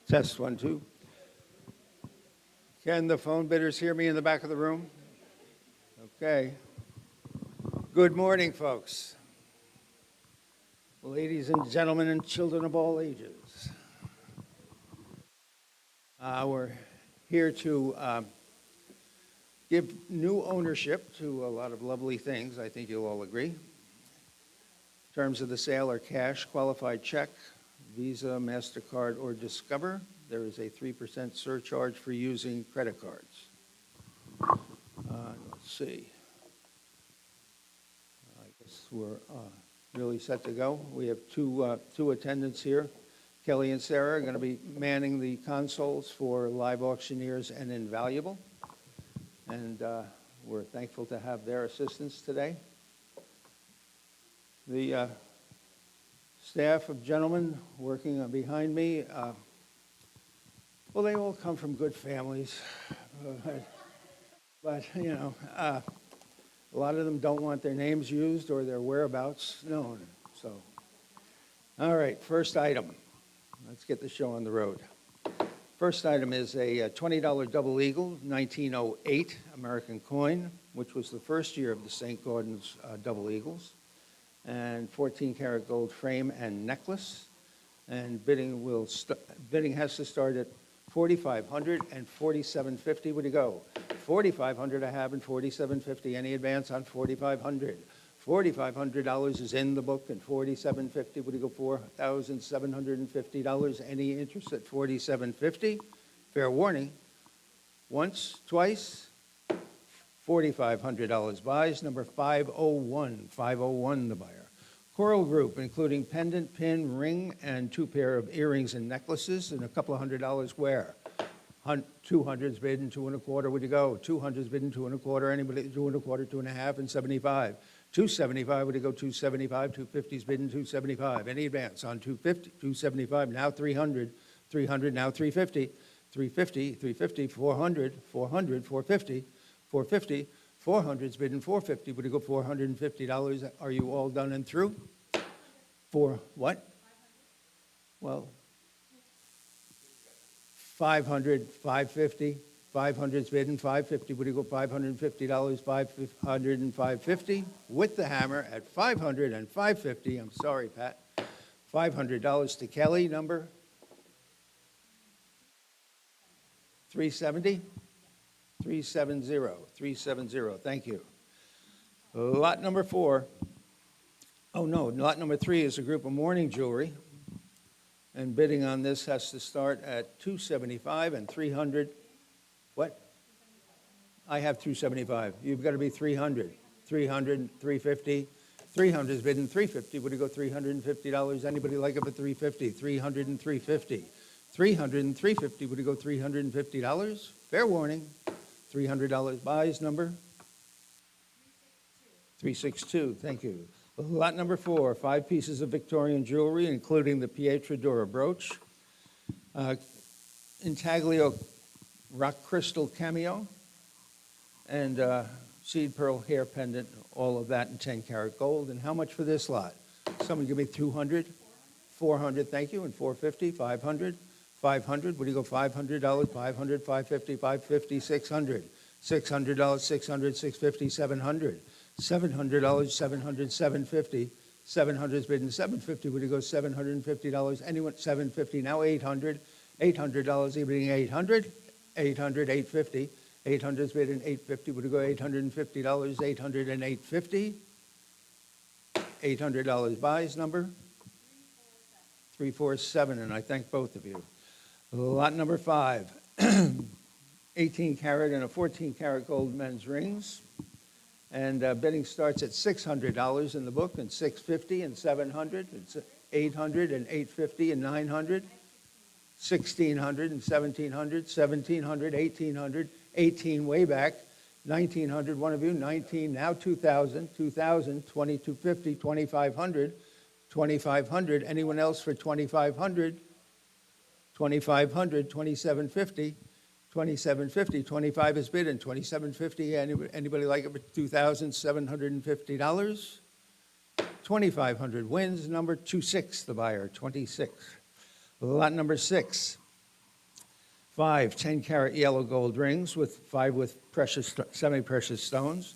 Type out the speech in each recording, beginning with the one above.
Test 1, 2. Can the phone bidders hear me in the back of the room? Okay. Good morning, folks. Ladies and gentlemen and children of all ages. We're here to give new ownership to a lot of lovely things. I think you'll all agree. Terms of the sale are cash, qualified check, Visa, MasterCard, or Discover. There is a 3% surcharge for using credit cards. Let's see. I guess we're really set to go. We have two attendants here. Kelly and Sarah are going to be manning the consoles for Live Auctioneers and Invaluable. And we're thankful to have their assistance today. The staff of gentlemen working behind me, well, they all come from good families, but you know, a lot of them don't want their names used or their whereabouts known. So, all right, first item. Let's get the show on the road. First item is a $20 double eagle, 1908 American coin, which was the first year of the St. Gordon's double eagles, and 14-karat gold frame and necklace. And bidding has to start at $4,500 and $4,750. Would you go? $4,500 I have and $4,750. Any advance on $4,500? $4,500 is in the book and $4,750. Would you go $4,750? Any interest at $4,750? Fair warning. Once, twice. $4,500 buys. Number 501. 501 the buyer. Coral Group, including pendant, pin, ring, and 2 pair of earrings and necklaces, and a couple of $100 where? 200's bid and 2 1/4. Would you go? 200's bid and 2 1/4. Anybody 2 1/4, 2 1/2, and 75. 275. Would you go? 275. 250's bid and 275. Any advance on 250? 275. Now 300. 300. Now 350. 350. 350. 400. 400. 450. 450. 400's bid and 450. Would you go $450? Are you all done and through? For what? Well, 500, 550, 500's bid and 550. Would you go $550? 500 and 550 with the hammer at 500 and 550. I'm sorry, Pat. $500 to Kelly, number 370. 370. 370. Thank you. Lot number 4. Oh no, lot number 3 is a group of mourning jewelry. And bidding on this has to start at $275 and $300. What? I have $275. You've got to be $300. $300, $350. $300 is bidding $350. Would you go $350? Anybody like it for $350? $300 and $350. $300 and $350. Would you go $350? Fair warning. $300 buys. Number 362. Thank you. Lot number 4, 5 pieces of Victorian jewelry, including the Pietradora brooch, intaglio rock crystal cameo, and seed pearl hair pendant, all of that in 10-karat gold. And how much for this lot? Someone give me 200, 400, thank you, and 450, 500, 500. Would you go $500? 500, 550, 550, 600, $600, 600, 650, 700. $700, 700, 750. 700's bid and 750. Would you go $750? Anyone? 750. Now 800. $800. Evening 800. 800, 850. 800's bid and 850. Would you go $850? 800 and 850. $800 buys. Number 347. And I thank both of you. Lot number 5. 18 karat and a 14 karat gold men's rings. And bidding starts at $600 in the book, and $650 and $700. It's $800 and $850 and $900. $1,600 and $1,700. $1,700, $1,800. $18 way back. $1,900. One of you. $19 now. $2,000. $2,000. $2,250. $2,500. $2,500. Anyone else for $2,500? $2,500. $2,750. $2,750, 25 is bid, and $2,750. Anybody like it for $2,750? $2,500 wins. Number 26, the buyer, 26. Lot number 6, 5 10-carat yellow gold rings with 5 with precious, semi-precious stones.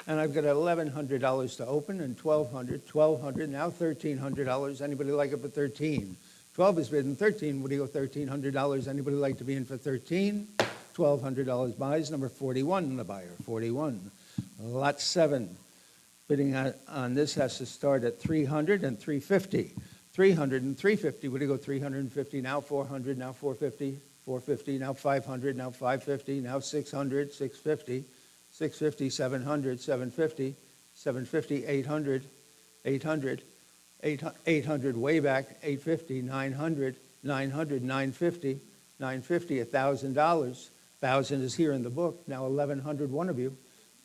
And I've got $1,100 to open and $1,200, now $1,300. Anybody like it for 13? 12 is bid and 13. Would you go $1,300? Anybody like to be in for 13? $1,200 buys, number 41, the buyer, 41. Lot 7, bidding on this has to start at 300 and 350. 300 and 350, would you go 350, now 400, now 450, 450, now 500, now 550, now 600, 650, 650, 700, 750, 750, 800, 800, 800 way back, 850, 900, 900, 950, 950, $1,000. 1,000 is here in the book, now 1,100, one of you.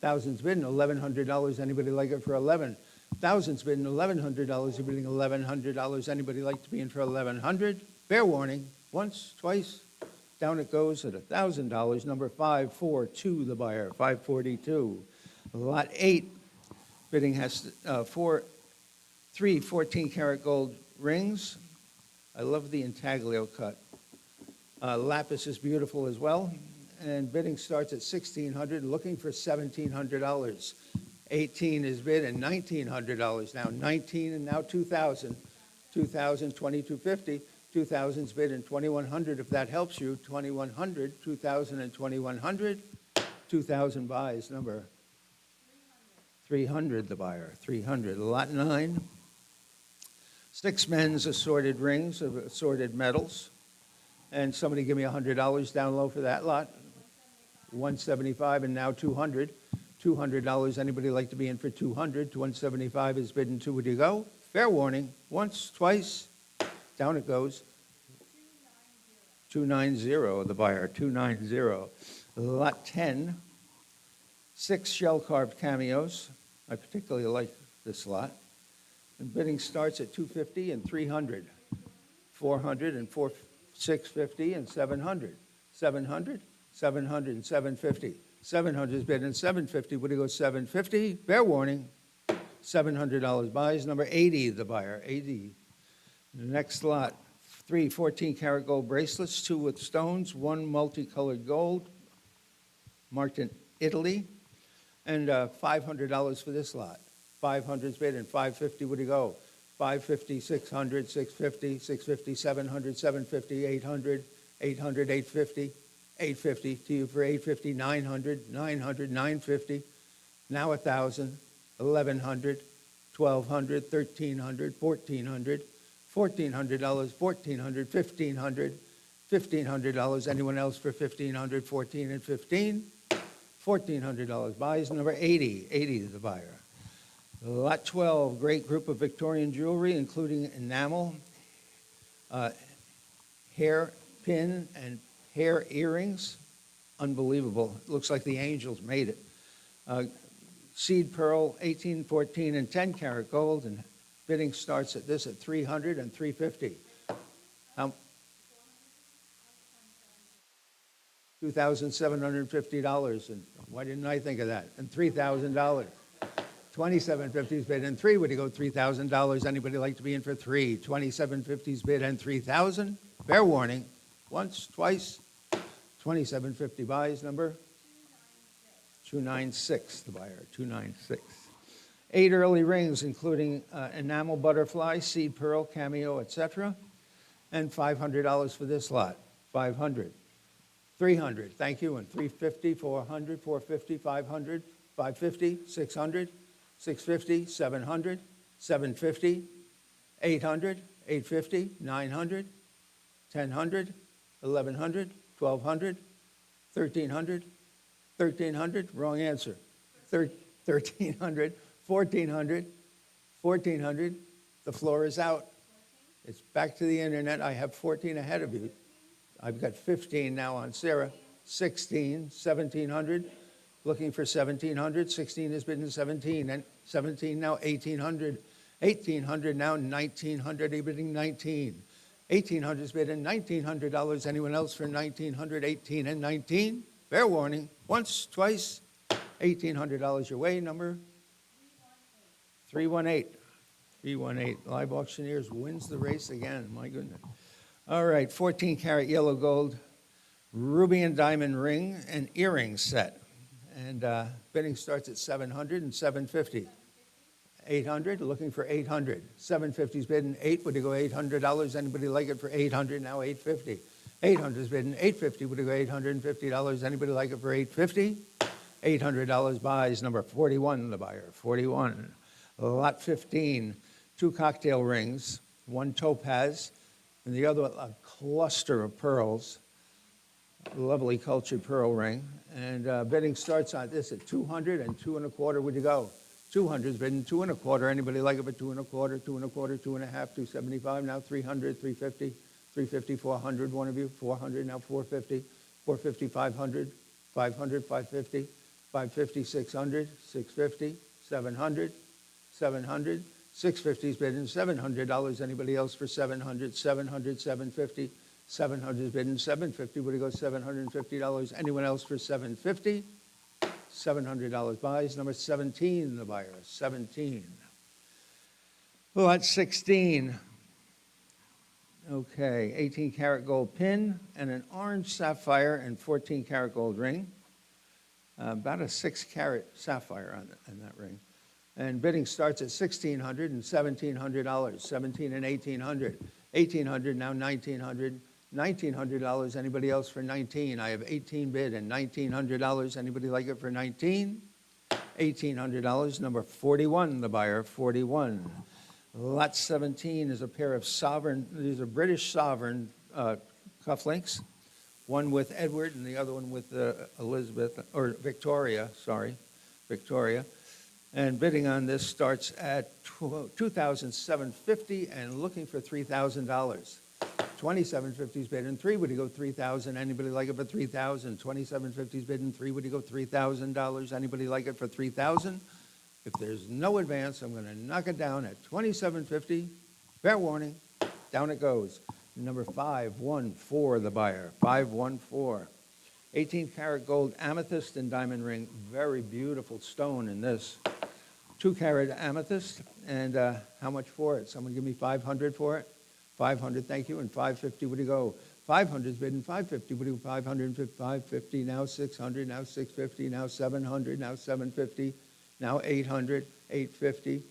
1,000's bidding, $1,100, anybody like it for 11? 1,000's bidding, $1,100, you're bidding $1,100, anybody like to be in for 1,100? Fair warning, once, twice, down it goes at $1,000, number 542, the buyer, 542. Lot 8, bidding has 3 14-karat gold rings. I love the intaglio cut. Lapis is beautiful as well. And bidding starts at $1,600, looking for $1,700. 18 is bid and $1,900. Now 19 and now 2,000. 2,000, 2,250. 2,000's bid and 2,100 if that helps you. 2,100, 2,000 and 2,100. 2,000 buys, number 300, the buyer, 300. Lot 9. 6 men's assorted rings of assorted metals. And somebody give me $100 down low for that lot. 175 and now 200. $200. Anybody like to be in for 200? 175 is bid and 2. Would you go? Fair warning. Once, twice. Down it goes. 290, the buyer. 290. Lot 10. 6 shell-carved cameos. I particularly like this lot. And bidding starts at 250 and 300. 400 and 650 and 700. 700, 700 and 750. 700 is bid and 750. Would you go 750? Fair warning. $700 buys. Number 80, the buyer. 80. The next lot, 3 14-karat gold bracelets, 2 with stones, 1 multicolored gold, marked in Italy, and $500 for this lot. 500 is bid and 550. Would you go? 550, 600, 650, 650, 700, 750, 800, 800, 850, 850 to you for 850, 900, 900, 950, now 1,000, 1,100, 1,200, 1,300, 1,400, $1,400, 1,400, 1,500, $1,500. Anyone else for 1,500, 14 and 15? $1,400 buys. Number 80, 80 the buyer. Lot 12, great group of Victorian jewelry, including enamel, hair pin, and hair earrings. Unbelievable. It looks like the angels made it. Seed pearl, 18, 14, and 10-karat gold, and bidding starts at this at 300 and 350. $2,750, and why didn't I think of that? And $3,000. 2,750's bid and 3. Would you go $3,000? Anybody like to be in for 3? 2,750's bid and 3,000. Fair warning. Once, twice. 2,750 buys. Number 296. The buyer. 296. 8 early rings, including enamel butterfly, seed pearl, cameo, etc. And $500 for this lot. 500. 300. Thank you. And 350, 400, 450, 500, 550, 600. 650, 700, 750, 800, 850, 900, 1,000, 1,100, 1,200, 1,300, 1,300, wrong answer. 1,300, 1,400, 1,400, the floor is out. It's back to the internet. I have 14 ahead of you. I've got 15 now on Sarah. 16, 1,700. Looking for 1,700, 16 has been 17, and 17 now 1,800, 1,800 now 1,900, bidding 19. 1,800 is bidding $1,900. Anyone else for 1,900, 18 and 19? Fair warning, once, twice, $1,800 your way, number 318. 318, Live Auctioneers wins the race again, my goodness. All right, 14-karat yellow gold ruby and diamond ring and earring set. And bidding starts at 700 and 750. 800, looking for 800. 750's bidding 8, would you go $800? Anybody like it for 800? Now 850. 800's bidding 850, would you go $850? Anybody like it for 850? $800 buys, number 41, the buyer, 41. Lot 15, 2 cocktail rings, 1 topaz, and the other a cluster of pearls. Lovely cultured pearl ring. And bidding starts on this at 200 and 2 1/4, would you go? 200's bidding 2 1/4. Anybody like it for 2 1/4, 2 1/4, 2 1/2, 275, now 300, 350, 350, 400, one of you, 400, now 450, 450, 500, 500, 550, 550, 600, 650, 700, 700, 650's bidding $700. Anybody else for 700, 700, 750, 700's bidding $750. Would you go $750? Anyone else for $750? $700 buys. Number 17, the buyer, 17. Lot 16. Okay, 18 karat gold pin and an orange sapphire and 14 karat gold ring. About a 6 carat sapphire on that ring. And bidding starts at $1,600 and $1,700. 17 and 1800. 1800, now 1900. $1,900. Anybody else for 19? I have 18 bid and $1,900. Anybody like it for 19? $1,800. Number 41, the buyer, 41. Lot 17 is a pair of sovereign, these are British sovereign cufflinks. One with Edward and the other one with Elizabeth, or Victoria, sorry, Victoria. And bidding on this starts at $2,750 and looking for $3,000. 2750's bidding 3, would you go 3,000? Anybody like it for 3,000? 2750's bidding 3, would you go $3,000? Anybody like it for 3,000? If there's no advance, I'm going to knock it down at 2750. Fair warning, down it goes. Number 514, the buyer, 514. 18 karat gold amethyst and diamond ring, very beautiful stone in this. 2 karat amethyst, and how much for it? Someone give me 500 for it? 500, thank you, and 550, would you go? 500's bidding 550, would you go 550, 550, now 600, now 650, now 700, now 750, now 800, 850,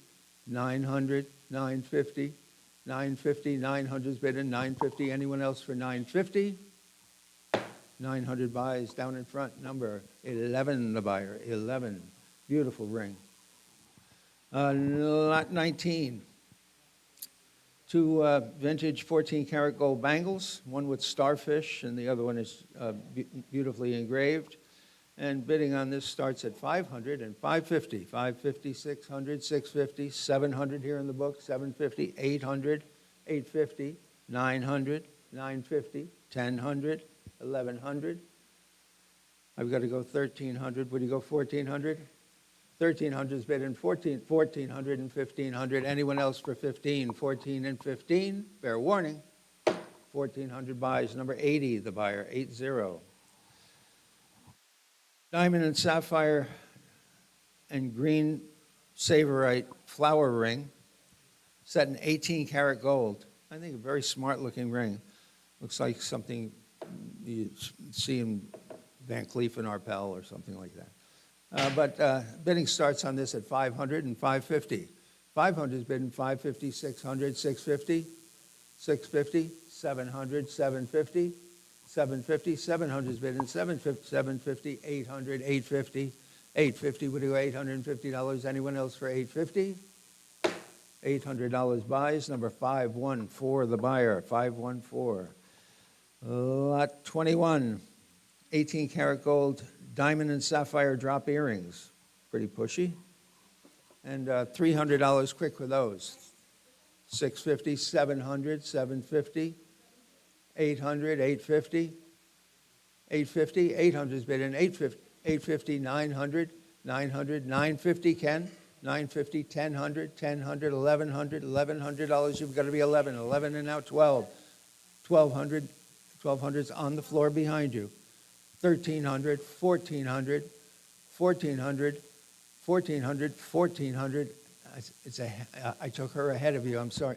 900, 950, 950, 900's bidding 950, anyone else for 950? 900 buys down in front, number 11, the buyer, 11, beautiful ring. Lot 19. 2 vintage 14 karat gold bangles, one with starfish and the other one is beautifully engraved. And bidding on this starts at 500 and 550, 550, 600, 650, 700 here in the book, 750, 800, 850, 900, 950, 1,000, 1,100. I've got to go 1,300. Would you go 1,400? 1,300's bidding 1,400 and 1,500. Anyone else for 15? 14 and 15. Fair warning. 1,400 buys. Number 80, the buyer, 80. Diamond and sapphire and green savorite flower ring set in 18 karat gold. I think a very smart looking ring. Looks like something you see in Van Cleef and Arpels or something like that. But bidding starts on this at 500 and 550. 500 is bidding 550, 600, 650, 650, 700, 750, 750, 700 is bidding 750, 750, 800, 850, 850. Would you go $850? Anyone else for 850? $800 buys. Number 514, the buyer, 514. Lot 21, 18 karat gold diamond and sapphire drop earrings, pretty pushy. And $300 quick for those. 650, 700, 750, 800, 850, 850, 800's bidding 850, 850, 900, 900, 950, Ken, 950, 1,000, 1,000, 1,100, $1,100. You've got to be 11, 11 and now 12, 1,200, 1,200's on the floor behind you. 1,300, 1,400, 1,400, 1,400, 1,400. I took her ahead of you, I'm sorry.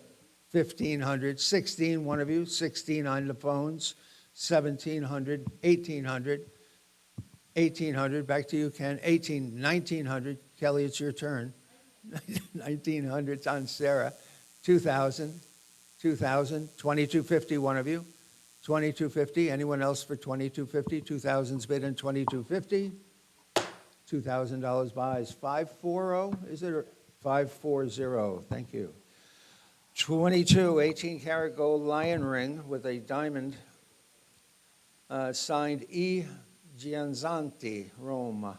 1,500, 16, one of you, 16 on the phones. 1,700, 1,800, 1,800, back to you, Ken, 1,900. Kelly, it's your turn. 1,900 on Sarah, 2,000, 2,000, 2,250, one of you, 2,250, anyone else for 2,250? 2,000's bid in 2,250, $2,000 buys, 540, is it, or 540, thank you. 22, 18-karat gold lion ring with a diamond, signed E. Gianzanti, Rome.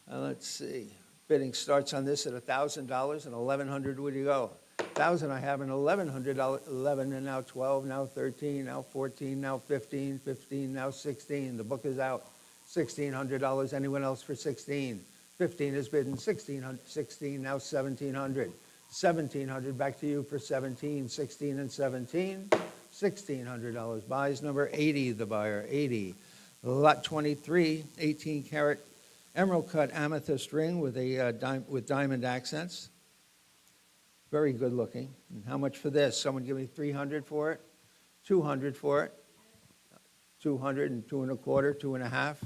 Let's see. Bidding starts on this at $1,000 and 1,100. Where do you go? 1,000 I have, and $1,100, 11, and now 12, now 13, now 14, now 15, 15, now 16. The book is out. $1,600. Anyone else for 16? 15 is bid in 16, 16, now 1,700. 1,700, back to you for 17, 16 and 17. $1,600 buys, number 80, the buyer, 80. Lot 23, 18-karat emerald cut amethyst ring with a with diamond accents. Very good looking. And how much for this? Someone give me 300 for it, 200 for it, 200 and 2 1/4, 2 1/2,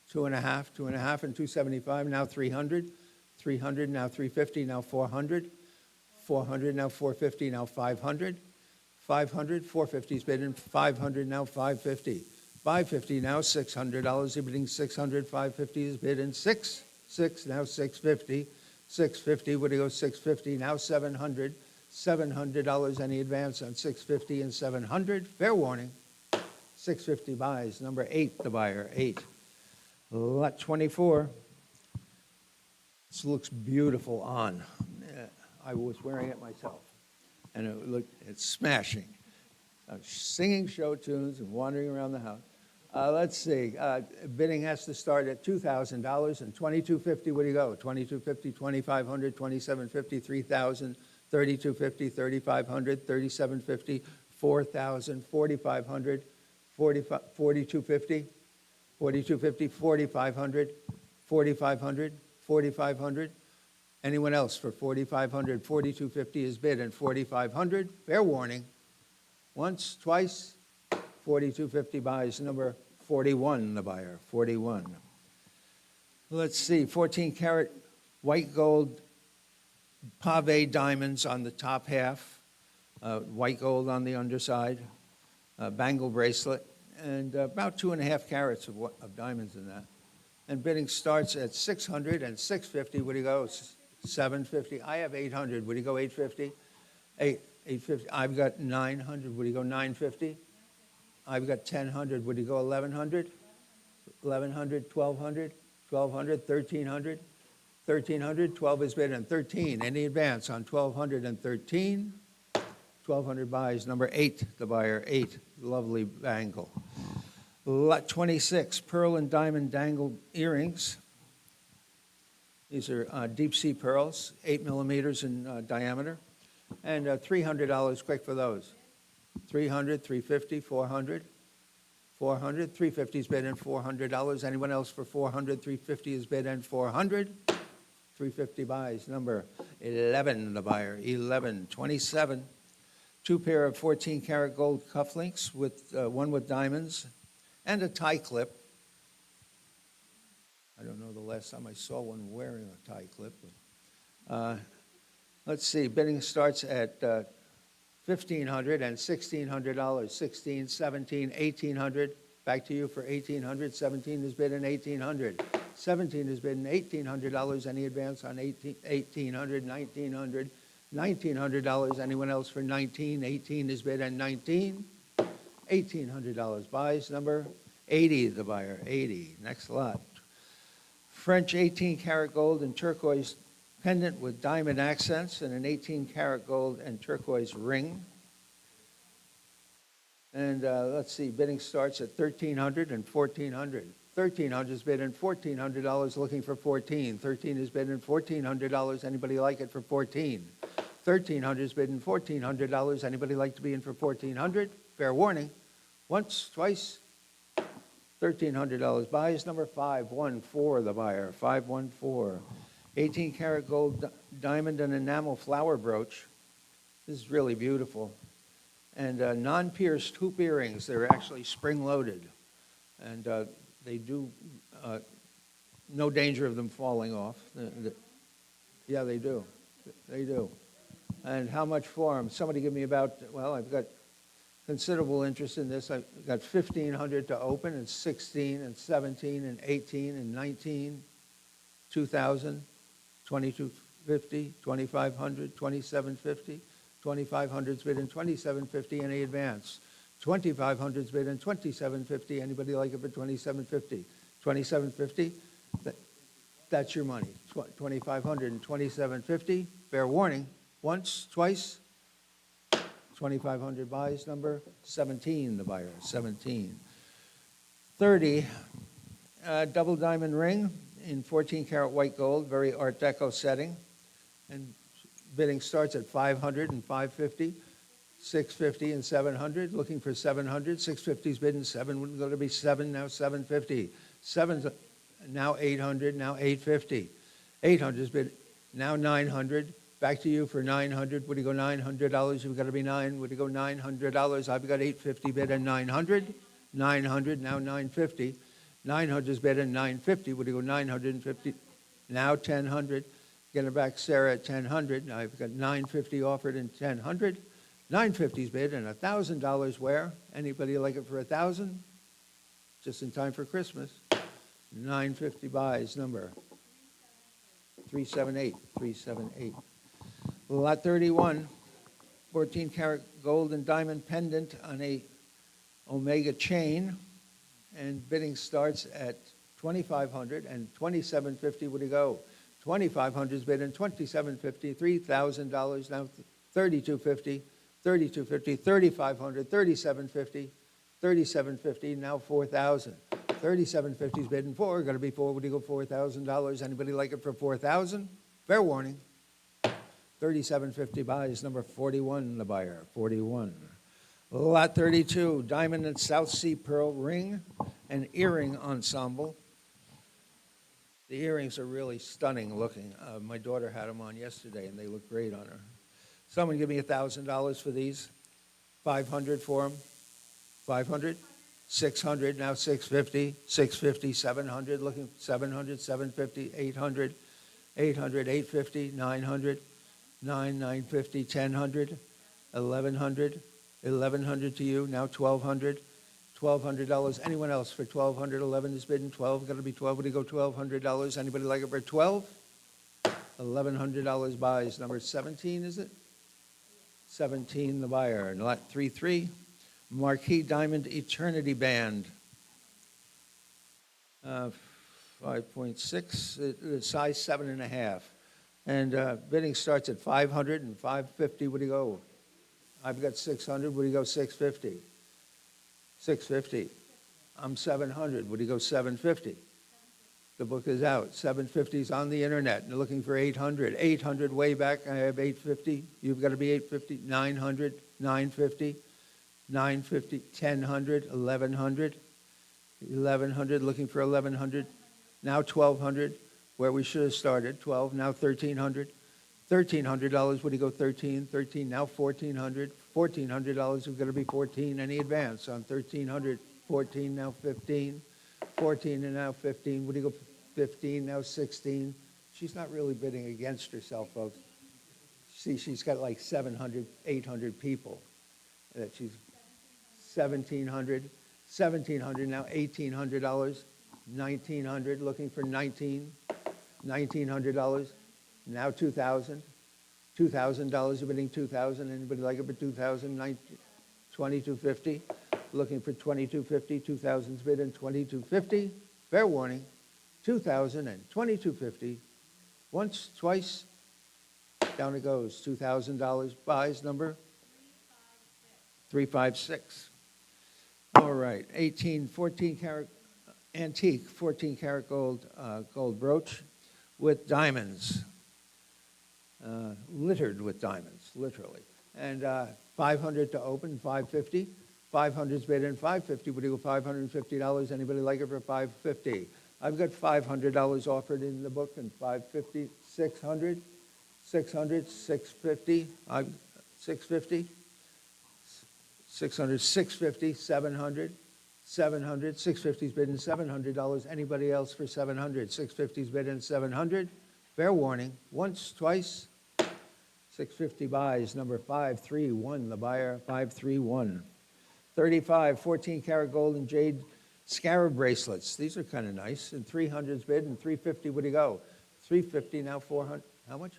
2 1/2, 2 1/2, and 275. Now 300, 300, now 350, now 400, 400, now 450, now 500, 500, 450's bid in 500, now 550. 550 now, $600. You're bidding 600. 550 is bid in 6, now 650. 650, what do you go? 650 now, 700. $700. Any advance on 650 and 700? Fair warning. 650 buys. Number 8, the buyer, 8. Lot 24. This looks beautiful on. I was wearing it myself, and it's smashing. Singing show tunes and wandering around the house. Let's see. Bidding has to start at $2,000 and $2,250. Where do you go? $2,250, $2,500, $2,750, $3,000, $3,250, $3,500, $3,750, $4,000, $4,500, $4,250, $4,250, $4,500, $4,500, $4,500. Anyone else for $4,500? $4,250 is bid and $4,500. Fair warning. Once, twice, $4,250 buys. Number 41, the buyer, 41. Let's see, 14-karat white gold pave diamonds on the top half, white gold on the underside, bangle bracelet, and about 2.5 carats of diamonds in that. And bidding starts at $600 and $650. Where do you go? $750. I have $800. Would you go $850? $850. I've got $900. Would you go $950? I've got $1,000. Would you go $1,100? $1,100, $1,200, $1,200, $1,300, $1,300. 12 is bid and 13. Any advance on 1,200 and 13? 1,200 buys. Number 8, the buyer, 8. Lovely bangle. Lot 26, pearl and diamond dangled earrings. These are deep sea pearls, 8 millimeters in diameter. And $300 quick for those. 300, 350, 400, 400, 350 is bid in $400. Anyone else for 400? 350 is bid in 400. 350 buys. Number 11, the buyer, 11, 27. 2 pair of 14-karat gold cufflinks with one with diamonds and a tie clip. I don't know the last time I saw one wearing a tie clip. But, let's see, bidding starts at $1,500 and $1,600. 16, 17, 1,800. Back to you for 1,800. 17 is bid in 1,800. 17 is bid in $1,800. Any advance on 1,800, 1,900, $1,900. Anyone else for 19? 18 is bid in 19. $1,800 buys. Number 80, the buyer, 80. Next lot. French 18-karat gold and turquoise pendant with diamond accents and an 18-karat gold and turquoise ring. And let's see, bidding starts at $1,300 and $1,400. 1,300 is bid in $1,400, looking for 14. 13 is bid in $1,400. Anybody like it for 14? 1,300 is bid in $1,400. Anybody like to be in for 1,400? Fair warning. Once, twice. $1,300 buys. Number 514, the buyer, 514. 18-karat gold diamond and enamel flower brooch. This is really beautiful. And non-pierced hoop earrings, they're actually spring-loaded. And they do, no danger of them falling off. Yeah, they do. They do. And how much for them? Somebody give me about, well, I've got considerable interest in this. I've got 1,500 to open, and 16, and 17, and 18, and 19, 2,000, 2,250, 2,500, 2,750, 2,500's bid, and 2,750 any advance. 2,500's bid, and 2,750. Anybody like it for 2,750? 2,750. That's your money. 2,500 and 2,750. Fair warning. Once, twice. 2,500 buys, number 17, the buyer, 17. 30, double diamond ring in 14 karat white gold, very Art Deco setting. And bidding starts at 500 and 550, 650 and 700, looking for 700. 650's bidding, 7 wouldn't go to be 7, now 750. 7's now 800, now 850. 800's bid, now 900. Back to you for 900. Would you go $900? You've got to be 9. Would you go $900? I've got 850 bid and 900. 900, now 950. 900's bid and 950. Would you go 950? Now 1,000. Get it back, Sarah, at 1,000. I've got 950 offered and 1,000. 950's bid and $1,000 where? Anybody like it for 1,000? Just in time for Christmas. 950 buys, number 378. 378. Lot 31, 14 karat gold and diamond pendant on a Omega chain, and bidding starts at 2,500 and 2,750. Would you go? 2,500's bid and 2,750, $3,000 now 3,250, 3,250, 3,500, 3,750, 3,750 now 4,000. 3,750's bid and 4. Going to be 4. Would you go $4,000? Anybody like it for 4,000? Fair warning. 3,750 buys, number 41, the buyer, 41. Lot 32, diamond and South Sea pearl ring and earring ensemble. The earrings are really stunning looking. My daughter had them on yesterday, and they look great on her. Someone give me $1,000 for these. 500 for them. 500. 600, now 650. 650, 700, looking 700, 750, 800, 800, 850, 900. 950, 1,000, 1,100, 1,100 to you, now 1,200, $1,200. Anyone else for 1,200? 11 is bidding, 12, got to be 12. Would you go $1,200? Anybody like it for 12? $1,100 buys, number 17, is it? 17, the buyer. And lot 33, Marquee Diamond Eternity Band. 5.6, size 7.5. And bidding starts at 500 and 550. Would you go? I've got 600. Would you go 650? 650. I'm 700. Would you go 750? The book is out. 750 is on the internet. They're looking for 800. 800 way back. I have 850. You've got to be 850. 900. 950. 950. 1,000. 1,100. 1,100. Looking for 1,100. Now 1,200. Where we should have started, 12, now 1,300. $1,300, would you go 13? 13, now 1,400. $1,400, we've got to be 14. Any advance on 1,300? 14, now 15. 14 and now 15. Would you go 15, now 16? She's not really bidding against herself, folks. See, she's got like 700, 800 people. That she's 1,700. 1,700, now $1,800. 1,900, looking for 19. $1,900, now $2,000. $2,000, you're bidding $2,000. Anybody like it for $2,000? 2,250, looking for 2,250. 2,000's bid and 2,250. Fair warning, 2,000 and 2,250. Once, twice, down it goes. $2,000 buys, number 356. All right, 14 karat antique, 14 karat gold brooch with diamonds, littered with diamonds, literally. And 500 to open, 550. 500's bid in 550. Would you go $550? Anybody like it for 550? I've got $500 offered in the book, and 550, 600, 600, 650. 650. 600, 650, 700, 700, 650's bid in $700. Anybody else for 700? 650's bid in 700. Fair warning, once, twice. 650 buys, number 531, the buyer, 531. 35, 14-karat gold and jade scarab bracelets. These are kind of nice. And 300's bid, and 350, what do you go? 350, now 400, how much?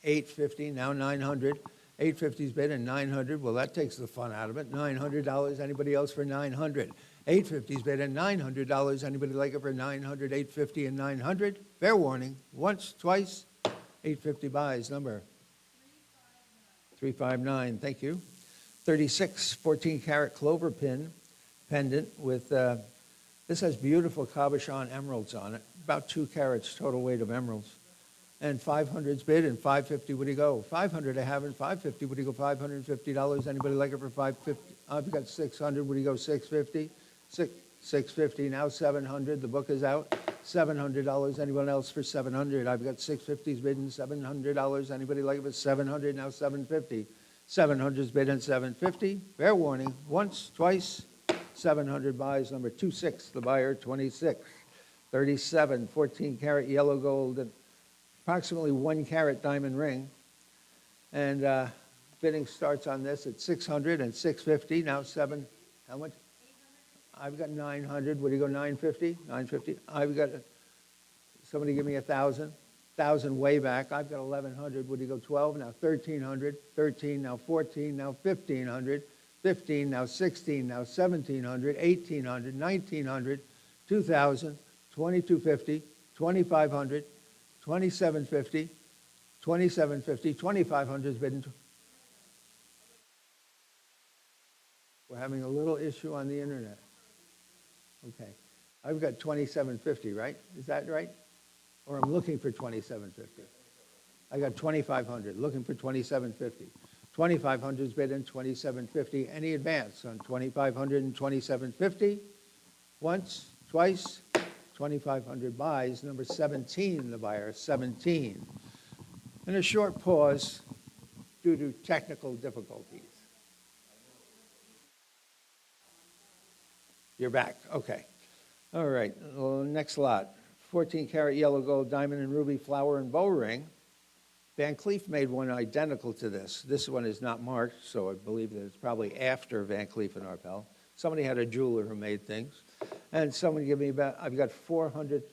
850, now 900. 850's bid, and 900, well, that takes the fun out of it. $900, anybody else for 900? 850's bid, and $900, anybody like it for 900, 850, and 900? Fair warning, once, twice. 850 buys, number 359, thank you. 36, 14-karat clover pin pendant with, this has beautiful cabochon emeralds on it, about 2 carats total weight of emeralds. And 500's bid, and 550, what do you go? 500 I have, and 550, what do you go? $550, anybody like it for 550? I've got 600, what do you go? 650? 650, now 700, the book is out. $700, anyone else for 700? I've got 650's bid and $700, anybody like it for 700? Now 750. 700's bid and 750. Fair warning, once, twice. 700 buys, number 26, the buyer, 26. 37, 14-karat yellow gold, and approximately 1-carat diamond ring. And bidding starts on this at 600 and 650. Now how much? I've got 900. What do you go, 950? 950. I've got, somebody give me 1,000. 1,000 way back. I've got 1,100. What do you go, 12? Now 1,300. 13, now 14, now 1,500. 15, now 16, now 1,700. 1,800, 1,900, 2,000, 2,250, 2,500, 2,750, 2,750, 2,500 is bid. We're having a little issue on the internet. Okay. I've got 2,750, right? Is that right? Or I'm looking for 2,750. I got 2,500, looking for 2,750. 2,500 is bid in 2,750. Any advance on 2,500 and 2,750? Once, twice. 2,500 buys, number 17, the buyer, 17. And a short pause due to technical difficulties. You're back, okay. All right, well, next lot. 14-karat yellow gold diamond and ruby flower and bow ring. Van Cleef made one identical to this. This one is not marked, so I believe that it's probably after Van Cleef and Arpels. Somebody had a jeweler who made things. And someone give me about, I've got 400,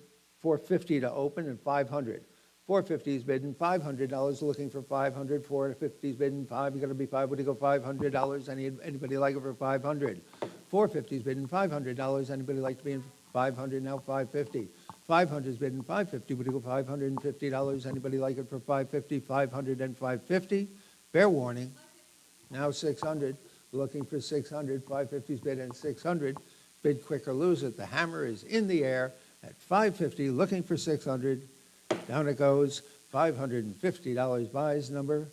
450 to open and 500. 450 is bidding, $500 looking for 500. 450 is bidding, five, you gotta be five, what do you go, $500? Anybody like it for 500? 450 is bidding, $500. Anybody like to be in 500? Now 550. 500 is bidding, 550, what do you go, $550? Anybody like it for 550? 500 and 550. Fair warning. Now 600, looking for 600. 550 is bid and 600. Bid quick or lose it. The hammer is in the air at 550, looking for 600. Down it goes. $550 buys, number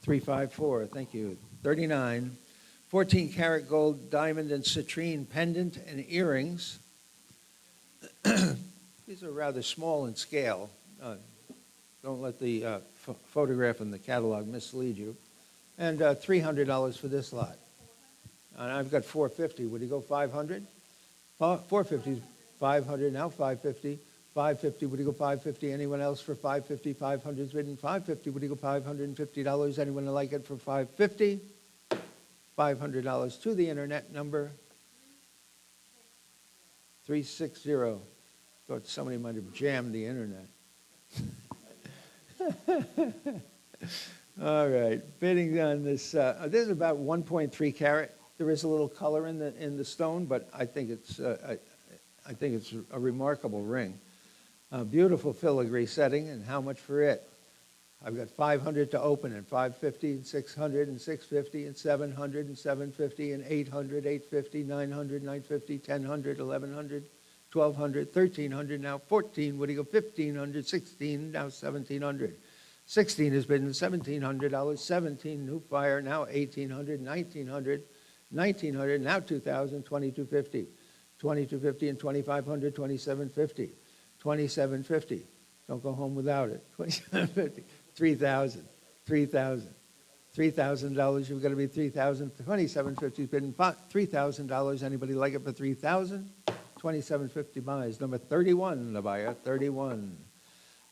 354. Thank you. 39. 14-karat gold diamond and citrine pendant and earrings. These are rather small in scale. Don't let the photograph in the catalog mislead you. And $300 for this lot. And I've got 450. Would you go 500? 450 is 500, now 550. 550, would you go 550? Anyone else for 550? 500 is bidden. 550, would you go $550? Anyone like it for 550? $500 to the internet number 360. Thought somebody might have jammed the internet. All right, bidding on this. This is about 1.3 carat. There is a little color in the stone, but I think it's a remarkable ring. Beautiful filigree setting, and how much for it? I've got 500 to open, and 550, and 600, and 650, and 700, and 750, and 800, 850, 900, 950, 1000, 1100, 1200, 1300, now 14. What do you go? 1500, 16, now 1700. 16 has been $1,700. 17 new fire, now 1800, 1900, 1900, now 2000, 2250, 2250, and 2500, 2750, 2750. Don't go home without it. 2750, 3000, 3000, $3,000, you've got to be $3,000. $2,750 is bidding $3,000. Anybody like it for $3,000? $2,750 buys. Number 31, the buyer, 31.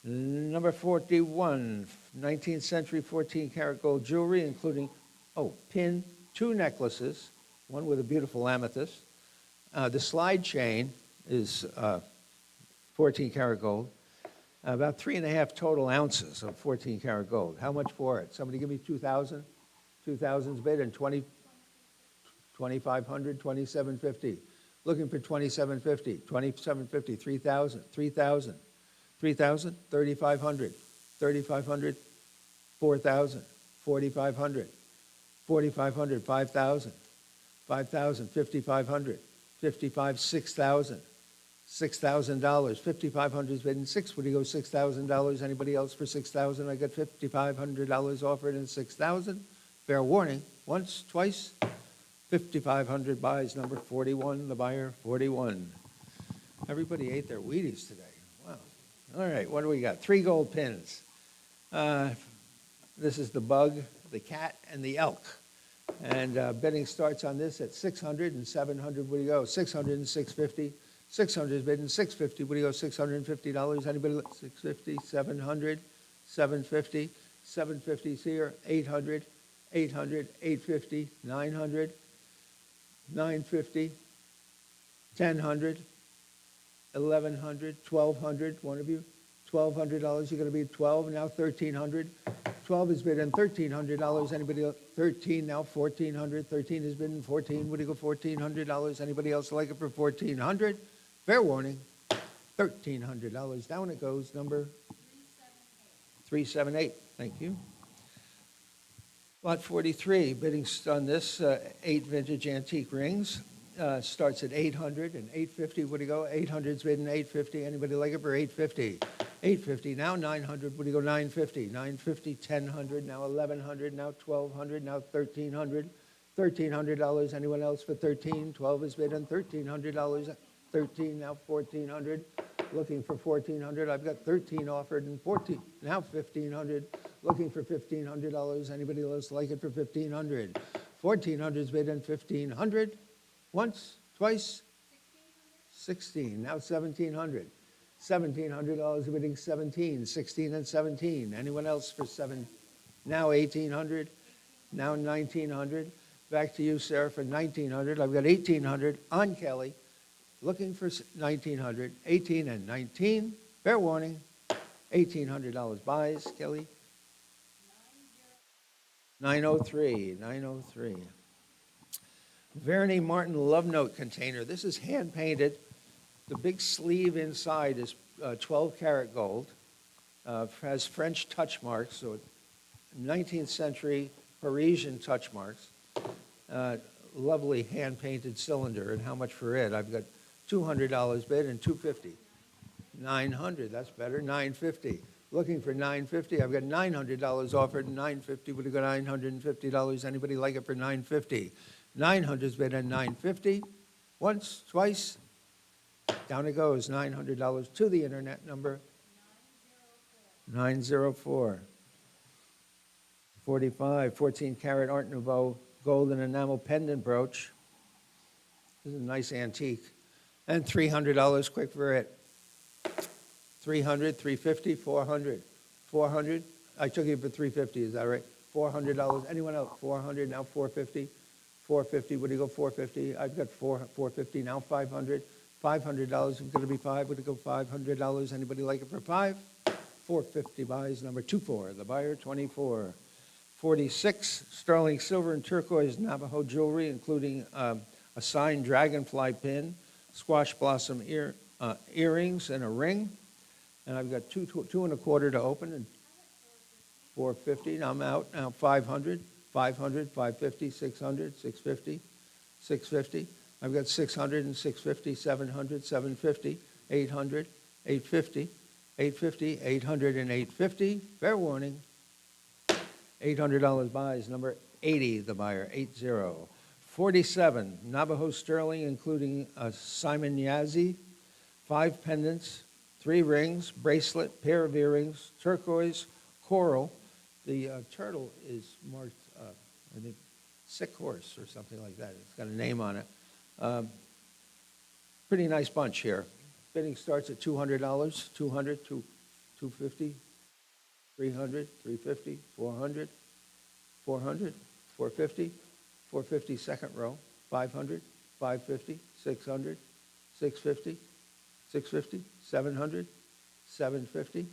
Number 41, 19th century 14-karat gold jewelry, including, pin, 2 necklaces, one with a beautiful amethyst. The slide chain is 14-karat gold. About 3.5 total ounces of 14-karat gold. How much for it? Somebody give me 2,000. 2,000's bid and 2,500, 2,750. Looking for 2,750, 2,750, 3,000, 3,000, 3,000, 3,500, 3,500, 4,000, 4,500, 4,500, 5,000, 5,000, 5,500, 5,500, 6,000. $6,000, 5,500 is bidding 6. Would you go $6,000? Anybody else for 6,000? I got $5,500 offered and 6,000. Fair warning. Once, twice. 5,500 buys. Number 41, the buyer, 41. Everybody ate their Wheaties today. Wow. All right, what do we got? 3 gold pins. This is the bug, the cat, and the elk. And bidding starts on this at 600 and 700. What do you go? 600 and 650. 600 is bidding 650. What do you go? $650. Anybody? 650, 700, 750, 750 is here. 800, 800, 850, 900, 950, 1,000, 1,100, 1,200. One of you, $1,200. You're going to be 12 now. 1,300. 12 is bidding $1,300. Anybody else? 13 now. 1,400. 13 is bidding 14. What do you go? $1,400. Anybody else like it for 1,400? Fair warning, $1,300. Down it goes, number 378. Thank you. Lot 43, bidding on this, 8 vintage antique rings. Starts at 800 and 850. What do you go? 800's bidding 850. Anybody like it for 850? 850, now 900. What do you go? 950. 950, 1,000, now 1,100, now 1,200, now 1,300. $1,300. Anyone else for 13? 12 is bidding $1,300. 13, now 1,400. Looking for 1,400. I've got 13 offered and 14, now 1,500. Looking for $1,500. Anybody else like it for 1,500? 1,400's bid in 1,500. Once, twice, 16, now 1,700. $1,700 bidding 17, 16 and 17. Anyone else for 7? Now 1,800, now 1,900. Back to you, Sarah, for 1,900. I've got 1,800 on Kelly. Looking for 1,900, 18 and 19. Fair warning, $1,800 buys. Kelly? 903, 903. Verney Martin Love Note container. This is hand painted. The big sleeve inside is 12-karat gold. Has French touch marks, so 19th century Parisian touch marks. Lovely hand painted cylinder. And how much for it? I've got $200 bid and $250. 900, that's better. 950. Looking for 950. I've got $900 offered and 950. Would have got $950. Anybody like it for 950? 900's bid and 950. Once, twice. Down it goes. $900 to the internet number 904. 45, 14-karat Art Nouveau golden enamel pendant brooch. This is a nice antique. And $300 quick for it. 300, 350, 400. 400. I took you for 350, is that right? $400. Anyone else? 400, now 450. 450, what do you go, 450? I've got 450, now 500. $500 is going to be 5. Would it go $500? Anybody like it for 5? 450 buys, number 24. The buyer, 24. 46, sterling silver and turquoise Navajo jewelry, including a signed dragonfly pin, squash blossom earrings, and a ring. And I've got two and a quarter to open, and 450. I'm out now. 500, 500, 550, 600, 650, 650. I've got 600 and 650, 700, 750, 800, 850, 850, 800 and 850. Fair warning. $800 buys, number 80, the buyer, 80. 47, Navajo sterling, including a Simon Yazzie, 5 pendants, 3 rings, bracelet, pair of earrings, turquoise, coral. The turtle is marked I think, Sick Horse or something like that. It's got a name on it. Pretty nice bunch here. Bidding starts at $200, $200, $250, $300, $350, $400, $400, $450, $450 second row, $500, $550, $600, $650, $650, $700, $750,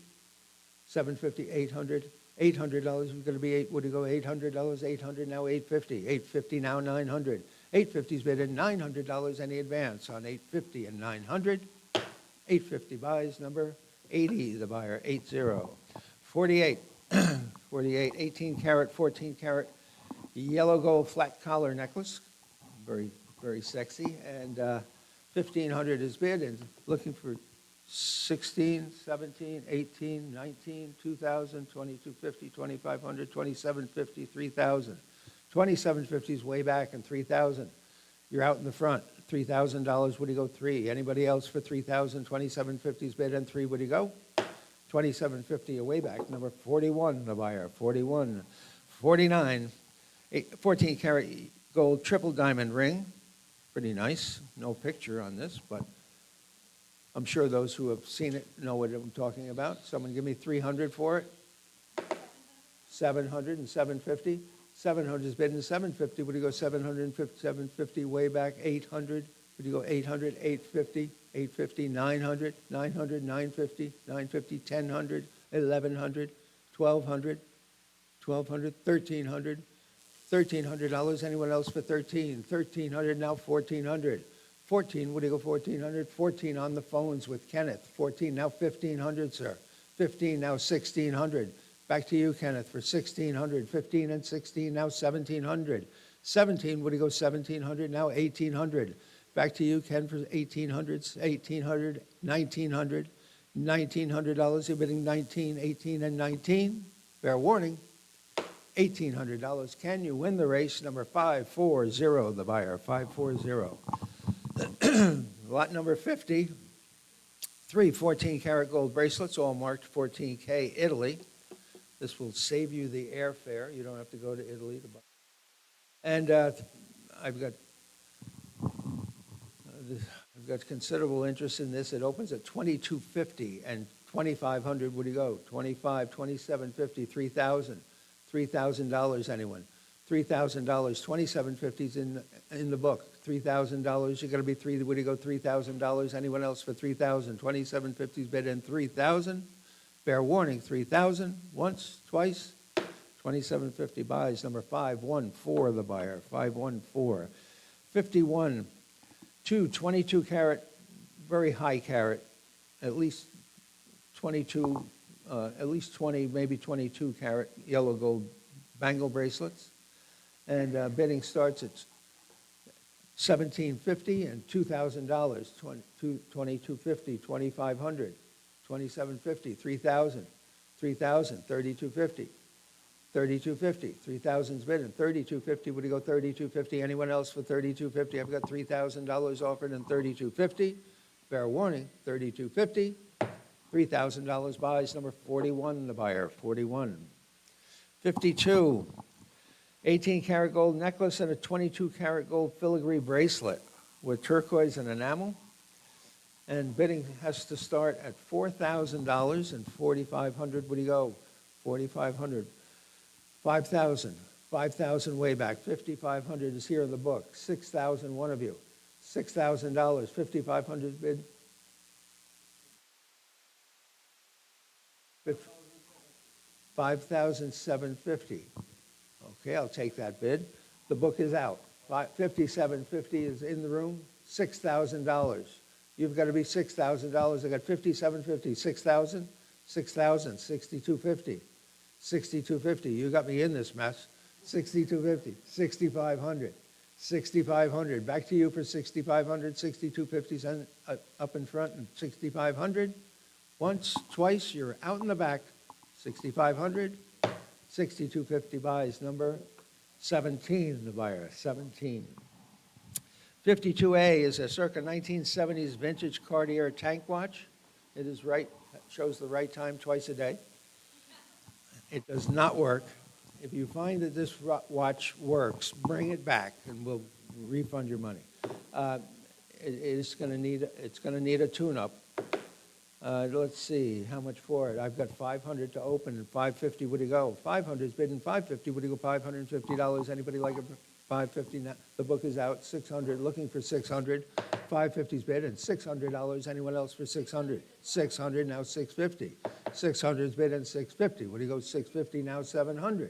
$750, $800, $800 is going to be would it go $800, $800 now $850, $850 now $900, $850's bid at $900 any advance on $850 and $900, $850 buys number 80 the buyer 80, 48, 48 18 karat 14 karat yellow gold flat collar necklace, very sexy, and 1,500 is bid and looking for 16, 17, 18, 19, 2,000, 2,250, 2,500, 2,750, 3,000. 2,750 is way back and 3,000. You're out in the front. $3,000, would you go 3? Anybody else for 3,000? 2,750 is bid and 3, would you go? 2,750 are way back. Number 41, the buyer, 41. 49, 14 karat gold triple diamond ring. Pretty nice. No picture on this, but I'm sure those who have seen it know what I'm talking about. Someone give me 300 for it. 700 and 750. 700 is bid and 750. Would you go 750, 750 way back? 800. Would you go 800, 850, 850, 900, 900, 950, 950, 1,000, 1,100, 1,200, 1,200, 1,300, $1,300. Anyone else for 13? 1,300 now 1,400. 14, would you go 1,400? 14 on the phones with Kenneth. 14 now 1,500, sir. 15 now 1,600. Back to you, Kenneth, for 1,600. 15 and 16 now 1,700. 17, would you go 1,700? Now 1,800. Back to you, Ken, for 1,800. 1,800, 1,900. $1,900. You're bidding 19, 18, and 19. Fair warning. $1,800. Can you win the race? Number 540, the buyer, 540. Lot number 50, 3 14-karat gold bracelets, all marked 14K, Italy. This will save you the airfare. You don't have to go to Italy to buy. And I've got considerable interest in this. It opens at $2,250 and $2,500. Would you go? 25, 2750, 3,000. $3,000, anyone? $3,000, 2,750 is in the book. $3,000, you're going to be three. Would you go $3,000? Anyone else for 3,000? 2,750 is bid in 3,000. Fair warning, 3,000. Once, twice. 2,750 buys. Number 514, the buyer. 514. 51. 22 karat, very high carat, at least 22, at least 20, maybe 22 karat yellow gold bangle bracelets. And bidding starts at $1,750 and $2,000, $2,250, $2,500, $2,750, $3,000, $3,000, $3,250, $3,250, $3,000's bid and $3,250. Would you go $3,250? Anyone else for $3,250? I've got $3,000 offered and $3,250. Fair warning, $3,250. $3,000 buys. Number 41, the buyer, 41. 52. 18-karat gold necklace and a 22-karat gold filigree bracelet with turquoise and enamel. And bidding has to start at $4,000 and $4,500. Would you go? $4,500. $5,000. $5,000 way back. $5,500 is here in the book. $6,000, one of you. $6,000. $5,500 bid. $5,750. Okay, I'll take that bid. The book is out. $5,750 is in the room. $6,000. You've got to be $6,000. I got $5,750. $6,000. $6,000. $6,250. $6,250. You got me in this mess. $6,250. $6,500. $6,500. Back to you for $6,500. $6,250 up in front and $6,500. Once, twice, you're out in the back. $6,500. $6,250 buys. Number 17, the buyer, 17. 52A is a circa 1970s vintage Cartier tank watch. It is right, shows the right time twice a day. It does not work. If you find that this watch works, bring it back and we'll refund your money. It's going to need a tune-up. Let's see, how much for it? I've got $500 to open and $550. Would he go? 500 is bidding $550. Would he go $550? Anybody like it for $550? Now, the book is out. $600. Looking for $600. $550's bid and $600. Anyone else for $600? $600 now $650. $600 is bid and $650. Would he go $650 now $700?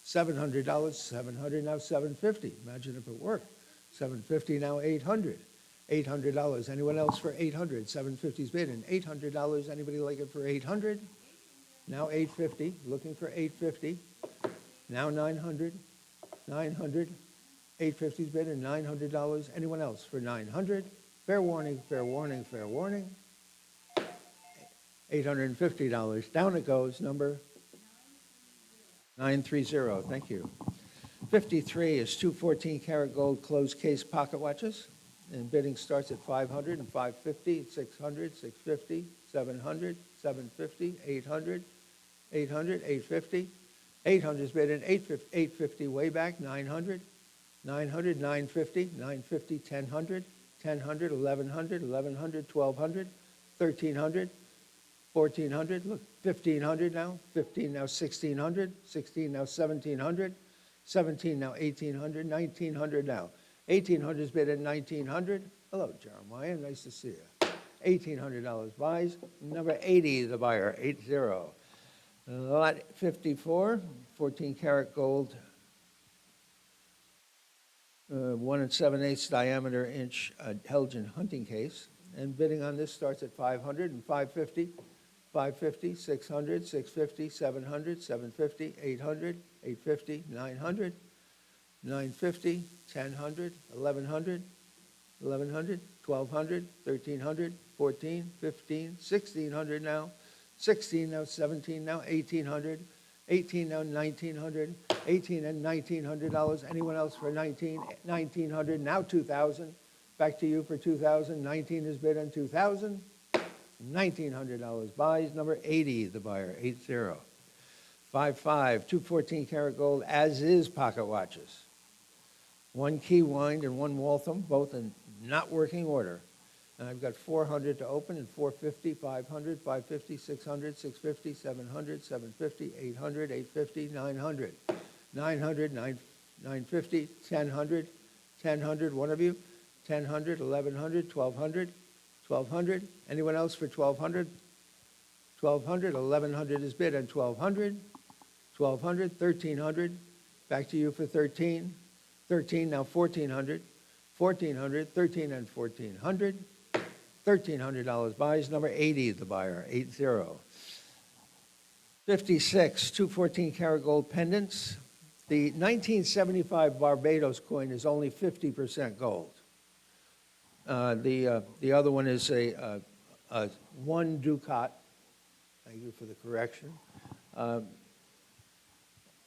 $700. $700 now $750. Imagine if it worked. $750 now $800. $800. Anyone else for $800? $750's bid and $800. Anybody like it for $800? Now $850. Looking for $850. Now $900. $900. $850's bid and $900. Anyone else for $900? Fair warning, fair warning, fair warning. $850. Down it goes, number 930. Thank you. 53 is 2 14-karat gold closed case pocket watches. And bidding starts at $500 and $550, $600, $650, $700, $750, $800, $800, $850. $800 is bid and $850 way back, $900, $900, $950, $950, $1,000, $1,000, $1,100, $1,100, $1,200, $1,300, $1,400, look, $1,500 now, $15 now $1,600, $16 now $1,700, $17 now $1,800, $1,900 now. $1,800 is bid at $1,900. Hello, Jeremiah, nice to see you. $1,800 buys. Number 80, the buyer, 80. Lot 54, 14-karat gold, 1 7/8 diameter inch Helgen hunting case. And bidding on this starts at $500 and $550, $550, $600, $650, $700, $750, $800, $850, $900, $950, $1,000, $1,100, $1,100, $1,200, $1,300, $1,400, $1,500, $1,600 now, $16 now, $17 now, $1,800, $18 now, $1,900, $18 and $1,900. Anyone else for $1,900 now $2,000. Back to you for $2,000. 19 is bid on $2,000. $1,900 buys. Number 80, the buyer, 80. 55, 2 14-karat gold as is pocket watches. 1 key wind and 1 Waltham, both in not working order. And I've got $400 to open and $450, $500, $550, $600, $650, $700, $750, $800, $850, $900, $900, $950, $1,000, $1,000, one of you, $1,000, $1,100, $1,200, $1,200. Anyone else for $1,200? $1,200, $1,100 is bid and $1,200, $1,200, $1,300. Back to you for $13. $13 now $1,400, $1,400, $13 and $1,400. $1,300 buys. Number 80, the buyer, 80. 56, 2 14-karat gold pendants. The 1975 Barbados coin is only 50% gold. The other one is a 1 ducat. Thank you for the correction.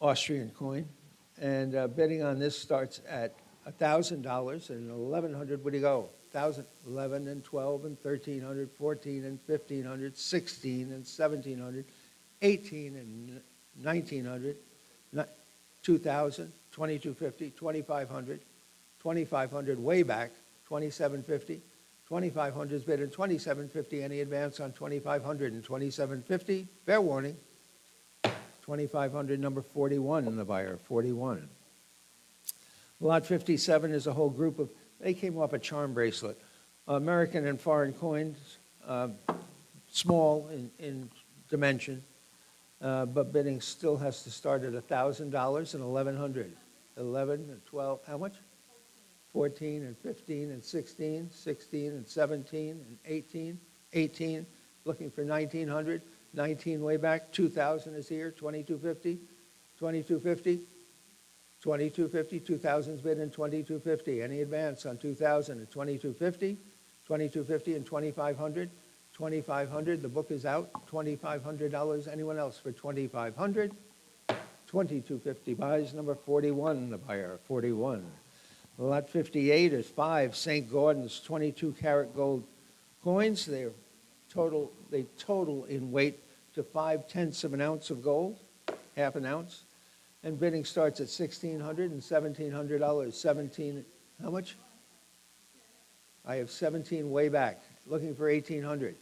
Austrian coin. And bidding on this starts at $1,000 and $1,100. Would you go? 1,000, 11 and 12 and 1,300, 14 and 1,500, 16 and 1,700, 18 and 1,900, 2,000, 2,250, 2,500, 2,500 way back, 2,750, 2,500 is bid and 2,750. Any advance on 2,500 and 2,750? Fair warning. 2,500, number 41 in the buyer, 41. Lot 57 is a whole group of, they came off a charm bracelet. American and foreign coins, small in dimension, but bidding still has to start at $1,000 and $1,100. 11 and 12, how much? 14 and 15 and 16, 16 and 17 and 18, 18, looking for 1,900. 19 way back, 2,000 is here, 2,250, 2,250, 2,250, 2,000's bid and 2,250. Any advance on 2,000 at 2,250, 2,250 and 2,500, 2,500. The book is out, $2,500. Anyone else for 2,500? 2,250 buys. Number 41, the buyer, 41. Lot 58 is 5 St. Gordon's 22-karat gold coins. They total in weight to 5/10 of an ounce of gold, half an ounce. And bidding starts at $1,600 and $1,700. 17, how much? I have 17 way back, looking for $1,800.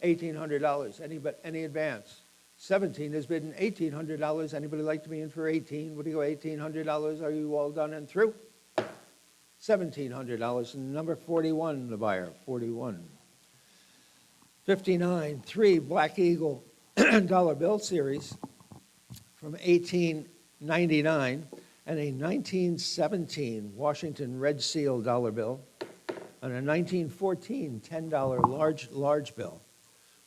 $1,800, any advance? 17 is bidding $1,800. Anybody like to be in for 18? What do you go, $1,800? Are you all done and through? $1,700. And number 41, the buyer, 41. 59, 3 Black Eagle dollar bill series from 1899 and a 1917 Washington Red Seal dollar bill and a 1914 $10 large bill.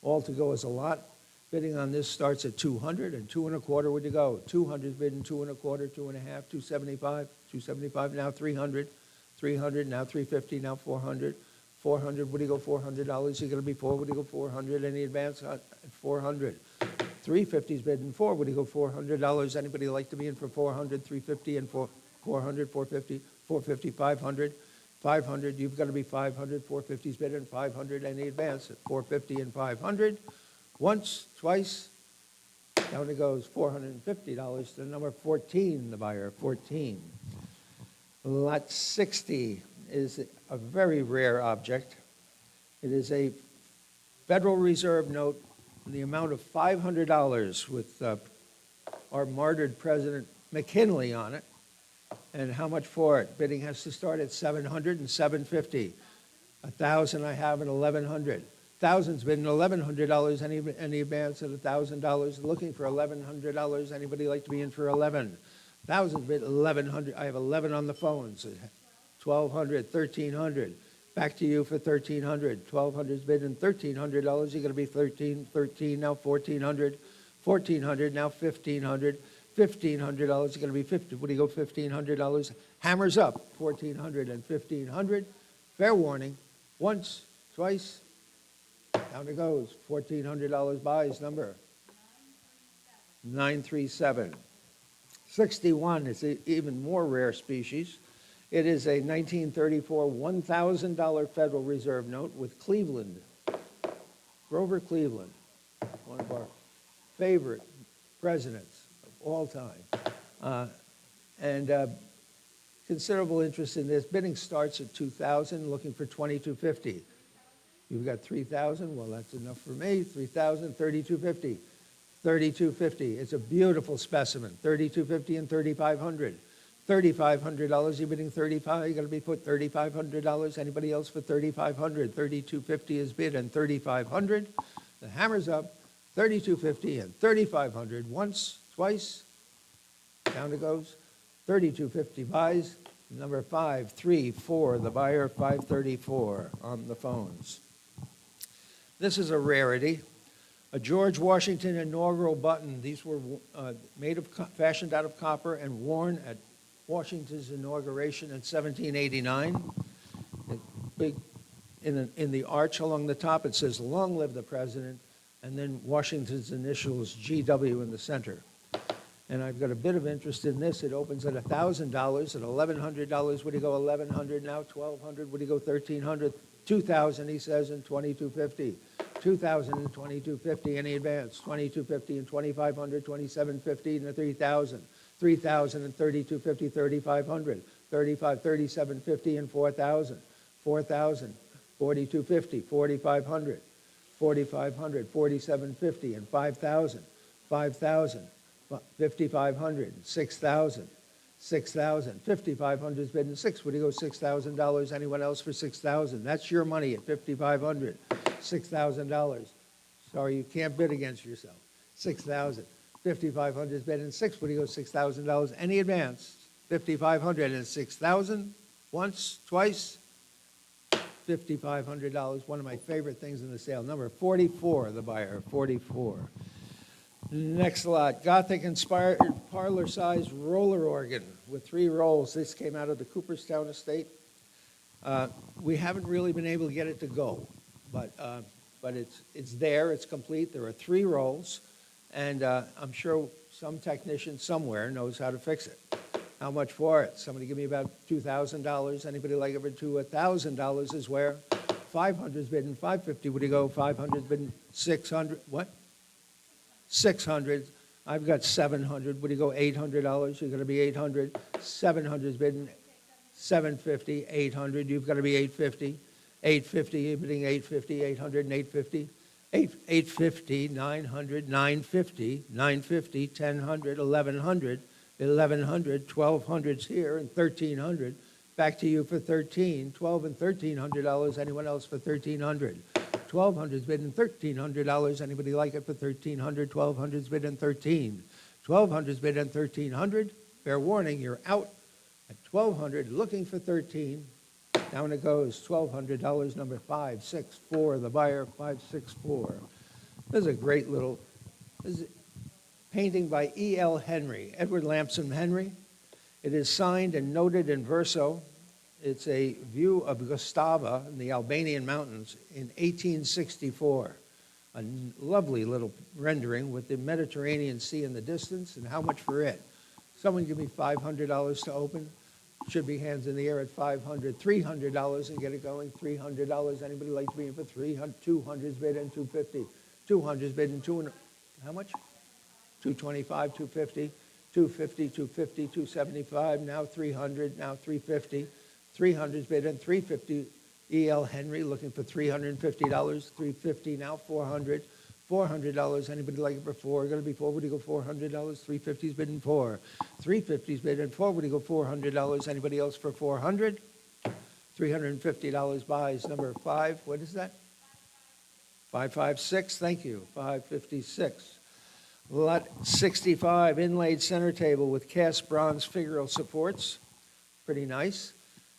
All to go as a lot. Bidding on this starts at 200 and 2 1/4 would you go? 200 bidding 2 1/4, 2 1/2, 275, 275 now 300, 300 now 350 now 400, 400 would you go $400? You're going to be 4 would you go 400? Any advance at 400? 350 is bidding 4 would you go $400? Anybody like to be in for 400, 350 and 400, 450, 450, 500, 500? You've got to be 500. 450 is bidding 500. Any advance at 450 and 500? Once, twice, down it goes, $450 to number 14, the buyer, 14. Lot 60 is a very rare object. It is a Federal Reserve note in the amount of $500 with our martyred President McKinley on it. And how much for it? Bidding has to start at $700 and $750. 1,000 I have at $1,100. Thousands bidding $1,100. Any advance at $1,000? Looking for $1,100. Anybody like to be in for 11? Thousands bid 1,100. I have 11 on the phones. 1,200, 1,300. Back to you for 1,300. 1,200 is bidding $1,300. You're going to be 13 now 1,400. 1,400 now 1,500. $1,500. You're going to be 50. What do you go? $1,500. Hammers up. 1,400 and 1,500. Fair warning. Once, twice. Down it goes. $1,400 buys number 937. 61 is an even more rare species. It is a 1934 $1,000 Federal Reserve note with Cleveland. Grover Cleveland, one of our favorite presidents of all time. Considerable interest in this. Bidding starts at $2,000, looking for $2,250. You've got $3,000. Well, that's enough for me. $3,000, $3,250. $3,250. It's a beautiful specimen. $3,250 and $3,500. $3,500. You're bidding $35. You're going to be put $3,500. Anybody else for $3,500? $3,250 is bid and $3,500. The hammer's up. $3,250 and $3,500. Once, twice. Down it goes. $3,250 buys. Number 534. The buyer 534 on the phones. This is a rarity. A George Washington inaugural button. These were fashioned out of copper and worn at Washington's inauguration in 1789. Big, in the arch along the top, it says, "Long live the President," and then Washington's initials, GW, in the center. And I've got a bit of interest in this. It opens at $1,000. At $1,100, would you go $1,100 now? $1,200, would you go $1,300? $2,000, he says, and $2,250. $2,000 and $2,250. Any advance? $2,250 and $2,500, $2,750 and $3,000. $3,000 and $3,250, $3,500. $3,500, $3,750 and $4,000. $4,000, $4,250, $4,500. $4,500, $4,750 and $5,000. $5,000. $5,500, $6,000, $6,000, $5,500 is bidding $6,000. Would you go $6,000? Anyone else for $6,000? That's your money at $5,500, $6,000. Sorry, you can't bid against yourself. $6,000, $5,500 is bidding $6,000. Would you go $6,000? Any advance? $5,500 and $6,000. Once, twice. $5,500. One of my favorite things in the sale. Number 44, the buyer, 44. Next lot, Gothic-inspired parlor-sized roller organ with 3 rolls. This came out of the Cooperstown estate. We haven't really been able to get it to go, but it's there, it's complete. There are 3 rolls, and I'm sure some technician somewhere knows how to fix it. How much for it? Somebody give me about $2,000. Anybody like over to $1,000 is where? 500 is bidding $550. Would you go? 500 is bidding $600. What? 600. I've got 700. What do you go, $800? You're going to be 800. 700's bidding 750, 800. You've got to be 850. 850, you're bidding 850, 800 and 850. 850, 900, 950, 950, 1000, 1100, 1100, 1200's here, and 1300. Back to you for 13. 12 and $1,300. Anyone else for 1300? 1200's bidding $1,300. Anybody like it for 1300? 1200's bidding 13. 1200's bidding 1300. Fair warning, you're out at 1200, looking for 13. Down it goes, $1,200, number 564, the buyer, 564. This is a great little painting by E.L. Henry, Edward Lamson Henry. It is signed and noted in verso. It's a view of Gustava in the Albanian mountains in 1864. A lovely little rendering with the Mediterranean Sea in the distance, and how much for it? Someone give me $500 to open. Should be hands in the air at $500, $300 and get it going. $300. Anybody like to be in for 300? 200's bid and 250. 200's bid and 200. How much? 225, 250, 250, 250, 275. Now 300. Now 350. 300's bid and 350. E.L. Henry looking for $350. 350 now. 400. $400. Anybody like it for four? Going to be four. Would you go $400? 350's bidding four. 350's bidding four. Would you go $400? Anybody else for 400? $350 buys. Number 5. What is that? 556. Thank you. 556. Lot 65. Inlaid center table with cast bronze figural supports. Pretty nice.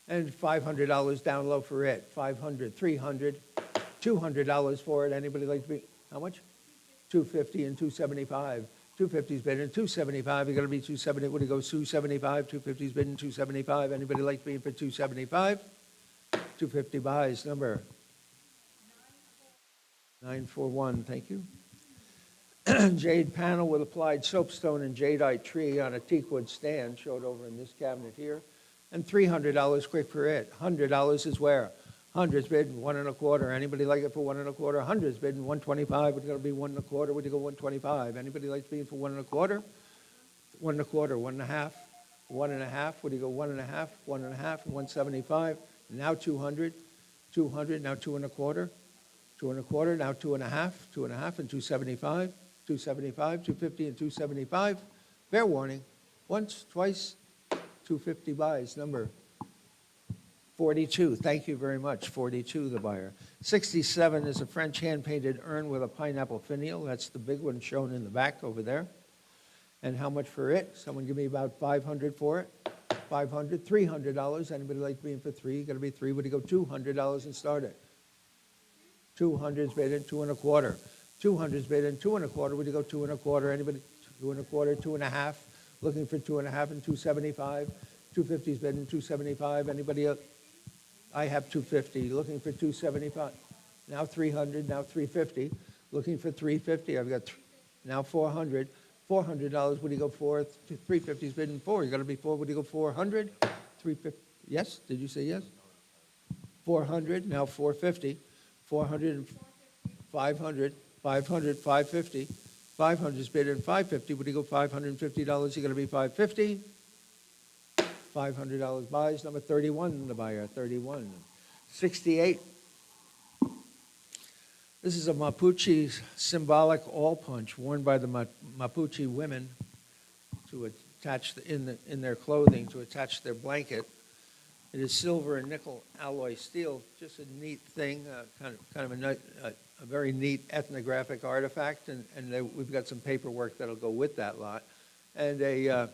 And $500 down low for it. 500. 300. $200 for it. Anybody like to be? How much? 250 and 275. 250's bidding 275. You're going to be 270. What do you go? 275. 250's bidding 275. Anybody like to be in for 275? 250 buys. Number 941. Thank you. Jade panel with applied soapstone and jadeite tree on a teakwood stand, showed over in this cabinet here. And $300 quick for it. $100 is where? 100's bidding 1 1/4. Anybody like it for 1 1/4? 100's bidding 125. It's going to be 1 1/4. Would you go 125? Anybody like to be in for 1 1/4? 1 1/4, 1 1/2, 1 1/2. Would you go 1 1/2, 1 1/2, 175? Now 200, 200. Now 2 1/4, 2 1/4. Now 2 1/2, 2 1/2, and 275, 275, 250, and 275. Fair warning. Once, twice, 250 buys. Number 42, thank you very much. 42, the buyer. 67 is a French hand-painted urn with a pineapple finial. That's the big one shown in the back over there. And how much for it? Someone give me about 500 for it. 500, $300. Anybody like to be in for 3? Got to be 3. Would you go $200 and start it? 200's bid in 2 1/4. 200's bid in 2 1/4. Would you go 2 1/4? Anybody? 2 1/4, 2 1/2. Looking for 2 1/2 and 275. 250's bid in 275. Anybody else? I have 250, looking for 275. Now 300, now 350, looking for 350. I've got now 400. $400, would you go for? 350's bidding 4. You got to be 4. Would you go 400? 350. Yes? Did you say yes? 400, now 450. 400, 500, 500, 550. 500's bidding 550. Would you go $550? You got to be 550. $500 buys. Number 31, the buyer, 31. 68. This is a Mapuche symbolic all punch worn by the Mapuche women to attach in their clothing, to attach their blanket. It is silver and nickel alloy steel. Just a neat thing, kind of a very neat ethnographic artifact, and we've got some paperwork that'll go with that lot. And a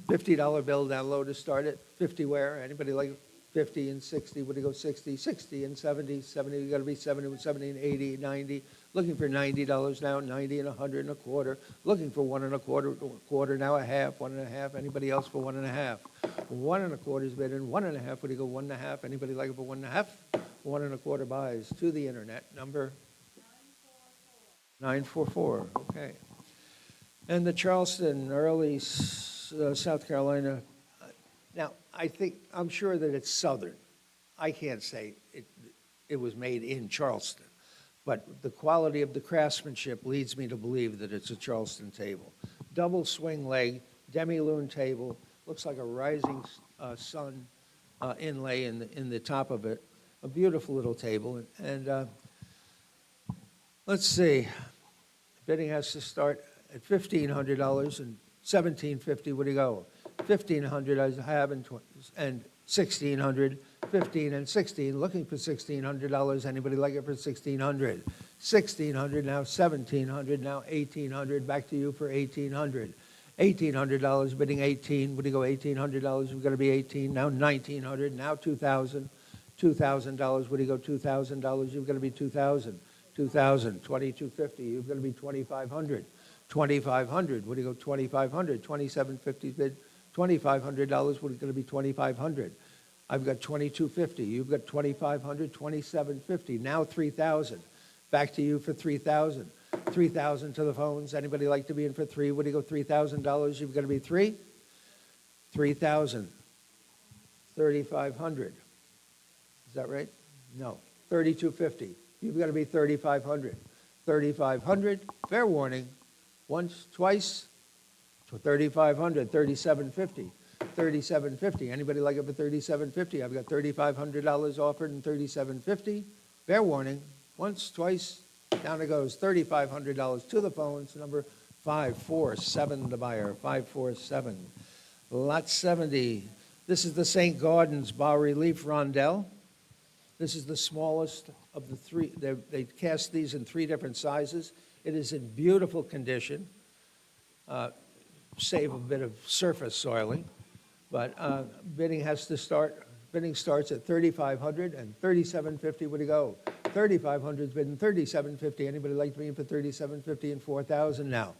$50 bill down low to start it. 50 where? Anybody like 50 and 60? Would you go 60? 60 and 70. 70, you got to be 70, 70 and 80, 90. Looking for $90 now, 90 and 100 and a quarter. Looking for 1 1/4, now a half, 1 1/2. Anybody else for 1 1/2? 1 1/4 is bid in 1 1/2. Would you go 1 1/2? Anybody like it for 1 1/2? 1 1/4 buys to the internet. Number 944. Okay. And the Charleston, early South Carolina. Now, I'm sure that it's Southern. I can't say it was made in Charleston, but the quality of the craftsmanship leads me to believe that it's a Charleston table. double swing leg, demi-lune table, looks like a rising sun inlay in the top of it. A beautiful little table. And let's see, bidding has to start at $1,500 and $1,750. What do you go? $1,500 I have and $1,600, $15 and $16. Looking for $1,600. Anybody like it for $1,600? $1,600 now, $1,700 now, $1,800. Back to you for $1,800. $1,800 bidding 18. What do you go? $1,800. We've got to be 18 now. $1,900 now. $2,000. $2,000. What do you go? $2,000. You've got to be $2,000. $2,000. $2,250. You've got to be $2,500. $2,500. What do you go? $2,500. $2,750 bid. $2,500. What is going to be $2,500? I've got $2,250. You've got $2,500. $2,750. Now $3,000. Back to you for $3,000. $3,000 to the phones. Anybody like to be in for $3,000? What do you go? $3,000. You've got to be $3,000. $3,000. $3,500. Is that right? No. $3,250. You've got to be $3,500. $3,500. Fair warning. Once, twice. For $3,500. $3,750. $3,750. Anybody like it for $3,750? I've got $3,500 offered and $3,750. Fair warning. Once, twice. Down it goes. $3,500 to the phones. Number 547, the buyer. 547. Lot 70. This is the St. Gaudens bas-relief rondelle. This is the smallest of the three. They cast these in 3 different sizes. It is in beautiful condition. Save a bit of surface soiling. But bidding has to start. Bidding starts at $3,500 and $3,750. Where to go? $3,500 is bidding $3,750. Anybody like to be in for $3,750 and $4,000 now?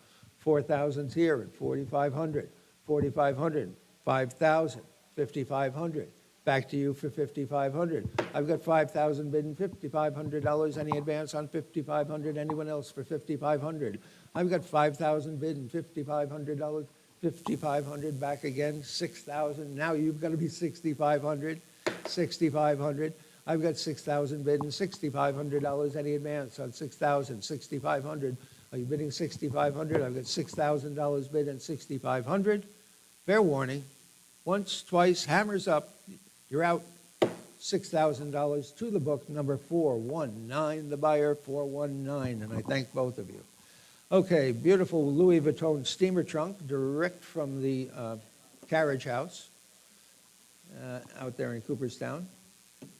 $4,000's here at $4,500. $4,500. $5,000. $5,500. Back to you for $5,500. I've got $5,000 bidding $5,500. Any advance on $5,500? Anyone else for $5,500? I've got $5,000 bidding $5,500. $5,500 back again. $6,000. Now you've got to be $6,500. $6,500. I've got $6,000 bidding $6,500. Any advance on $6,000? $6,500. Are you bidding $6,500? I've got $6,000 bid and $6,500. Fair warning. Once, twice, hammers up. You're out. $6,000 to the book, number 419, the buyer, 419, and I thank both of you. Okay, beautiful Louis Vuitton steamer trunk, direct from the carriage house out there in Cooperstown.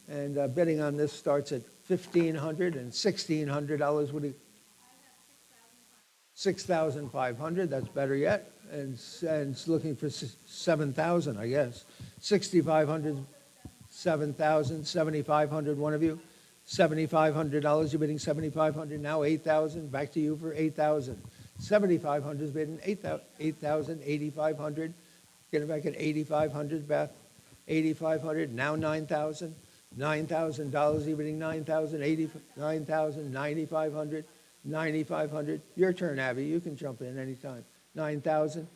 And bidding on this starts at $1,500 and $1,600. What do you? $6,500. That's better yet. And it's looking for $7,000, I guess. $6,500, $7,000, $7,500. One of you. $7,500. You're bidding $7,500 now. $8,000. Back to you for $8,000. $7,500 is bidding $8,000. $8,500. Get it back at $8,500. Beth. $8,500. Now $9,000. $9,000. You're bidding $9,000. $9,000. $9,500. $9,500. Your turn, Abby. You can jump in anytime. $9,000.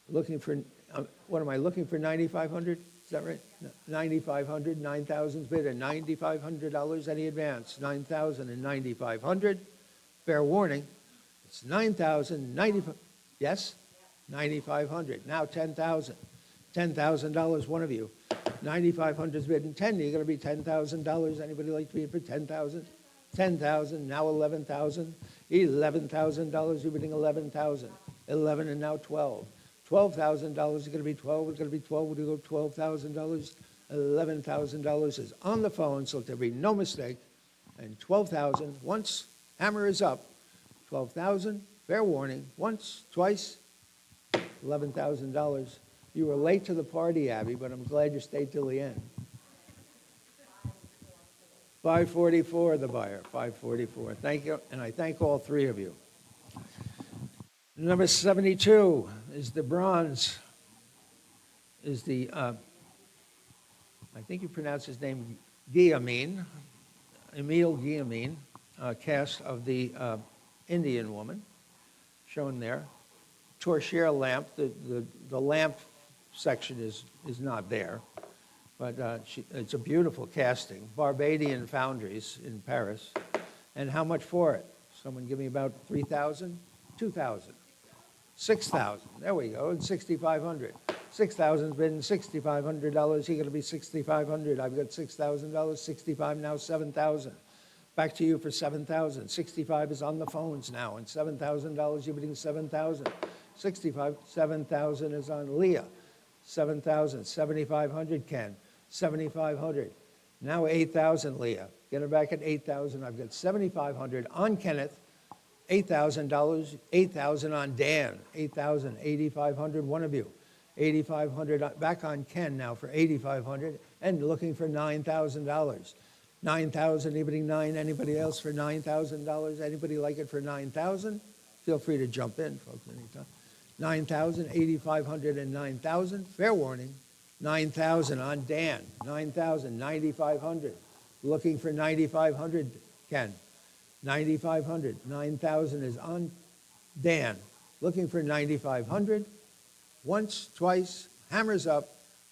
Looking for, what am I looking for? $9,500? Is that right? $9,500. $9,000 bid at $9,500. Any advance? $9,000 and $9,500. Fair warning. It's $9,000. $9,500. Yes? $9,500. Now $10,000. $10,000. One of you. $9,500 is bidding $10,000. You're going to be $10,000. Anybody like to be in for $10,000? $10,000, now $11,000. $11,000, you're bidding $11,000. $11 and now $12,000. $12,000 is going to be $12,000. It's going to be $12,000. We're going to go $12,000. $11,000 is on the phone, so there'll be no mistake. And $12,000, once hammer is up, $12,000, fair warning, once, twice, $11,000. You were late to the party, Abby, but I'm glad you stayed till the end. 544, the buyer, 544. Thank you, and I thank all 3 of you. Number 72 is the bronze, is the, I think you pronounce his name Guillaumin, Emile Guillaumin, cast of the Indian woman, shown there. Torchère lamp, the lamp section is not there. But it's a beautiful casting. Barbadian Foundries in Paris. And how much for it? Someone give me about $3,000? $2,000. 6,000, there we go, and 6,500. 6,000's been $6,500, you're gonna be 6,500. I've got $6,000, 65, now 7,000. Back to you for 7,000. 65 is on the phones now, and $7,000, you're bidding 7,000. 65, 7,000 is on Leah. 7,000, 7,500, Ken. 7,500. Now 8,000, Leah. Get her back at 8,000. I've got 7,500 on Kenneth. $8,000, 8,000 on Dan. 8,000, 8,500, one of you. 8,500 back on Ken now for 8,500, and looking for $9,000. 9,000, anybody 9? Anybody else for $9,000? Anybody like it for 9,000? Feel free to jump in, folks, anytime. 9,000, 8,500, and 9,000. Fair warning. 9,000 on Dan. 9,000, 9,500. Looking for 9,500, Ken. 9,500. 9,000 is on Dan. Looking for 9,500. Once, twice, hammers up.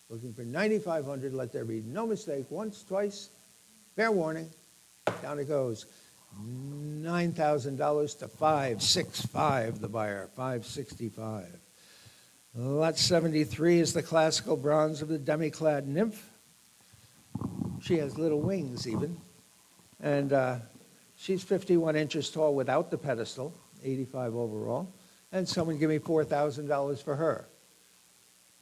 Looking for 9,500. Let there be no mistake. Once, twice. Fair warning. Down it goes. $9,000 to 565, the buyer. 565. Lot 73 is the classical bronze of the demi-clad nymph. She has little wings even. And she's 51 inches tall without the pedestal, 85 overall. And someone give me $4,000 for her.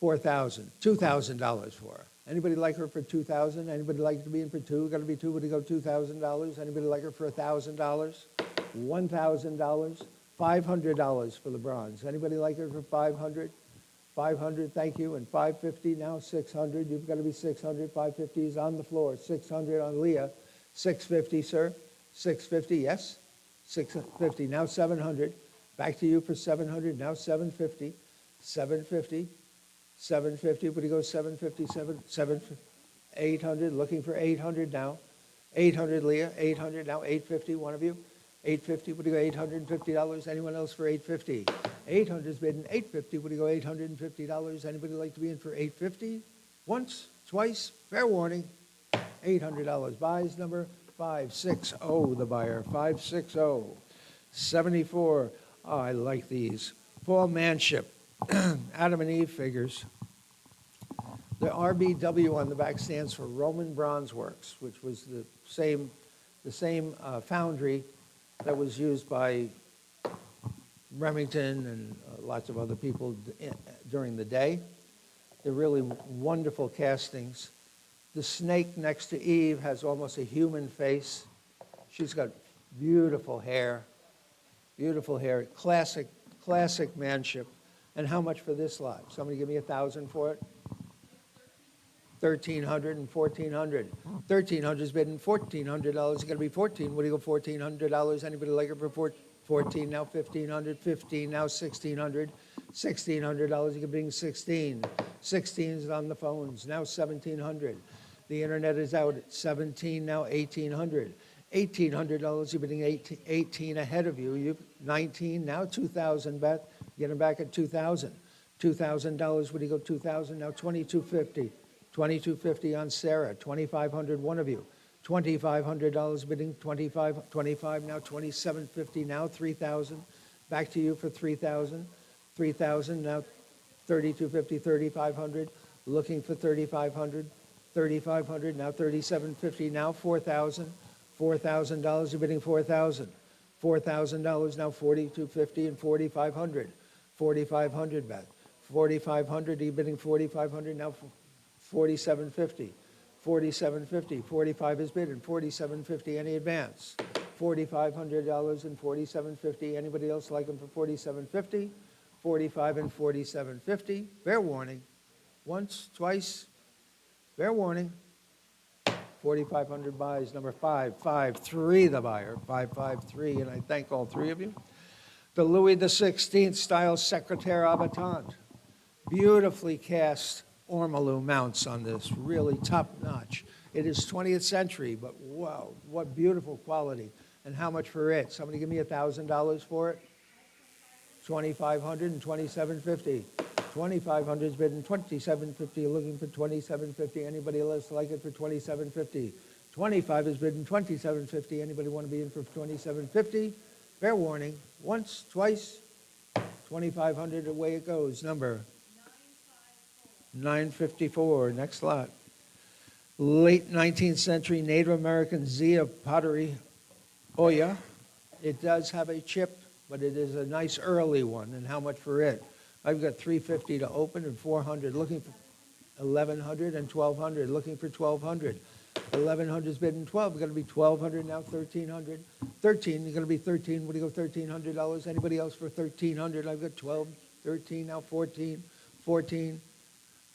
$4,000, $2,000 for her. Anybody like her for $2,000? Anybody like to be in for two? Got to be two, would you go $2,000? Anybody like her for $1,000? $1,000, $500 for the bronze. Anybody like her for 500? 500, thank you, and 550, now 600. You've got to be 600. 550 is on the floor. 600 on Leah. 650, sir. 650, yes. 650, now 700. Back to you for 700, now 750. 750. 750, would you go 750, 750, 800, looking for 800 now. 800, Leah, 800, now 850, one of you. 850, would you go $850? Anyone else for 850? 800's bidden, 850, would you go $850? Anybody like to be in for 850? Once, twice, fair warning. $800, buys number 560, the buyer, 560. 74, oh, I like these. Paul Manship. Adam and Eve figures. The RBW on the back stands for Roman Bronze Works, which was the same foundry that was used by Remington and lots of other people during the day. They're really wonderful castings. The snake next to Eve has almost a human face. She's got beautiful hair, classic manship. And how much for this lot? Somebody give me 1,000 for it? 1,300 and 1,400. 1,300's bidding $1,400. It's going to be 14. What do you go $1,400? Anybody like it for 14? Now 1,500. 15 now 1,600. $1,600. You're bidding 16. 16 is on the phones. Now 1,700. The internet is out at 17. Now 1,800. $1,800. You're bidding 18 ahead of you. You 19. Now 2,000. Beth. Get them back at 2,000. $2,000, would you go 2,000? Now 2,250. 2,250 on Sarah. 2,500, one of you. $2,500 bidding, 25, now 2,750, now 3,000. Back to you for 3,000. 3,000, now 3,250, 3,500. Looking for 3,500. 3,500, now 3,750, now 4,000. $4,000, you're bidding 4,000. $4,000, now 4,250 and 4,500. 4,500, Beth. 4,500, you're bidding 4,500, now 4,750. 4,750, 45 is bid, and 4,750, any advance? $4,500 and 4,750. Anybody else like them for 4,750? 45 and 4,750. Fair warning. Once, twice. Fair warning. 4,500 buys, number 553, the buyer, 553, and I thank all three of you. The Louis XVI style Secretaire Abatant. Beautifully cast ormolu mounts on this, really top notch. It is 20th century, but wow, what beautiful quality. And how much for it? Somebody give me $1,000 for it? 2,500 and 2,750. 2,500 is bidding 2,750. Looking for 2,750. Anybody else like it for 2,750? 25 is bidding 2,750. Anybody want to be in for 2,750? Fair warning. Once, twice. 2,500 away it goes. Number 954, next lot. Late 19th century Native American Zia pottery, Oya. It does have a chip, but it is a nice early one. And how much for it? I've got $350 to open and $400, looking for $1,100 and $1,200, looking for $1,200. 1,100 is bidding 12, it's going to be 1,200 now, 1,300. 13, you're going to be 13, what do you go, $1,300? Anybody else for 1,300? I've got 12, 13, now 14, 14,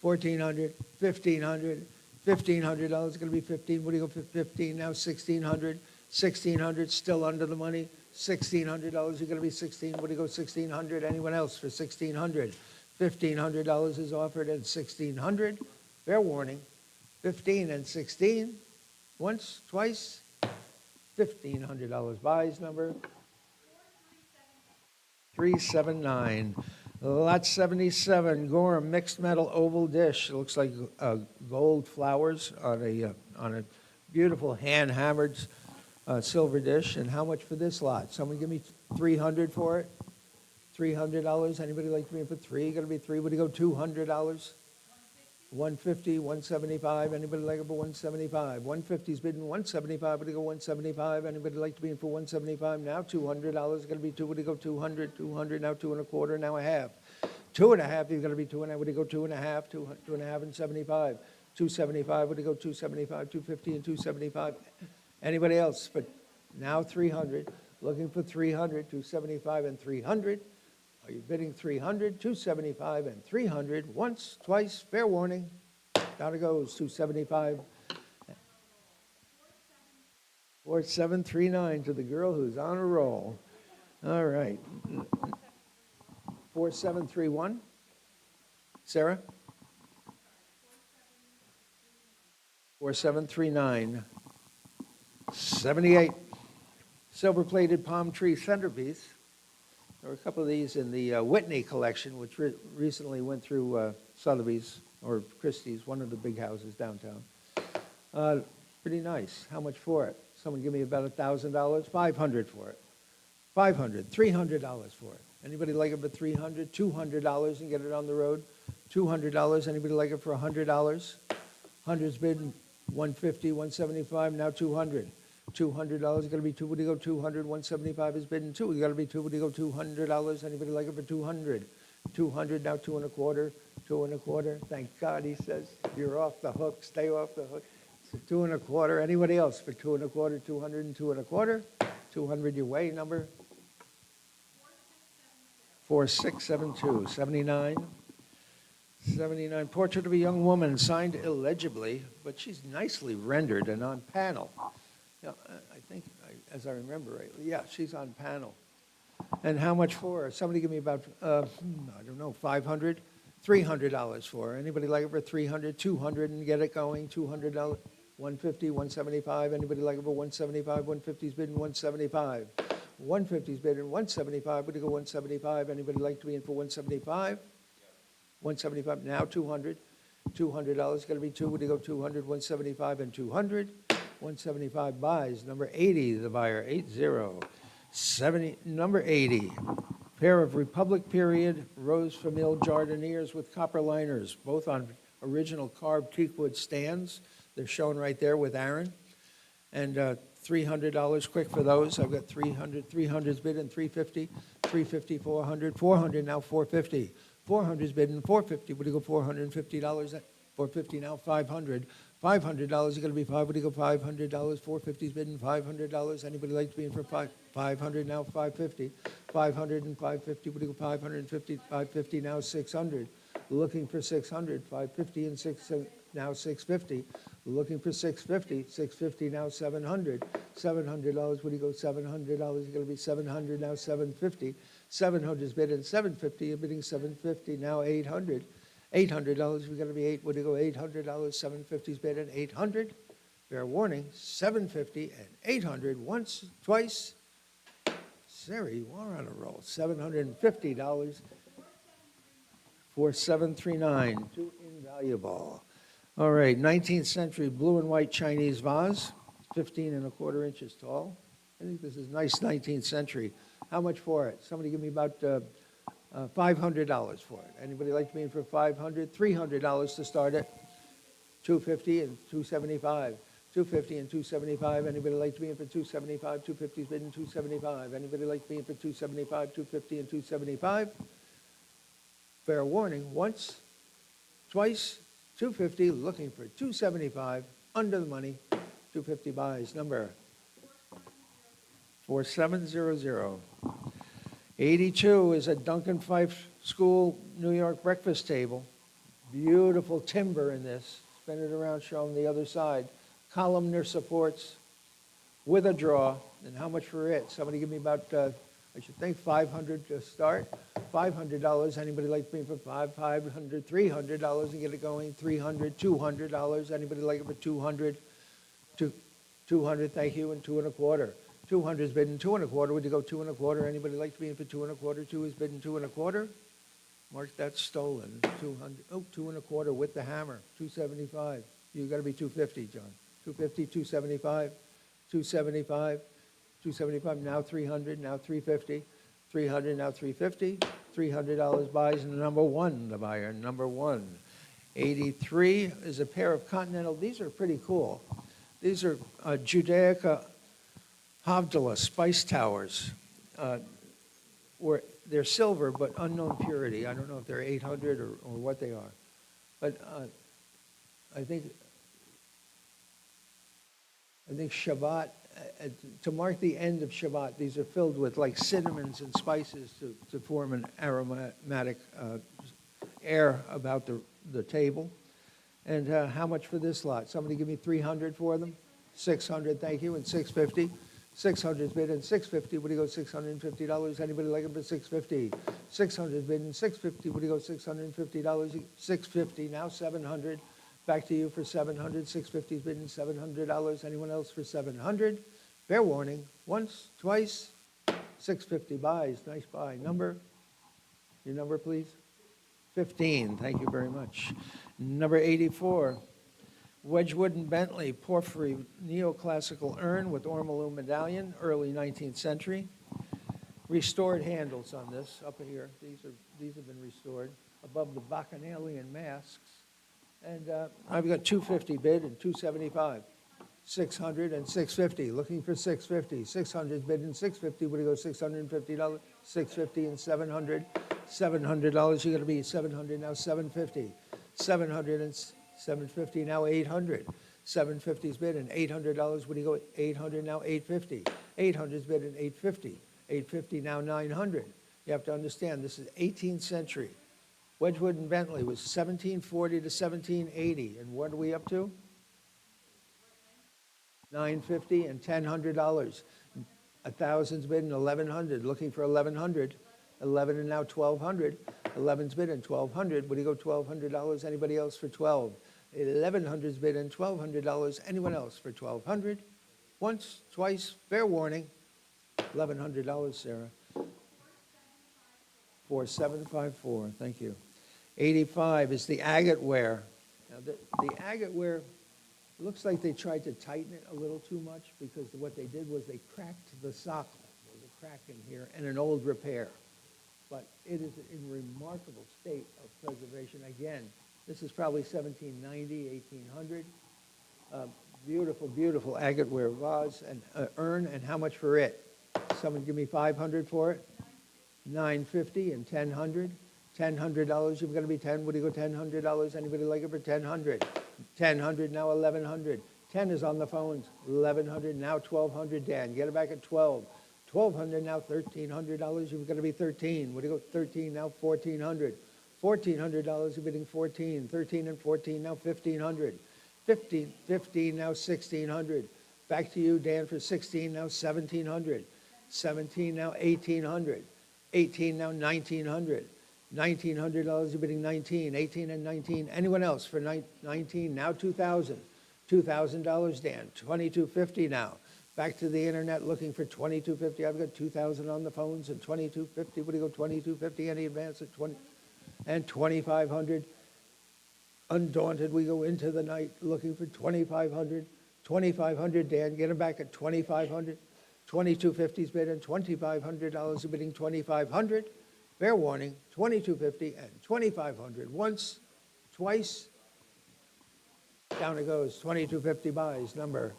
1,400, 1,500, $1,500, it's going to be 15, what do you go for 15, now 1,600, 1,600, still under the money, $1,600, you're going to be 16, what do you go, 1,600, anyone else for 1,600? $1,500 is offered at 1,600, fair warning, 15 and 16, once, twice, $1,500 buys, number 379. Lot 77, Gorham mixed metal oval dish. It looks like gold flowers on a beautiful hand-hammered silver dish. And how much for this lot? Someone give me $300 for it? $300. Anybody like to be in for three? Going to be three. Would you go $200? $150, $175. Anybody like it for $175? $150's bidding $175. Would you go $175? Anybody like to be in for $175? Now $200. Going to be two. Would you go $200? $200. Now $2.25. Now a half. $2.50. You're going to be two and a half. Would you go $2.50? Two and a half and $75. $275. Would you go $275? $250 and $275. Anybody else? But now $300. Looking for $300. $275 and $300. Are you bidding $300, $275, and $300? Once, twice, fair warning. Down it goes, $275. 4739 to the girl who's on a roll. All right. 4731. Sarah? 4739. 78. Silver-plated palm tree centerpiece. There were a couple of these in the Whitney collection, which recently went through Sotheby's or Christie's, one of the big houses downtown. Pretty nice. How much for it? Someone give me about $1,000. $500 for it. $500. $300 for it. Anybody like it for $300? $200 and get it on the road. $200. Anybody like it for $100? 100's bid $150, $175. Now $200. $200 going to be two. Would you go 200? 175 is bidding two. You got to be two. Would you go $200? Anybody like it for 200? 200 now, 2.25. 2.25. Thank God, he says. You're off the hook. Stay off the hook. So 2.25. Anybody else for 2.25? 200 and 2.25. 200 your way. Number 4672. 79. 79. Portrait of a young woman signed illegibly, but she's nicely rendered and on panel. Yeah, I think, as I remember rightly, yeah, she's on panel. And how much for her? Somebody give me about, I don't know, $500? $300 for her. Anybody like it for $300? $200 and get it going? $200? $150, $175. Anybody like it for $175? $150's bidding $175. $150's bidding $175. Would you go $175? Anybody like to be in for $175? $175. Now $200. $200 going to be two. Would you go $200? $175 and $200. 175 buys. Number 80, the buyer, 80. 70, number 80, pair of Republic period Rose Famille Jardiniers with copper liners, both on original carved teakwood stands. They're shown right there with Aaron. And $300 quick for those. I've got 300. 300's bidding $350. 350, 400. 400 now, 450. 400's bidding $450. Would you go $450? $450 now, 500. $500 is going to be five. Would you go $500? 450's bidding $500. Anybody like to be in for 500 now? 550. 500 and 550. Would you go 550? 550 now 600. Looking for 600. 550 and now 650. Looking for 650. 650 now 700. $700. Would you go $700? You're going to be 700 now 750. 700 is bidding 750. You're bidding 750 now 800. $800, we're going to be would you go $800? 750's bid at $800. Fair warning, $750 and $800 once, twice. Siri, you are on a roll. $750 for 739. Too invaluable. All right, 19th century blue and white Chinese vase, 15.25 inches tall. I think this is nice 19th century. How much for it? Somebody give me about $500 for it. Anybody like to be in for $500? $300 to start it. $250 and $275. $250 and $275. Anybody like to be in for $275? $250 is bidding $275. Anybody like to be in for $275? $250 and $275. Fair warning, once, twice, $250, looking for $275, under the money, $250 buys, number 4700. 82 is a Duncan Fife School New York breakfast table. Beautiful timber in this. Spin it around, show them the other side. Columnar supports with a draw. And how much for it? Somebody give me about, I should think, $500 to start. $500. Anybody like to be for $500, $300 and get it going? $300, $200. Anybody like it for $200? $200, thank you, and $2.25. 200 is bidding 2.25. Would you go 2.25? Anybody like to be in for 2.25? 2 is bidding 2.25. Mark that stolen. 200. Oh, 2.25 with the hammer. 275. You got to be 250, John. 250, 275, 275, 275. Now 300. Now 350. 300. Now 350. $300 buys and number one, the buyer. Number one. 83 is a pair of Continental. These are pretty cool. These are Judaica Havdalah Spice Towers. They're silver, but unknown purity. I don't know if they're 800 or what they are. But I think Shabbat, to mark the end of Shabbat, these are filled with like cinnamons and spices to form an aromatic air about the table. And how much for this lot? Somebody give me 300 for them? 600, thank you, and 650. 600 is bid and 650. Would you go $650? Anybody like it for 650? 600 is bid and 650. Would you go $650? 650 now 700. Back to you for 700. 650 is bid and $700. Anyone else for 700? Fair warning. Once, twice. 650 buys. Nice buy. Number? Your number, please. 15. Thank you very much. Number 84. Wedgwood and Bentley porphyry neoclassical urn with ormolu medallion, early 19th century. Restored handles on this up here. These have been restored above the bacchanalian masks. And I've got 250 bid and 275. 600 and 650. Looking for 650. 600 bid and 650. Would you go $650? 650 and 700. $700. You're going to be 700 now 750. 700 and 750 now 800. 750 is bid and $800. Would you go 800 now 850? 800 is bid and 850. 850 now 900. You have to understand this is 18th century. Wedgwood and Bentley was 1740 to 1780, and what are we up to? $950 and $1,000. 1,000's bid and 1,100. Looking for 1,100. 11 and now 1,200. 11's bid and 1,200. Would you go $1,200? Anybody else for 12? 1,100's bid and $1,200. Anyone else for 1,200? Once, twice, fair warning. $1,100, Sarah. 4754. Thank you. 85 is the agate ware. Now the agate ware looks like they tried to tighten it a little too much because what they did was they cracked the socle. There's a crack in here and an old repair. But it is in remarkable state of preservation. Again, this is probably 1790, 1800. Beautiful, beautiful agate ware vase and urn. And how much for it? Someone give me 500 for it? 950 and 1,000. $1,000. You've got to be 10. Would you go $1,000? Anybody like it for 1,000? 1,000 now 1,100. 10 is on the phones. 1,100 now 1,200. Dan, get it back at 12. 1,200 now $1,300. You've got to be 13. Would you go 13 now 1,400? $1,400. You're bidding 14. 13 and 14 now 1,500. 15 now 1,600. Back to you, Dan, for 16 now 1,700. 17 now 1,800. 18 now 1,900. $1,900, you're bidding 19, 18 and 19. Anyone else for 19, now 2,000. $2,000, Dan, 2,250 now. Back to the internet looking for 2,250. I've got 2,000 on the phones and 2,250. What do you go, 2,250? Any advance at 20? And 2,500. Undaunted, we go into the night looking for 2,500. 2,500, Dan, get them back at 2,500. 2,250's bid and $2,500, you're bidding 2,500. fair warning, $2,250 and $2,500. Once, twice, down it goes. $2,250 buys, number.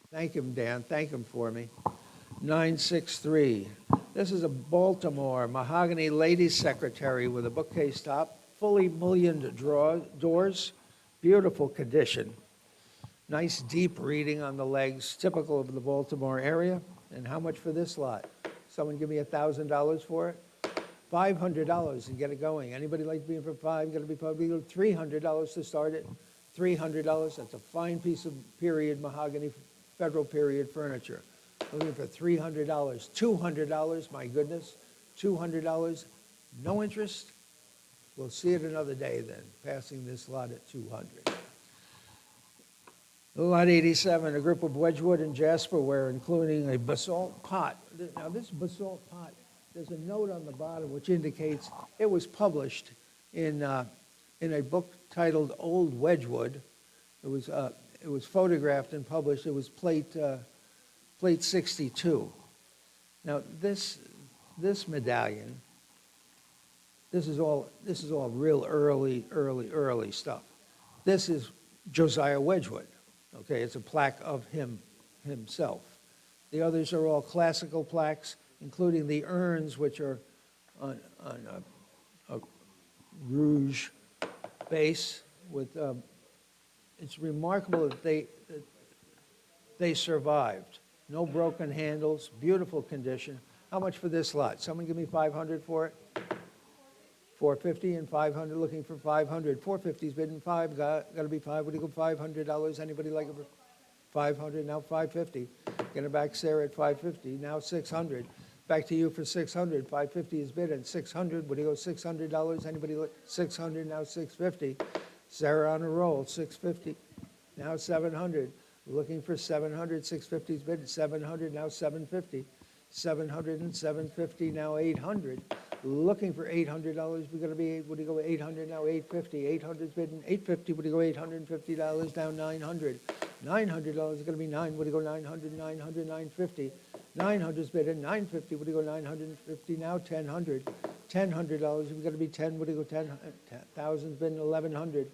Thank him, Dan. Thank him for me. 963. This is a Baltimore mahogany ladies' secretary with a bookcase top, fully mullioned doors, beautiful condition. Nice deep reading on the legs, typical of the Baltimore area. And how much for this lot? Someone give me $1,000 for it? $500 and get it going. Anybody like being for $500? Going to be probably $300 to start it. $300. That's a fine piece of period mahogany, federal period furniture. Looking for $300. $200. My goodness, $200. No interest. We'll see it another day then. Passing this lot at $200. Lot 87, a group of Wedgwood and Jasperware, including a basalt pot. Now, this basalt pot, there's a note on the bottom which indicates it was published in a book titled Old Wedgwood. It was photographed and published. It was plate 62. Now, this medallion, this is all real early stuff. This is Josiah Wedgwood. Okay, it's a plaque of himself. The others are all classical plaques, including the urns, which are on a rouge base. It's remarkable that they survived. No broken handles, beautiful condition. How much for this lot? Someone give me $500 for it? $450 and $500, looking for $500. $450's bidding $5, got to be $5. What do you go, $500? Anybody like it for $500? Now $550. Get it back, Sarah, at $550. Now $600. Back to you for $600. $550 is bid and $600. What do you go, $600? Anybody like $600? Now $650. Sarah on a roll, $650. Now $700. Looking for $700. $650's bid, $700. Now $750. $700 and $750. Now $800. Looking for $800. We're going to be, what do you go, $800 now, $850. $800's bidding, $850. What do you go, $850 down $900. $900 is going to be $9. What do you go, $900, $900, $950. $900's bidding, $950. What do you go, $950 now, $1,000. $1,000. We're going to be $10. What do you go, $10,000's bidding, $1,100.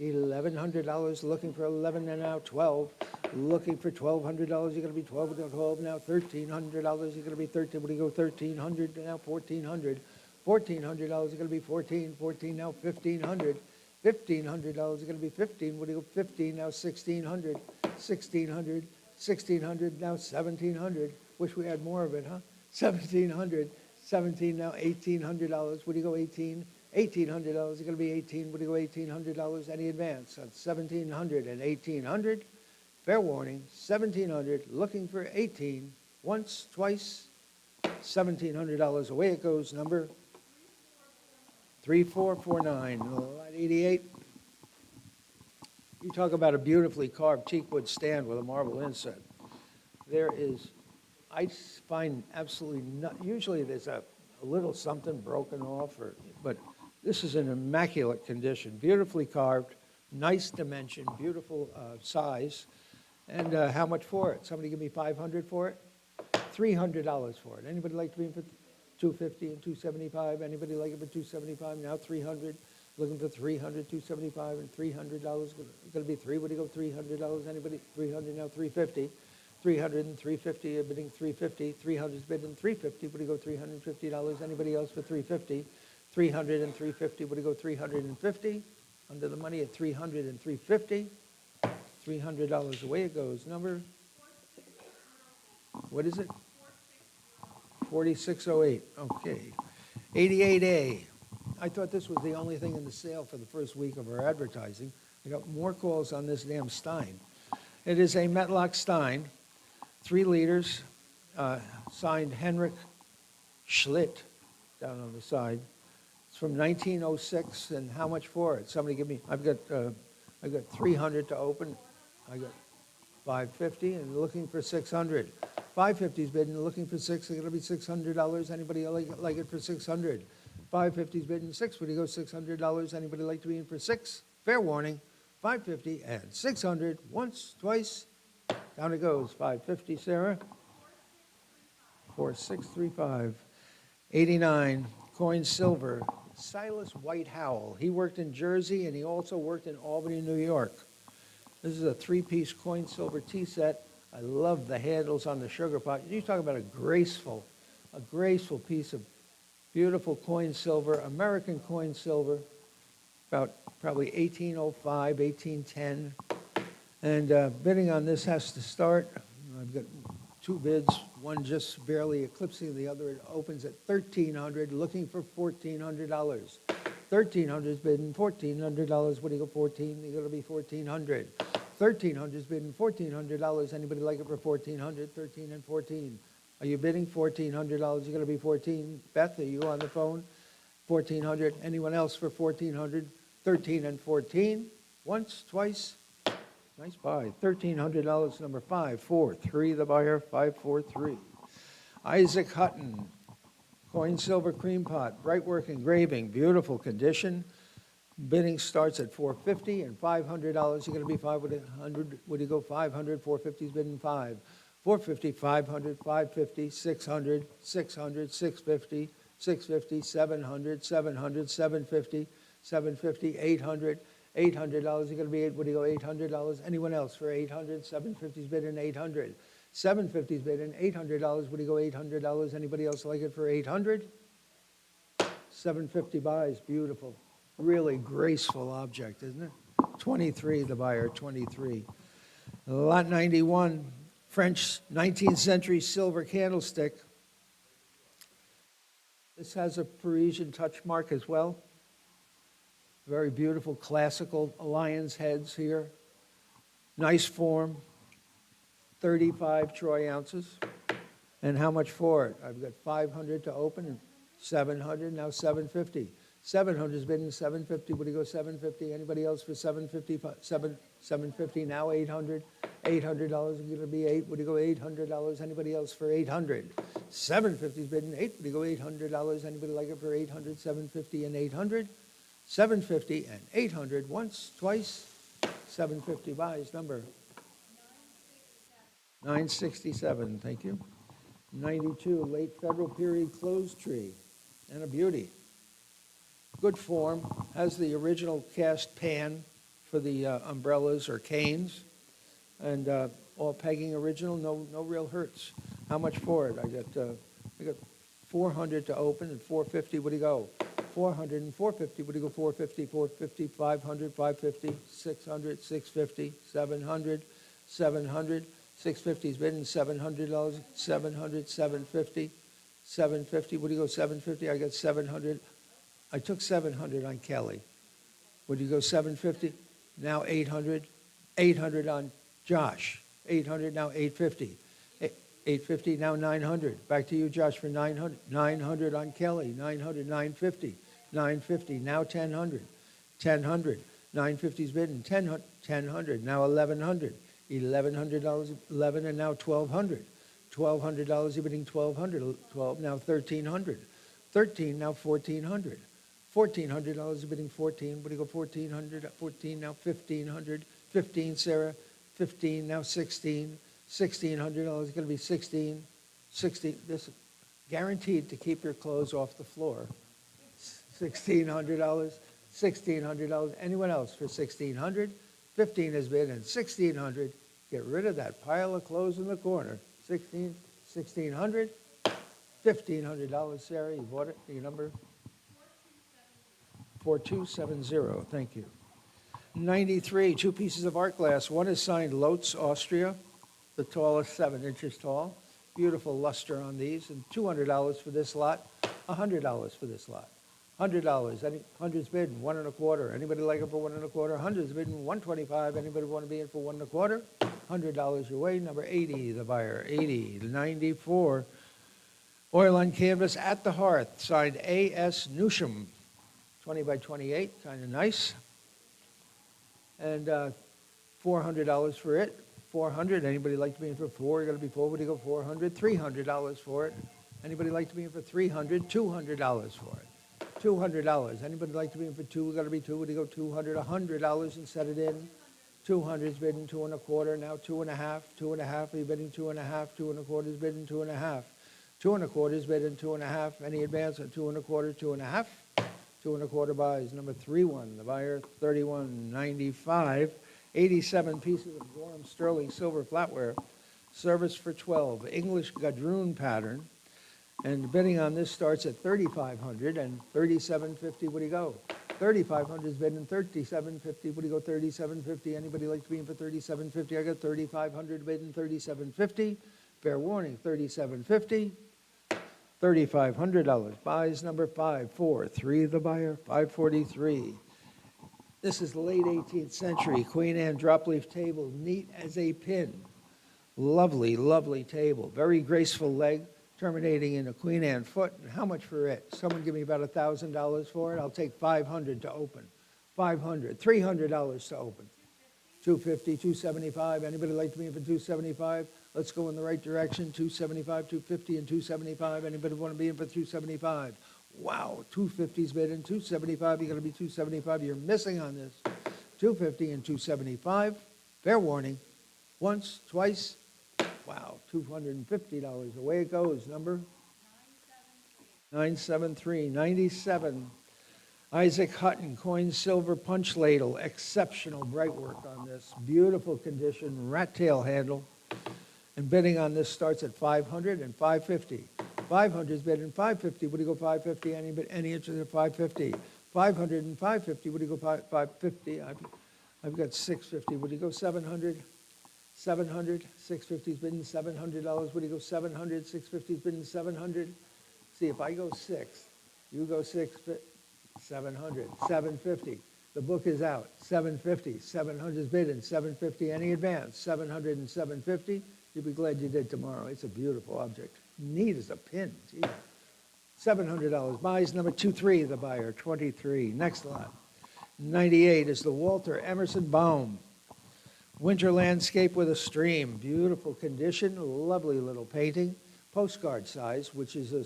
$1,100. Looking for $11 and now $12. Looking for $1,200. You're going to be $12 now. $1,300. You're going to be $13. What do you go? $1,300 now. $1,400. $1,400. You're going to be $14. $14 now. $1,500. $1,500. You're going to be $15. What do you go? $15 now. $1,600. $1,600. $1,600 now. $1,700. Wish we had more of it, huh? $1,700. $17 now. $1,800. What do you go? $18. $1,800. You're going to be $18. What do you go? $1,800. Any advance? That's $1,700 and $1,800. Fair warning, $1,700, looking for $18, once, twice, $1,700. Away it goes, number 3449, lot 88. You talk about a beautifully carved teakwood stand with a marble inset. There is, I find absolutely not, usually there's a little something broken off, but this is in immaculate condition, beautifully carved, nice dimension, beautiful size. And how much for it? Somebody give me $500 for it? $300 for it. Anybody like to be in for $250 and $275? Anybody like it for $275? Now $300. Looking for $300, $275, and $300. Going to be $3. What do you go? $300. Anybody? $300 now. $350. $300 and $350. You're bidding $350. $300 is bidding $350. What do you go? $350. Anybody else for $350? $300 and $350. What do you go? $350. Under the money at $300 and $350. $300 away it goes. Number, what is it? 4608. Okay. 88A. I thought this was the only thing in the sale for the first week of our advertising. I got more calls on this damn Stein. It is a Metlock Stein, 3 liters, signed Henrik Schlitt down on the side. It's from 1906, and how much for it? Somebody give me, I've got $300 to open. I got $550 and looking for $600. $550's bidding, looking for $6. It's going to be $600. Anybody like it for $600? $550's bidding $6. Would you go $600? Anybody like to be in for $6? Fair warning, $550 and $600. Once, twice, down it goes. $550, Sarah. 4635. 89, coin silver, Silas White Howell. He worked in Jersey and he also worked in Albany, New York. This is a three-piece coin silver tea set. I love the handles on the sugar pot. You talk about a graceful piece of beautiful coin silver, American coin silver, about probably 1805, 1810. And bidding on this has to start. I've got two bids, one just barely eclipsing the other. It opens at $1,300, looking for $1,400. $1,300 is bidding $1,400. What do you go 14? You got to be $1,400. $1,300 is bidding $1,400. Anybody like it for $1,400? 13 and 14. Are you bidding $1,400? You're going to be 14. Beth, are you on the phone? 1,400. Anyone else for 1,400? 13 and 14. Once, twice. Nice buy. $1,300, number 543, the buyer, 543. Isaac Hutton, coin silver cream pot, bright work engraving, beautiful condition. Bidding starts at $450 and $500. You're going to be 500. Would you go 500? 450 is bidding 5. 450, 500, 550, 600, 600, 650, 650, 700, 700, 750, 750, 800. $800, you're going to be, what do you go, $800? Anyone else for 800? 750's bidding 800. 750's bidding $800. What do you go, $800? Anybody else like it for 800? 750 buys, beautiful. Really graceful object, isn't it? 23, the buyer, 23. Lot 91, French 19th century silver candlestick. This has a Parisian touch mark as well. Very beautiful classical lion's heads here. Nice form. 35 troy ounces. And how much for it? I've got 500 to open and 700, now 750. 700 is bidding 750. Would you go 750? Anybody else for 750? 750, now 800. $800 is going to be 8. Would you go $800? Anybody else for 800? 750 is bidding 8. Would you go $800? Anybody like it for 800? 750 and 800. 750 and 800, once, twice, 750 buys, number 967, thank you. 92, late federal period closed tree, and a beauty. Good form, has the original cast pan for the umbrellas or canes, and all pegging original, no real hurts. How much for it? I got 400 to open and 450, what do you go? 400 and 450, would you go 450, 450, 500, 550, 600, 650, 700, 700, 650 is bidding $700, 700, 750, 750, would you go 750? I got 700. I took 700 on Kelly. Would you go 750? Now 800. 800 on Josh. 800, now 850. 850, now 900. Back to you, Josh, for 900. 900 on Kelly. 900, 950. 950, now 1,000. 1,000. 950's bidding. 1,000, now 1,100. $1,100, 11, and now 1,200. $1,200, you're bidding 1,200. 12, now 1,300. 13, now 1,400. $1,400, you're bidding 14. What do you go 1,400? 14, now 1,500. 15, Sarah. 15, now 16. $1,600 is going to be 16. 16. This is guaranteed to keep your clothes off the floor. $1,600. $1,600. Anyone else for 1,600? 15 has been, and 1,600. Get rid of that pile of clothes in the corner. 1,600. $1,500. Sarah, you bought it. Your number? 4270. Thank you. 93. Two pieces of art glass. One is signed Lotz, Austria. The tallest, 7 inches tall. Beautiful luster on these. And $200 for this lot. $100 for this lot. $100. Any 100's bidding 1 1/4. Anybody like it for 1 1/4? 100's bidding 125. Anybody want to be in for 1 1/4? $100 your way. Number 80, the buyer. 80. 94. Oil on canvas at the hearth. Signed A.S. Newsham. 20 by 28. Kind of nice. And $400 for it. 400. Anybody like to be in for 4? You're going to be 4. Would you go 400? $300 for it. Anybody like to be in for 300? $200 for it. $200. Anybody like to be in for 2? We're going to be 2. Would you go 200? $100 and set it in. 200's bidding 2 1/4. Now 2 1/2. 2 1/2. Are you bidding 2 1/2? 2 1/4 is bidding 2 1/2. 2 and a quarters bid in 2.5. Any advance on 2 and a quarter, 2.5? 2 and a quarter buys. Number 3-1, the buyer, 31.95. 87 pieces of Gorham sterling silver flatware. Service for 12. English gadroon pattern. And the bidding on this starts at 3,500 and 37.50. What do you go? 3,500 is bidding 37.50. What do you go? 37.50. Anybody like to be in for 37.50? I got 3,500 bidding 37.50. Fair warning, 37.50. $3,500. Buys number 543. The buyer 543. This is late 18th century Queen Anne drop leaf table, neat as a pin. Lovely, lovely table. Very graceful leg, terminating in a Queen Anne foot. And how much for it? Someone give me about $1,000 for it. I'll take $500 to open. $500, $300 to open. $250, $275. Anybody like to be in for $275? Let's go in the right direction. $275, $250, and $275. Anybody want to be in for $275? Wow, $250's bid in. $275. You're going to be $275. You're missing on this. $250 and $275. Fair warning. Once, twice. Wow, $250. Away it goes. Number 973. 97. Isaac Hutton, coin silver punch ladle. Exceptional bright work on this. Beautiful condition. Rat tail handle. And bidding on this starts at $500 and $550. 500 is bid in $550. Would you go $550? Any interest in $550? $500 and $550. Would you go $550? I've got $650. Would you go $700? $700. $650 is bidding $700. Would you go $700? $650 is bidding $700. See, if I go 6, you go 6, $700. $750. The book is out. $750. $700 is bidding $750. Any advance? $700 and $750. You'll be glad you did tomorrow. It's a beautiful object. Neat as a pin. Gee. $700. Buys number 23, the buyer, 23. Next lot. 98 is the Walter Emerson Baum. Winter landscape with a stream. Beautiful condition. Lovely little painting. Postcard size, which is a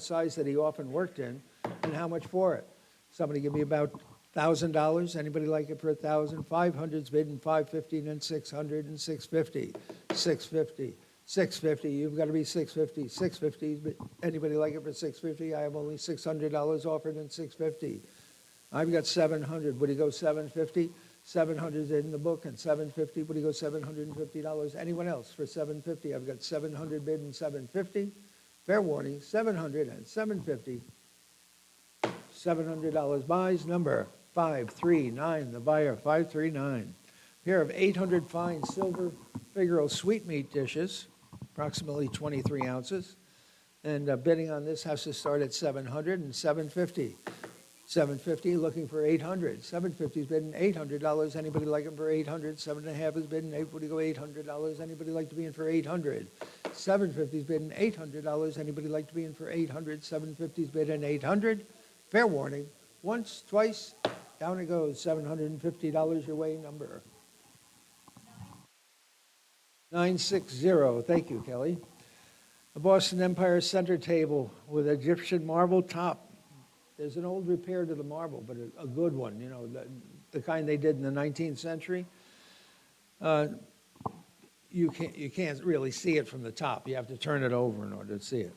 size that he often worked in. And how much for it? Somebody give me about $1,000. Anybody like it for $1,000? 500's bidding $550 and $600 and $650. $650. $650. You've got to be $650. $650. Anybody like it for $650? I have only $600 offered and $650. I've got $700. Would you go $750? $700 in the book and $750. Would you go $750? Anyone else for $750? I've got $700 bid and $750. Fair warning, $700 and $750. $700 buys number 539. The buyer 539. Pair of 800 fine silver Figaro sweetmeat dishes, approximately 23 ounces. And bidding on this has to start at $700 and $750. $750, looking for $800. $750 is bidding $800. Anybody like them for $800? 7.5 is bidding $8. Would you go $800? Anybody like to be in for $800? $750 is bidding $800. Anybody like to be in for $800? $750 is bidding $800. Fair warning. Once, twice, down it goes. $750 your way. Number 960. Thank you, Kelly. The Boston Empire center table with Egyptian marble top. There's an old repair to the marble, but a good one, you know, the kind they did in the 19th century. You can't really see it from the top. You have to turn it over in order to see it.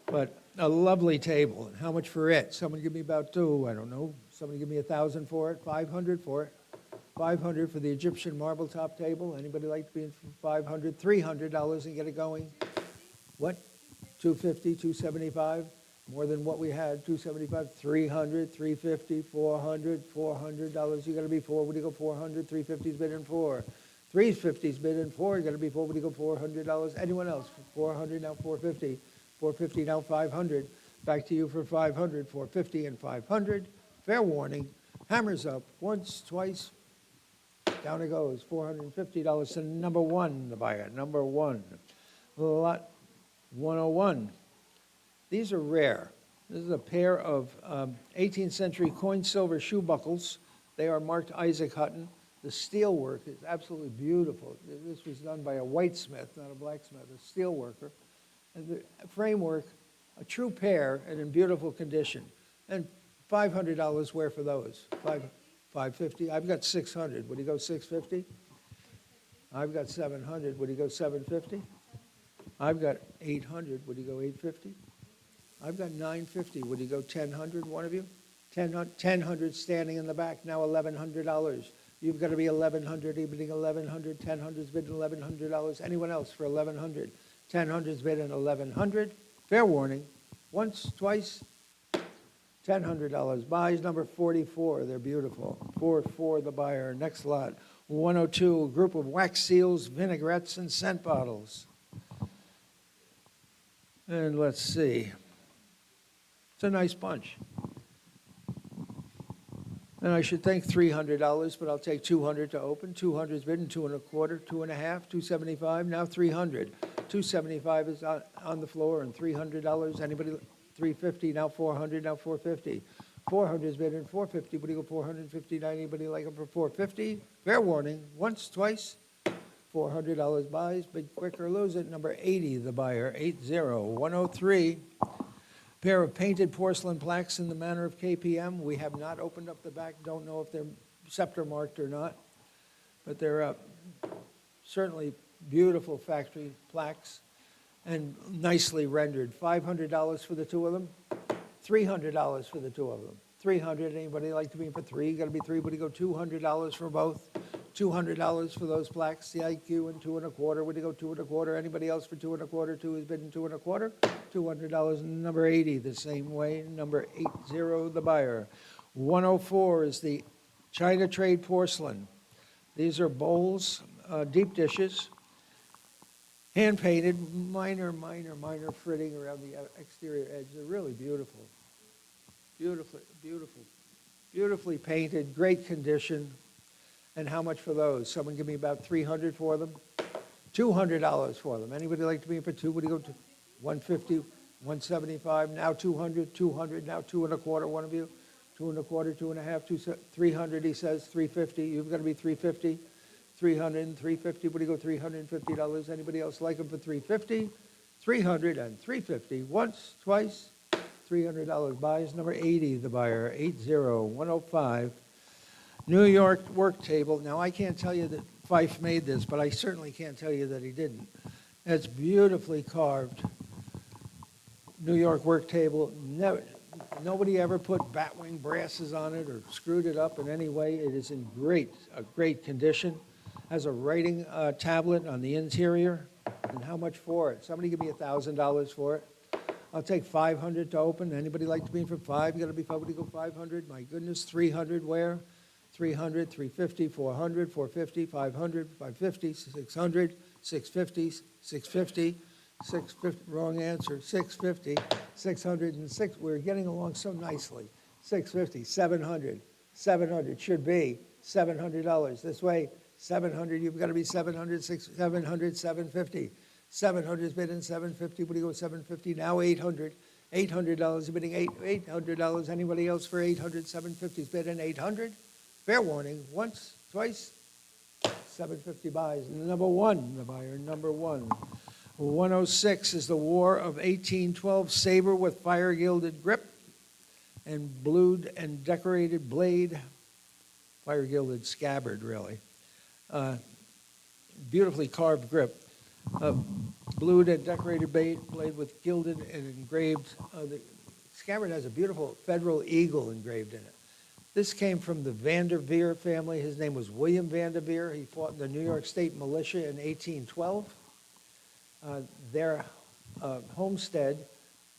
But a lovely table. And how much for it? Someone give me about I don't know. Somebody give me $1,000 for it, $500 for it. $500 for the Egyptian marble top table. Anybody like to be in for $500? $300 and get it going? What? $250, $275? More than what we had, $275, $300, $350, $400, $400. You got to be $4. Would you go $400? $350's bid in $4. $350's bid in $4. You got to be $4. Would you go $400? Anyone else? $400 now $450. $450 now $500. Back to you for $500. $450 and $500. Fair warning. Hammers up once, twice. Down it goes. $450 to number 1. The buyer. Number 1. Lot 101. These are rare. This is a pair of 18th century coin silver shoe buckles. They are marked Isaac Hutton. The steel work is absolutely beautiful. This was done by a whitesmith, not a blacksmith, a steel worker. And the framework, a true pair and in beautiful condition. And $500 wear for those. $550. I've got $600. Would you go $650? I've got $700. Would you go $750? I've got 800, would you go 850? I've got 950, would you go 1,000, one of you? 1,000 standing in the back, now $1,100. You've got to be 1,100, bidding 1,100, 1,000's bidding $1,100. Anyone else for 1,100? 1,000's bidding 1,100. Fair warning, once, twice, $1,000. Buys number 44, they're beautiful. 4 the buyer. Next lot, 102, a group of wax seals, vinaigrettes, and scent bottles. And let's see. It's a nice bunch. And I should think $300, but I'll take 200 to open. 200's bidden, 2 1/4, 2 1/2, 275, now 300. 275 is on the floor, and $300. Anybody? 350, now 400, now 450. 400's bidden, 450. What do you go 450? Anybody like them for 450? Fair warning, once, twice. $400 buys, bid quick or lose it. Number 80, the buyer, 80, 103. Pair of painted porcelain plaques in the manner of KPM. We have not opened up the back, don't know if they're scepter marked or not, but they're certainly beautiful factory plaques and nicely rendered. $500 for the two of them, $300 for the two of them. 300, anybody like to be in for 3? Got to be 3, but you go $200 for both. $200 for those plaques, the IQ, and 2 1/4. Would you go 2 1/4? Anybody else for 2 1/4? 2 is bidding 2 1/4. $200. Number 80, the same way. Number 80, the buyer. 104 is the China Trade Porcelain. These are bowls, deep dishes, hand painted, minor fritting around the exterior edge. They're really beautiful. Beautifully painted, great condition. And how much for those? Someone give me about 300 for them? $200 for them. Anybody like to be in for 2? Would you go to 150, 175, now 200, 200, now 2 1/4, one of you? 2 1/4, 2 1/2, 300, he says, 350. You've got to be 350. 300 and 350. Would you go $350? Anybody else like them for 350? 300 and 350. Once, twice, $300 buys. Number 80, the buyer, 80, 105. New York work table. Now, I can't tell you that Fife made this, but I certainly can't tell you that he didn't. It's beautifully carved. New York work table. Nobody ever put batwing brasses on it or screwed it up in any way. It is in great condition. Has a writing tablet on the interior. And how much for it? Somebody give me $1,000 for it. I'll take 500 to open. Anybody like to be in for 5? You got to be 5. Would you go 500? My goodness, 300 where? 300, 350, 400, 450, 500, 550, 600, 650, 650, 650, wrong answer, 650, 606. We're getting along so nicely. 650, 700, 700 should be $700. This way, 700, you've got to be 700, 700, 750. 700 is bidding 750. What do you go 750? Now 800. $800 is bidding $800. Anybody else for 800? 750 is bidding 800. Fair warning, once, twice, 750 buys. Number 1, the buyer, number 1. 106 is the War of 1812 saber with fire-gilded grip and blued and decorated blade, fire-gilded scabbard, really. Beautifully carved grip. Blued and decorated blade with gilded and engraved. The scabbard has a beautiful federal eagle engraved in it. This came from the Vanderveer family. His name was William Vanderveer. He fought in the New York State Militia in 1812. Their homestead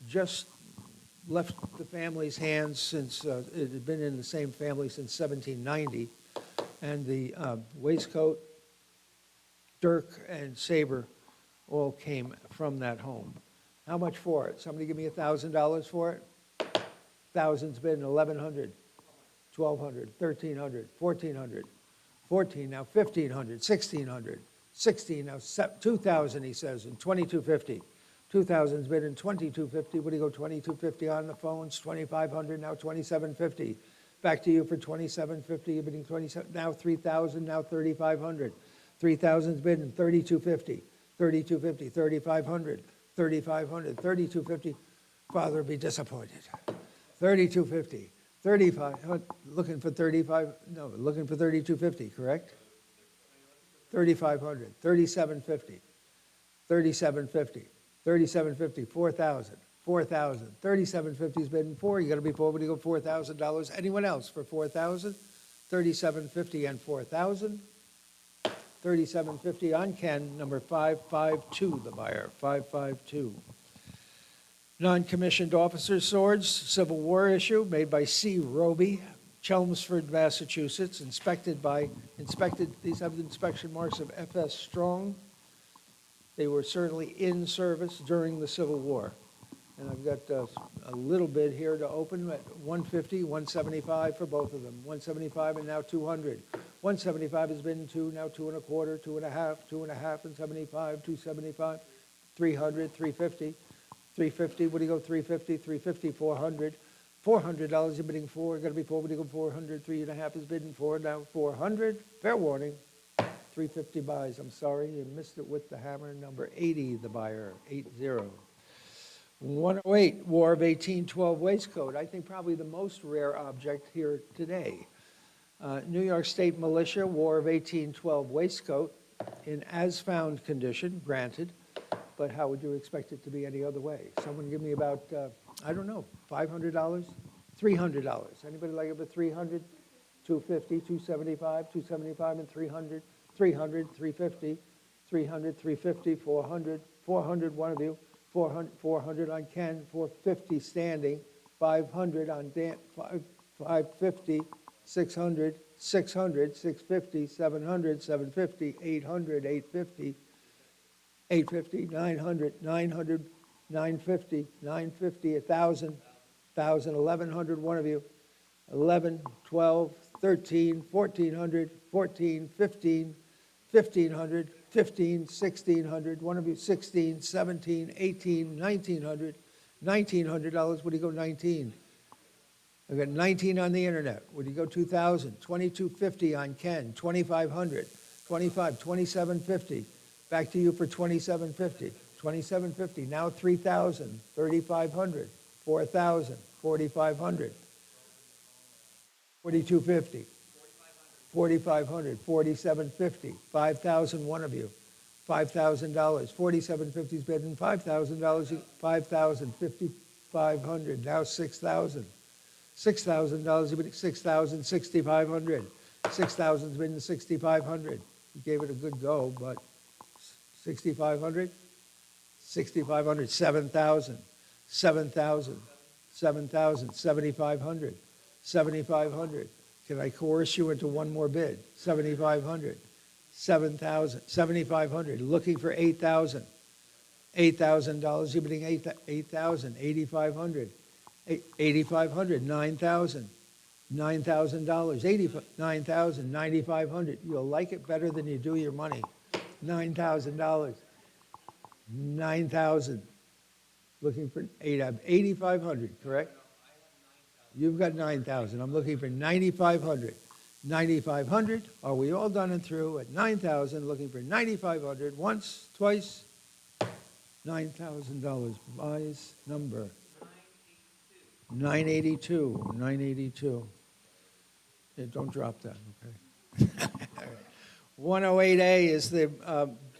just left the family's hands since it had been in the same family since 1790. And the waistcoat, dirk, and saber all came from that home. How much for it? Somebody give me $1,000 for it? Thousands bid, 1,100. 1,200, 1,300, 1,400, 14, now 1,500, 1,600, 16, now 2,000, he says, and 2,250. 2,000's bid in 2,250. What do you go, 2,250 on the phones? 2,500, now 2,750. Back to you for 2,750. You're bidding 27, now 3,000, now 3,500. 3,000's bid in 3,250. 3,250, 3,500, 3,500, 3,250. Father would be disappointed. 3,250. 35, looking for 35, no, looking for 3,250, correct? 3,500, 3,750, 3750, 3750, 4,000, 4,000, 3750 is bidding for. You got to be forward to go $4,000. Anyone else for 4,000? 3750 and 4,000. 3750 on Ken, number 552, the buyer, 552. Non-commissioned officers' swords, Civil War issue, made by C. Roby, Chelmsford, Massachusetts, inspected, these have the inspection marks of F.S. Strong. They were certainly in service during the Civil War. And I've got a little bit here to open at 150, 175 for both of them. 175 and now 200. 175 has been two, now 2.25, 2.5, 2.5 and 75, 275, 300, 350, 350. What do you go? 350, 350, 400. $400 you're bidding for. Got to be forward to go 400. 3.5 is bidding for. Now 400. Fair warning. 350 buys. I'm sorry, you missed it with the hammer. Number 80, the buyer, 80. 108, War of 1812 waistcoat. I think probably the most rare object here today. New York State Militia, War of 1812 waistcoat in as-found condition, granted, but how would you expect it to be any other way? Someone give me about, I don't know, $500, $300. Anybody like it for 300? 250, 275, 275 and 300, 300, 350, 300, 350, 400, 400, one of you, 400, 400 on Ken, 450 standing, 500 on Dan, 550, 600, 600, 650, 700, 750, 800, 850, 850, 900, 900, 950, 950, 1,000, 1,000, 1,100, one of you, 11, 12, 13, 1,400, 14, 15, 1,500, 15, 1,600, one of you, 16, 17, 18, 1,900, $1,900. What do you go, 19? I've got 19 on the internet. What do you go, 2,000? 2,250 on Ken, 2,500, 25, 2,750. Back to you for 2,750, 2,750. Now 3,000, 3,500, 4,000, 4,500, 4,250. 4,500, 4,750, 5,000, one of you, $5,000, 4,750 is bidding, $5,000, 5,000, 5,500, now 6,000, $6,000, you bidding 6,000, 6,500, 6,000 is bidding 6,500. You gave it a good go, but 6,500, 6,500, 7,000, 7,000, 7,000, 7,500, 7,500. Can I coerce you into one more bid? 7,500, 7,000, 7,500, looking for 8,000. $8,000, you're bidding 8,000, 8,500, 8,500, 9,000, $9,000, 9,000, 9,500. You'll like it better than you do your money. $9,000, 9,000, looking for 8,500, correct? You've got 9,000. I'm looking for 9,500. 9,500. Are we all done and through at 9,000? Looking for 9,500. Once, twice. $9,000 buys number 982. 982. Yeah, don't drop that, okay? 108A is the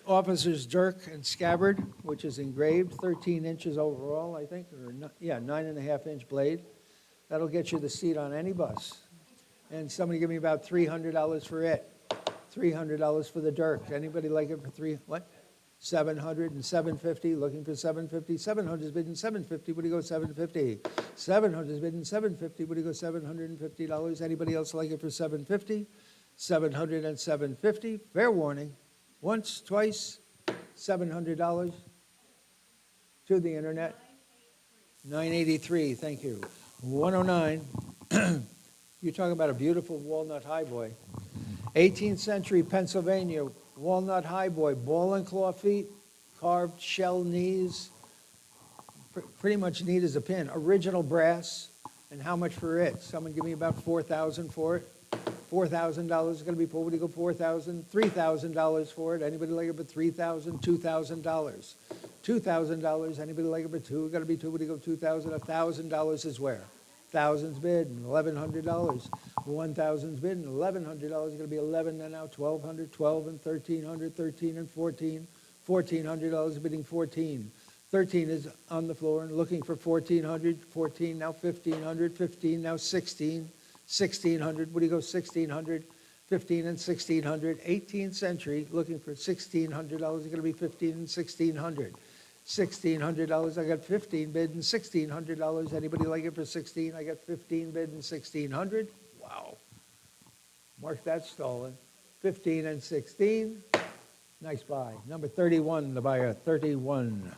officer's dirk and scabbard, which is engraved, 13 inches overall, I think, or 9.5-inch blade. That'll get you the seat on any bus. And somebody give me about $300 for it. $300 for the dirk. Anybody like it for what? 700 and 750, looking for 750. 700 is bidding 750. What do you go, 750? 700 is bidding 750. What do you go, $750? Anybody else like it for 750? 700 and 750. Fair warning. Once, twice, $700 to the internet. 983, thank you. 109, you're talking about a beautiful walnut highboy. 18th century Pennsylvania walnut highboy, ball and claw feet, carved shell knees, pretty much neat as a pin. Original brass, and how much for it? Someone give me about $4,000 for it. $4,000 is going to be pulled. Would you go $4,000? $3,000 for it. Anybody like it for $3,000? $2,000. $2,000. Anybody like it for two? Got to be two. Would you go $2,000? $1,000 is where? Thousands bid, $1,100. 1,000's bid, $1,100. It's going to be 11 and now 1,200, 12 and 1,300, 13 and 14, $1,400, bidding 14. 13 is on the floor and looking for 1,400. 14, now 1,500. 15, now 16. 1,600, what do you go, 1,600? 15 and 1,600. 18th century, looking for $1,600. It's going to be 15 and 1,600. $1,600, I got 15 bid and $1,600. Anybody like it for 16? I got 15 bid and 1,600. Wow. Mark that stolen. 15 and 16. Nice buy. Number 31, the buyer, 31,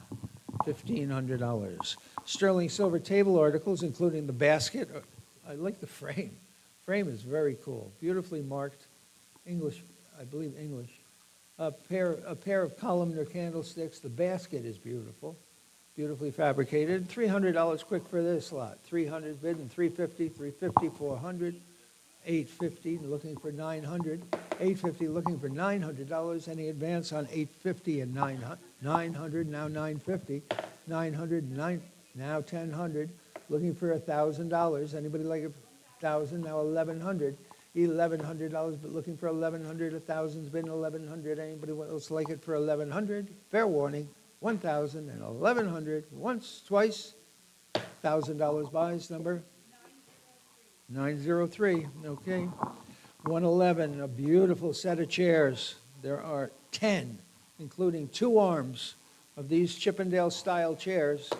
$1,500. Sterling silver table articles, including the basket. I like the frame. Frame is very cool. Beautifully marked. English, I believe English. A pair of columnar candlesticks. The basket is beautiful. Beautifully fabricated. $300 quick for this lot. 300 bid and 350, 350, 400. 850, looking for 900. 850, looking for $900. Any advance on 850 and 900? 900, now 950. 900, now 1,000. Looking for $1,000. Anybody like $1,000? Now 1,100. $1,100, but looking for 1,100. 1,000's been 1,100. Anybody else like it for 1,100? Fair warning. 1,000 and 1,100. Once, twice. $1,000 buys. Number 903. Okay. 111. A beautiful set of chairs. There are 10, including 2 arms of these Chippendale-style chairs.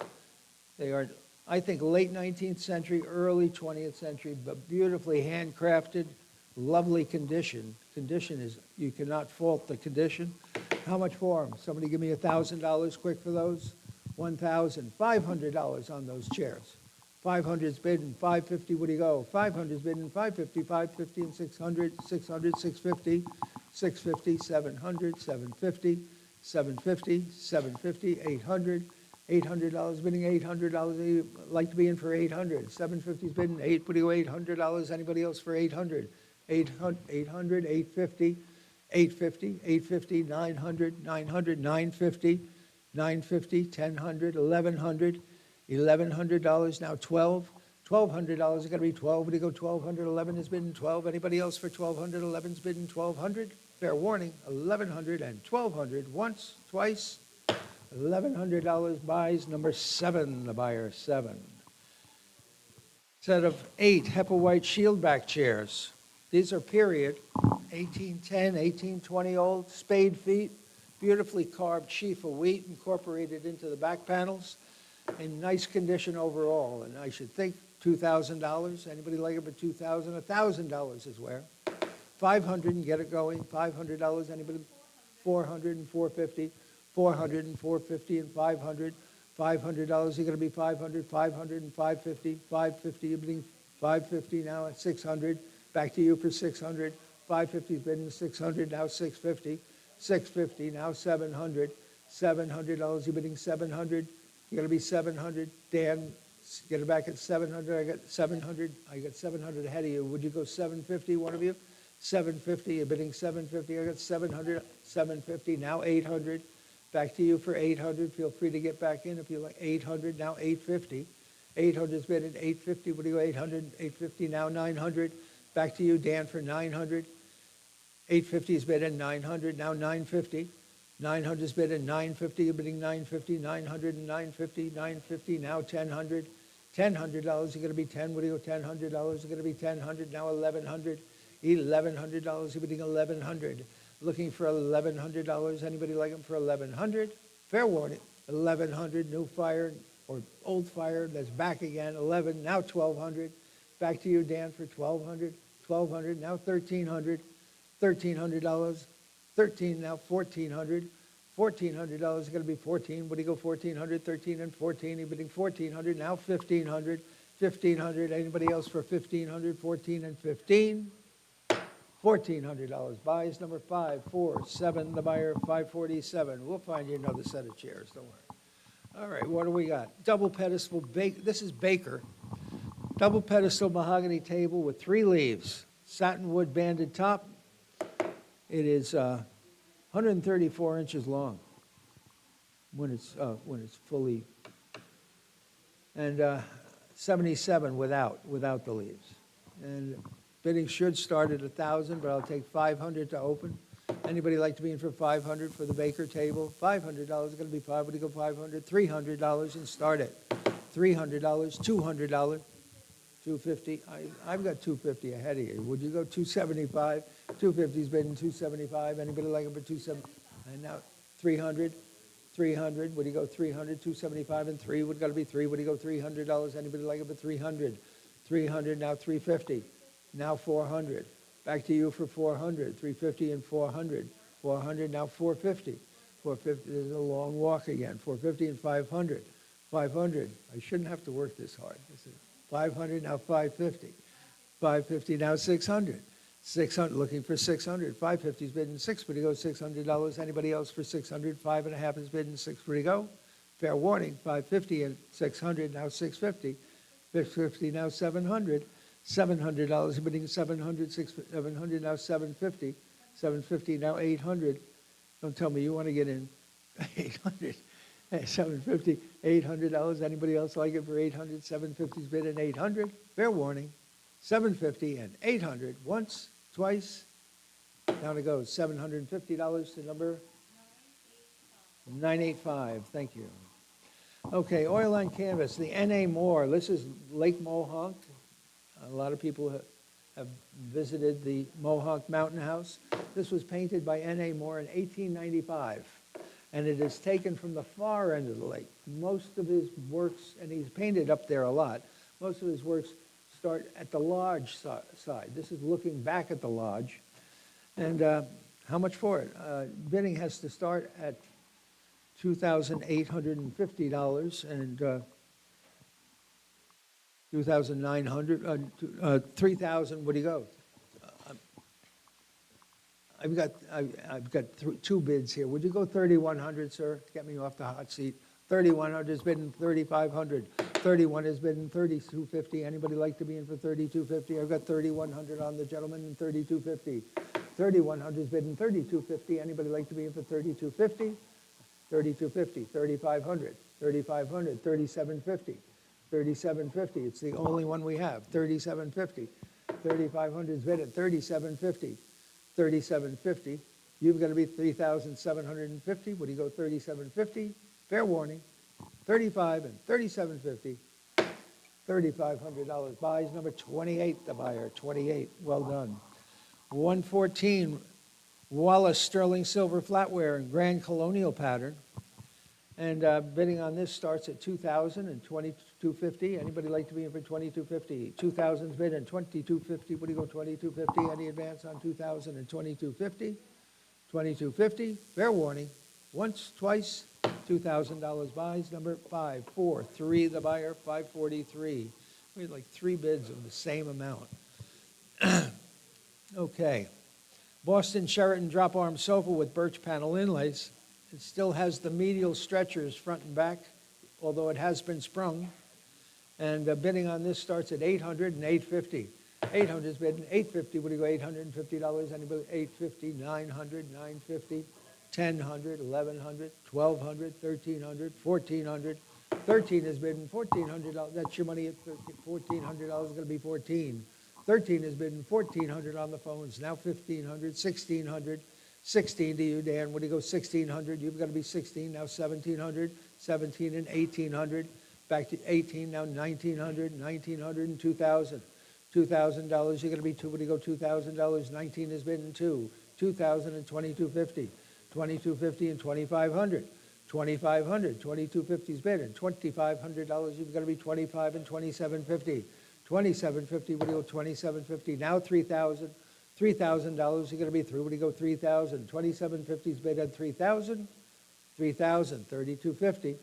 They are, I think, late 19th century, early 20th century, but beautifully handcrafted, lovely condition. Condition is, you cannot fault the condition. How much for them? Somebody give me $1,000 quick for those? $1,500 on those chairs. 500's bidding, 550, what do you go? 500's bidding, 550, 550 and 600, 600, 650, 650, 700, 750, 750, 750, 800. $800 bidding, $800. Like to be in for 800. 750's bidding, what do you go, $800? Anybody else for 800? 800, 850, 850, 850, 900, 900, 950, 950, 1,000, 1,100, $1,100. Now 12. $1,200 is going to be 12. What do you go, 1,200? 11 is bidding 12. Anybody else for 1,200? 11's bidding 1,200. Fair warning, 1,100 and 1,200. Once, twice. $1,100 buys. Number 7, the buyer, 7. Set of 8 Hepplewhite shieldback chairs. These are period, 1810, 1820 old, spade feet, beautifully carved sheaf of wheat incorporated into the back panels, in nice condition overall. And I should think $2,000. Anybody like it for $2,000? $1,000 is where. 500 and get it going. $500. Anybody? 400 and 450. 400 and 450 and 500. $500, you're going to be 500, 500 and 550. 550, you're bidding 550 now at 600. Back to you for 600. 550 is bidding 600, now 650. 650, now 700. $700, you're bidding 700. You're going to be 700. Dan, get it back at 700. I got 700. I got 700 ahead of you. Would you go 750, one of you? 750, you're bidding 750. I got 700. 750, now 800. Back to you for 800. Feel free to get back in if you like. 800, now 850. 800 is bid at 850. What do you go, 800? 850, now 900. Back to you, Dan, for 900. 850 is bid at 900, now 950. 900 is bid at 950. You're bidding 950, 900 and 950. 950, now 1,000. $1,000, you're going to be 10. What do you go, $1,000? You're going to be 1,000, now 1,100. $1,100, you're bidding 1,100. Looking for $1,100. Anybody like them for 1,100? Fair warning, 1,100, new fire or old fire that's back again. 11, now 1,200. Back to you, Dan, for 1,200. 1,200, now 1,300. $1,300. 13, now 1,400. $1,400 is going to be 14. What do you go, 1,400? 13 and 14. You're bidding 1,400, now 1,500. 1,500. Anybody else for 1,500? 14 and 15. $1,400 buys. Number 547, the buyer, 547. We'll find you another set of chairs, don't worry. All right, what do we got? Double pedestal, this is Baker. Double pedestal mahogany table with 3 leaves. Satin wood banded top. It is 134 inches long when it's fully, and 77 without the leaves. And bidding should start at 1,000, but I'll take 500 to open. Anybody like to be in for 500 for the Baker table? $500 is going to be 5. Would you go 500? $300 and start it. $300, $200, $250. I've got $250 ahead of you. Would you go $275? $250's bidding $275. Anybody like it for $270? And now $300. $300. Would you go $300? $275 and 3 would got to be 3. Would you go $300? Anybody like it for $300? $300. Now $350. Now $400. Back to you for $400. $350 and $400. $400. Now $450. $450. There's a long walk again. $450 and $500. $500. I shouldn't have to work this hard. This is $500. Now $550. $550. Now $600. $600. Looking for $600. $550 is bidding 6. Would you go $600? Anybody else for $600? 5.5 is bidding 6. Would you go? Fair warning. $550 and $600. Now $650. $650. Now $700. $700 bidding 700. 700. Now $750. $750. Now $800. Don't tell me you want to get in. $800. $750. $800. Anybody else like it for $800? $750 is bidding $800. Fair warning. $750 and $800. Once, twice. Down it goes. $750 to number 985. Thank you. Okay, oil on canvas. The N.A. Moore. This is Lake Mohonk. A lot of people have visited the Mohonk Mountain House. This was painted by N.A. Moore in 1895. And it is taken from the far end of the lake. Most of his works, and he's painted up there a lot, most of his works start at the lodge side. This is looking back at the lodge. And how much for it? Bidding has to start at $2,850 and $2,900, $3,000. What do you go? I've got two bids here. Would you go $3,100, sir? Get me off the hot seat. $3,100 is bidding $3,500. 31 is bidding $3,250. Anybody like to be in for $3,250? I've got $3,100 on the gentleman and $3,250. $3,100 is bidding $3,250. Anybody like to be in for $3,250? $3,250. $3,500. $3,500. $3,750. $3,750. It's the only one we have. $3,750. $3,500 is bid at $3,750. $3,750. You've got to be $3,750. Would you go $3,750? Fair warning. $35 and $3,750. $3,500 buys. Number 28, the buyer. 28. Well done. 114, Wallace Sterling Silver Flatware in Grand Colonial pattern. And bidding on this starts at $2,000 and $2,250. Anybody like to be in for $2,250? $2,000's bid and $2,250. What do you go $2,250? Any advance on $2,000 and $2,250? $2,250. Fair warning. Once, twice. $2,000 buys. Number 543, the buyer. 543. We had like 3 bids of the same amount. Okay. Boston Sheraton drop arm sofa with birch panel inlays. It still has the medial stretchers front and back, although it has been sprung. And bidding on this starts at $800 and $850. $800 is bidding $850. Would you go $850? Anybody? $850, $900, $950, $1,000, $1,100, $1,200, $1,300, $1,400. 13 is bidding $1,400. That's your money at $1,400 is going to be 14. 13 is bidding $1,400 on the phones. Now $1,500, $1,600. 16 to you, Dan. What do you go 1,600? You've got to be 16. Now 1,700, 17 and 1,800. Back to 18. Now 1,900, 1,900 and 2,000. $2,000. You're going to be 2. What do you go $2,000? 19 is bidding 2. 2,000 and 2,250. 2,250 and 2,500. 2,500. 2,250 is bidding. $2,500. You've got to be 25 and 2,750. 2,750. What do you go 2,750? Now 3,000. $3,000, you're going to be through. What do you go, 3,000? 2,750 is bid at 3,000. 3,000, 3,250,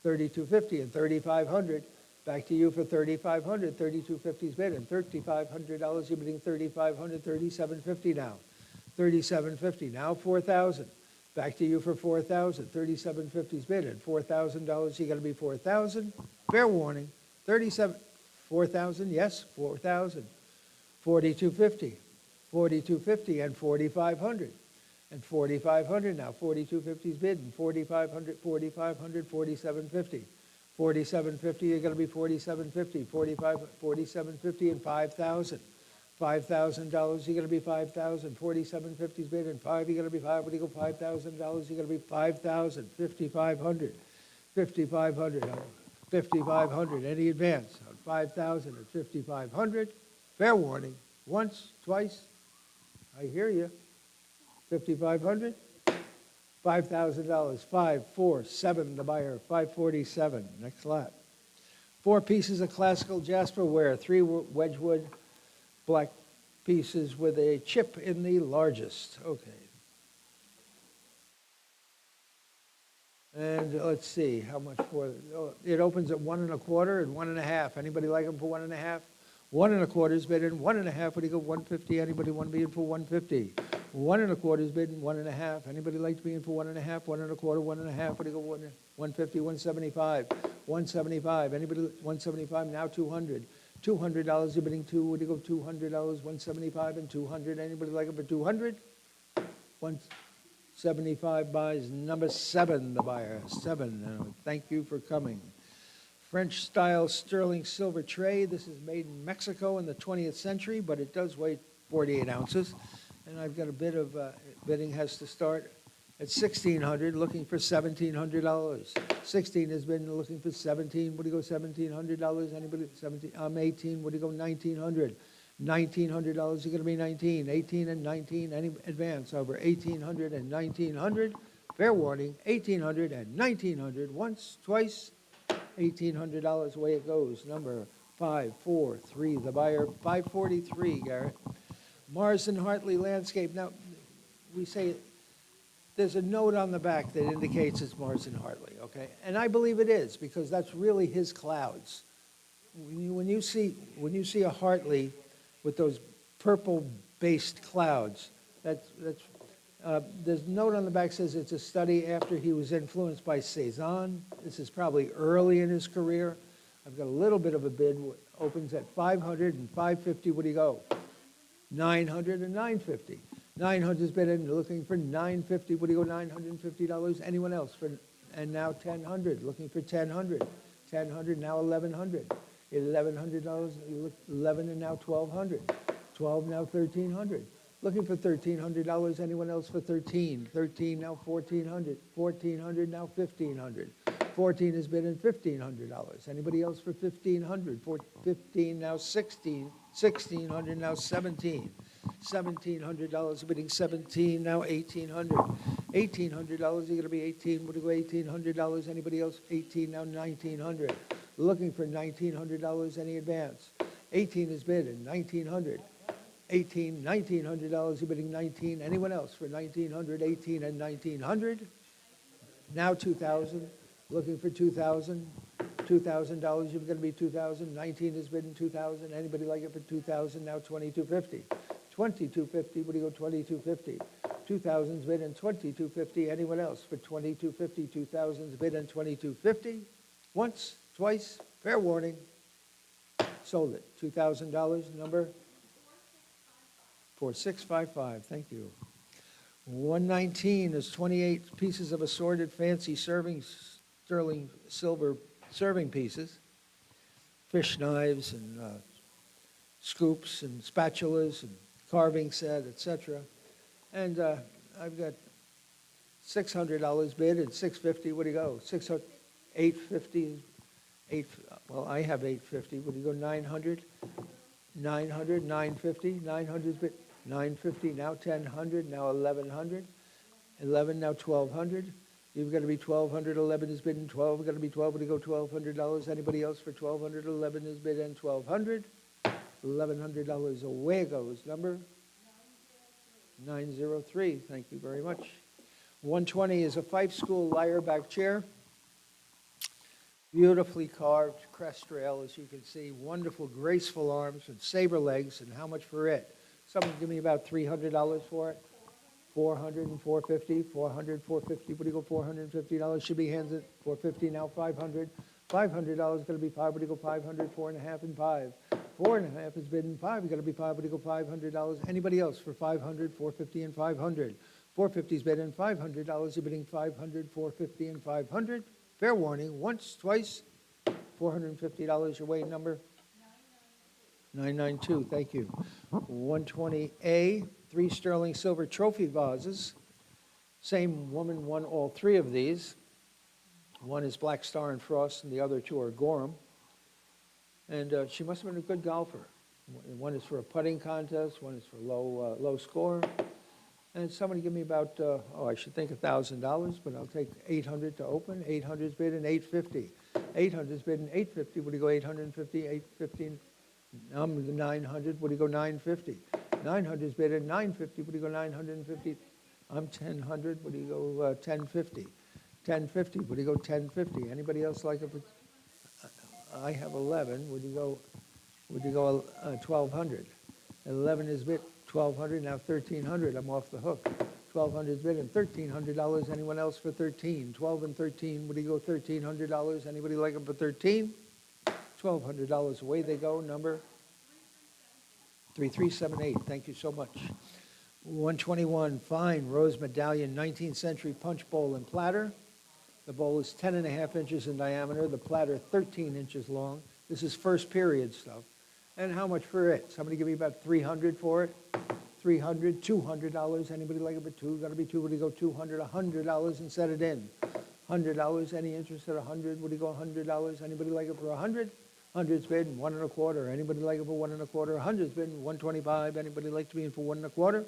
3,250 and 3,500. Back to you for 3,500. 3,250 is bid and $3,500. You're bidding 3,500, 3,750 now. 3,750 now 4,000. Back to you for 4,000. 3,750 is bid and $4,000. You're going to be 4,000. Fair warning. 4,000. Yes, 4,000. 4,250. 4,250 and 4,500. And 4,500 now. 4,250 is bid and 4,500, 4,500, 4,750. 4,750, you're going to be 4,750. 4,750 and 5,000. $5,000, you're gonna be 5,000. 4750's bid in 5, you're gonna be 5. What do you go, $5,000, you're gonna be 5,000. 5,500, 5,500, 5,500. Any advance on 5,000 at 5,500? Fair warning. Once, twice. I hear you. 5,500. $5,000. 547. The buyer. 547. Next lot. 4 pieces of classical jasper ware. 3 Wedgwood black pieces with a chip in the largest. Okay. And let's see, how much for, it opens at 1 1/4 and 1 1/2. Anybody like them for 1 1/2? 1 1/4 is bid in 1 1/2. What do you go, 150? Anybody want to be in for 150? 1 1/4 is bid in 1 1/2. Anybody like to be in for 1 1/2? 1 1/4, 1 1/2. What do you go, 150, 175? 175. Anybody, 175, now 200. $200, you're bidding 2. What do you go, $200? 175 and 200. Anybody like it for 200? 175 buys number 7, the buyer. 7. Thank you for coming. French style sterling silver tray. This is made in Mexico in the 20th century, but it does weigh 48 ounces. And I've got a bit of bidding has to start at $1,600, looking for $1,700. 16 has been looking for 17. What do you go, $1,700? Anybody? 17. I'm 18. What do you go, 1,900? $1,900. You're going to be 19. 18 and 19. Any advance over 1,800 and 1,900? Fair warning. 1,800 and 1,900. Once, twice. $1,800. Away it goes. Number 543. The buyer. 543. Garrett. Mars and Hartley landscape. Now, we say there's a note on the back that indicates it's Mars and Hartley, okay? And I believe it is, because that's really his clouds. When you see a Hartley with those purple-based clouds, there's a note on the back says it's a study after he was influenced by Cézanne. This is probably early in his career. I've got a little bit of a bid. Opens at 500 and 550. What do you go? 900 and 950. 900's bid in, looking for 950. What do you go, $950? Anyone else? And now 1,000, looking for 1,000. 1,000, now 1,100. $1,100, you look 11 and now 1,200. 12 now 1,300. Looking for $1,300. Anyone else for 13? 13 now 1,400. 1,400 now 1,500. 14 has been in $1,500. Anybody else for 1,500? 15 now 16. 1,600 now 17. $1,700 bidding 17 now 1,800. $1,800. You're going to be 18. What do you go, $1,800? Anybody else? 18 now 1,900. Looking for $1,900. Any advance? 18 is bid in 1,900. 18, $1,900. You're bidding 19. Anyone else for 1,900? 18 and 1,900. Now 2,000. Looking for 2,000. $2,000. You're going to be 2,000. 19 is bid in 2,000. Anybody like it for 2,000? Now 2,250. 2,250. What do you go? 2,250. 2,000's bid in 2,250. Anyone else for 2,250? 2,000's bid in 2,250. Once, twice. Fair warning. Sold it. $2,000. Number 4655. Thank you. 119 is 28 pieces of assorted fancy sterling silver serving pieces, fish knives and scoops and spatulas and carving set, etc. And I've got $600 bid and $650. What do you go? 600, 850. Well, I have 850. What do you go? 900, 900, 950. 900's bid. 950 now 1,000. Now 1,100. 11 now 1,200. You've got to be 1,200. 11 is bid in 12. We've got to be 12. What do you go? $1,200. Anybody else for 1,200? 11 is bid in 1,200. $1,100. Away it goes. Number 903. Thank you very much. 120 is a Fife School lyre back chair. Beautifully carved crest rail, as you can see. Wonderful, graceful arms and saber legs. And how much for it? Someone give me about $300 for it. 400 and 450, 400, 450. What do you go? $450 should be hands at 450 now. 500, $500 going to be 5. What do you go? 500, 4.5 and 5. 4.5 is bid in 5. You got to be 5. What do you go? $500. Anybody else for 500, 450 and 500? 450 is bid in $500. You're bidding 500, 450 and 500. Fair warning. Once, twice. $450. Your weight number 992, thank you. 120A, 3 sterling silver trophy vases. Same woman won all 3 of these. One is Black Star and Frost, and the other 2 are Gorham. And she must have been a good golfer. One is for a putting contest, one is for low score. And somebody give me about, I should think $1,000, but I'll take 800 to open. 800's bid and 850. 800's bid and 850. Would you go 850, 850? I'm 900. Would you go 950? 900's bid and 950. Would you go 950? I'm 1000. Would you go 1050? 1050. Would you go 1050? Anybody else like it? I have 11. Would you go 1200? 11 is bid. 1200, now 1300. I'm off the hook. 1200 is bid and $1,300. Anyone else for 13? 12 and 13. Would you go $1,300? Anybody like it for 13? $1,200. Away they go. Number 3378. Thank you so much. 121, fine rose medallion, 19th century punch bowl and platter. The bowl is 10.5 inches in diameter. The platter 13 inches long. This is first period stuff. And how much for it? Somebody give me about 300 for it. 300, $200. Anybody like it for 2? Got to be 2. Would you go 200? $100 and set it in. $100. Any interest at 100? Would you go $100? Anybody like it for 100? 100's bid and 1 1/4. Anybody like it for 1 1/4? 100's bid and 125. Anybody like to be in for 1 1/4?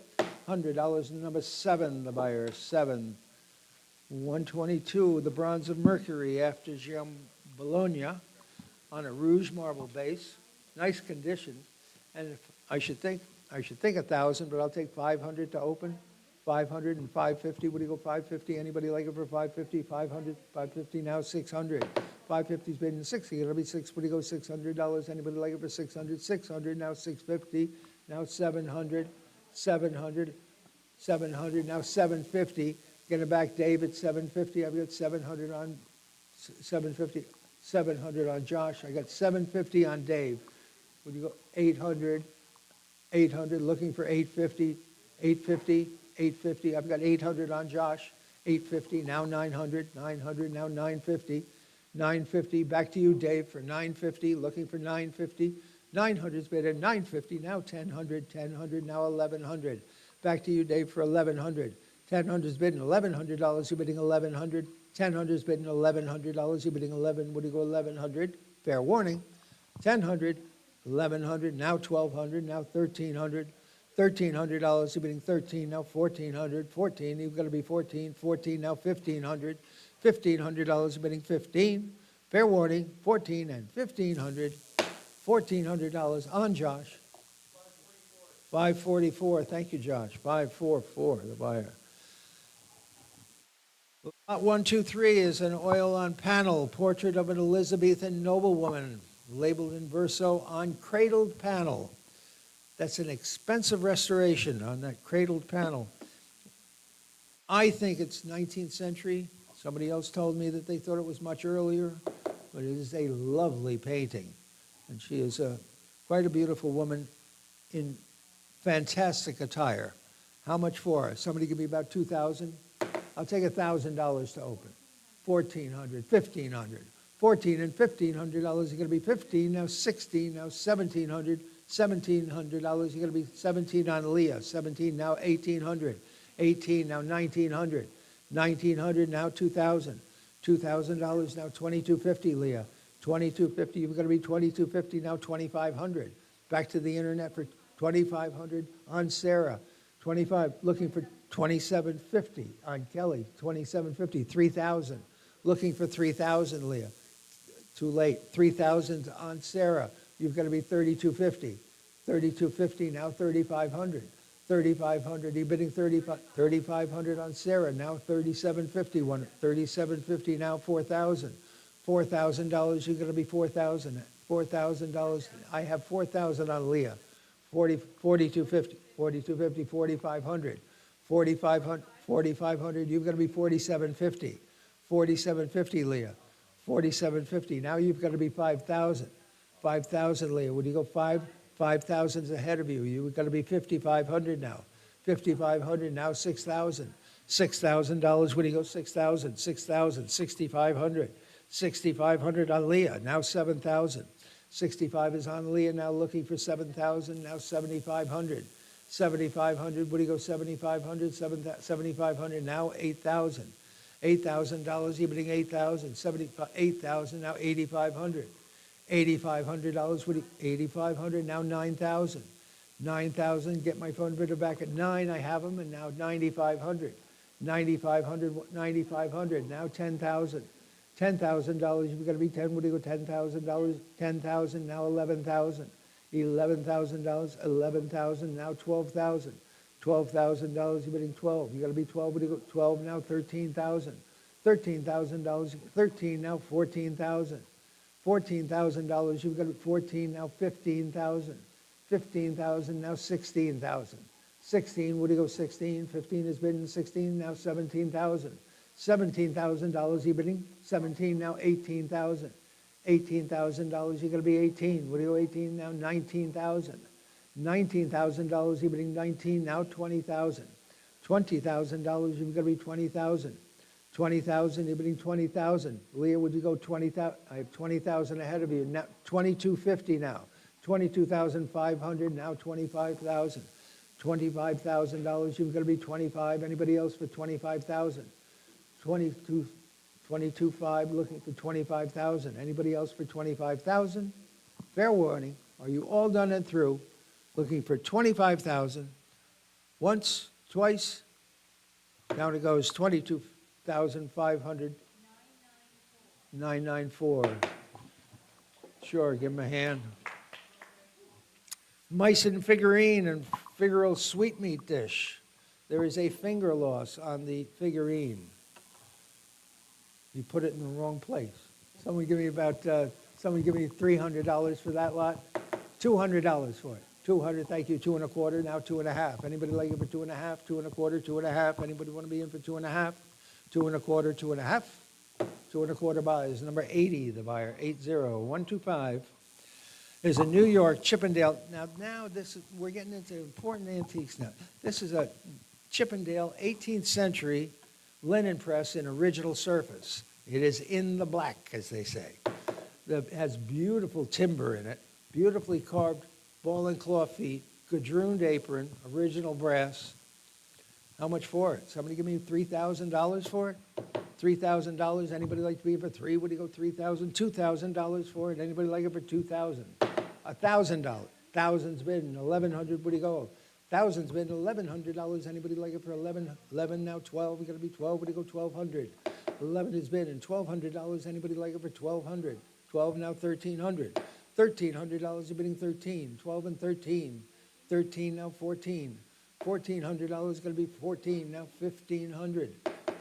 $100. Number 7, the buyer 7. 122, the bronze of Mercury after Bologna on a rouge marble base. Nice condition. And if I should think 1,000, but I'll take 500 to open. 500 and 550. Would you go 550? Anybody like it for 550? 500, 550, now 600. 550's bid in 60. It'll be 6. Would you go $600? Anybody like it for 600? 600, now 650. Now 700. 700. 700, now 750. Get it back, Dave, at 750. I've got 700 on 750. 700 on Josh. I got 750 on Dave. Would you go 800? 800, looking for 850. 850. 850. I've got 800 on Josh. 850, now 900. 900, now 950. 950, back to you, Dave, for 950. Looking for 950. 900's bid at 950, now 1,000. 1,000, now 1,100. Back to you, Dave, for 1,100. 1,000's bidding $1,100. You're bidding 1,100. 1,000's bidding $1,100. You're bidding 11. Would you go 1,100? Fair warning. 1,000, 1,100. Now 1,200. Now 1,300. $1,300. You're bidding 13. Now 1,400. 14. You've got to be 14. 14. Now 1,500. $1,500. You're bidding 15. Fair warning. 14 and 1,500. $1,400 on Josh. 544. Thank you, Josh. 544, the buyer. Lot 123 is an oil-on panel portrait of an Elizabethan noblewoman, labeled in verso on cradled panel. That's an expensive restoration on that cradled panel. I think it's 19th century. Somebody else told me that they thought it was much earlier, but it is a lovely painting. And she is quite a beautiful woman in fantastic attire. How much for her? Somebody give me about 2,000. I'll take $1,000 to open. 1,400, 1,500. 14 and $1,500. You're going to be 15. Now 16. Now 1,700. $1,700. You're going to be 17 on Leah. 17. Now 1,800. 18. Now 1,900. 1,900. Now 2,000. $2,000. Now 2,250. Leah. 2,250. You're going to be 2,250. Now 2,500. Back to the internet for 2,500 on Sarah. 25, looking for 2,750 on Kelly. 2,750, 3,000. Looking for 3,000, Leah. Too late. 3,000 on Sarah. You've got to be 3,250. 3,250, now 3,500. 3,500, you're bidding 3,500 on Sarah. Now 3,750. 3,750, now 4,000. $4,000, you're going to be 4,000. $4,000. I have 4,000 on Leah. 4,250. 4,250, 4,500. 4,500, you've got to be 4,750. 4,750, Leah. 4,750. Now you've got to be 5,000. 5,000, Leah. Would you go 5,000's ahead of you. You've got to be 5,500 now. 5,500, now 6,000. $6,000, would you go 6,000? 6,000, 6,500. 6,500 on Leah. Now 7,000. 65 is on Leah, now looking for 7,000, now 7,500. 7,500, what do you go, 7,500, 7,500, now 8,000. $8,000, you're bidding 8,000, 8,000, now 8,500. $8,500, what do you, 8,500, now 9,000. 9,000, get my phone bidder back at 9, I have them, and now 9,500. 9,500, 9,500, now 10,000. $10,000, you've got to be 10, what do you go, $10,000, 10,000, now 11,000. $11,000, 11,000, now 12,000. $12,000, you're bidding 12. You got to be 12, what do you go, 12, now 13,000. $13,000, 13, now 14,000. $14,000, you've got to be 14, now 15,000. 15,000, now 16,000. 16, what do you go, 16? 15 is bidding, 16, now 17,000. $17,000, you're bidding, 17, now 18,000. $18,000, you're going to be 18. What do you go, 18, now 19,000. $19,000, you're bidding 19, now 20,000. $20,000, you've got to be 20,000. 20,000, you're bidding 20,000. Leah, would you go 20,000? I have 20,000 ahead of you. Now 2250 now. 22,500, now 25,000. $25,000, you've got to be 25. Anybody else for 25,000? 22,500, looking for 25,000. Anybody else for 25,000? Fair warning. Are you all done and through? Looking for 25,000. Once, twice. Down it goes, 22,500. 994. Sure, give him a hand. Meissen figurine and figural sweetmeat dish. There is a finger loss on the figurine. You put it in the wrong place. Someone give me $300 for that lot. $200 for it. 200, thank you, 2 1/4, now 2 1/2. Anybody like it for 2 1/2, 2 1/4, 2 1/2? Anybody want to be in for 2 1/2? 2 1/4, 2 1/2. 2 1/4 buys. Number 80, the buyer, 80125. Is a New York Chippendale. Now this is, we're getting into important antiques now. This is a Chippendale 18th century linen press in original surface. It is in the black, as they say. It has beautiful timber in it, beautifully carved ball and claw feet, gadrooned apron, original brass. How much for it? Somebody give me $3,000 for it? $3,000. Anybody like to be in for 3? Would you go 3,000? $2,000 for it. Anybody like it for 2,000? $1,000. Thousands bidding. 1,100. Would you go? Thousands bidding. $1,100. Anybody like it for 11? 11 now 12. We got to be 12. Would you go 1,200? 11 is bidding. $1,200. Anybody like it for 1,200? 12 now 1,300. $1,300. You're bidding 13. 12 and 13. 13 now 14. $1,400 going to be 14 now 1,500.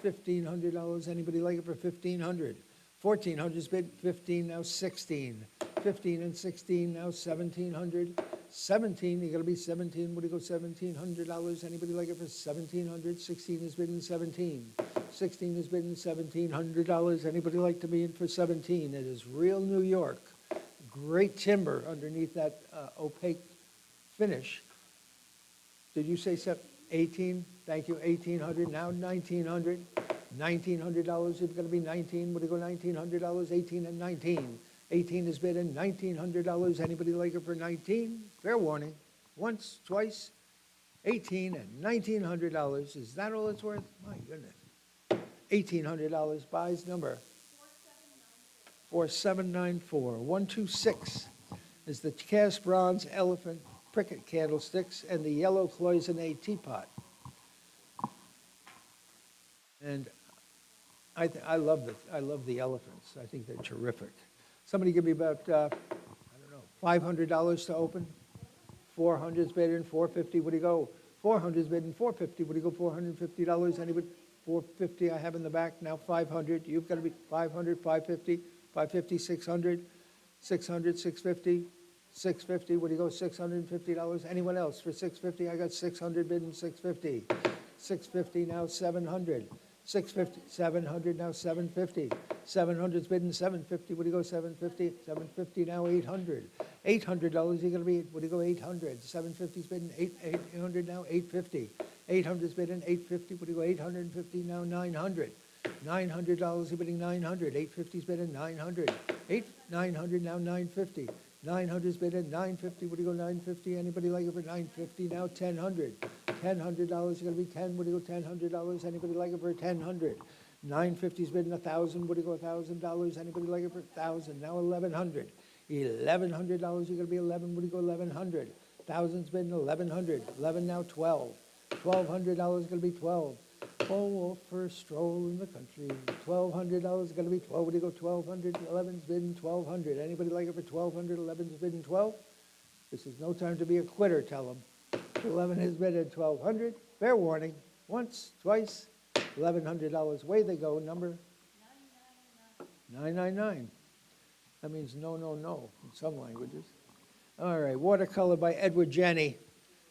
$1,500. Anybody like it for 1,500? 1,400 is bid. 15 now 16. 15 and 16 now 1,700. 17, you got to be 17. What do you go, $1,700? Anybody like it for 1,700? 16 is bidding 17. 16 is bidding $1,700. Anybody like to be in for 17? It is real New York. Great timber underneath that opaque finish. Did you say 18? Thank you, 1,800. Now 1,900. $1,900. It's going to be 19. What do you go, $1,900? 18 and 19. 18 is bidding $1,900. Anybody like it for 19? Fair warning. Once, twice. 18 and $1,900. Is that all it's worth? My goodness. $1,800 buys number 4794. 126 is the cast bronze elephant pricket candlesticks and the yellow cloisonne teapot. And I love the elephants. I think they're terrific. Somebody give me about, $500 to open. 400's bidding, 450. What do you go? 400's bidding, 450. What do you go? $450. Anybody? 450. I have in the back now. 500. You've got to be 500, 550, 550, 600, 600, 650, 650. What do you go? $650. Anyone else for 650? I got 600 bidding, 650. 650 now 700. 650, 700 now 750. 700's bidding 750. What do you go? 750. 750 now 800. $800. You're going to be. What do you go? 800. 750's bidding 800 now 850. 800's bidding 850. What do you go? 850 now 900. $900. You're bidding 900. 850's bidding 900. 900 now 950. 900's bid in, 950, what do you go, 950? Anybody like it for 950? Now 1,000. $1,000, you're gonna be 10, what do you go, $1,000? Anybody like it for 1,000? 950's bid in 1,000, what do you go, $1,000? Anybody like it for 1,000? Now 1,100. $1,100, you're gonna be 11, what do you go, 1,100? 1,000's bid in 1,100. 11 now 12. $1,200 gonna be 12. Oh, for a stroll in the country. $1,200 gonna be 12. What do you go, 1,200? 11's bidding 1,200. Anybody like it for 1,200? 11's bidding 12. This is no time to be a quitter, tell them. 11 is bid at 1,200. Fair warning. Once, twice, $1,100. Away they go. Number 999. That means no, no, no in some languages. All right, watercolor by Edward Jenny.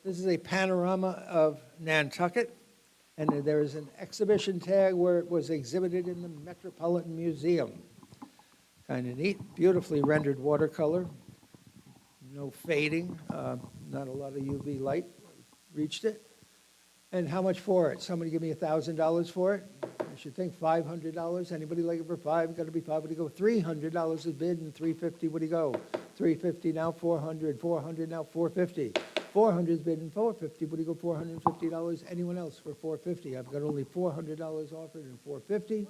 This is a panorama of Nantucket. And there is an exhibition tag where it was exhibited in the Metropolitan Museum. Kind of neat, beautifully rendered watercolor. No fading, not a lot of UV light reached it. And how much for it? Somebody give me $1,000 for it? I should think $500. Anybody like it for $5? Got to be $5. What do you go? $300 is bid and $350. What do you go? $350 now, $400. $400 now, $450. 400 is bid and $450. What do you go? $450. Anyone else for $450? I've got only $400 offered and $450.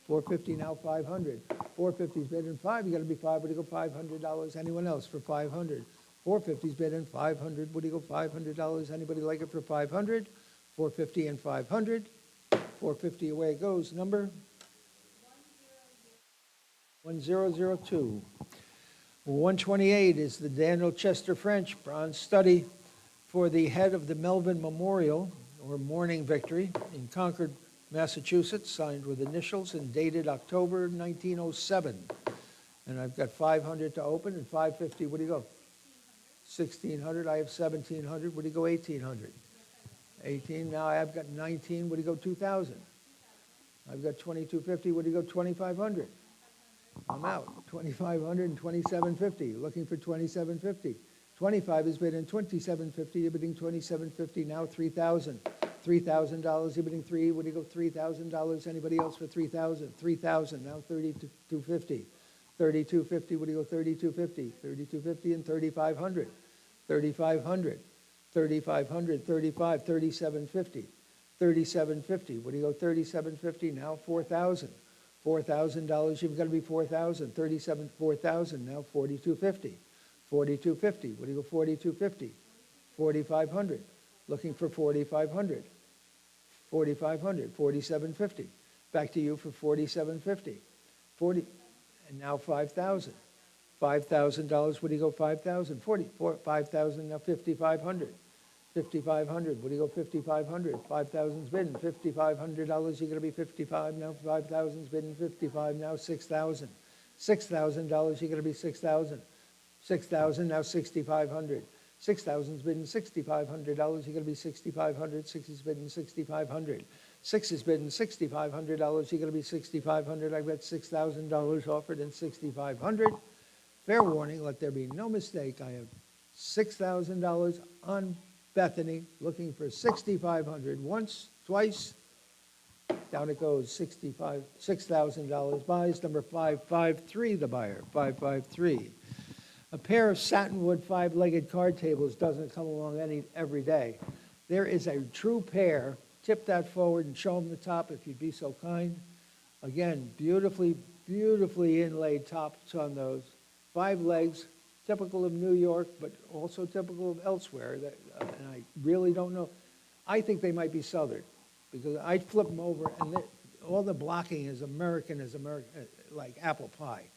$450 now, $500. $450 is bid and $5. You got to be $5. What do you go? $500. Anyone else for $500? $450 is bid and $500. What do you go? $500. Anybody like it for $500? $450 and $500. $450 away it goes. Number 1002. 128 is the Daniel Chester French bronze study for the head of the Melvin Memorial, or Morning Victory, in Concord, Massachusetts, signed with initials and dated October 1907. And I've got 500 to open and 550. What do you go? 1,600. I have 1,700. What do you go? 1,800. 18. Now I've got 19. What do you go? 2,000. I've got 2,250. What do you go? 2,500. I'm out. 2,500 and 2,750. Looking for 2,750. 25 is bid in 2,750. You're bidding 2,750. Now 3,000. $3,000. You're bidding 3. What do you go? $3,000. Anybody else for 3,000? 3,000. Now 3,250. 3,250. What do you go? 3,250. 3,250 and 3,500. 3,500. 3,500. 35. 3,750. 3,750. What do you go? 3,750. Now 4,000. $4,000, you've got to be 4,000. 4,000, now 4,250. 4,250, what do you go, 4,250? 4,500, looking for 4,500. 4,500, 4,750. Back to you for 4,750. 40, and now 5,000. $5,000, what do you go, 5,000? 5,000, now 5,500. 5,500, what do you go, 5,500? 5,000's bidden, $5,500, you're gonna be 55, now 5,000's bidden, 55, now 6,000. $6,000, you're gonna be 6,000. 6,000, now 6,500. 6,000's bidden, $6,500, you're gonna be 6,500. 6 is bidden, 6,500. 6 is bidden, $6,500, you're gonna be 6,500. I've got $6,000 offered and 6,500. Fair warning, let there be no mistake, I have $6,000 on Bethany, looking for 6,500. Once, twice, down it goes. $6,000 buys. Number 553, the buyer. 553. A pair of satinwood 5-legged card tables doesn't come along every day. There is a true pair. Tip that forward and show them the top if you'd be so kind. Again, beautifully, beautifully inlaid tops on those. 5 legs. Typical of New York, but also typical of elsewhere. And I really don't know. I think they might be Southern, because I flip them over, and all the blocking is American, like apple pie.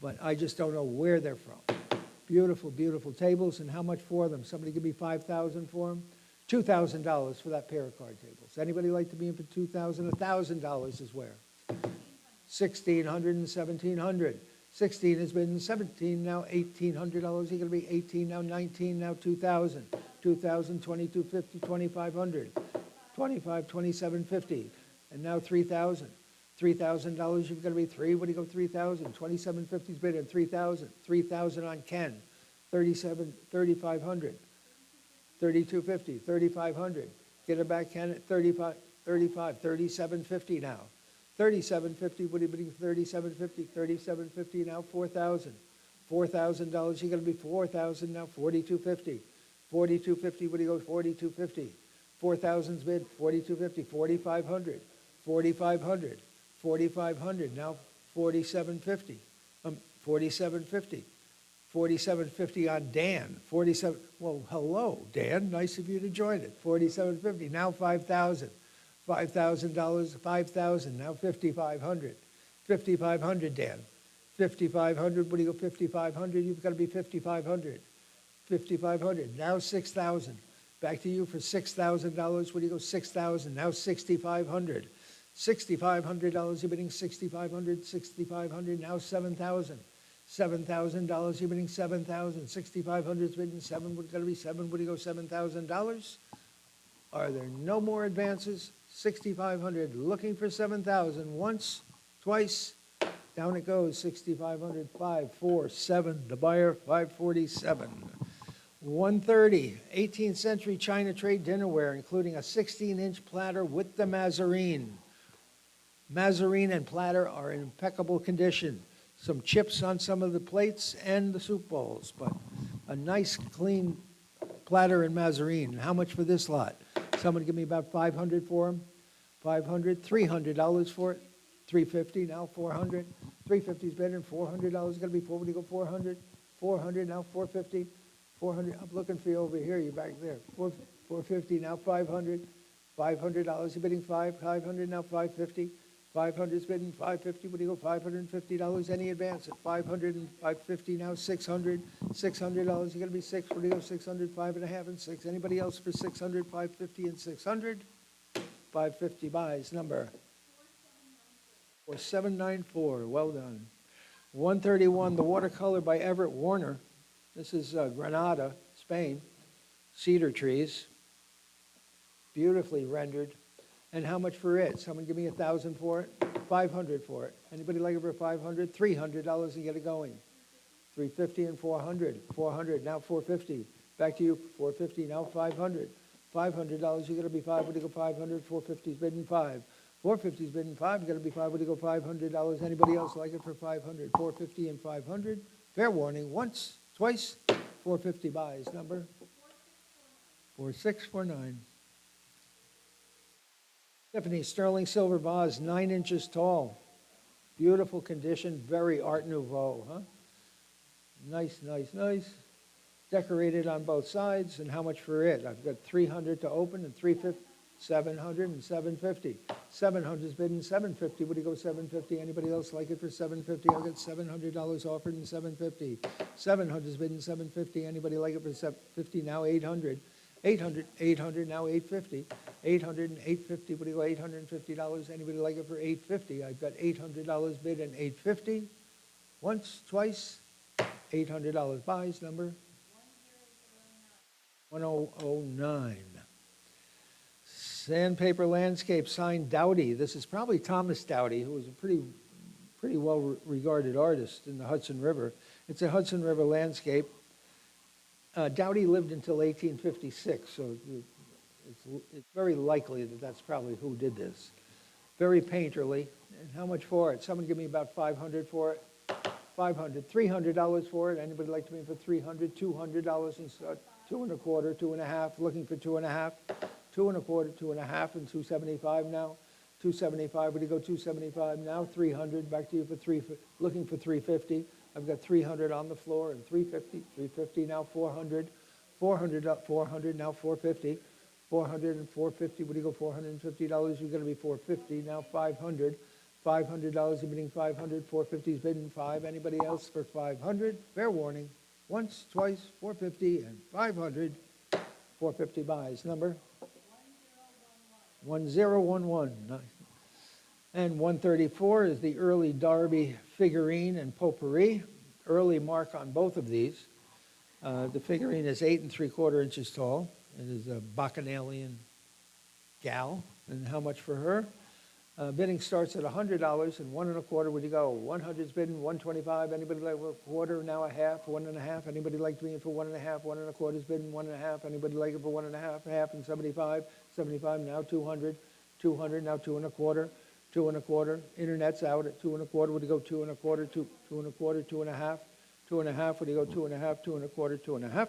But I just don't know where they're from. Beautiful, beautiful tables, and how much for them? Somebody give me $5,000 for them? $2,000 for that pair of card tables. Anybody like to be in for $2,000? $1,000 is where? 1,600 and 1,700. 16 has been 17, now $1,800. You're going to be 18, now 19, now 2,000. 2,000, 2,250, 2,500. 25, 2,750. And now 3,000. $3,000, you've got to be 3. What do you go, 3,000? 2,750's bid in 3,000. 3,000 on Ken. 3,500. 3,250, 3,500. Get it back, Ken, at 35, 3,750 now. 3,750, what are you bidding? 3,750, 3,750 now, 4,000. $4,000, you're gonna be 4,000 now, 4,250. 4,250, what do you go, 4,250? 4,000's bid, 4,250, 4,500, 4,500, 4,500, now 4,750, 4,750. 4,750 on Dan, 47, well, hello, Dan, nice of you to join it. 4,750, now 5,000, $5,000, 5,000, now 5,500, 5,500, Dan. 5,500, what do you go, 5,500, you've got to be 5,500, 5,500, now 6,000. Back to you for $6,000, what do you go, 6,000, now 6,500, $6,500, you're bidding 6,500, 6,500, now 7,000. $7,000, you're bidding 7,000. 6,500 is bidding 7, what got to be 7, what do you go, $7,000? Are there no more advances? 6,500, looking for 7,000, once, twice, down it goes, 6,500, 5, 4, 7, the buyer, 547. 130, 18th century China trade dinnerware, including a 16-inch platter with the Mazarine. Mazarine and platter are in impeccable condition. Some chips on some of the plates and the soup bowls, but a nice clean platter and Mazarine. How much for this lot? Someone give me about 500 for them? 500, $300 for it. 350, now 400. 350 is better than $400. It's gonna be 4, what do you go, 400? 400, now 450. 400, I'm looking for you over here, you're back there. 450, now 500. $500, you're bidding 500, now 550. 500 is bidding 550, what do you go, $550, any advance at 500 and 550, now 600, $600, you're gonna be 6, what do you go, 600, 5.5 and 6, anybody else for 600, 550 and 600? 550 buys, number 4794, well done. 131, the watercolor by Everett Warner, this is Granada, Spain, cedar trees, beautifully rendered. And how much for it? Someone give me 1,000 for it? 500 for it. Anybody like it for 500? $300 and get it going. 350 and 400. 400, now 450. Back to you, 450, now 500. $500, you gotta be 5, what do you go, 500? 450 is bidding 5. 450 is bidding 5, you gotta be 5, what do you go, $500? Anybody else like it for 500? 450 and 500. Fair warning, once, twice, 450 buys, number? 4649. Stephanie, sterling silver vase, 9 inches tall. Beautiful condition, very Art Nouveau, huh? Nice, nice, nice. Decorated on both sides, and how much for it? I've got 300 to open and 350, 700 and 750. 700 is bidding 750. What do you go, 750? Anybody else like it for 750? I've got $700 offered and 750. 700 is bidding 750. Anybody like it for 750? Now 800. 800, now 850. 800 and 850, what do you go, $850? Anybody like it for 850? I've got $800 bid and 850. Once, twice, $800 buys, number 1009. Sandpaper landscape sign Dowdy. This is probably Thomas Dowdy, who was a pretty well regarded artist in the Hudson River. It's a Hudson River landscape. Dowdy lived until 1856, so it's very likely that that's probably who did this. Very painterly. And how much for it? Someone give me about 500 for it. 500, $300 for it. Anybody like to me for 300? $200 and 2 1/4, 2 1/2. Looking for 2 1/2. 2 1/4, 2 1/2, and 275 now. 275. Would you go 275 now? 300. Back to you for looking for 350. I've got 300 on the floor and 350, 350, now 400, 400, now 450, 400 and 450, what do you go, $450, you're gonna be 450, now 500, $500, you're bidding 500, 450 is bidding 5, anybody else for 500? Fair warning, once, twice, 450 and 500, 450 buys, number? 1011. Nice. And 134 is the early Derby figurine and potpourri. Early mark on both of these. The figurine is 8 3/4 inches tall. It is a bacchanalian gal. And how much for her? Bidding starts at $100 and 1 1/4. Would you go? 100 is bidding, 125. Anybody like a quarter? Now a half, 1 1/2. Anybody like to be in for 1 1/2? 1 1/4 is bidding 1 1/2. Anybody like it for 1 1/2? Half and 75. 75 now 200. 200 now 2 1/4. 2 1/4. Internet's out at 2 1/4. Would you go 2 1/4? 2 1/4. 2 1/2. 2.5, what do you go, 2.5, 2.25, 2.5?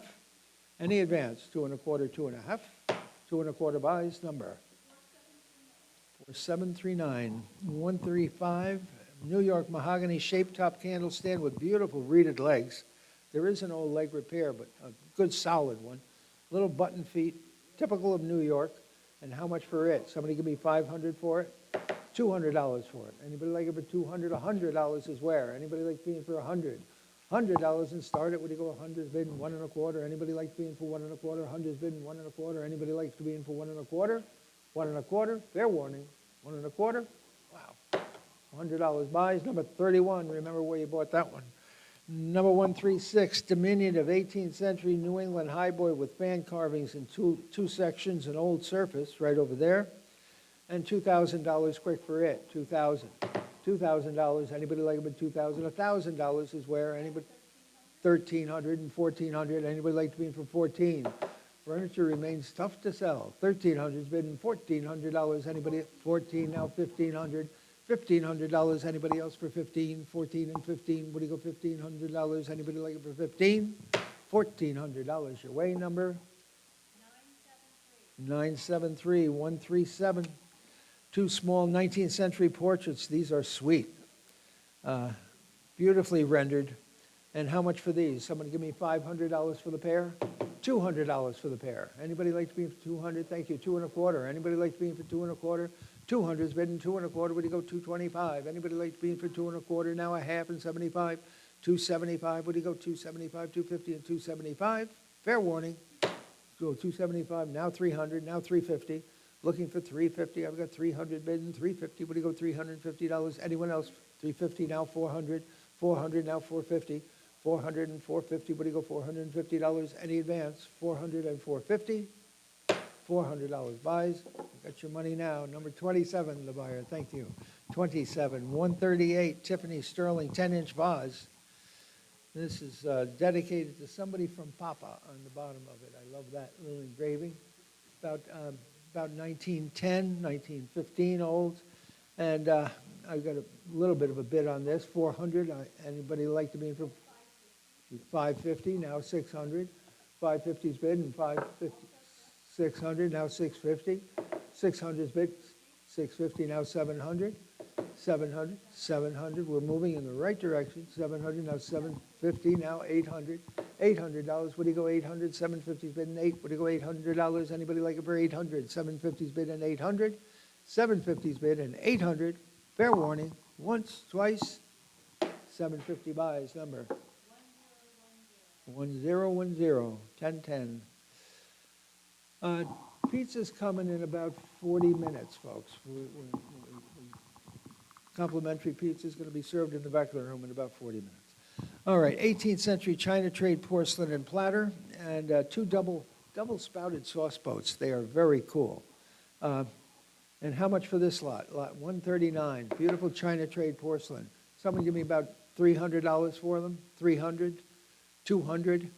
Any advance, 2.25, 2.5, 2.25 buys, number 4739, 135, New York mahogany shaped top candle stand with beautiful reeded legs. There is an old leg repair, but a good solid one. Little button feet, typical of New York. And how much for it? Somebody give me $500 for it? $200 for it. Anybody like it for $200? $100 is where? Anybody like being for $100? $100 and start it. What do you go? 100 bidding 1.25. Anybody like being for 1.25? 100 bidding 1.25. Anybody like to be in for 1.25? 1.25. Fair warning. 1.25. Wow. $100 buys. Number 31. Remember where you bought that one. Number 136, Dominion of 18th century New England highboy with fan carvings in two sections, an old surface right over there, and $2,000 quick for it. $2,000. Anybody like it? $2,000. $1,000 is where? Anybody? 1,300 and 1,400. Anybody like to be in for 14? Furniture remains tough to sell. 1,300 is bidding $1,400. Anybody at 14 now? 1,500. $1,500. Anybody else for 15? 14 and 15. What do you go? $1,500. Anybody like it for 15? $1,400. Your way number? 973. 137. Two small 19th century portraits. These are sweet. Beautifully rendered. And how much for these? Someone give me $500 for the pair? $200 for the pair. Anybody like to be in for 200? Thank you. 2.25. Anybody like to be in for 2.25? 200 is bidding 2.25. Where do you go? 225. Anybody like to be in for 2.25? Now a half and 75. 275. Where do you go? 275, 250, and 275. Fair warning. Go 275. Now 300. Now 350. Looking for 350. I've got 300 bidding 350. What do you go? $350. Anyone else? 350. Now 400. 400. Now 450. 400 and 450. What do you go? $450. Any advance? 400 and 450. $400 buys. Got your money now. Number 27, the buyer. Thank you. 27, 138, Tiffany Sterling 10-inch vase. This is dedicated to somebody from Papa on the bottom of it. I love that little engraving. About 1910, 1915 old. And I've got a little bit of a bid on this. 400. Anybody like to be in for 550? Now 600. 550's bid and 550. 600, now 650. 600's bid, 650, now 700. 700, 700. We're moving in the right direction. 700, now 750, now 800. $800. What do you go? 800. 750's bid and 8. What do you go? $800. Anybody like it for 800? 750's bid and 800. 750's bid and 800. Fair warning. Once, twice. 750 buys. Number 1010. 1010. Pizza's coming in about 40 minutes, folks. Complimentary pizza is going to be served in the back of the room in about 40 minutes. All right, 18th century China trade porcelain and platter, and two double spouted sauce boats. They are very cool. And how much for this lot? Lot 139, beautiful China trade porcelain. Someone give me about $300 for them? 300, 200.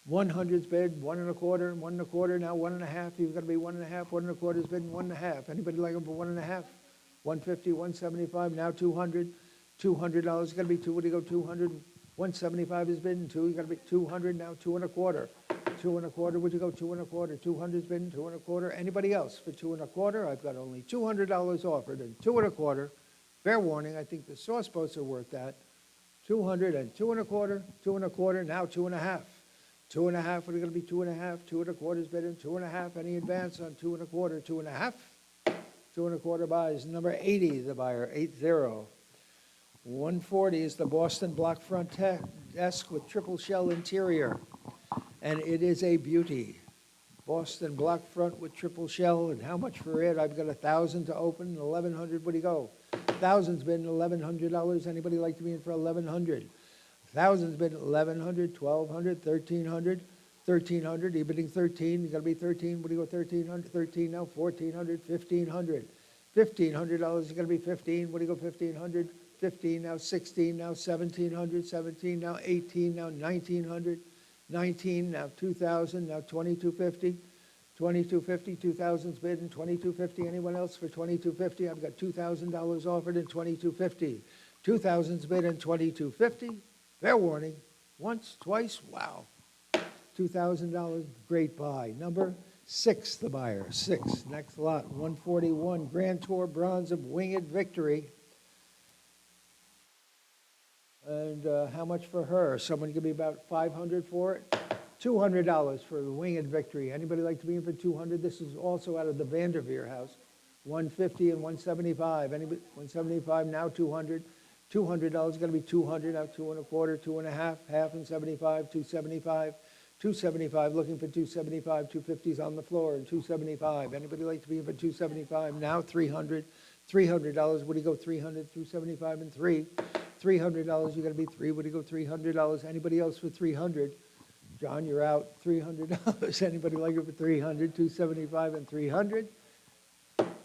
100's bid, 1.25, 1.25, now 1.5. You've got to be 1.5. 1.25's bid and 1.5. Anybody like them for 1.5? 150, 175, now 200. $200 got to be two. What do you go? 200. 175 is bid and 2. You got to be 200, now 2.25. 2.25, would you go? 2.25. 200's bid and 2.25. Anybody else for 2.25? I've got only $200 offered and 2.25. Fair warning, I think the sauce boats are worth that. 200 and 2.25, 2.25, now 2.5. 2.5, what are going to be? 2.5. 2.25 is bid and 2.5. Any advance on 2.25? 2.5. 2.25 buys. Number 80, the buyer, 80. 140 is the Boston block front desk with triple shell interior. And it is a beauty. Boston block front with triple shell. And how much for it? I've got 1,000 to open, 1,100. What do you go? 1,000's been $1,100. Anybody like to be in for 1,100? 1,000's been 1,100, 1,200, 1,300, 1,300. You're bidding 13. You got to be 13. What do you go? 1,300, 13 now, 1,400, 1,500. $1,500. You got to be 15. What do you go? 1,500, 15 now, 16 now, 1,700, 17 now, 18 now, 1,900, 19 now, 2,000 now, 2,250. 2,250, 2,000's bid and 2,250. Anyone else for 2,250? I've got $2,000 offered and 2,250. 2,000's bid and 2,250. Fair warning, once, twice, wow. $2,000, great buy. Number 6, the buyer, 6. Next lot, 141, Grand Tour Bronze of Winged Victory. And how much for her? Someone give me about $500 for it? $200 for the Winged Victory. Anybody like to be in for $200? This is also out of the Vanderveer house. $150 and $175. Anybody? $175 now $200. $200 going to be $200 now, 2 1/4, 2 1/2, half and 75, $275. $275, looking for $275, $250's on the floor, and $275. Anybody like to be in for $275? Now $300. $300, would he go $300, $275 and 3? $300, you got to be 3, would he go $300? Anybody else for $300? John, you're out, $300. Anybody like it for $300, $275 and 300?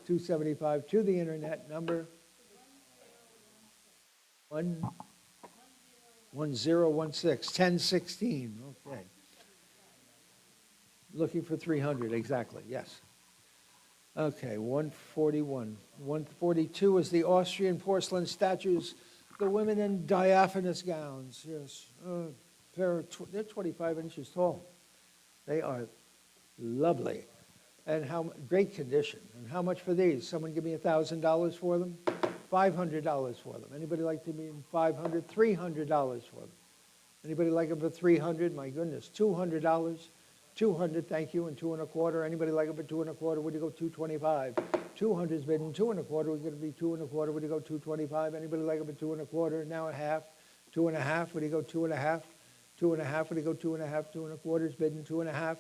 $275 to the internet number 1016, 1016, okay. Looking for 300, exactly, yes. Okay, 141. 142 is the Austrian porcelain statues, the women in diaphanous gowns, yes. They're 25 inches tall. They are lovely. And great condition. And how much for these? Someone give me $1,000 for them? $500 for them. Anybody like to be in $500? $300 for them. Anybody like them for $300? My goodness, $200. $200, thank you, and 2 1/4. Anybody like it for 2 1/4? Would you go $225? 200's bidden 2 1/4. We're going to be 2 1/4. Would you go $225? Anybody like it for 2 1/4? Now a half. 2 1/2. Would you go 2 1/2? 2 1/2. Would you go 2 1/2? 2 1/4's bidden 2 1/2.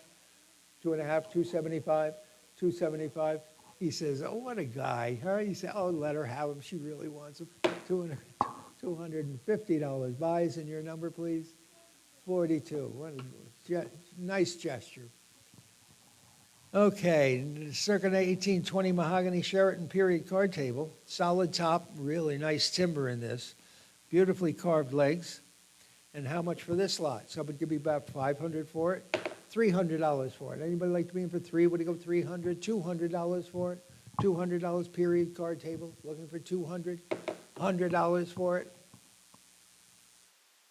2 1/2. 275. 275. He says, "Oh, what a guy!" Huh? He said, "Oh, let her have him. She really wants him." $250. Buys in your number, please. 42. What a nice gesture. Okay, circa 1820 mahogany Sheraton period card table. Solid top, really nice timber in this. Beautifully carved legs. And how much for this lot? Somebody give me about $500 for it. $300 for it. Anybody like to be in for 3? Would you go $300? $200 for it. $200 period card table. Looking for $200. $100 for it.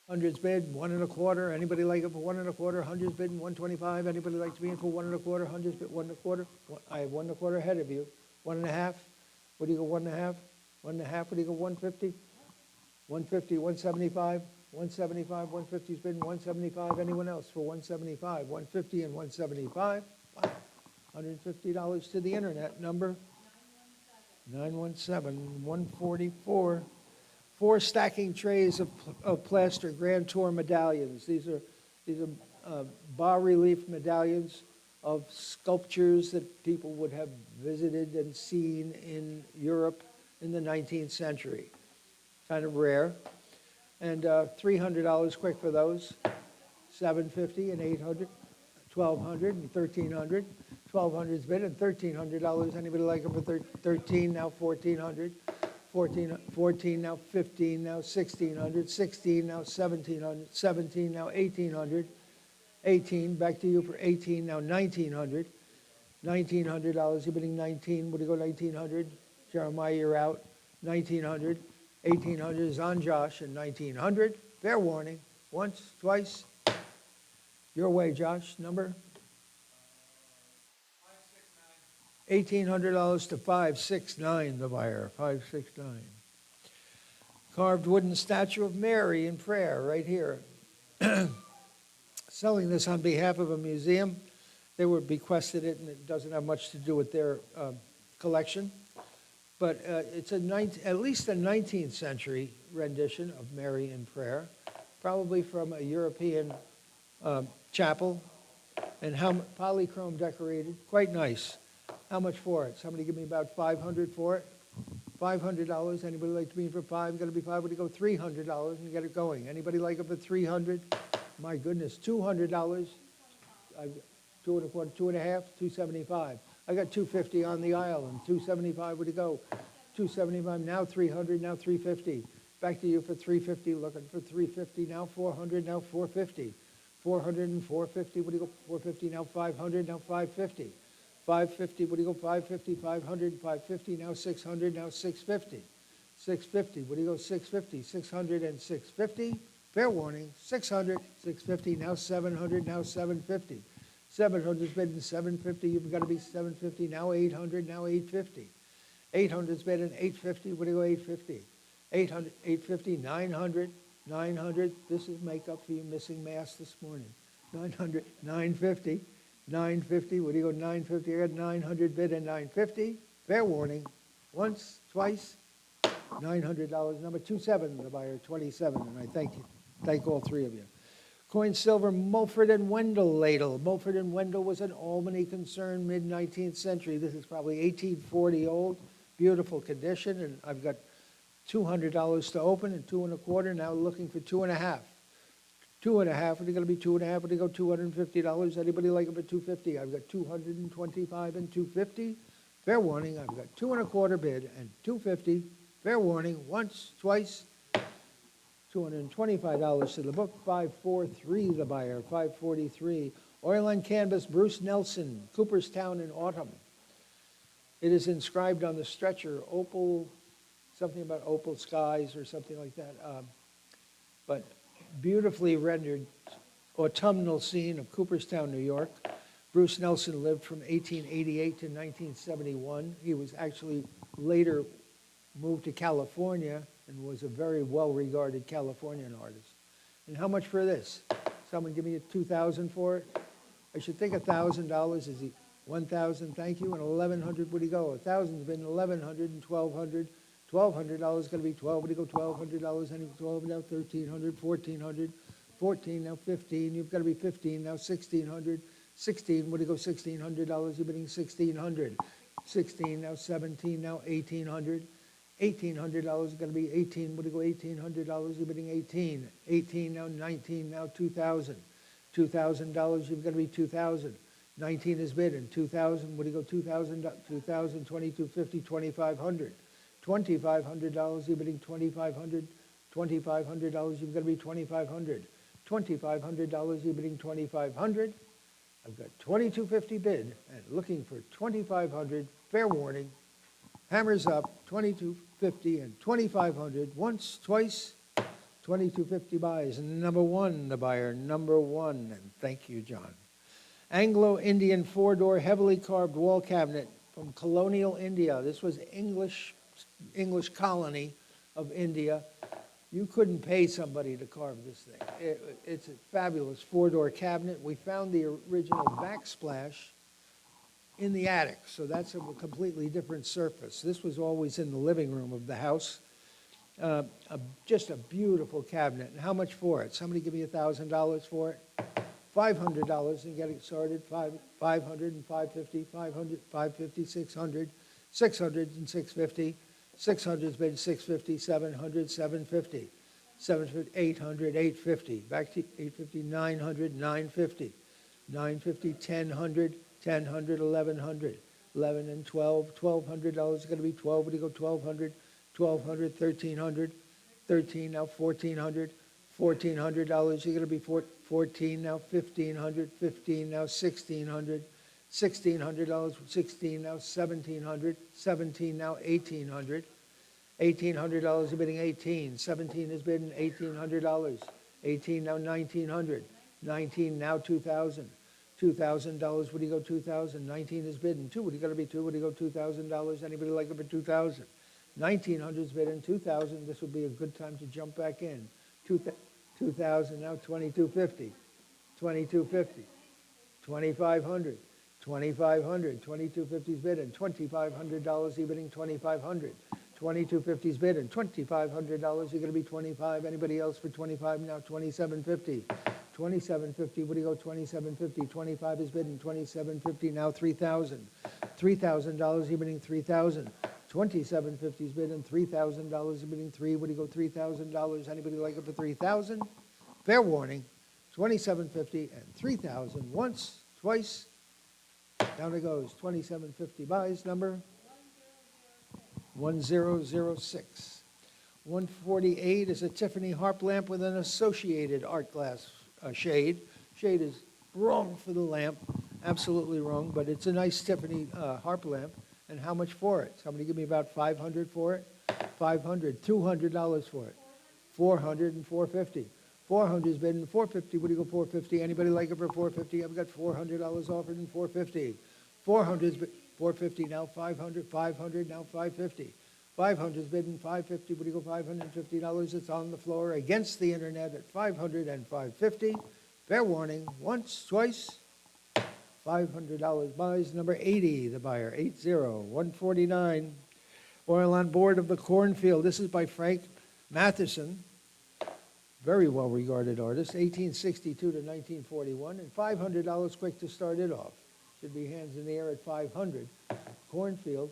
100's bid, 1 1/4. Anybody like it for 1 1/4? 100's bid, 125. Anybody like to be in for 1 1/4? 100's bid, 1 1/4. I have 1 1/4 ahead of you. 1 1/2. What do you go 1 1/2? 1 1/2. What do you go 150? 150, 175. 175, 150's bid, 175. Anyone else for 175? 150 and 175. Wow. $150 to the internet number 917 144. 4 stacking trays of plaster Grand Tour medallions. These are bas-relief medallions of sculptures that people would have visited and seen in Europe in the 19th century. Kind of rare. And $300 quick for those. $750 and $800, $1,200 and $1,300. $1,200's bid and $1,300. Anybody like them for $13? Now $1,400. 14 now 15 now 1,600. 16 now 1,700. 17 now 1,800. 18 back to you for 18 now 1,900. $1,900. You're bidding 19. Would you go 1,900? Jeremiah, you're out. 1,900. 1,800 is on Josh and 1,900. Fair warning. Once, twice. Your way, Josh. Number? $1,800 to 569, the buyer. 569. Carved wooden statue of Mary in prayer right here. Selling this on behalf of a museum. They were bequested it, and it doesn't have much to do with their collection. But it's at least a 19th century rendition of Mary in prayer, probably from a European chapel, and polychrome decorated, quite nice. How much for it? Somebody give me about $500 for it. $500. Anybody like to be in for 5? Got to be 5. Would you go $300 and get it going? Anybody like it for 300? My goodness, $200. 2 1/4, 2 1/2, 275. I got 250 on the aisle and 275. Would you go? 275. Now 300. Now 350. Back to you for 350. Looking for 350. Now 400. Now 450. 400 and 450. Would you go 450? Now 500. Now 550. 550, what do you go, 550, 500, 550, now 600, now 650. 650, what do you go, 650, 600 and 650? Fair warning, 600, 650, now 700, now 750. 700's bid in 750, you've got to be 750, now 800, now 850. 800's bid in 850, what do you go 850? 800, 850, 900, 900, this is makeup for you missing mass this morning. 900, 950, 950, what do you go 950? I got 900 bid in 950. Fair warning, once, twice, $900. Number 27, the buyer, 27, and I thank all three of you. Coin silver, Mulford and Wendell ladle. Mulford and Wendell was an Albany concern, mid-19th century. This is probably 1840 old, beautiful condition, and I've got $200 to open and 2 1/4, now looking for 2 1/2. 2 1/2, what are you going to be 2 1/2? What do you go $250? Anybody like it for $250? I've got 225 and 250. Fair warning, I've got 2 1/4 bid and 250. Fair warning, once, twice, $225 to the book, 543 the buyer, 543. Oil and canvas, Bruce Nelson, Cooperstown in autumn. It is inscribed on the stretcher, opal, something about opal skies or something like that. But beautifully rendered autumnal scene of Cooperstown, New York. Bruce Nelson lived from 1888 to 1971. He was actually later moved to California and was a very well-regarded Californian artist. And how much for this? Someone give me $2,000 for it? I should think $1,000. Is he 1,000? Thank you. And 1,100. Would he go? 1,000's been 1,100 and 1,200. $1,200 going to be 12. Would he go $1,200? Any 12 now 1,300, 1,400, 14 now 15. You've got to be 15 now 1,600. 16. Would he go $1,600? You're bidding 1,600. 16 now 17 now 1,800. $1,800 is going to be 18. Would you go $1,800? You're bidding 18. 18 now 19 now 2,000. $2,000 you've got to be 2,000. 19 is bid and 2,000. Would you go 2,000? 2,000, 2,250, 2,500. $2,500 you're bidding 2,500. $2,500 you've got to be 2,500. $2,500 you're bidding 2,500. I've got 2,250 bid and looking for 2,500. Fair warning. Hammers up, 2,250 and 2,500. Once, twice, 2,250 buys. And number one, the buyer, number one. And thank you, John. Anglo-Indian 4-door heavily carved wall cabinet from colonial India. This was English colony of India. You couldn't pay somebody to carve this thing. It's a fabulous 4-door cabinet. We found the original backsplash in the attic, so that's a completely different surface. This was always in the living room of the house. Just a beautiful cabinet. And how much for it? Somebody give me $1,000 for it. $500 and get it started. 500 and 550, 500, 550, 600, 600 and 650. 600's been 650, 700, 750, 750, 800, 850. Back to 850, 900, 950, 950, 1,000. 1,000, 1,100, 11 and 12, $1,200 is going to be 12. Would you go 1,200, 1,200, 1,300, 13 now 1,400, $1,400 you're going to be 14 now 1,500, 15 now 1,600, $1,600, 16 now 1,700, 17 now 1,800, $1,800 you're bidding 18, 17 is bidding $1,800, 18 now 1,900, 19 now 2,000. $2,000, would you go 2,000? 19 is bid and 2, would you got to be 2, would you go $2,000? Anybody like it for 2,000? 1,900 is bid and 2,000, this would be a good time to jump back in. 2,000, now 2,250, 2,250, 2,500, 2,500, 2,250 is bid and $2,500, you're bidding 2,500. 2,250 is bid and $2,500, you're going to be 25. Anybody else for 25 now? 2,750. 2,750, what do you go, 2,750, 25 is bidding, 2,750, now 3,000. $3,000, you're bidding 3,000. 2,750 is bidding, $3,000, you're bidding 3, what do you go, $3,000, anybody like it for 3,000? Fair warning, 2,750 and 3,000, once, twice, down it goes, 2,750 buys, number 1006. 148 is a Tiffany harp lamp with an associated art glass shade. Shade is wrong for the lamp, absolutely wrong, but it's a nice Tiffany harp lamp. And how much for it? Somebody give me about 500 for it? 500, $200 for it. 400 and 450. 400's bidding, 450, what do you go, 450? Anybody like it for 450? I've got $400 offered in 450. 400's, 450, now 500, 500, now 550. 500's bidding, 550, what do you go, $550? It's on the floor against the internet at 500 and 550. Fair warning, once, twice. $500 buys, number 80, the buyer, 80, 149. Oil on board of the cornfield. This is by Frank Matheson, very well-regarded artist, 1862 to 1941, and $500 quick to start it off. Should be hands in the air at 500. Cornfield,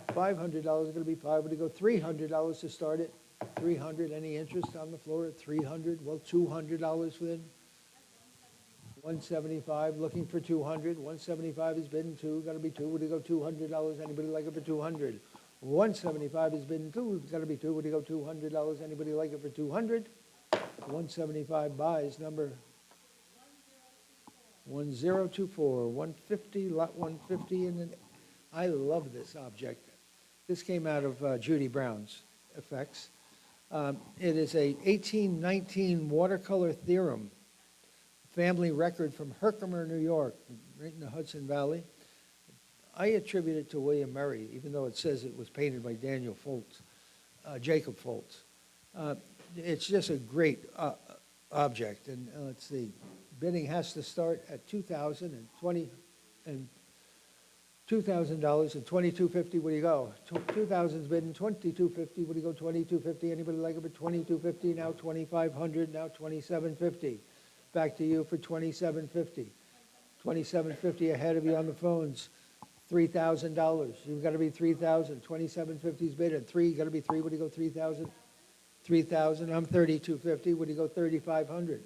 $500 is going to be $500 to go, $300 to start it. 300. Any interest on the floor at 300? Well, $200 within. 175, looking for 200. 175 is bidding 2, got to be 2. Would you go $200? Anybody like it for 200? 175 is bidding 2, got to be 2. Would you go $200? Anybody like it for 200? 175 buys, number 1024, 150, lot 150, and then I love this object. This came out of Judy Brown's effects. It is a 1819 watercolor theorem, family record from Herkimer, New York, right in the Hudson Valley. I attribute it to William Murray, even though it says it was painted by Daniel Foltz, Jacob Foltz. It's just a great object, and let's see, bidding has to start at $2,000 and $2,000 and $2,250. Where do you go? 2,000's bidding, $2,250. Where do you go? $2,250. Anybody like it for $2,250? Now $2,500. Now $2,750. Back to you for $2,750. $2,750 ahead of you on the phones. $3,000. You've got to be $3,000. $2,750's bid at 3. You got to be 3. What do you go? 3,000. 3,000. I'm $3,250. What do you go? 3,500.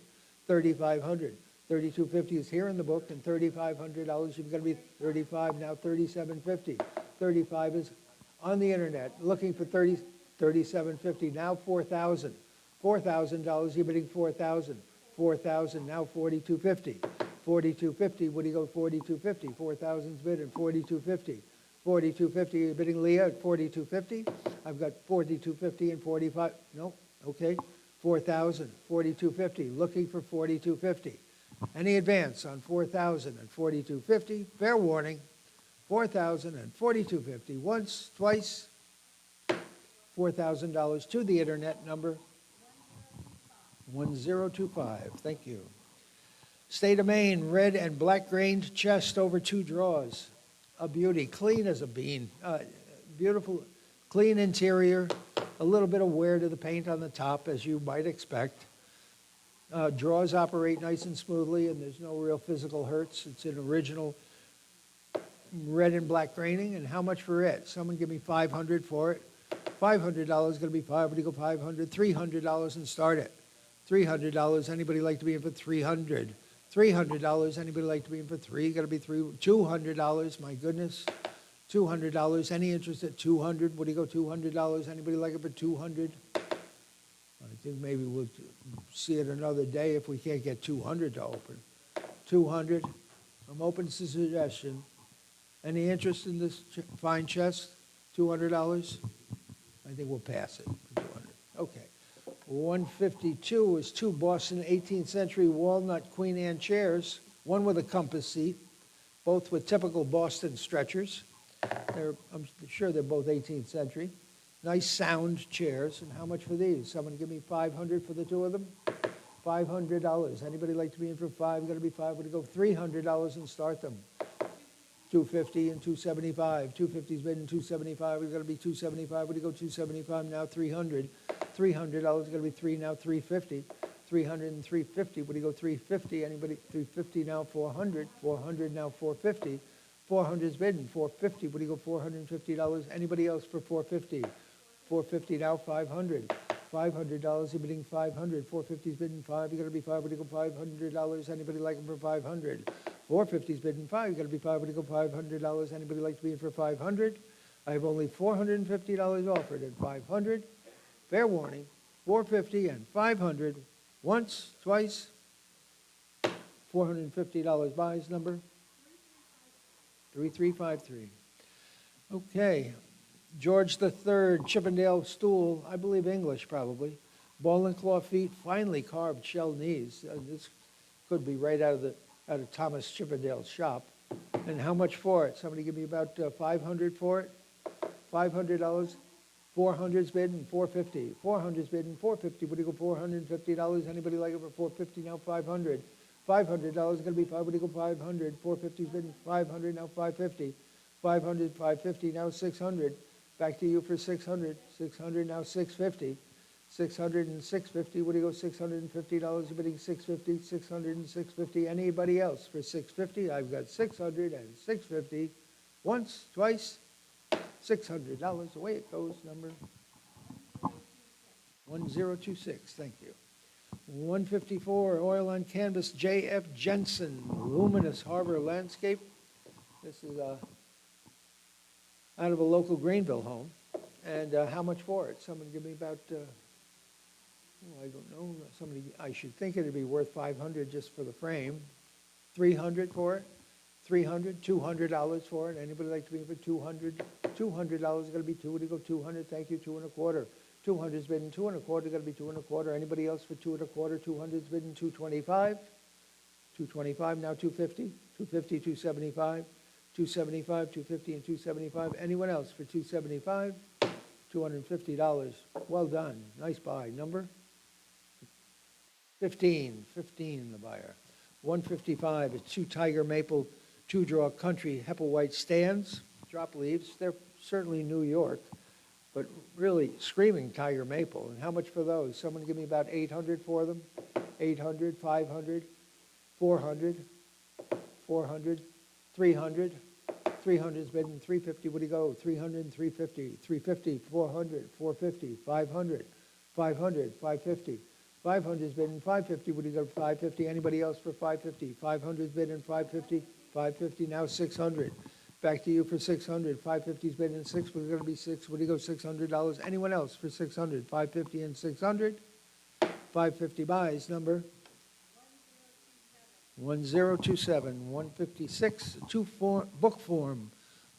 3,500. 3,250 is here in the book, and $3,500. You've got to be 35. Now 3,750. 35 is on the internet looking for 3,750. Now 4,000. $4,000. You're bidding 4,000. 4,000. Now 4,250. 4,250. What do you go? 4,250. 4,000's bid at 4,250. 4,250. You're bidding Leah at 4,250. I've got 4,250 and 45. No. Okay. 4,000. 4,250. Looking for 4,250. Any advance on 4,000 and 4,250? Fair warning. 4,000 and 4,250. Once, twice. $4,000 to the internet number 1025. Thank you. State of Maine, red and black grained chest over 2 drawers. A beauty, clean as a bean. Beautiful, clean interior. A little bit of wear to the paint on the top, as you might expect. Drawers operate nice and smoothly, and there's no real physical hurts. It's an original red and black graining. And how much for it? Someone give me $500 for it. $500 going to be $500. You go $500. $300 and start it. $300. Anybody like to be in for $300? $300. Anybody like to be in for 3? Got to be 3. $200. My goodness. $200. Any interest at $200? What do you go? $200. Anybody like it for $200? I think maybe we'll see it another day if we can't get 200 to open. 200. I'm open to suggestion. Any interest in this fine chest? $200? I think we'll pass it for 200. Okay. 152 is 2 Boston 18th century walnut Queen Anne chairs, one with a compass seat, both with typical Boston stretchers. I'm sure they're both 18th century. Nice sound chairs. And how much for these? Someone give me $500 for the 2 of them? $500. Anybody like to be in for 5? Got to be 5. We're going to go $300 and start them. $250 and $275. $250's bid and $275. We've got to be $275. Would you go $275? Now $300. $300 going to be 3. Now $350. $300 and $350. Would you go $350? Anybody? $350 now $400. $400 now $450. $400's bidding. $450. Would you go $450? Anybody else for $450? $450 now $500. $500. You're bidding $500. $450's bidding 5. You got to be 5. Would you go $500? Anybody like them for $500? $450's bidding 5. You got to be 5. Would you go $500? Anybody like to be in for $500? I have only $450 offered at $500. Fair warning. $450 and $500. Once, twice. $450 buys number 3353. Okay. George III, Chippendale stool, I believe English probably. Ball and claw feet, finely carved shell knees. This could be right out of Thomas Chippendale's shop. And how much for it? Somebody give me about 500 for it? $500. 400's bidding, 450. 400's bidding, 450. What do you go, $450? Anybody like it for 450? Now 500. $500 going to be five. What do you go, 500? 450's bidding, 500. Now 550. 500, 550. Now 600. Back to you for 600. 600. Now 650. 600 and 650. What do you go, $650? You're bidding 650. 600 and 650. Anybody else for 650? I've got 600 and 650. Once, twice. $600, away it goes, number 1026, thank you. 154, oil on canvas, J.F. Jensen, luminous harbor landscape. This is out of a local Greenville home. And how much for it? Someone give me about, I don't know, somebody, I should think it'd be worth 500 just for the frame. 300 for it? 300, $200 for it. Anybody like to be for 200? $200 is going to be two. What do you go, 200? Thank you, 2 1/4. 200's bidding 2 1/4. Got to be 2 1/4. Anybody else for 2 1/4? 200's bidding 225. 225 now 250. 250, 275. 275, 250, and 275. Anyone else for 275? $250. Well done. Nice buy. Number 15. 15 the buyer. 155 is 2 Tiger Maple 2-draw country Hepplewhite stands, drop leaves. They're certainly New York, but really screaming Tiger Maple. And how much for those? Someone give me about 800 for them. 800, 500, 400, 400, 300. 300's bidding 350. What do you go? 300 and 350. 350, 400, 450, 500, 500, 550. 500's bidding 550. What do you go? 550. Anybody else for 550? 500's bidding 550. 550 now 600. Back to you for 600. 550's bidding 6. We're going to be 6. What do you go? $600. Anyone else for 600? 550 and 600. 550 buys. Number 1027. 156. Book form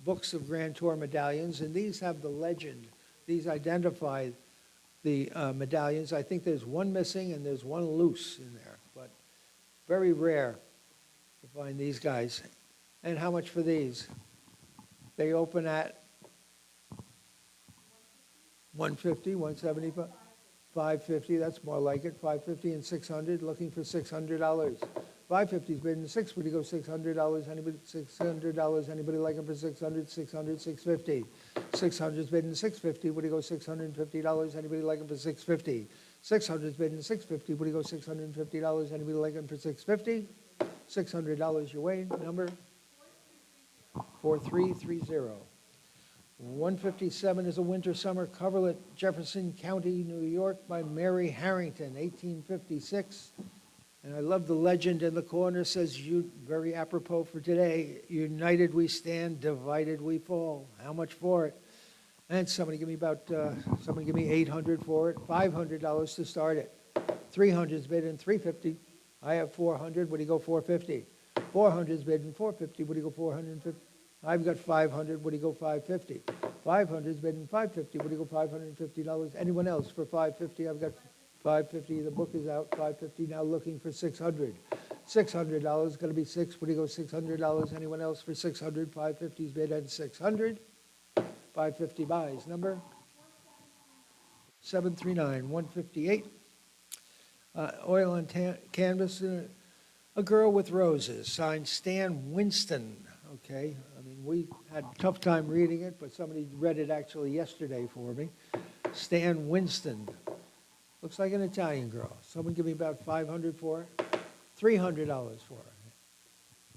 books of Grand Tour medallions, and these have the legend. These identify the medallions. I think there's one missing and there's one loose in there, but very rare to find these guys. And how much for these? They open at 150, 175, 550. That's more like it. 550 and 600. Looking for $600. 550's bidding 6. Would you go $600? Anybody? $600. Anybody like them for 600? 600, 650. 600's bidding 650. Would you go $650? Anybody like them for 650? 600's bidding 650. Would you go $650? Anybody like them for 650? $600 your way. Number 4330. 157 is a winter summer coverlet, Jefferson County, New York, by Mary Harrington, 1856. And I love the legend in the corner, says, very apropos for today, united we stand, divided we fall. How much for it? And somebody give me 800 for it. $500 to start it. 300's bidding 350. I have 400. What do you go, 450? 400's bidding 450. What do you go, 450? I've got 500. What do you go, 550? 500's bidding 550. What do you go, $550? Anyone else for 550? I've got 550. The book is out. 550. Now looking for 600. $600 going to be 6. What do you go, $600? Anyone else for 600? 550's bid at 600. 550 buys. Number 739. 158. Oil on canvas. A Girl with Roses. Signed Stan Winston. Okay. I mean, we had a tough time reading it, but somebody read it actually yesterday for me. Stan Winston. Looks like an Italian girl. Someone give me about 500 for it. $300 for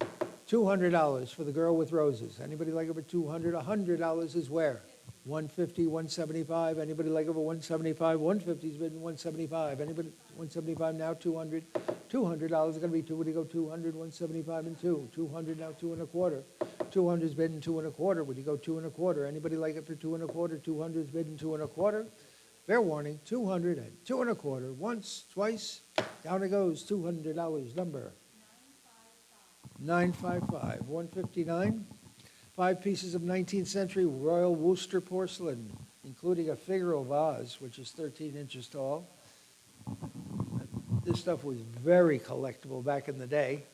it. $200 for The Girl with Roses. Anybody like it for 200? $100 is where? 150, 175. Anybody like it for 175? 150's been 175. Anybody? 175 now. 200. $200 is going to be 2. Would you go 200? 175 and 2. 200 now. 2 1/4. 200's bid in 2 1/4. Would you go 2 1/4? Anybody like it for 2 1/4? 200's bid in 2 1/4. Fair warning. 200 and 2 1/4. Once, twice. Down it goes. $200. Number 955. 159. 5 pieces of 19th century Royal Worcester porcelain, including a Figaro vase, which is 13 inches tall. This stuff was very collectible back in the day.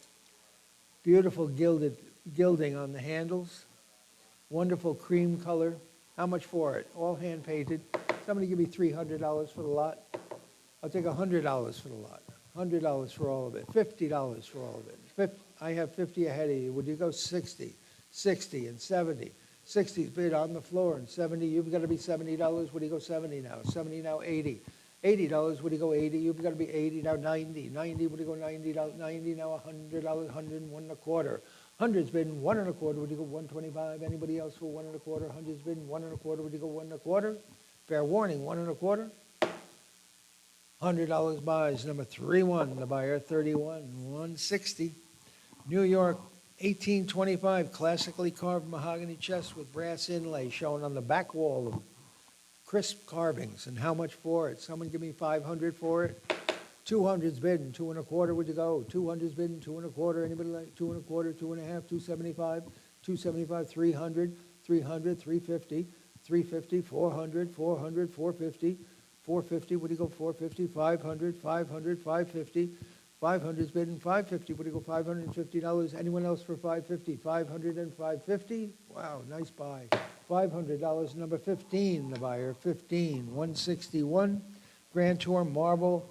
Beautiful gilding on the handles. Wonderful cream color. How much for it? All hand painted. Somebody give me $300 for the lot. I'll take $100 for the lot. $100 for all of it. $50 for all of it. I have 50 ahead of you. Would you go 60? 60 and 70. 60's bid on the floor, and 70, you've got to be $70. Would you go 70 now? 70 now, 80. $80, would you go 80? You've got to be 80 now, 90. 90, would you go 90? 90 now, $100, 101 and a quarter. 100's been 1 and a quarter. Would you go 125? Anybody else for 1 and a quarter? 100's been 1 and a quarter. Would you go 1 and a quarter? Fair warning, 1 and a quarter. $100 buys, number 31, the buyer, 31, 160. New York, 1825, classically carved mahogany chest with brass inlay shown on the back wall of crisp carvings. And how much for it? Someone give me 500 for it. 200's bid, 2 and a quarter, would you go? 200's bid, 2 and a quarter. Anybody like 2 and a quarter, 2 and a half, 275, 275, 300, 300, 350, 350, 400, 400, 450, 450, would you go 450, 500, 500, 550, 500's bid and 550, would you go $550? Anyone else for 550? 500 and 550? Wow, nice buy. $500, number 15, the buyer, 15, 161. Grand Tour Marble,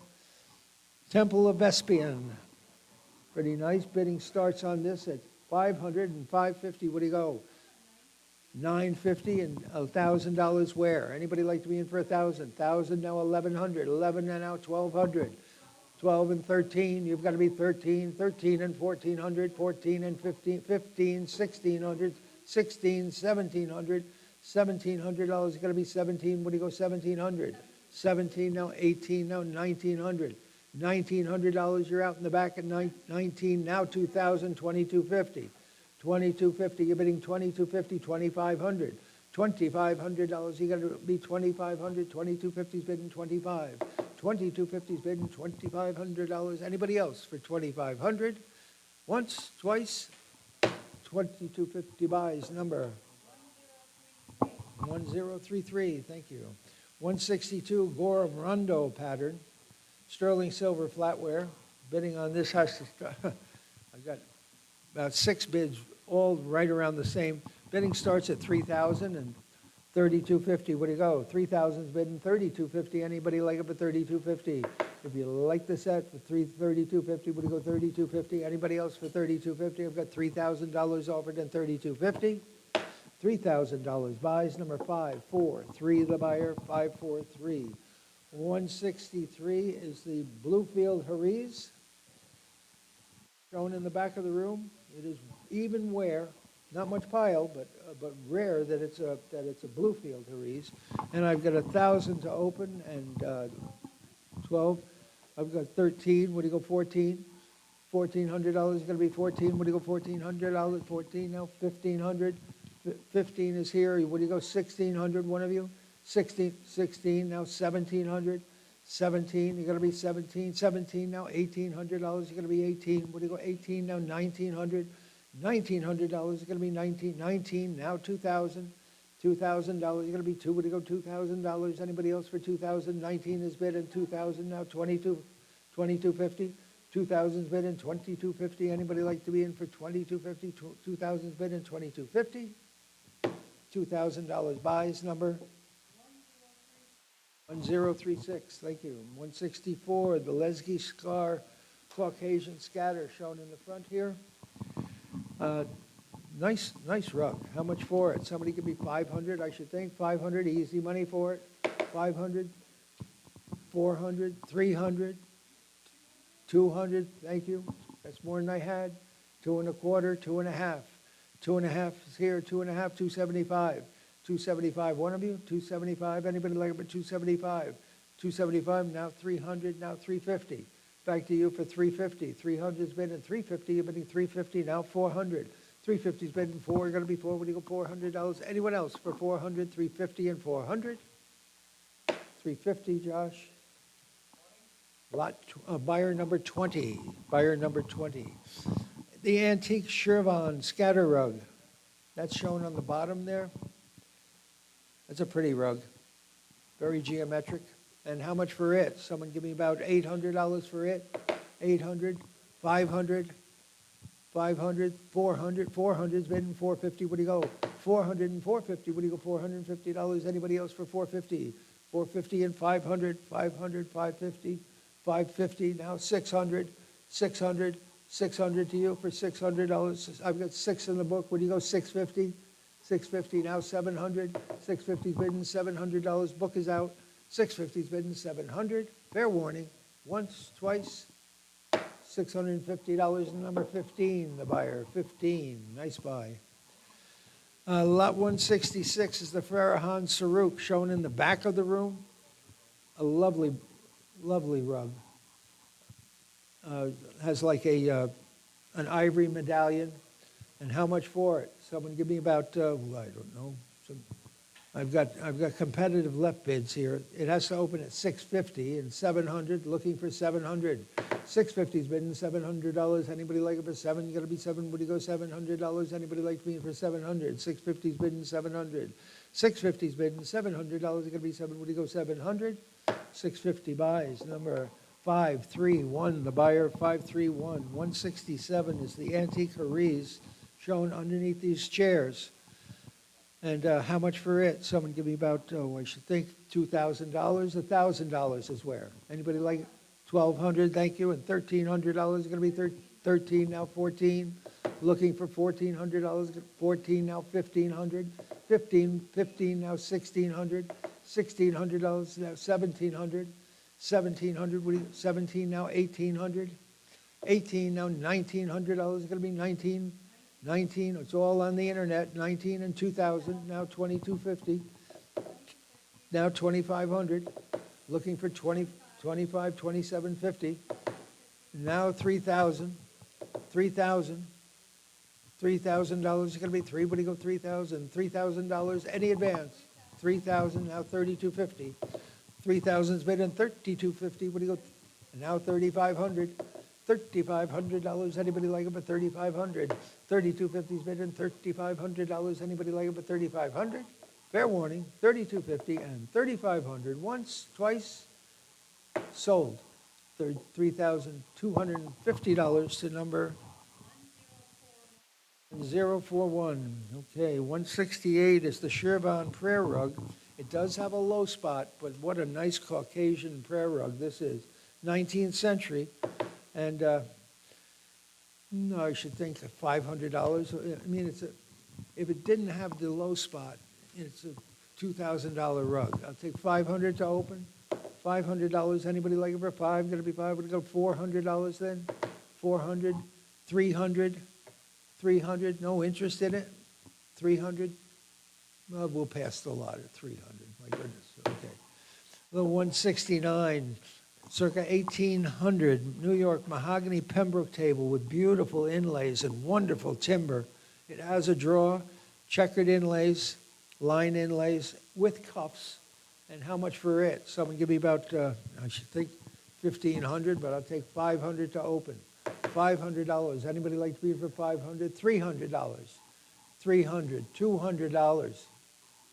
Temple of Vespian. Pretty nice. Bidding starts on this at 500 and 550. What do you go? 950 and $1,000 where? Anybody like to be in for 1,000? 1,000 now 1,100. 11 and now 1,200. 12 and 13. You've got to be 13. 13 and 1,400. 14 and 15. 15. 1,600. 16. 1,700. $1,700. You got to be 17. What do you go? 1,700. 17 now 18 now 1,900. $1,900, you're out in the back at 19, now 2,000, 2,250. 2,250, you're bidding 2,250, 2,500. $2,500, you got to be 2,500, 2,250's bidding 25. 2,250's bidding $2,500. Anybody else for 2,500? Once, twice, 2,250 buys, number 1033, thank you. 162, Gore Rondo pattern. Sterling silver flatware. Bidding on this has to, I've got about 6 bids, all right around the same. Bidding starts at 3,000 and 3,250. What do you go? 3,000's bidding 3,250. Anybody like it for 3,250? If you like the set for 3,250, would you go 3,250? Anybody else for 3,250? I've got $3,000 offered and 3,250. $3,000 buys, number 543, the buyer, 543. 163 is the Bluefield Harries, shown in the back of the room. It is even wear, not much pile, but rare that it's a Bluefield Harries. And I've got 1,000 to open and 12. I've got 13. What do you go? 14. $1,400 is going to be 14. What do you go? $1,400. 14 now. 1,500. 15 is here. What do you go? 1,600. One of you. 16, now 1,700, 17, you're going to be 17, 17 now, $1,800, you're going to be 18, what do you go, 18 now, 1,900, $1,900, you're going to be 19, 19 now, 2,000, $2,000, you're going to be 2, what do you go, $2,000, anybody else for 2,000, 19 is bid and 2,000 now, 22, 2,250, 2,000's bid and 2,250, anybody like to be in for 2,250, 2,000's bid and 2,250, $2,000 buys, number 1036, thank you. 164, the Leslie Scar Caucasian scatter shown in the front here. Nice rug. How much for it? Somebody give me 500, I should think. 500, easy money for it. 500, 400, 300, 200, thank you. That's more than I had. 2 and a quarter, 2 and a half. 2 and a half is here, 2 and a half, 275. 275, one of you, 275, anybody like it for 275? 275, now 300, now 350. Back to you for 350. 300's bid and 350, you're bidding 350, now 400. 350's bid and 4, you're going to be 4, what do you go, $400? Anyone else for 400, 350, and 400? 350, Josh. Buyer number 20, buyer number 20. The antique Shervan scatter rug, that's shown on the bottom there. That's a pretty rug, very geometric. And how much for it? Someone give me about $800 for it. 800, 500, 500, 400. 400's been 450. What do you go? 400 and 450. What do you go? $450. Anybody else for 450? 450 and 500, 500, 550, 550. Now 600, 600, 600 to you for $600. I've got 6 in the book. What do you go? 650, 650. Now 700. 650's bidden $700. Book is out. 650's bidden $700. Fair warning. Once, twice. $650 and number 15, the buyer. 15. Nice buy. Lot 166 is the Farrahan Saruk, shown in the back of the room. A lovely, lovely rug. Has like an ivory medallion. And how much for it? Someone give me about, I don't know. I've got competitive left bids here. It has to open at $650 and $700, looking for $700. $650's bidding $700. Anybody like it for $7? You gotta be $7. Would you go $700? Anybody like me for $700? $650's bidding $700. $650's bidding $700. You gotta be $7. Would you go $700? $650 buys. Number 531, the buyer 531. 167 is the antique Haris shown underneath these chairs. And how much for it? Someone give me about, I should think $2,000. $1,000 is where? Anybody like it? $1,200, thank you, and $1,300 is going to be 13 now 14. Looking for $1,400, 14 now 1,500, 15 now 1,600, $1,600 now 1,700, 1,700, 17 now 1,800, 18 now $1,900 is going to be 19. It's all on the internet. 19 and 2,000, now 2,250, now 2,500. Looking for 20. 25, 2750. Now 3,000, 3,000, $3,000 is going to be 3. What do you go? 3,000, $3,000. Any advance? 3,000. Now 3,250. 3,000's bid in 3,250. What do you go? Now 3,500. $3,500. Anybody like it for 3,500? 3,250's bid in $3,500. Anybody like it for 3,500? Fair warning. 3,250 and 3,500. Once, twice. Sold. $3,250 to number 041. Okay, 168 is the Shirvan prayer rug. It does have a low spot, but what a nice Caucasian prayer rug this is. 19th century. And no, I should think $500. I mean, if it didn't have the low spot, it's a $2,000 rug. I'll take $500 to open. $500. Anybody like it for 5? Going to be 5. Would it go $400 then? 400, 300, 300. No interest in it. 300. Well, we'll pass the lot at 300. My goodness. Okay. The 169, circa 1800, New York mahogany Pembroke table with beautiful inlays and wonderful timber. It has a drawer, checkered inlays, line inlays with cuffs. And how much for it? Someone give me about, I should think, $1,500, but I'll take $500 to open. $500. Anybody like to be for $500? $300. $300. $200.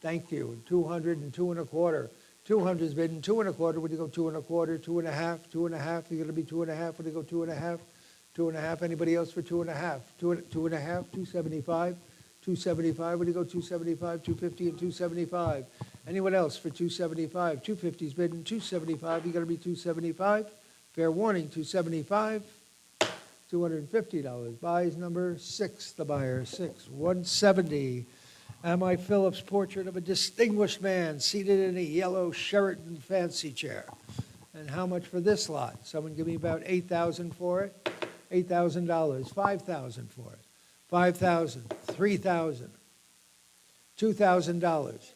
Thank you. 200 and 2 1/4. 200's bidden 2 1/4. Would you go 2 1/4? 2 1/2. 2 1/2. You're going to be 2 1/2. Would you go 2 1/2? 2 1/2. Anybody else for 2 1/2? 2 1/2. 275. 275. Would you go 275? 250 and 275. Anyone else for 275? 250's bidden 275. You got to be 275. Fair warning, 275. $250. Buys number 6, the buyer, 6. 170. M.I. Phillips' portrait of a distinguished man seated in a yellow Sheraton fancy chair. And how much for this lot? Someone give me about $8,000 for it. $8,000. $5,000 for it. $5,000. $3,000. $2,000.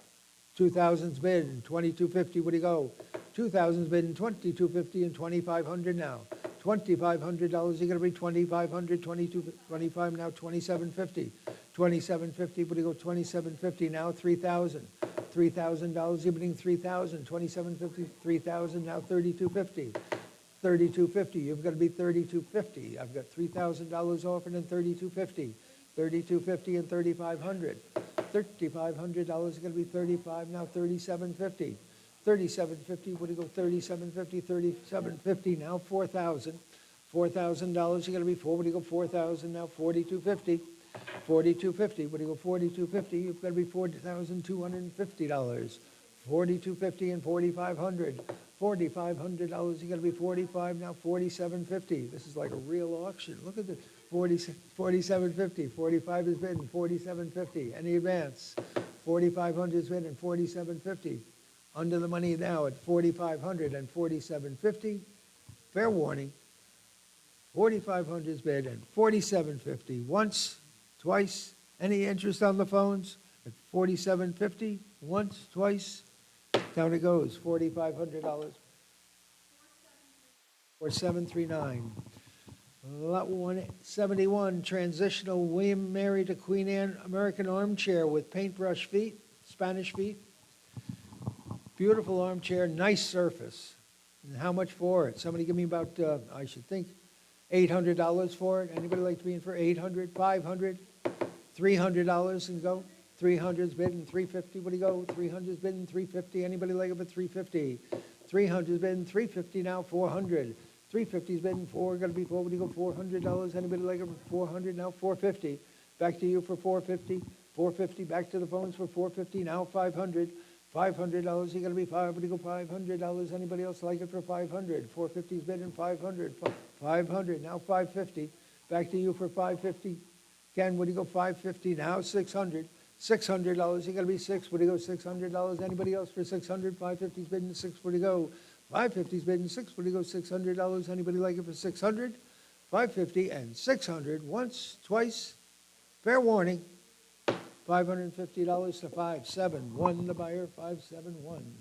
2,000's bid and 2,250. What do you go? 2,000's bid and 2,250 and 2,500 now. $2,500. You're going to be 2,500. 25 now. 2,750. 2,750. What do you go? 2,750 now. 3,000. $3,000. You're bidding 3,000. 2,750. 3,000 now. 3,250. 3,250. You've got to be 3,250. I've got $3,000 offered and 3,250. 3,250 and 3,500. $3,500 is going to be 35 now. 3,750. $3,750, what do you go, $3,750, now $4,000. $4,000, you gotta be four, what do you go, 4,000, now $4,250. $4,250, what do you go, $4,250, you've gotta be $4,250. $4,250 and $4,500. $4,500, you gotta be 45, now $4,750. This is like a real auction. Look at this, 4750, 45 is bid and 4750. Any advance? 4,500 is bid and 4750. Under the money now at 4,500 and 4750. Fair warning, 4,500 is bid and 4750. Once, twice. Any interest on the phones? At 4750. Once, twice. Down it goes. $4,500. 4739. Lot 171, transitional William Mary to Queen Anne American armchair with paintbrush feet, Spanish feet. Beautiful armchair, nice surface. And how much for it? Somebody give me about, I should think, $800 for it. Anybody like to be in for $800, $500, $300 and go? 300's bidding, 350. What do you go? 300's bidding, 350. Anybody like it for 350? 300's bidding, 350 now, 400. 350's bidding, gonna be four. What do you go? $400. Anybody like it for 400 now? 450. Back to you for 450. 450. Back to the phones for 450 now. 500. $500. You gotta be five. What do you go? $500. Anybody else like it for 500? 450's bidding, 500. 500 now. 550. Back to you for 550. Ken, what do you go? 550 now. 600. $600, you gotta be six, what do you go, $600, anybody else for 600, 550's bidding, six, where do you go, 550's bidding, six, where do you go, $600, anybody like it for 600, 550 and 600, once, twice, fair warning, $550 to 571, the buyer, 571.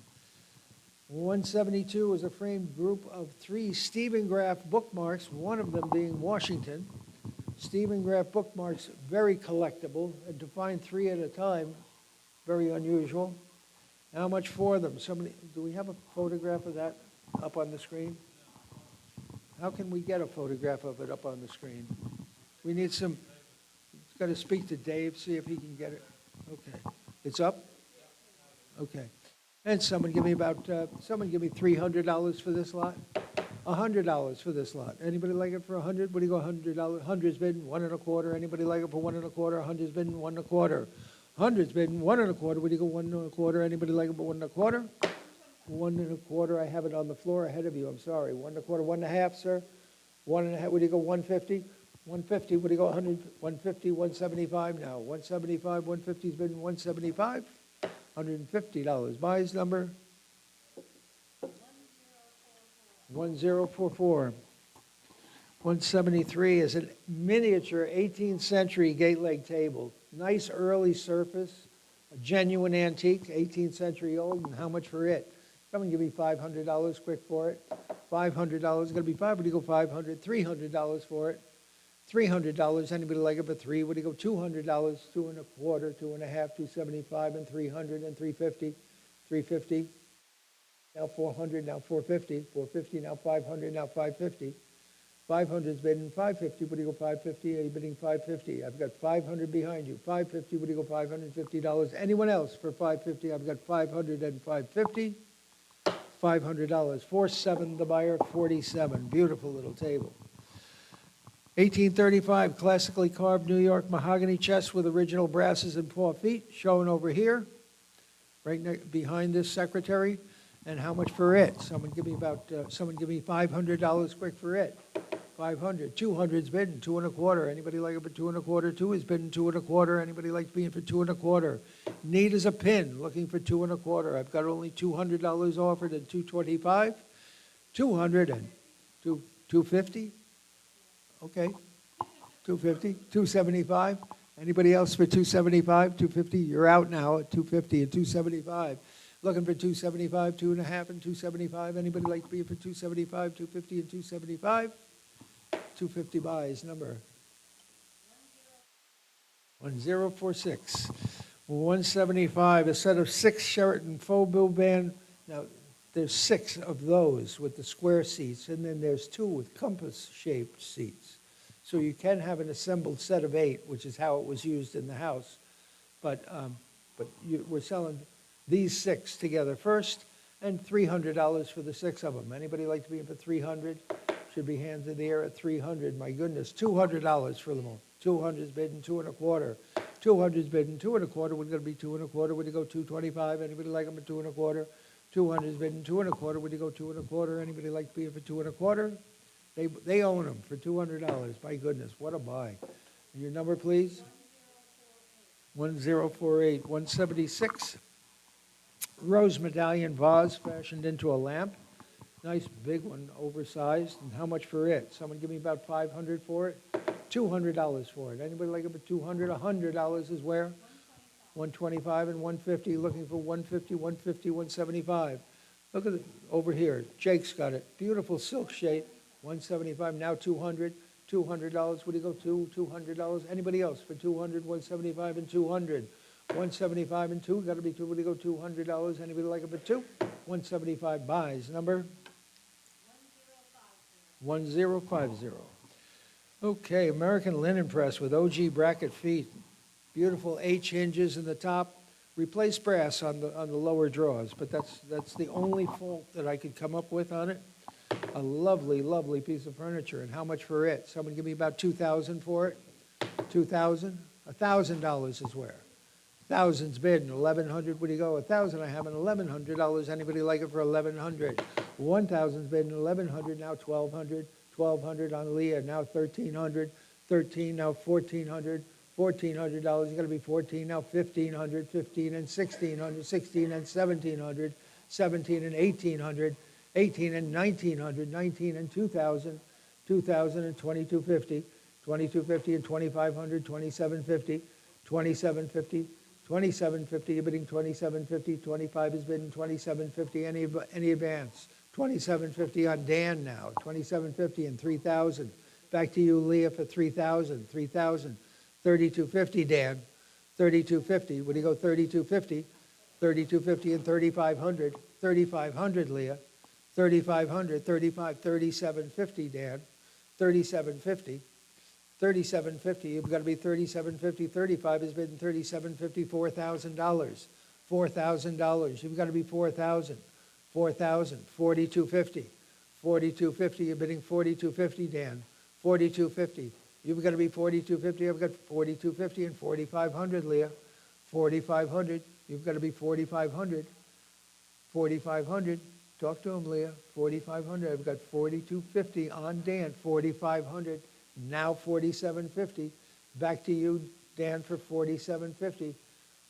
172 is a framed group of 3 Stephen Graff bookmarks, one of them being Washington. Stephen Graff bookmarks, very collectible, and to find 3 at a time, very unusual. How much for them? Somebody, do we have a photograph of that up on the screen? How can we get a photograph of it up on the screen? We need some, got to speak to Dave, see if he can get it. Okay, it's up? Okay. And someone give me $300 for this lot? $100 for this lot. Anybody like it for 100? What do you go, $100? 100's bidding, 1 1/4. Anybody like it for 1 1/4? 100's bidding, 1 1/4. 100's bidding, 1 1/4. What do you go, 1 1/4? Anybody like it for 1 1/4? 1 1/4. I have it on the floor ahead of you. I'm sorry. 1 1/4, 1 1/2, sir. 1 1/2. What do you go, 150? 150. What do you go, 100? 150, 175 now. 175, 150's bidding, 175. $150. Buys number 1044. 173 is a miniature 18th century gate leg table. Nice early surface, a genuine antique, 18th century old, and how much for it? Someone give me $500 quick for it. $500, gonna be 5, what do you go, 500? $300 for it. $300, anybody like it for 3? What do you go, $200, 2 1/4, 2 1/2, 275, and 300, and 350, 350. Now 400, now 450, 450, now 500, now 550. 500's bidding, 550, what do you go, 550? Are you bidding 550? I've got 500 behind you. 550, what do you go, $550? Anyone else for 550? I've got 500 and 550. $500. 47, the buyer, 47. Beautiful little table. 1835, classically carved New York mahogany chest with original brasses and paw feet, shown over here, right behind this secretary. And how much for it? Someone give me $500 quick for it. 500. 200's bidding, 2 1/4. Anybody like it for 2 1/4? 2 is bidding, 2 1/4. Anybody like being for 2 1/4? Need as a pin, looking for 2 1/4. I've got only $200 offered at 225. 200 and 250. Okay. 250. 275. Anybody else for 275? 250. You're out now at 250 and 275. Looking for 275, 2 1/2, and 275. Anybody like to be for 275, 250, and 275? 250 buys, number 1046. 175, a set of 6 Sheraton faux bill band. Now, there's 6 of those with the square seats, and then there's 2 with compass-shaped seats. So you can have an assembled set of 8, which is how it was used in the house. But we're selling these 6 together first, And $300 for the 6 of them. Anybody like to be in for 300? Should be hands in the air at 300. My goodness, $200 for them all. 200's bidding, 2 and a quarter. 200's bidding, 2 and a quarter. We're going to be 2 and a quarter. Would you go 225? Anybody like them at 2 and a quarter? 200's bidding, 2 and a quarter. Would you go 2 and a quarter? Anybody like to be in for 2 and a quarter? They own them for $200. My goodness, what a buy. And your number, please? 1048. 176. Rose medallion vase fashioned into a lamp. Nice big one, oversized. And how much for it? Someone give me about $500 for it? $200 for it. Anybody like it for $200? $100 is where? 125 and 150. Looking for 150, 150, 175. Look at it over here. Jake's got it. Beautiful silk shade. 175, now 200. $200. Would you go $200? Anybody else for 200, 175, and 200? 175 and 2, got to be 2. Would you go $200? Anybody like it for 2? 175 buys. Number? 1050. Okay, American linen press with OG bracket feet. Beautiful H hinges in the top. Replace brass on the lower drawers, but that's the only fault that I could come up with on it. A lovely, lovely piece of furniture. And how much for it? Someone give me about $2,000 for it? $2,000? $1,000 is where? Thousands bidding, 1,100. Would you go? 1,000. I have an $1,100. Anybody like it for 1,100? 1,000's bidding, 1,100. Now 1,200. 1,200 on Leah. Now 1,300. 13. Now 1,400. $1,400. You got to be 14. Now 1,500. 15 and 1,600. 16 and 1,700. 17 and 1,800. 18 and 1,900. 19 and 2,000. 2,000 and 2,250. 2,250 and 2,500. 2,750. 2,750. 2,750, you're bidding 2,750. 25 is bidding 2,750. Any advance? 2,750 on Dan now. 2,750 and 3,000. Back to you, Leah, for 3,000. 3,000. 3,250, Dan. 3,250. Would you go 3,250? 3,250 and 3,500. 3,500, Leah. 3,500. 3,750, Dan. 3,750. 3,750, you've got to be 3,750. 35 is bidding 3,750, $4,000. $4,000, you've got to be 4,000. 4,000, 4,250. 4,250, you're bidding 4,250, Dan. 4,250, you've got to be 4,250. I've got 4,250 and 4,500, Leah. 4,500, you've got to be 4,500. 4,500, talk to him, Leah. 4,500, I've got 4,250 on Dan. 4,500. Now 4,750. Back to you, Dan, for 4,750.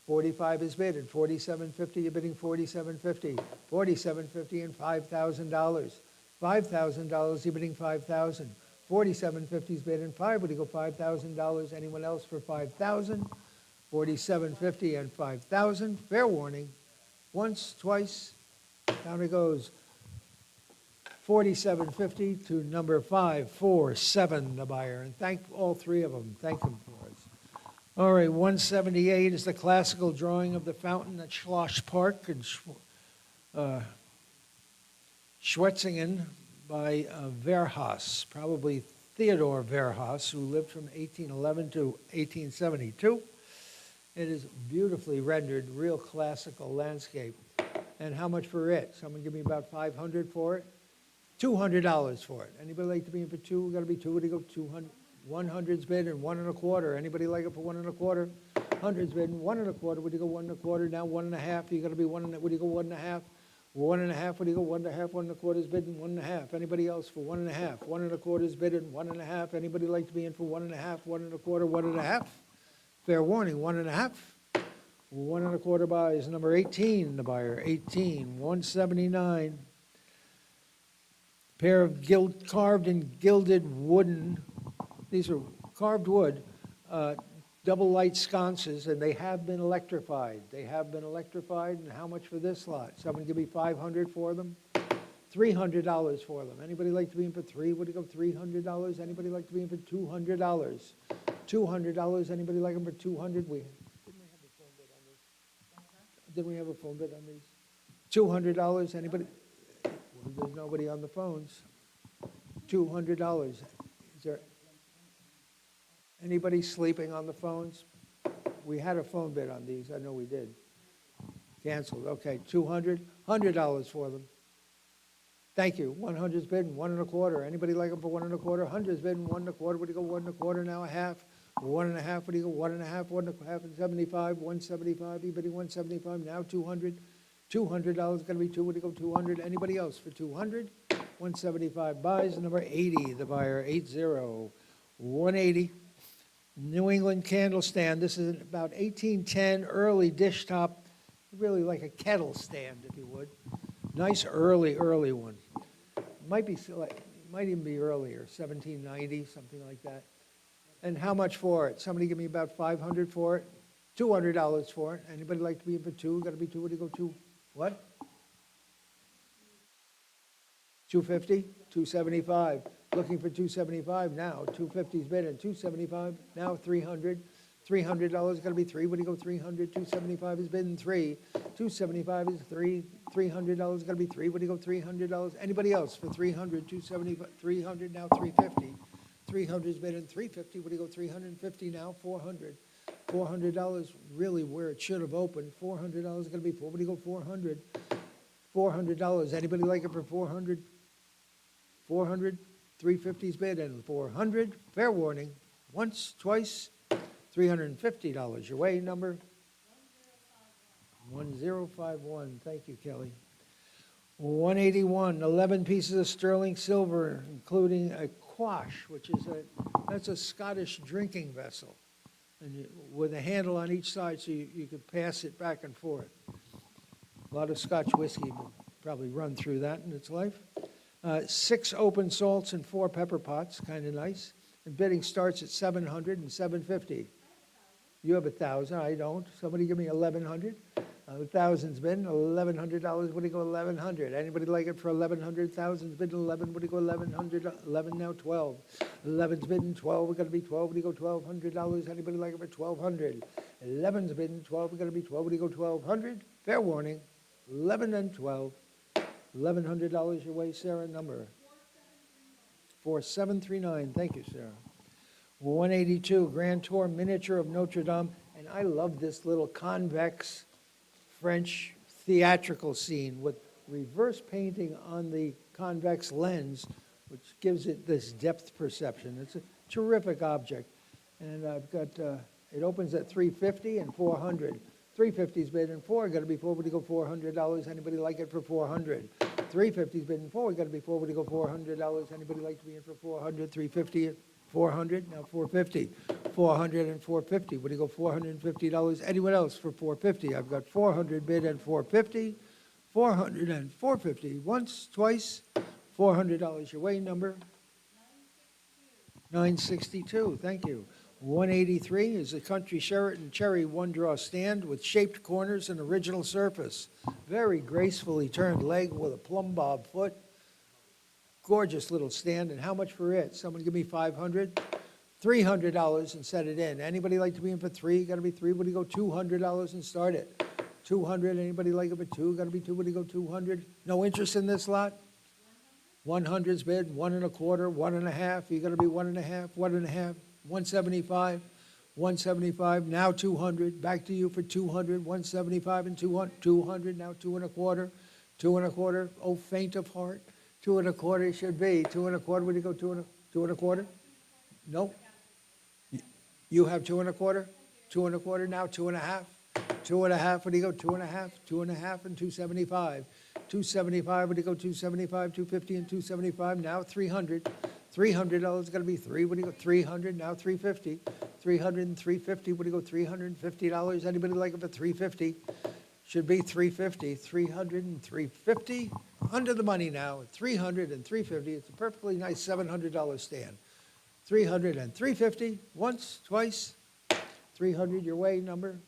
45 is bid at 4,750. You're bidding 4,750. 4,750 and $5,000. $5,000. You're bidding 5,000. 4,750 is bid and 5. Would you go $5,000? Anyone else for 5,000? 4,750 and 5,000. Fair warning. Once, twice. Down it goes. 4,750 to number 547, the buyer. And thank all three of them. Thank them for us. All right, 178 is the classical drawing of the fountain at Schloss Park in Schwetzingen by Verhaas, probably Theodore Verhaas, who lived from 1811 to 1872. It is beautifully rendered, real classical landscape. And how much for it? Someone give me about 500 for it? $200 for it. Anybody like to be in for 2? Got to be 2. Would you go 200? 100's bid and 1 1/4. Anybody like it for 1 1/4? 100's bid and 1 1/4. Would you go 1 1/4? Now 1 1/2. You got to be 1. Would you go 1 1/2? 1 1/2. Would you go 1 1/2? 1 1/4's bid and 1 1/2. Anybody else for 1 1/2? 1 1/4's bid and 1 1/2. Anybody like to be in for 1 1/2? 1 1/4. 1 1/2. Fair warning. 1 1/2. 1 1/4 buys. Number 18, the buyer. 18. 179. Pair of carved and gilded wooden, these are carved wood, double light sconces, and they have been electrified. They have been electrified, and how much for this lot? Someone give me 500 for them? $300 for them. Anybody like to be in for 3? Would you go $300? Anybody like to be in for $200? $200. Anybody like them for 200? Didn't we have a phone bid on these? $200. Anybody? There's nobody on the phones. $200. Is there anybody sleeping on the phones? We had a phone bid on these. I know we did. Canceled, okay, 200, $100 for them. Thank you. 100's bid, 1 1/4. Anybody like them for 1 1/4? 100's bid, 1 1/4. What do you go, 1 1/4 now, a half? 1 1/2, what do you go, 1 1/2, 1 1/2, and 75, 175, anybody 175, now 200. $200 gonna be 2, what do you go, 200? Anybody else for 200? 175 buys, number 80, the buyer, 80. 180, New England candle stand. This is about 1810, early dish top, really like a kettle stand, if you would. Nice early one. Might even be earlier, 1790, something like that. And how much for it? Somebody give me about 500 for it. $200 for it. Anybody like to be in for 2? Got to be 2. What do you go 2? What? 250? 275. Looking for 275 now. 250's bid and 275 now. 300. $300 got to be 3. What do you go 300? 275 is bid and 3. 275 is 3. $300 got to be 3. What do you go $300? Anybody else for 300? 275, 300 now. 350. 300 is bid and 350. What do you go 350 now? 400. $400 really where it should have opened. $400 got to be 4. What do you go 400? $400. Anybody like it for 400? 400. 350's bid and 400. Fair warning. Once, twice. $350 your way, number 1051. Thank you, Kelly. 181, 11 pieces of sterling silver, including a quash, that's a Scottish drinking vessel, and with a handle on each side so you could pass it back and forth. A lot of Scotch whiskey will probably run through that in its life. 6 open salts and 4 pepper pots, kind of nice. And bidding starts at 700 and 750. You have 1,000, I don't. Somebody give me 1,100. 1,000's bid, $1,100. What do you go 1,100? Anybody like it for 1,100? 1,000's bid 11. What do you go 1,100? 11 now 12. 11's bid 12. We got to be 12. What do you go $1,200? Anybody like it for 1,200? 11's bid 12. We got to be 12. What do you go 1,200? Fair warning. 11 and 12. $1,100 your way, Sarah. Number 4739. Thank you, Sarah. 182, Grand Tour Miniature of Notre Dame. And I love this little convex French theatrical scene with reverse painting on the convex lens, which gives it this depth perception. It's a terrific object. And I've got, it opens at $350 and $400. $350's bid and 4, got to be 4, would you go $400? Anybody like it for 400? $350's bid and 4, got to be 4, would you go $400? Anybody like to be in for 400? $350, 400, now 450. 400 and 450, would you go $450? Anyone else for 450? I've got 400 bid and 450, 400 and 450. Once, twice, $400 your way, number 962. Thank you. 183 is a Country Sheraton Cherry one-draw stand with shaped corners and original surface. Very gracefully turned leg with a plumb bob foot. Gorgeous little stand. And how much for it? Someone give me 500. $300 and set it in. Anybody like to be in for 3? Got to be 3. What do you go? $200 and start it. 200. Anybody like it for 2? Got to be 2. What do you go? 200. No interest in this lot? 100's bid. 1 1/4. 1 1/2. You got to be 1 1/2. 1 1/2. 175. 175. Now 200. Back to you for 200. 175 and 200. 200. Now 2 1/4. 2 1/4. Oh, faint of heart. 2 1/4 should be. 2 1/4. Would you go 2 1/4? No. You have 2 1/4. 2 1/4. Now 2 1/2. 2 1/2. What do you go? 2 1/2. 2 1/2 and 275. 275. What do you go? 275. 250 and 275. Now 300. $300 got to be 3. What do you go? 300. Now 350. 300 and 350. What do you go? $350. Anybody like it for 350? Should be 350. 300 and 350. Under the money now. 300 and 350. It's a perfectly nice $700 stand. 300 and 350. Once, twice. 300 your way, number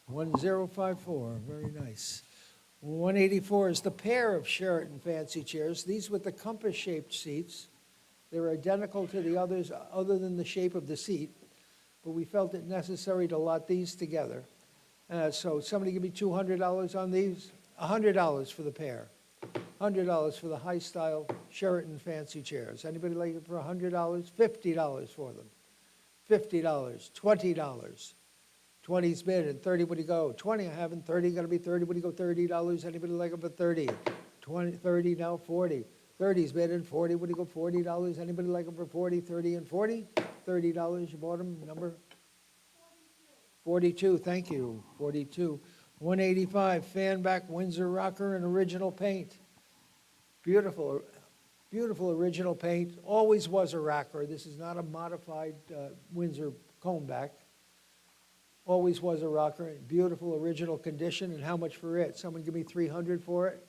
1054. Very nice. 184 is the pair of Sheraton fancy chairs. These with the compass-shaped seats. They're identical to the others other than the shape of the seat, but we felt it necessary to lot these together. So somebody give me $200 on these. $100 for the pair. $100 for the high-style Sheraton fancy chairs. Anybody like it for $100? $50 for them. $50. $20. 20's bid and 30, what do you go? 20, I have in 30, gotta be 30, what do you go? $30, anybody like it for 30? 20, 30, now 40. 30's bid and 40, what do you go? $40, anybody like it for 40? 30 and 40? $30, you bought them, number? 42, thank you, 42. 185, fan back Windsor rocker in original paint. Beautiful, beautiful original paint. Always was a rocker. This is not a modified Windsor comeback. Always was a rocker. Beautiful original condition. And how much for it? Someone give me $300 for it.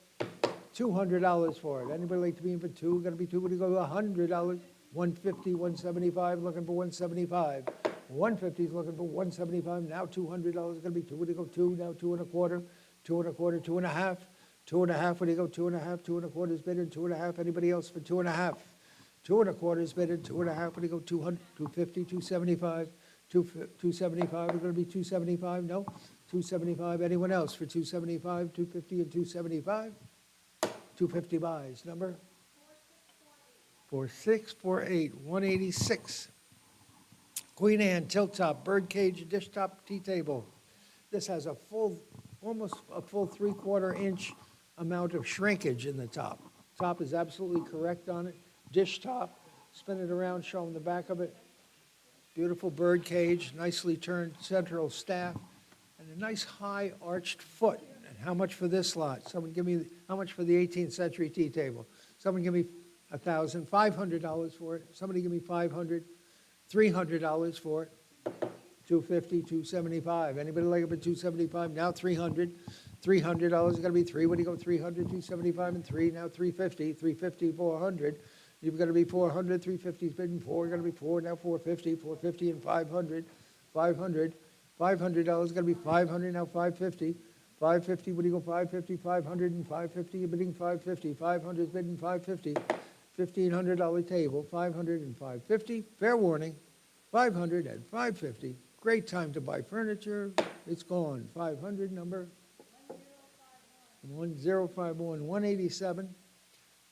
$200 for it. Anybody like to be in for two? Got to be two. What do you go? $100. 150, 175. Looking for 175. 150 is looking for 175. Now $200. Going to be two. What do you go? Two. Now 2.25. 2.25. 2.5. 2.5. What do you go? 2.5. 2.25 is bidding. 2.5. Anybody else for 2.5? 2.25 is bidding. 2.5. What do you go? 200. 250. 275. 275. We're going to be 275. No. 275. Anyone else for 275? 250 and 275. 250 buys. Number 4648. 186. Queen Anne tilt top bird cage dish top tea table. This has a full, almost a full 3/4 inch amount of shrinkage in the top. Top is absolutely correct on it. Dish top. Spin it around, show them the back of it. Beautiful bird cage, nicely turned central staff, and a nice high arched foot. And how much for this lot? Someone give me, how much for the 18th century tea table? Someone give me $1,500 for it. Somebody give me $500, $300 for it. 250, 275. Anybody like it for 275? Now 300. $300 is going to be three. What do you go? 300, 275, and three. Now 350, 350, 400. You've got to be 400, 350 is bidding four, going to be four, now 450, 450 and 500, 500, $500 is going to be 500, now 550, 550, what do you go, 550, 500 and 550, you're bidding 550, 500 is bidding 550, $1,500 table, 500 and 550, fair warning, 500 and 550, great time to buy furniture, it's gone, 500, number 1051, 187.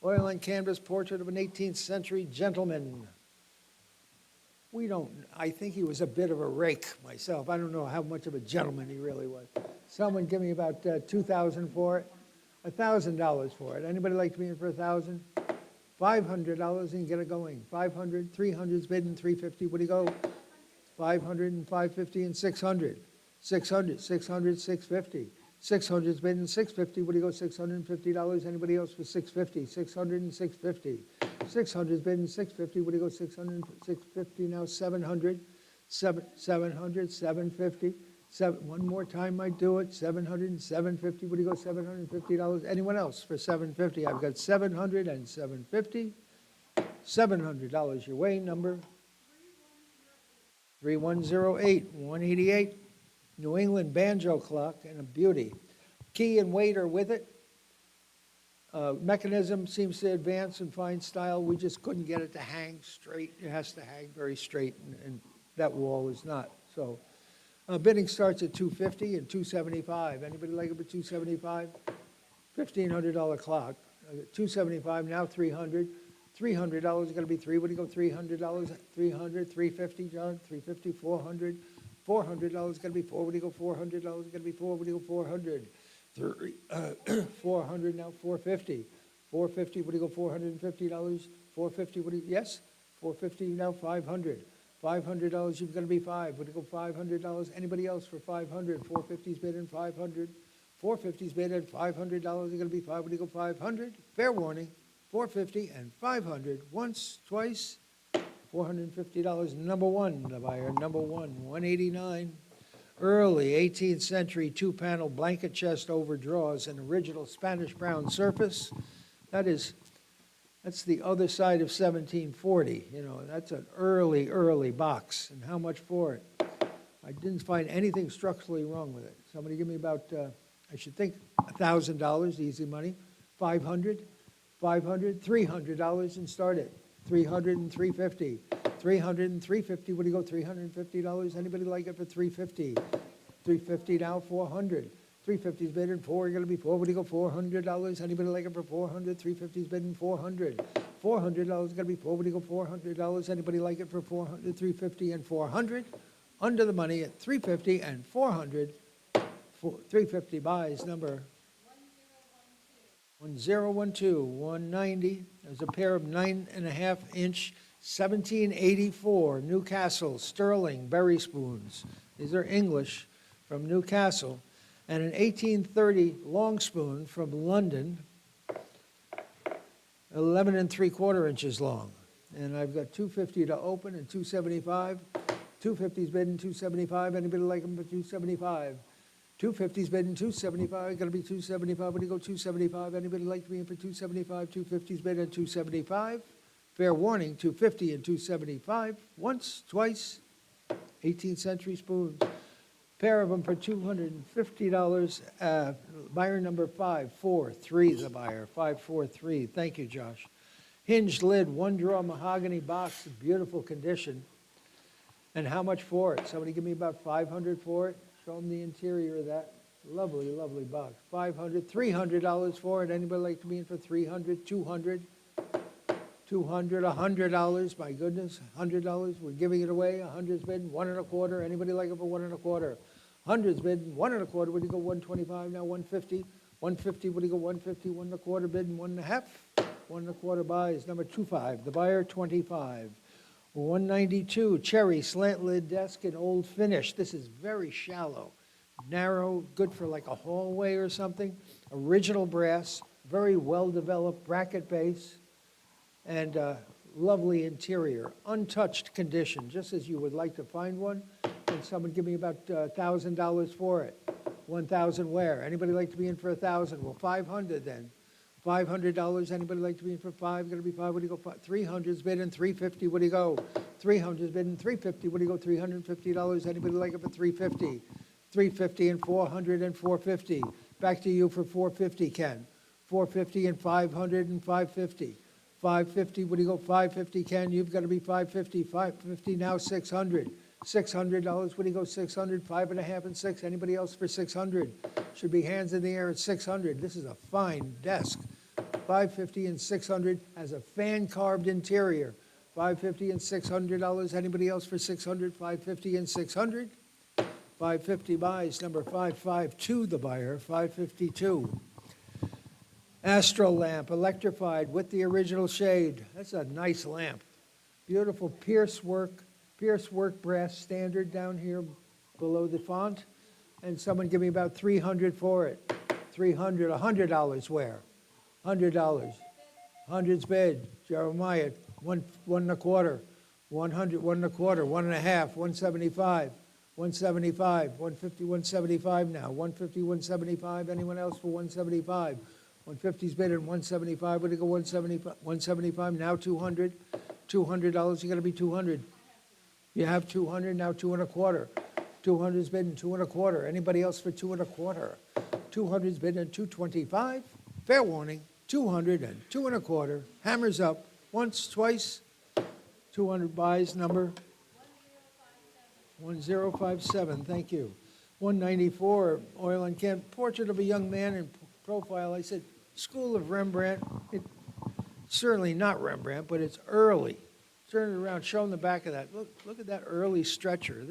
Oil and canvas portrait of an 18th century gentleman. I think he was a bit of a rake myself. I don't know how much of a gentleman he really was. Someone give me about $2,000 for it, $1,000 for it. Anybody like to be in for $1,000? $500 and get it going. 500, 300 is bidding, 350, what do you go? 500 and 550 and 600. 600, 600, 650. 600 is bidding 650. What do you go? $650. Anybody else for 650? 600 and 650. 600 is bidding 650. What do you go? 600, 650. Now 700. 700, 750. One more time might do it. 700 and 750. What do you go? $750. Anyone else for 750? I've got 700 and 750. $700 your way. Number 3108. 188. New England banjo clock and a beauty. Key and weight are with it. Mechanism seems to advance in fine style. We just couldn't get it to hang straight. It has to hang very straight, and that wall is not. So bidding starts at $250 and $275. Anybody like it for $275? $1,500 clock. $275, now $300. $300 is going to be three. What do you go? $300, $300, $350, John, $350, $400. $400 is going to be four. What do you go? $400 is going to be four. What do you go? 400. 400 now. 450. 450. What do you go? $450. 450. What do you? Yes. 450 now. 500. $500. You've got to be five. What do you go? $500. Anybody else for 500? 450's bid in 500. 450's bid at $500. You're going to be five. What do you go? 500. Fair warning. 450 and 500. Once, twice. $450, number one, the buyer, number one, 189. Early 18th century two-panel blanket chest over drawers and original Spanish brown surface. That's the other side of 1740. You know, that's an early box. And how much for it? I didn't find anything structurally wrong with it. Somebody give me about, I should think, $1,000, easy money. 500, 500, $300 and start it. 300 and 350. 300 and 350. What do you go? $350. Anybody like it for 350? 350 now. 400. 350 is bidding four. You're going to be four. What do you go? $400. Anybody like it for 400? 350 is bidding 400. $400 is going to be four. What do you go? $400. Anybody like it for 400? 350 and 400. under the money at 350 and 400. 350 buys number 1012, 190. There's a pair of 9.5-inch 1784 Newcastle Sterling berry spoons. These are English from Newcastle. And an 1830 long spoon from London, 11 3/4 inches long. And I've got 250 to open and 275. 250's bidding 275. Anybody like them for 275? 250's bidding 275. Going to be 275. What do you go 275? Anybody like me for 275? 250's bidding 275. Fair warning, 250 and 275. Once, twice. 18th century spoons. Pair of them for $250. Buyer number 543, the buyer, 543. Thank you, Josh. Hinged lid, one draw mahogany box, beautiful condition. And how much for it? Somebody give me about 500 for it. Show them the interior of that. Lovely, lovely box. 500, $300 for it. Anybody like to be in for 300, 200? 200, $100, my goodness, $100, we're giving it away. 100's bidding 1 1/4. Anybody like it for 1 1/4? 100's bidding 1 1/4. What do you go 125 now? 150. 150. What do you go 150? 1 1/4 bidding 1 1/2. 1 1/4 buys number 25. The buyer 25. 192 cherry slant lid desk in old finish. This is very shallow, narrow, good for like a hallway or something. Original brass, very well developed bracket base. And lovely interior, untouched condition, just as you would like to find one. And someone give me about $1,000 for it. 1,000 where? Anybody like to be in for 1,000? Well, 500 then. $500. Anybody like to be in for 5? Going to be 5. What do you go? 300's bidding 350. What do you go? 300's bidding 350. What do you go? $350. Anybody like it for 350? 350 and 400 and 450. Back to you for 450, Ken. 450 and 500 and 550. 550, what do you go, 550, Ken? You've got to be 550, 550, now 600. $600, what do you go, 600, 5 1/2 and 6. Anybody else for 600? Should be hands in the air at 600. This is a fine desk. 550 and 600 has a fan-carved interior. 550 and $600. Anybody else for 600? 550 and 600. 550 buys, number 552, the buyer, 552. Astro lamp, electrified with the original shade. That's a nice lamp. Beautiful pierce work brass standard down here below the font. And someone give me about 300 for it. 300, $100 where? $100. 100's bid. Jeremiah, 1 1/4. 100, 1 1/4, 1 1/2, 175. 175, 150, 175 now. 150, 175. Anyone else for 175? 150's bid and 175. What do you go 175? 175 now 200. $200. You got to be 200. You have 200 now 2 1/4. 200's bid and 2 1/4. Anybody else for 2 1/4? 200's bid and 225. Fair warning. 200 and 2 1/4. Hammers up. Once, twice. 200 buys number 1057. Thank you. 194 oil and can portrait of a young man in profile. I said School of Rembrandt. It's certainly not Rembrandt, but it's early. Turn it around, show them the back of that. Look at that early stretcher.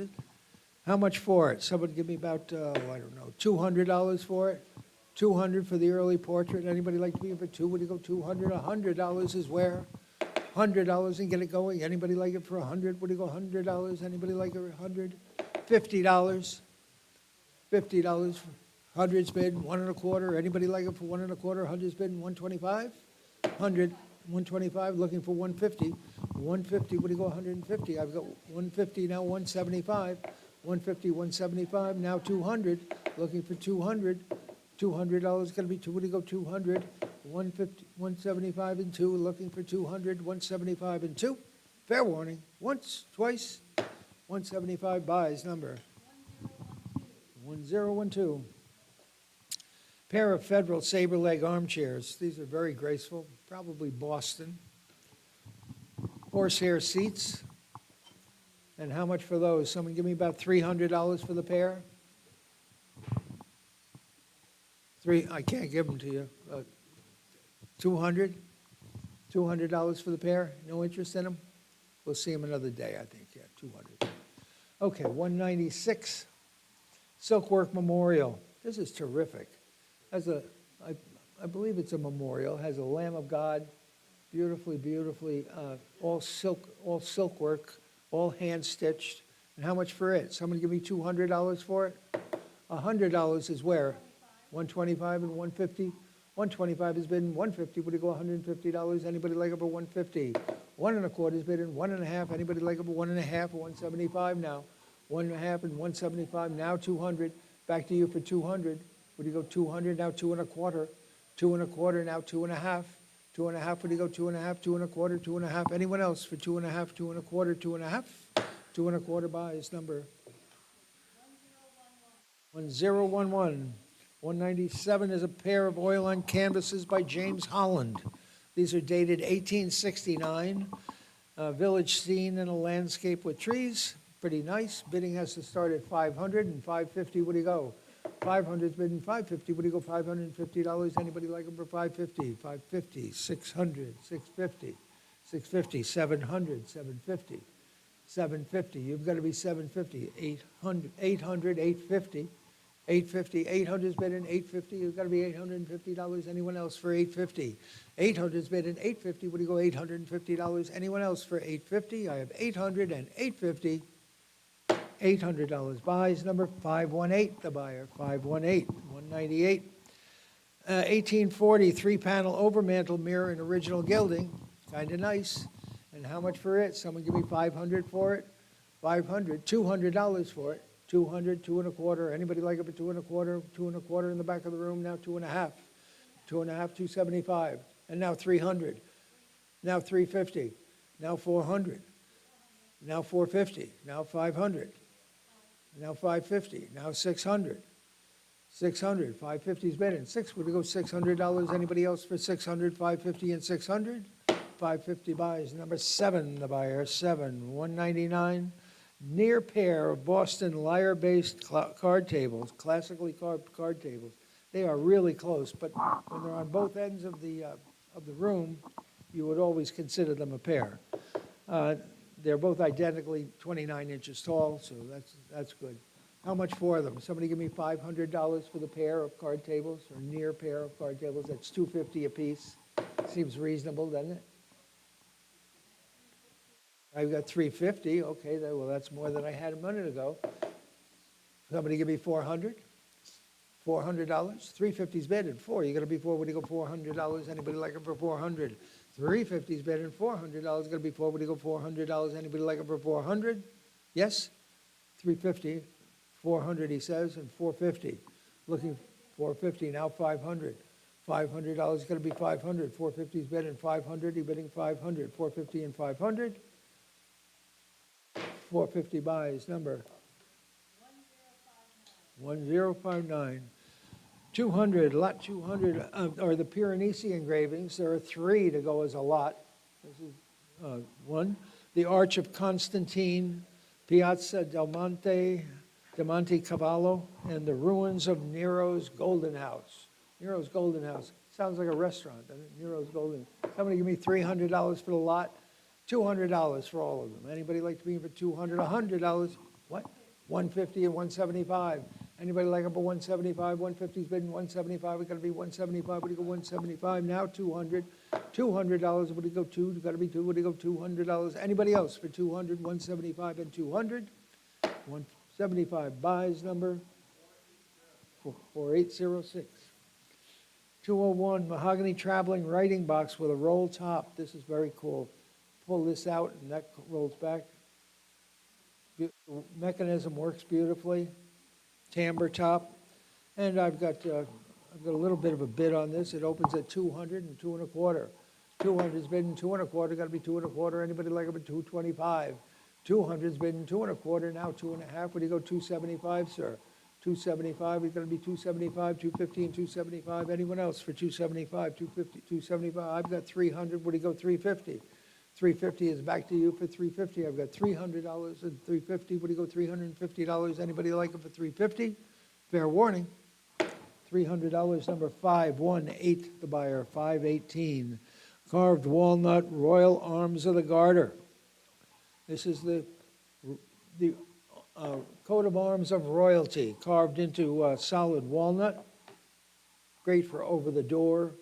How much for it? Someone give me about, I don't know, $200 for it? 200 for the early portrait. Anybody like to be in for 2? Would you go 200? $100 is where? $100 and get it going. Anybody like it for 100? Would you go $100? Anybody like it for 100? $50. $50. 100's bid, 1 1/4. Anybody like it for 1 1/4? 100's bid, 125. 100, 125. Looking for 150. 150. What do you go? 150. I've got 150 now. 175. 150. 175 now. 200. Looking for 200. $200 going to be 2. What do you go? 200. 150. 175 and 2. Looking for 200. 175 and 2. Fair warning. Once, twice. 175 buys number 1012. Pair of Federal saber leg armchairs. These are very graceful, probably Boston. Horsehair seats. And how much for those? Someone give me about $300 for the pair. I can't give them to you. 200? $200 for the pair? No interest in them? We'll see them another day, I think. Yeah, 200. Okay, 196, Silkwork Memorial. This is terrific. Has a, I believe it's a memorial, has a Lamb of God, beautifully, all silk work, all hand stitched. And how much for it? Somebody give me $200 for it? $100 is where? 125 and 150? 125 is bid in 150. Would it go $150? Anybody like it for 150? 125 is bid in 1.5. Anybody like it for 1.5 or 175 now? 1.5 and 175 now 200. Back to you for 200. Would you go 200 now 2.25? 2.25 now 2.5. 2.5. Would you go 2.5? 2.25. 2.5. Anyone else for 2.5? 2.25. 2.5. 2.25 buys number 1011. 197 is a pair of oil on canvases by James Holland. These are dated 1869. Village scene in a landscape with trees. Pretty nice. Bidding has to start at 500 and 550. What do you go? 500 is bidding 550. What do you go? $550. Anybody like them for 550? 550, 600, 650, 650, 700, 750, 750. You've got to be 750. 800, 800, 850. 850, 800 is bid in 850. You've got to be $850. Anyone else for 850? 800 is bid in 850. What do you go? $850. Anyone else for 850? I have 800 and 850. $800 buys number 518. The buyer 518. 198. 1840 three-panel overmantel mirror in original gilding. Kind of nice. And how much for it? Someone give me 500 for it. 500. $200 for it. 200, 2.25. Anybody like it for 2.25? 2.25 in the back of the room. Now 2.5. 2.5, 275. And now 300. Now 350. Now 400. Now 450. Now 500. Now 550. Now 600. 600. 550 is bidding. Would you go $600? Anybody else for 600? 550 and 600. 550 buys. Number 7, the buyer 7. 199. Near pair of Boston lyre-based card tables, classically carved card tables. They are really close, but when they're on both ends of the room, you would always consider them a pair. They're both identically 29 inches tall, so that's good. How much for them? Somebody give me $500 for the pair of card tables, or near pair of card tables. That's $250 a piece. Seems reasonable, doesn't it? I've got $350. Okay, well, that's more than I had a minute ago. Somebody give me $400? $400? $350 is bid at $400. You got to be $400. Would you go $400? Anybody like it for $400? $350 is bid at $400. Got to be $400. Would you go $400? Anybody like it for $400? Yes? $350. $400, he says, and $450. Looking $450. Now $500. $500 got to be $500. $450 is bid at $500. He's bidding $500. $450 and $500. 450 buys number 1059. 200, lot 200 are the Piranesi engravings. There are 3 to go as a lot. This is one. The Arch of Constantine, Piazza del Monte Cavallo, and the ruins of Nero's Golden House. Nero's Golden House. Sounds like a restaurant, doesn't it? Nero's Golden. Somebody give me $300 for the lot. $200 for all of them. Anybody like to be for $200? $100? What? $150 and $175. Anybody like it for $175? $150's bidding $175. We got to be $175. What do you go $175? Now $200. $200. What do you go $200? Got to be $200. What do you go $200? Anybody else for $200? $175 and $200. $175 buys number 4806. 201 mahogany traveling writing box with a roll top. This is very cool. Pull this out and that rolls back. The mechanism works beautifully. Timbre top. And I've got a little bit of a bid on this. It opens at 200 and 2.25. 200 is bidding 2.25. Got to be 2.25. Anybody like it for 225? 200 is bidding 2.25. Now 2.5. Would you go 275, sir? 275. It's going to be 275, 250, and 275. Anyone else for 275, 250, 275? I've got 300. Would you go 350? 350 is back to you for 350. I've got $300 and 350. Would you go $350? Anybody like it for 350? Fair warning. $300, number 518, the buyer, 518. Carved walnut Royal Arms of the Garter. This is the Coat of arms of royalty, carved into solid walnut. Great for over the door.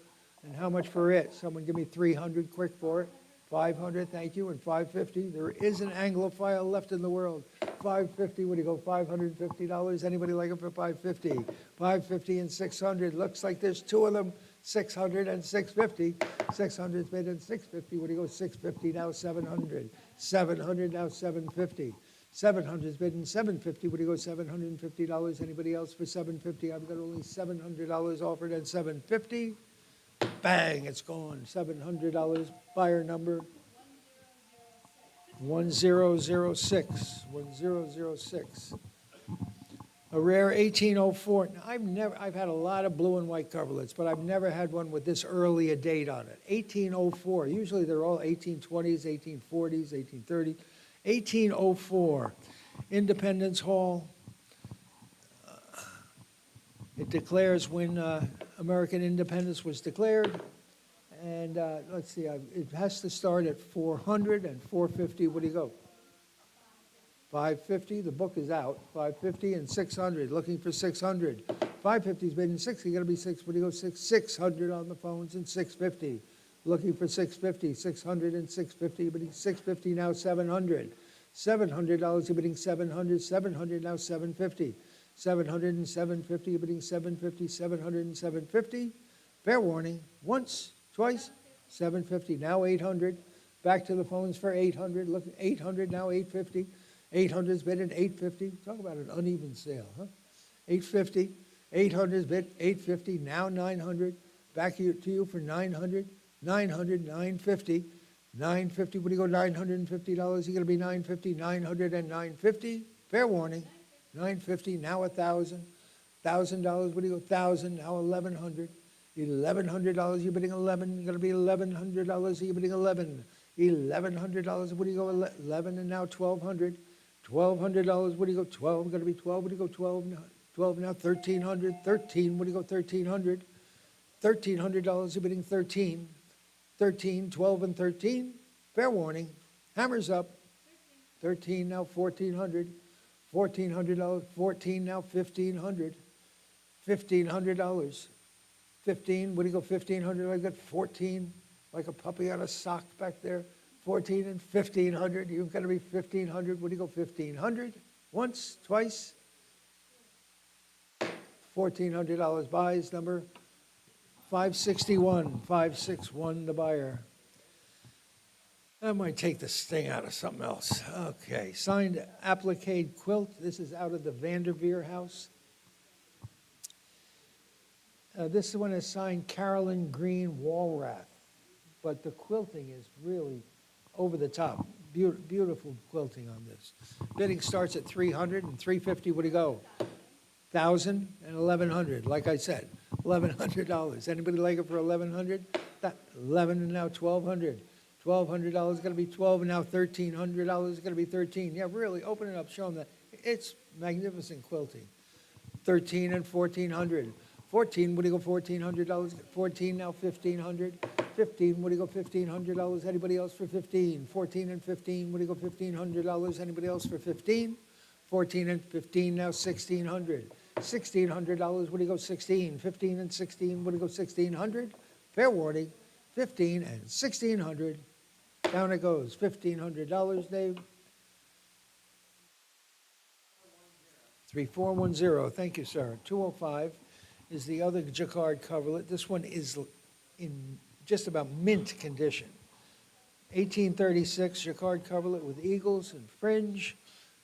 And how much for it? Someone give me 300 quick for it. 500, thank you, and 550. There is an Anglophile left in the world. 550, what do you go, $550? Anybody like it for 550? 550 and 600. Looks like there's two of them, 600 and 650. 600's bid in 650. What do you go, 650 now 700. 700 now 750. 700's bid in 750. What do you go, $750? Anybody else for 750? I've got only $700 offered at 750. Bang, it's gone. $700. Buyer number 1006. 1006. A rare 1804. Now, I've had a lot of blue and white coverlets, but I've never had one with this early a date on it. 1804. Usually they're all 1820s, 1840s, 1830s. 1804. Independence Hall. It declares when American independence was declared. And let's see, it has to start at 400 and 450. What do you go? 550. The book is out. 550 and 600. Looking for 600. 550 is bid in 60. Got to be 6. What do you go? 600 on the phones and 650. Looking for 650. 600 and 650. Bidding 650 now 700. $700. You're bidding 700. 700 now 750. 700 and 750, bidding 750, 700 and 750. Fair warning, once, twice, 750, now 800. Back to the phones for 800, look, 800, now 850. 800's bid at 850. Talk about an uneven sale, huh? 850, 800's bid, 850, now 900. Back to you for 900, 900, 950. 950, what do you go, $950? You're going to be 950, 900 and 950. Fair warning. 950, now 1,000. $1,000, what do you go? 1,000, now 1,100. $1,100, you're bidding 11. You're going to be $1,100, you're bidding 11. $1,100, what do you go? 11, and now 1,200. $1,200, what do you go? 12, going to be 12. What do you go? 12 now? 12 now, 1,300. 13, what do you go? 1,300. $1,300, you're bidding 13. 13, 12, and 13. Fair warning. Hammers up. 13 now, 1,400. $1,400, 14 now, 1,500. $1,500. 15, what do you go, 1,500? I got 14, like a puppy on a sock back there. 14 and 1,500. You've got to be 1,500. What do you go, 1,500? Once, twice. $1,400 buys, number 561. 561, the buyer. I might take the sting out of something else. Okay, signed applique quilt. This is out of the Vanderveer house. This one is signed Carolyn Green Walrath, but the quilting is really over the top. Beautiful quilting on this. Bidding starts at 300 and 350. What do you go? 1,000 and 1,100. Like I said, $1,100. Anybody like it for 1,100? 11 and now 1,200. $1,200 going to be 12, and now $1,300 going to be 13. Yeah, really, open it up, show them that. It's magnificent quilting. 13 and 1,400. 14, what do you go, $1,400? 14, now 1,500. 15, what do you go, $1,500? Anybody else for 15? 14 and 15, what do you go, $1,500? Anybody else for 15? 14 and 15, now 1,600. $1,600, what do you go, 16? 15 and 16, what do you go, 1,600? Fair warning, 15 and 1,600. Down it goes, $1,500, Dave. 3410, thank you, sir. 205 is the other jacquard coverlet. This one is in just about mint condition. 1836 jacquard coverlet with eagles and fringe.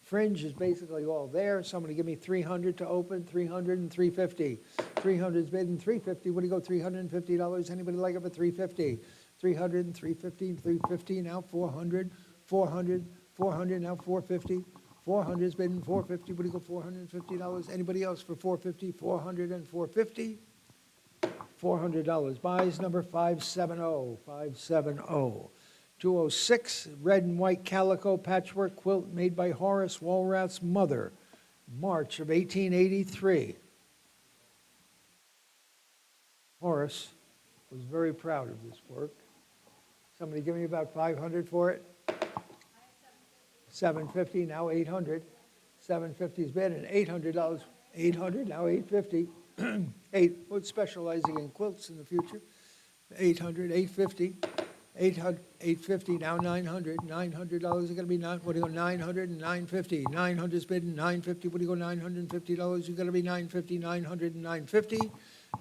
Fringe is basically all there. Somebody give me 300 to open, 300 and 350. 300 is bid and 350. What do you go, $350? Anybody like it for 350? 300 and 350, 350, now 400, 400, 400, now 450. 400 is bid and 450. What do you go, $450? Anybody else for 450? 400 and 450. $400. Buys number 570. 570. 206, red and white calico patchwork quilt made by Horace Walrath's mother, March of 1883. Horace was very proud of this work. Somebody give me about 500 for it. 750, now 800. 750's bid, and $800, 800, now 850. We're specializing in quilts in the future. 800, 850, 800, 850, now 900. $900 is going to be what do you go, 900 and 950. 900's bid and 950. What do you go, $950? You're going to be 950, 900 and 950.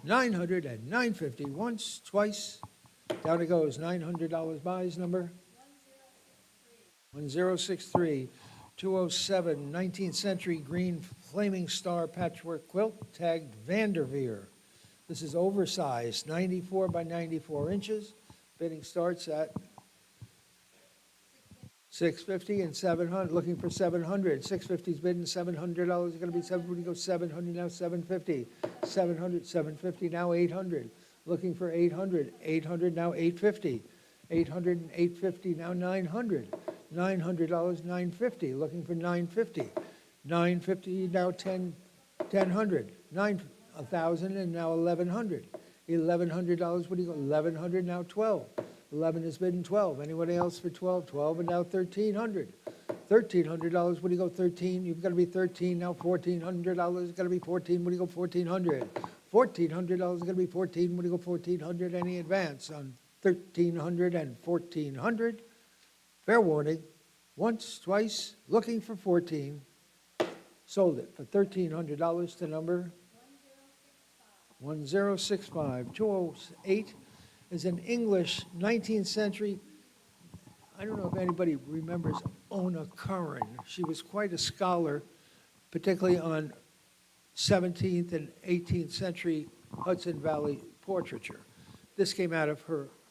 900 and 950. Once, twice. Down it goes. $900 buys number 1063. 207, 19th century green flaming star patchwork quilt, tagged Vanderveer. This is oversized, 94 by 94 inches. Bidding starts at $650 and $700. Looking for $700. $650's bidding, $700 is going to be $700. Go $700 now, $750. $700, $750 now, $800. Looking for $800. $800 now, $850. $800 and $850 now, $900. $900, $950. Looking for $950. $950 now, $1,000. $1,000 and now $1,100. $1,100, what do you go? $1,100 now, $1,200. 11 is bidding, $1,200. Anybody else for $1,200? $1,200 and now $1,300. $1,300, what do you go? $1,300. You've got to be $1,300 now. $1,400 is going to be $1,400. What do you go? $1,400. $1,400 is going to be $1,400. What do you go? $1,400. Any advance on $1,300 and $1,400? Fair warning. Once, twice, looking for $1,400. Sold it for $1,300 to number 1065. 208 is an English 19th century. I don't know if anybody remembers Ona Curran. She was quite a scholar, particularly on 17th and 18th century Hudson Valley portraiture. This came out of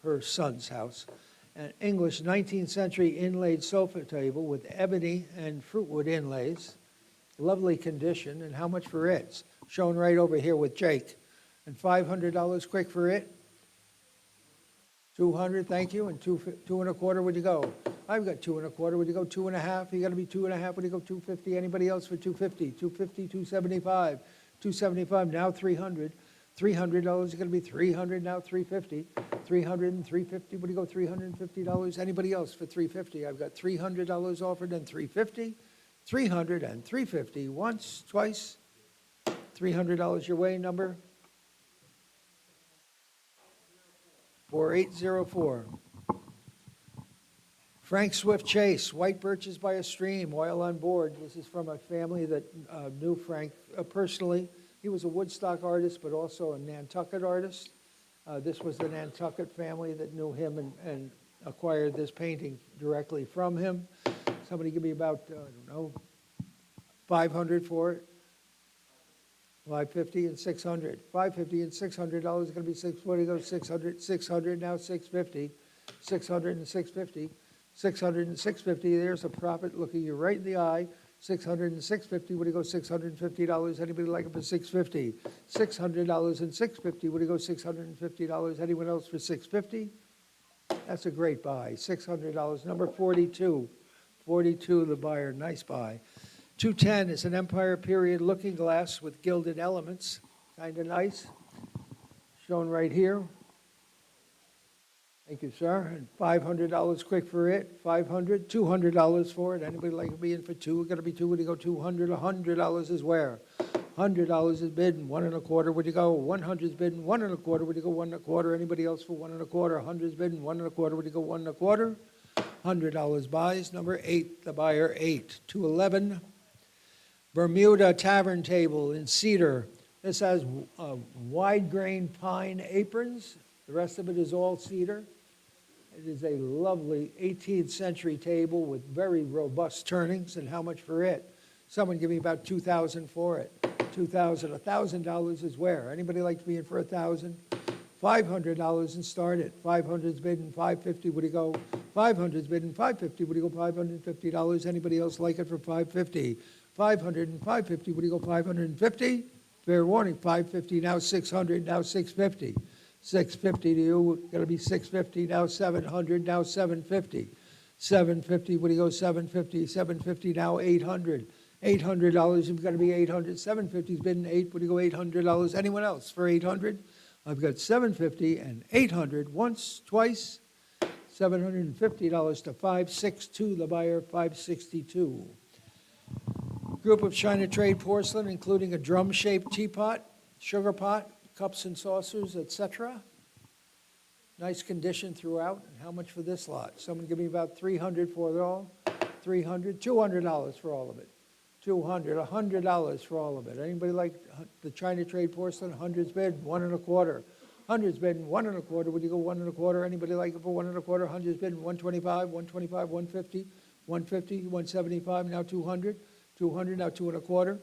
her son's house. An English 19th century inlaid sofa table with ebony and fruitwood inlays. Lovely condition. And how much for it? It's shown right over here with Jake. And $500 quick for it. 200, thank you. And two and a quarter, would you go? I've got 2 1/4. Would you go 2 1/2? You got to be 2 1/2. Would you go 250? Anybody else for 250? 250, 275. 275 now 300. $300 is going to be 300 now 350. 300 and 350. Would you go $350? Anybody else for 350? I've got $300 offered and 350. 300 and 350. Once, twice. $300 your way, number 4804. Frank Swift Chase, White Birches by a Stream, oil on board. This is from a family that knew Frank personally. He was a Woodstock artist, but also a Nantucket artist. This was the Nantucket family that knew him and acquired this painting directly from him. Somebody give me about, I don't know, 500 for it. 550 and 600. 550 and $600 is going to be what do you go? 600, 600 now 650. 600 and 650. 600 and 650. There's a profit looking you right in the eye. 600 and 650. What do you go? $650. Anybody like it for 650? $600 and 650. What do you go? $650. Anyone else for 650? That's a great buy. $600. Number 42. 42, the buyer. Nice buy. 210 is an Empire period looking glass with gilded elements. Kind of nice. Shown right here. Thank you, sir. And $500 quick for it. $500, $200 for it. Anybody like to be in for two? We're going to be two. Would you go 200? $100 is where? $100 is bidding. 1 1/4. Would you go? 100 is bidding. 1 1/4. Would you go 1 1/4? Anybody else for 1 1/4? 100 is bidding. 1 1/4. Would you go 1 1/4? $100 buys. Number 8, the buyer 8. 211. Bermuda Tavern Table in cedar. This has wide grain pine aprons. The rest of it is all cedar. It is a lovely 18th century table with very robust turnings. And how much for it? Someone give me about $2,000 for it. $2,000. $1,000 is where? Anybody like to be in for $1,000? $500 and start it. 500's bidding. 550. Would you go? 500's bidding. 550. Would you go? $550. Anybody else like it for 550? 500 and 550. Would you go 550? Fair warning. 550 now 600 now 650. 650 to you. Going to be 650 now 700 now 750. 750. Would you go 750? 750 now 800. $800. You've got to be 800. 750's bidding 8. Would you go $800? Anyone else for 800? I've got 750 and 800. Once, twice. $750 to 562. The buyer 562. Group of China trade porcelain, including a drum-shaped teapot, sugar pot, cups and saucers, etc. Nice condition throughout. And how much for this lot? Someone give me about 300 for it all. 300, $200 for all of it. 200, $100 for all of it. Anybody like the China trade porcelain? Hundreds bid, 1 1/4. Hundreds bid, 1 1/4. Would you go 1 1/4? Anybody like it for 1 1/4? Hundreds bid, 125, 125, 150, 150, 175. Now 200, 200. Now 2 1/4,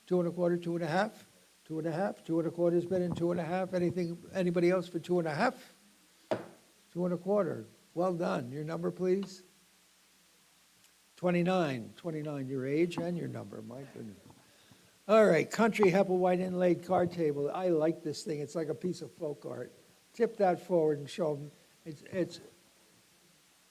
2 1/4, 2 1/2, 2 1/2, 2 1/4 has been in 2 1/2. Anybody else for 2 1/2? 2 1/4. Well done. Your number, please. 29. 29, your age and your number. My goodness. All right, Country Hepplewhite inlaid card table. I like this thing. It's like a piece of folk art. Tip that forward and show them. It's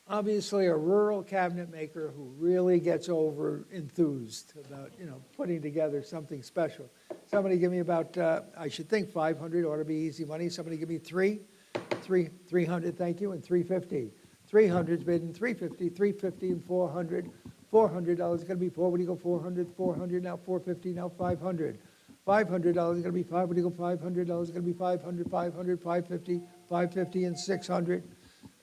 obviously a rural cabinet maker who really gets over enthused about, putting together something special. Somebody give me about, I should think 500 ought to be easy money. Somebody give me 300, thank you, and 350. 300's bidding, 350, 350 and 400. $400 is going to be 4. What do you go 400? 400 now 450 now 500. $500 is going to be 5. What do you go 500? Is going to be 500, 500, 550, 550 and 600.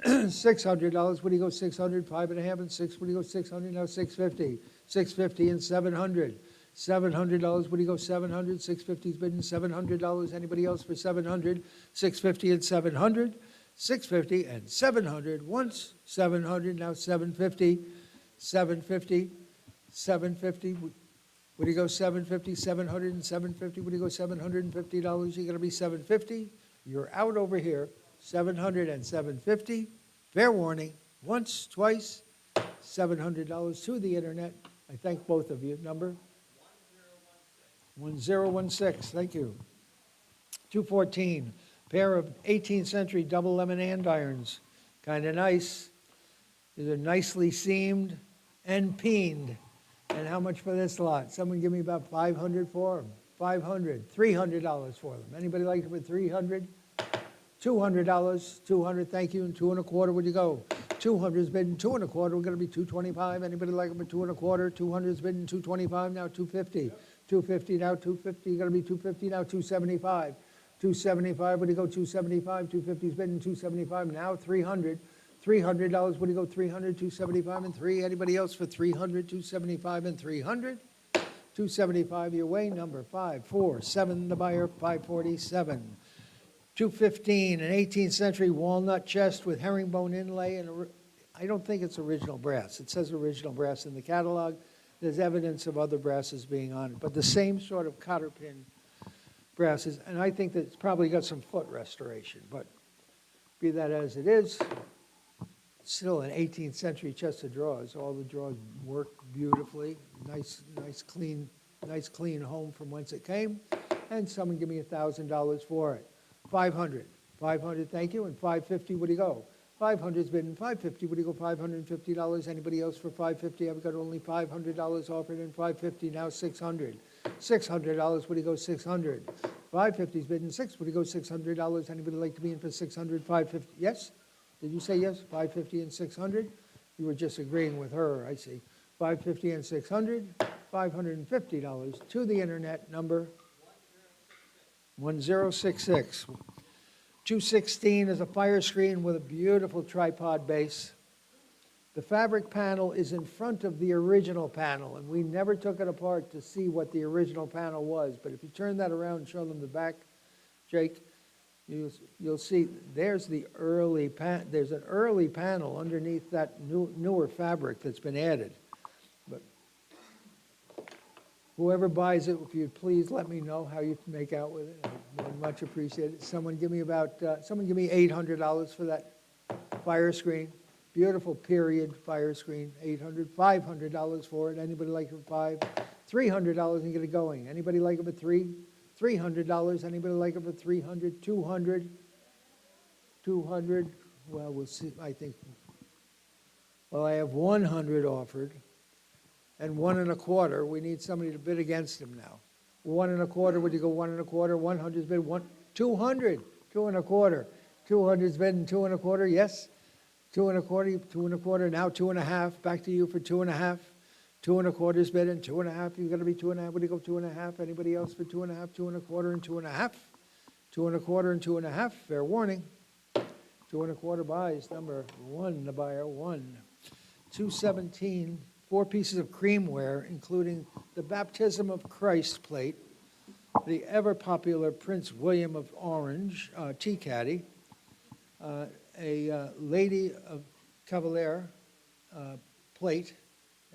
$600. What do you go 600? 5 1/2 and 6. What do you go 600? Now 650. 650 and 700. $700. What do you go 700? 650 is bidding $700. Anybody else for 700? 650 and 700. 650 and 700. Once 700. Now 750. 750. 750. What do you go 750? 700 and 750. What do you go $750? You're going to be 750. You're out over here. 700 and 750. Fair warning. Once, twice. $700 to the internet. I thank both of you. Number? 1016. Thank you. 214. Pair of 18th century double lemon andirons. Kind of nice. These are nicely seamed and peened. And how much for this lot? Someone give me about 500 for them. 500. $300 for them. Anybody like it for 300? $200. 200. Thank you. And 2 1/4. Would you go? 200 is bidding 2 1/4. We're going to be 225. Anybody like it for 2 1/4? 200 is bidding 225. Now 250. 250 now 250. You're going to be 250 now 275. 275. What do you go 275? 250 is bidding 275. Now 300. $300. What do you go 300? 275 and 3. Anybody else for 300? 275 and 300. 275 your way. Number 547. The buyer 547. 215, an 18th century walnut chest with herringbone inlay, and I don't think it's original brass. It says original brass in the catalog. There's evidence of other brasses being on it, but the same sort of cotter pin brasses, and I think that it's probably got some foot restoration, but be that as it is, it's still an 18th century chest of drawers. All the drawers work beautifully. Nice clean home from whence it came, and someone give me $1,000 for it. 500. 500, thank you. And 550, what do you go? 500's been 550. What do you go? $550. Anybody else for 550? I've got only $500 offered in 550. Now 600. $600. What do you go? 600. 550's been 6. What do you go? $600. Anybody like to be in for 600? 550. Yes? Did you say yes? 550 and 600. You were just agreeing with her. I see. 550 and 600. $550 to the internet. Number 1066. 216 is a fire screen with a beautiful tripod base. The fabric panel is in front of the original panel, and we never took it apart to see what the original panel was. But if you turn that around and show them the back, Jake, you'll see there's an early panel underneath that newer fabric that's been added. But whoever buys it, if you'd please let me know how you make out with it. I would much appreciate it. Someone give me $800 for that fire screen. Beautiful period fire screen. $500 for it. Anybody like it for $500? $300 and get it going. Anybody like it for $300? Anybody like it for $300? $200? $200? Well, we'll see. I think. Well, I have $100 offered. And 1 1/4. We need somebody to bid against him now. 1 1/4. Would you go 1 1/4? 100's bid 200. 2 1/4. 200's bid 2 1/4. Yes. 2 1/4. 2 1/4. Now 2 1/2. Back to you for 2 1/2. 2.25's bid and 2.5, you've got to be 2.5, what do you go 2.5? Anybody else for 2.5, 2.25 and 2.5? 2.25 and 2.5, fair warning. 2.25 buys, number 1, the buyer, 1. 217, 4 pieces of creamware, including the Baptism of Christ plate, the ever-popular Prince William of Orange tea caddy, a Lady of Cavalier plate,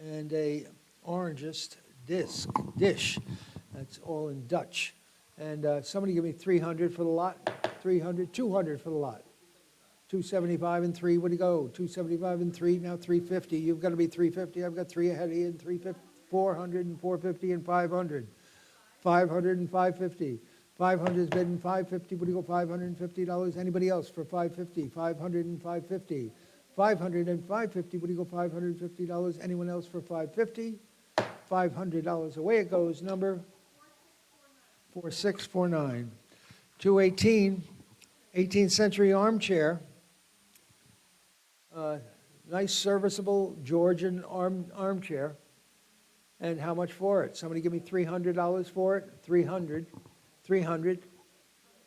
and a orangist dish. That's all in Dutch. And somebody give me 300 for the lot. 300, 200 for the lot. 275 and 3, what do you go? 275 and 3, now 350. You've got to be 350. I've got 3 ahead of you, and 350, 400 and 450 and 500. 500 and 550. 500 is bid and 550. What do you go? $550. Anybody else for 550? 500 and 550. 500 and 550. What do you go? $550. Anyone else for 550? $500. Away it goes. Number 4649. 218. 18th century armchair. Nice serviceable Georgian armchair. And how much for it? Somebody give me $300 for it? 300. 300.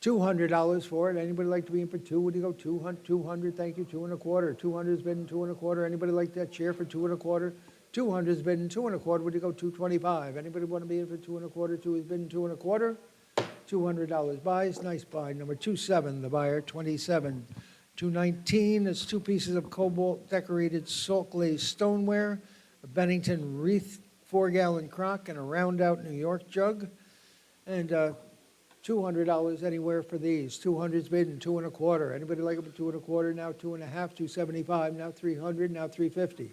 $200 for it. Anybody like to be in for 2? Would you go 200? 200, thank you. 2.25. 200 is bidding 2.25. Anybody like that chair for 2.25? 200 is bidding 2.25. Would you go 225? Anybody want to be in for 2.25? 2 is bidding 2.25. $200 buys. Nice buy. Number 27, the buyer, 27. 219 is 2 pieces of cobalt decorated salt glazed stoneware, a Bennington wreath 4-gallon crock, and a round out New York jug. And $200 anywhere for these. 200's bid and 2.25. Anybody like it for 2.25? Now 2.5, 275, now 300, now 350.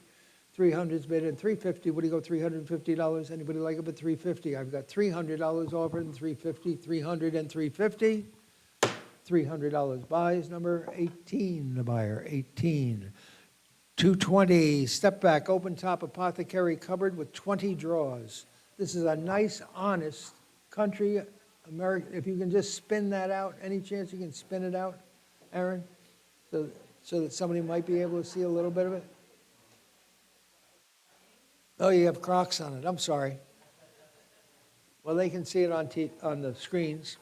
300's bid and 350. What do you go? $350. Anybody like it for 350? I've got $300 offered and 350. 300 and 350. $300 buys. Number 18, the buyer, 18. 220, step back, open top apothecary cupboard with 20 drawers. This is a nice, honest country American. If you can just spin that out, any chance you can spin it out, Aaron, so that somebody might be able to see a little bit of it? Oh, you have Crocs on it. I'm sorry. Well, they can see it on the screens.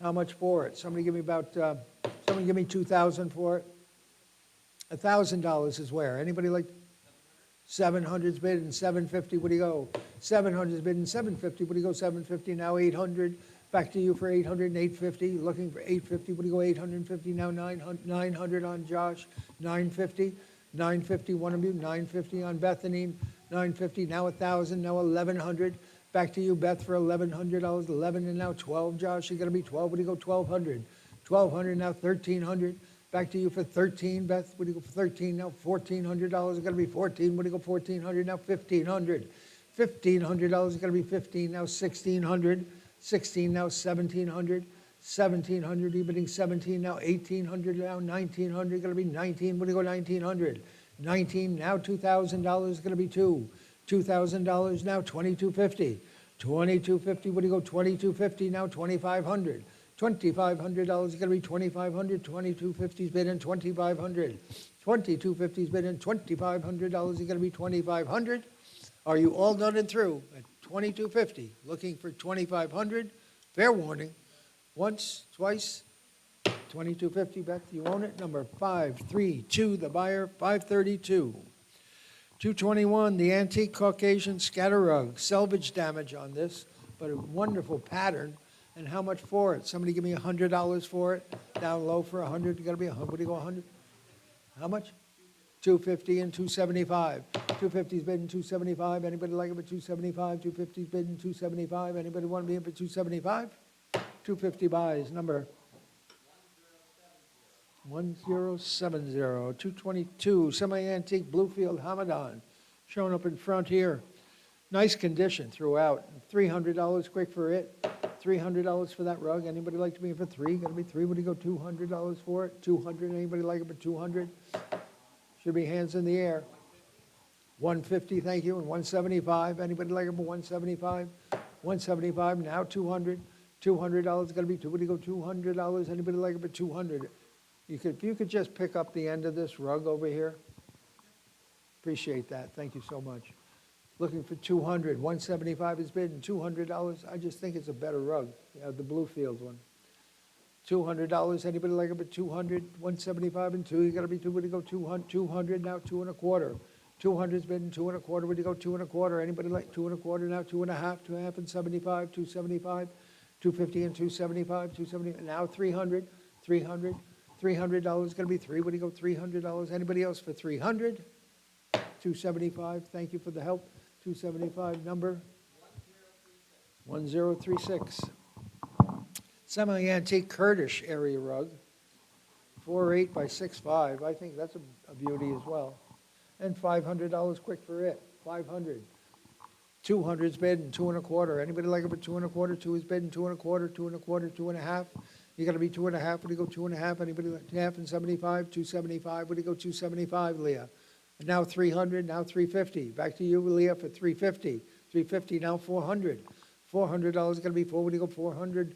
How much for it? Somebody give me $2,000 for it. $1,000 is where? Anybody like 700's bid and 750? What do you go? 700's bid and 750. What do you go? 750 now 800. Back to you for 800 and 850. Looking for 850. What do you go? 850 now 900 on Josh. 950. 950 one of you. 950 on Bethany. 950 now 1,000. Now 1,100. Back to you, Beth, for $1,100. 11 and now 12. Josh, you got to be 12. What do you go? 1,200. 1,200 now 1,300. Back to you for 13, Beth. What do you go for 13 now? $1,400. It's got to be 14. What do you go? 1,400 now 1,500. $1,500. It's got to be 15 now 1,600. 16 now 1,700. 1,700. You're bidding 17 now 1,800 now 1,900. Got to be 19. What do you go? 1,900. 19 now $2,000. It's going to be 2. $2,000 now 2,250. 2,250. What do you go? 2,250 now 2,500. $2,500 is going to be 2,500. 2,250's bid in 2,500. 2,250's bid in $2,500 is going to be 2,500. Are you all done and through at 2,250? Looking for 2,500? Fair warning. Once, twice. 2,250, Beth, you own it. Number 532, the buyer, 532. 221, the antique Caucasian scatter rug. Selvage damage on this, but a wonderful pattern. And how much for it? Somebody give me $100 for it. Down low for 100. You got to be 100. What do you go 100? How much? 250 and 275. 250's bidding 275. Anybody like it for 275? 250's bidding 275. Anybody want to be in for 275? 250 buys. Number 1070. 222. Semi-antique Bluefield Hamadan. Shown up in front here. Nice condition throughout. $300 quick for it. $300 for that rug. Anybody like to be in for 3? Got to be 3. What do you go? $200 for it. 200. Anybody like it for 200? Should be hands in the air. 150. Thank you. And 175. Anybody like it for 175? 175. Now 200. $200. Got to be 2. What do you go? $200. Anybody like it for 200? If you could just pick up the end of this rug over here. Appreciate that. Thank you so much. looking for 200. 175 is bid and $200. I just think it's a better rug, the Bluefield one. $200, anybody like it for 200? 175 and 2, you gotta be 2, would you go 200, 200 now, 2 1/4. 200's bid and 2 1/4, would you go 2 1/4? Anybody like 2 1/4 now, 2 1/2, 2 1/2 and 75, 275, 250 and 275, 270, now 300, 300, $300 gonna be 3, would you go $300? Anybody else for 300? 275, thank you for the help. 275 number? 1036. Semi-antique Kurdish area rug, 4'8" by 6'5". I think that's a beauty as well. And $500 quick for it, 500. 200's bid and 2 1/4. Anybody like it for 2 1/4? 2 is bid and 2 1/4, 2 1/4, 2 1/2. You gotta be 2 1/2, would you go 2 1/2? Anybody like half and 75, 275, would you go 275, Leah? And now 300, now 350. Back to you, Leah, for 350. 350, now 400. $400 gonna be 4, would you go 400?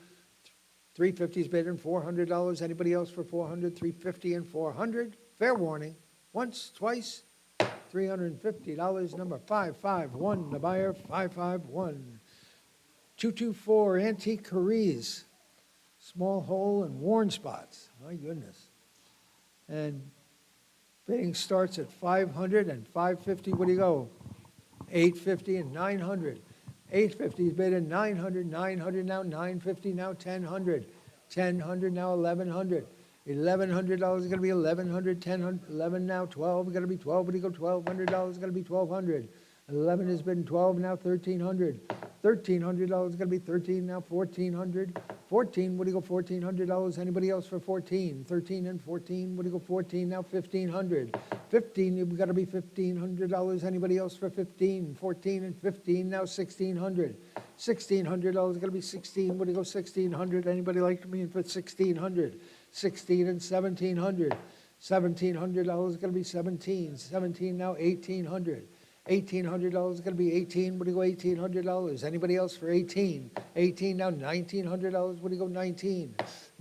350's bid and $400. Anybody else for 400? 350 and 400. Fair warning. Once, twice, $350. Number 551, the buyer, 551. 224, antique Cariz. Small hole and worn spots. My goodness. And bidding starts at 500 and 550. What do you go? 850 and 900. 850 is bid at 900, 900 now, 950 now, 1000, 1000 now, 1100, $1,100 is going to be 1100, 1000, 11 now, 12 is going to be 12. What do you go? $1,200 is going to be 1200. 11 has been 12 now, 1300. $1,300 is going to be 13 now, 1400. 14, what do you go? $1,400. Anybody else for 14? 13 and 14, what do you go? 14 now, 1500. 15, you've got to be $1,500. Anybody else for 15? 14 and 15 now, 1600. $1,600 is going to be 16. What do you go? 1600. Anybody like me for 1600? 16 and 1700. $1,700 is going to be 17. 17 now, 1800. $1,800 is going to be 18. What do you go? $1,800. Anybody else for 18? 18 now, $1,900. What do you go? 19.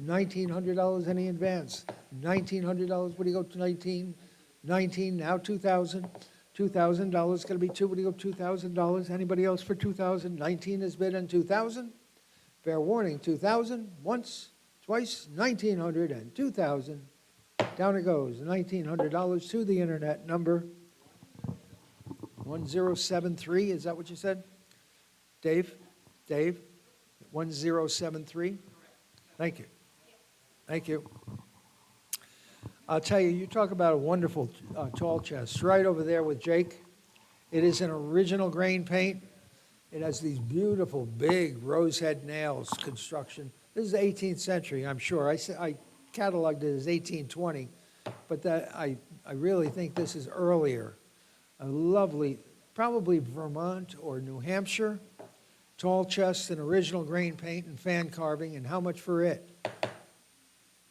$1,900. Any advance? $1,900. What do you go to 19? 19 now, 2,000. $2,000 is going to be 2. What do you go? $2,000. Anybody else for 2,000? 19 is bid on 2,000. Fair warning, 2,000. Once, twice, 1,900 and 2,000. Down it goes. $1,900 to the internet number 1073. Is that what you said? Dave? 1073? Thank you. Thank you. I'll tell you, you talk about a wonderful tall chest. Right over there with Jake. It is an original grain paint. It has these beautiful, big rosehead nails construction. This is the 18th century, I'm sure. I cataloged it as 1820, but I really think this is earlier. A lovely, probably Vermont or New Hampshire, tall chest and original grain paint and fan carving, and how much for it?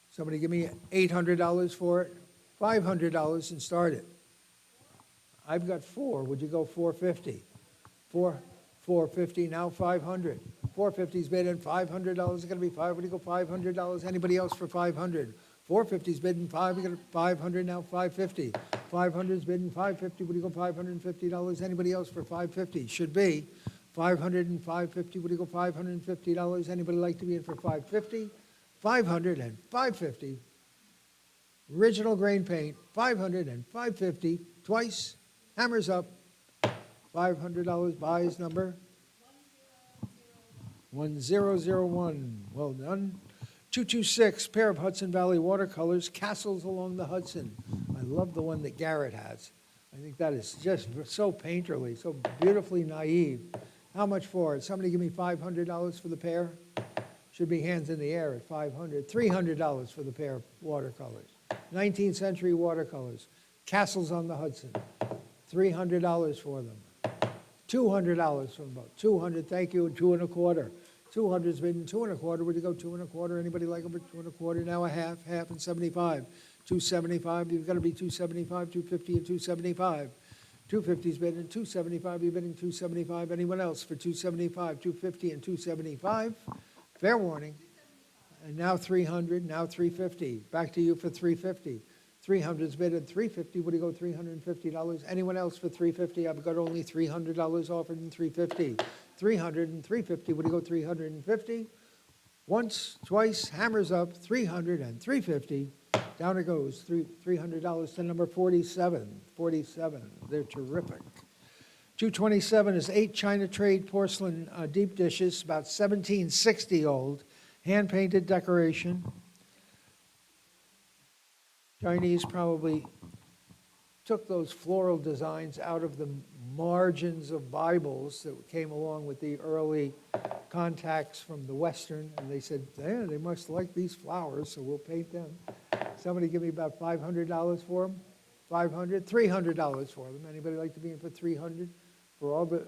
Somebody give me $800 for it, $500 and start it. I've got 4, would you go 450? 450 now, 500. 450's bid and $500 is gonna be 5, would you go $500? Anybody else for 500? 450's bid and 5, we got 500 now, 550. 500's bid and 550, would you go $550? Anybody else for 550? Should be 500 and 550, would you go $550? Anybody like to be in for 550? 500 and 550. Original grain paint, 500 and 550. Twice, hammers up. $500 buys number 1001. Well done. 226, pair of Hudson Valley watercolors, Castles Along the Hudson. I love the one that Garrett has. I think that is just so painterly, so beautifully naive. How much for it? Somebody give me $500 for the pair? Should be hands in the air at 500. $300 for the pair of watercolors. 19th century watercolors. Castles on the Hudson. $300 for them. $200 for them both. 200, thank you, and 2 1/4. 200's been 2 1/4. Would you go 2 1/4? Anybody like over 2 1/4? Now a half and 75. 275, you've got to be 275, 250 and 275. 250's bid and 275, you're bidding 275. Anyone else for 275, 250 and 275? Fair warning. And now 300, now 350. Back to you for 350. 300's bid at $350. Would you go $350? Anyone else for $350? I've got only $300 offered in $350. $300 and $350. Would you go $350? Once, twice, hammers up, $300 and $350. Down it goes, $300 to number 47. 47, they're terrific. 227 is 8 China trade porcelain deep dishes, about 1760 old, hand-painted decoration. Chinese probably took those floral designs out of the margins of Bibles that came along with the early contacts from the Western, and they said, yeah, they must like these flowers, so we'll paint them. Somebody give me about $500 for them? $500? $300 for them. Anybody like to be in for $300? For all the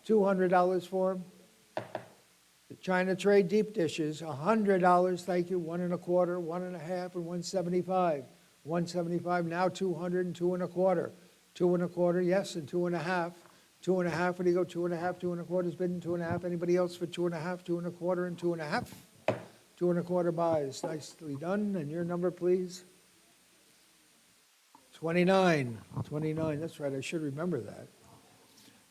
$200 for them? The China trade deep dishes, $100, thank you, 1 1/4, 1 1/2, and 175. 175, now 200 and 2 1/4. 2 1/4, yes, and 2 1/2. 2 1/2, what do you go, 2 1/2, 2 1/4 is bidden, 2 1/2. Anybody else for 2 1/2, 2 1/4, and 2 1/2? 2 1/4 buys, nicely done. And your number, please? 29. 29, that's right, I should remember that.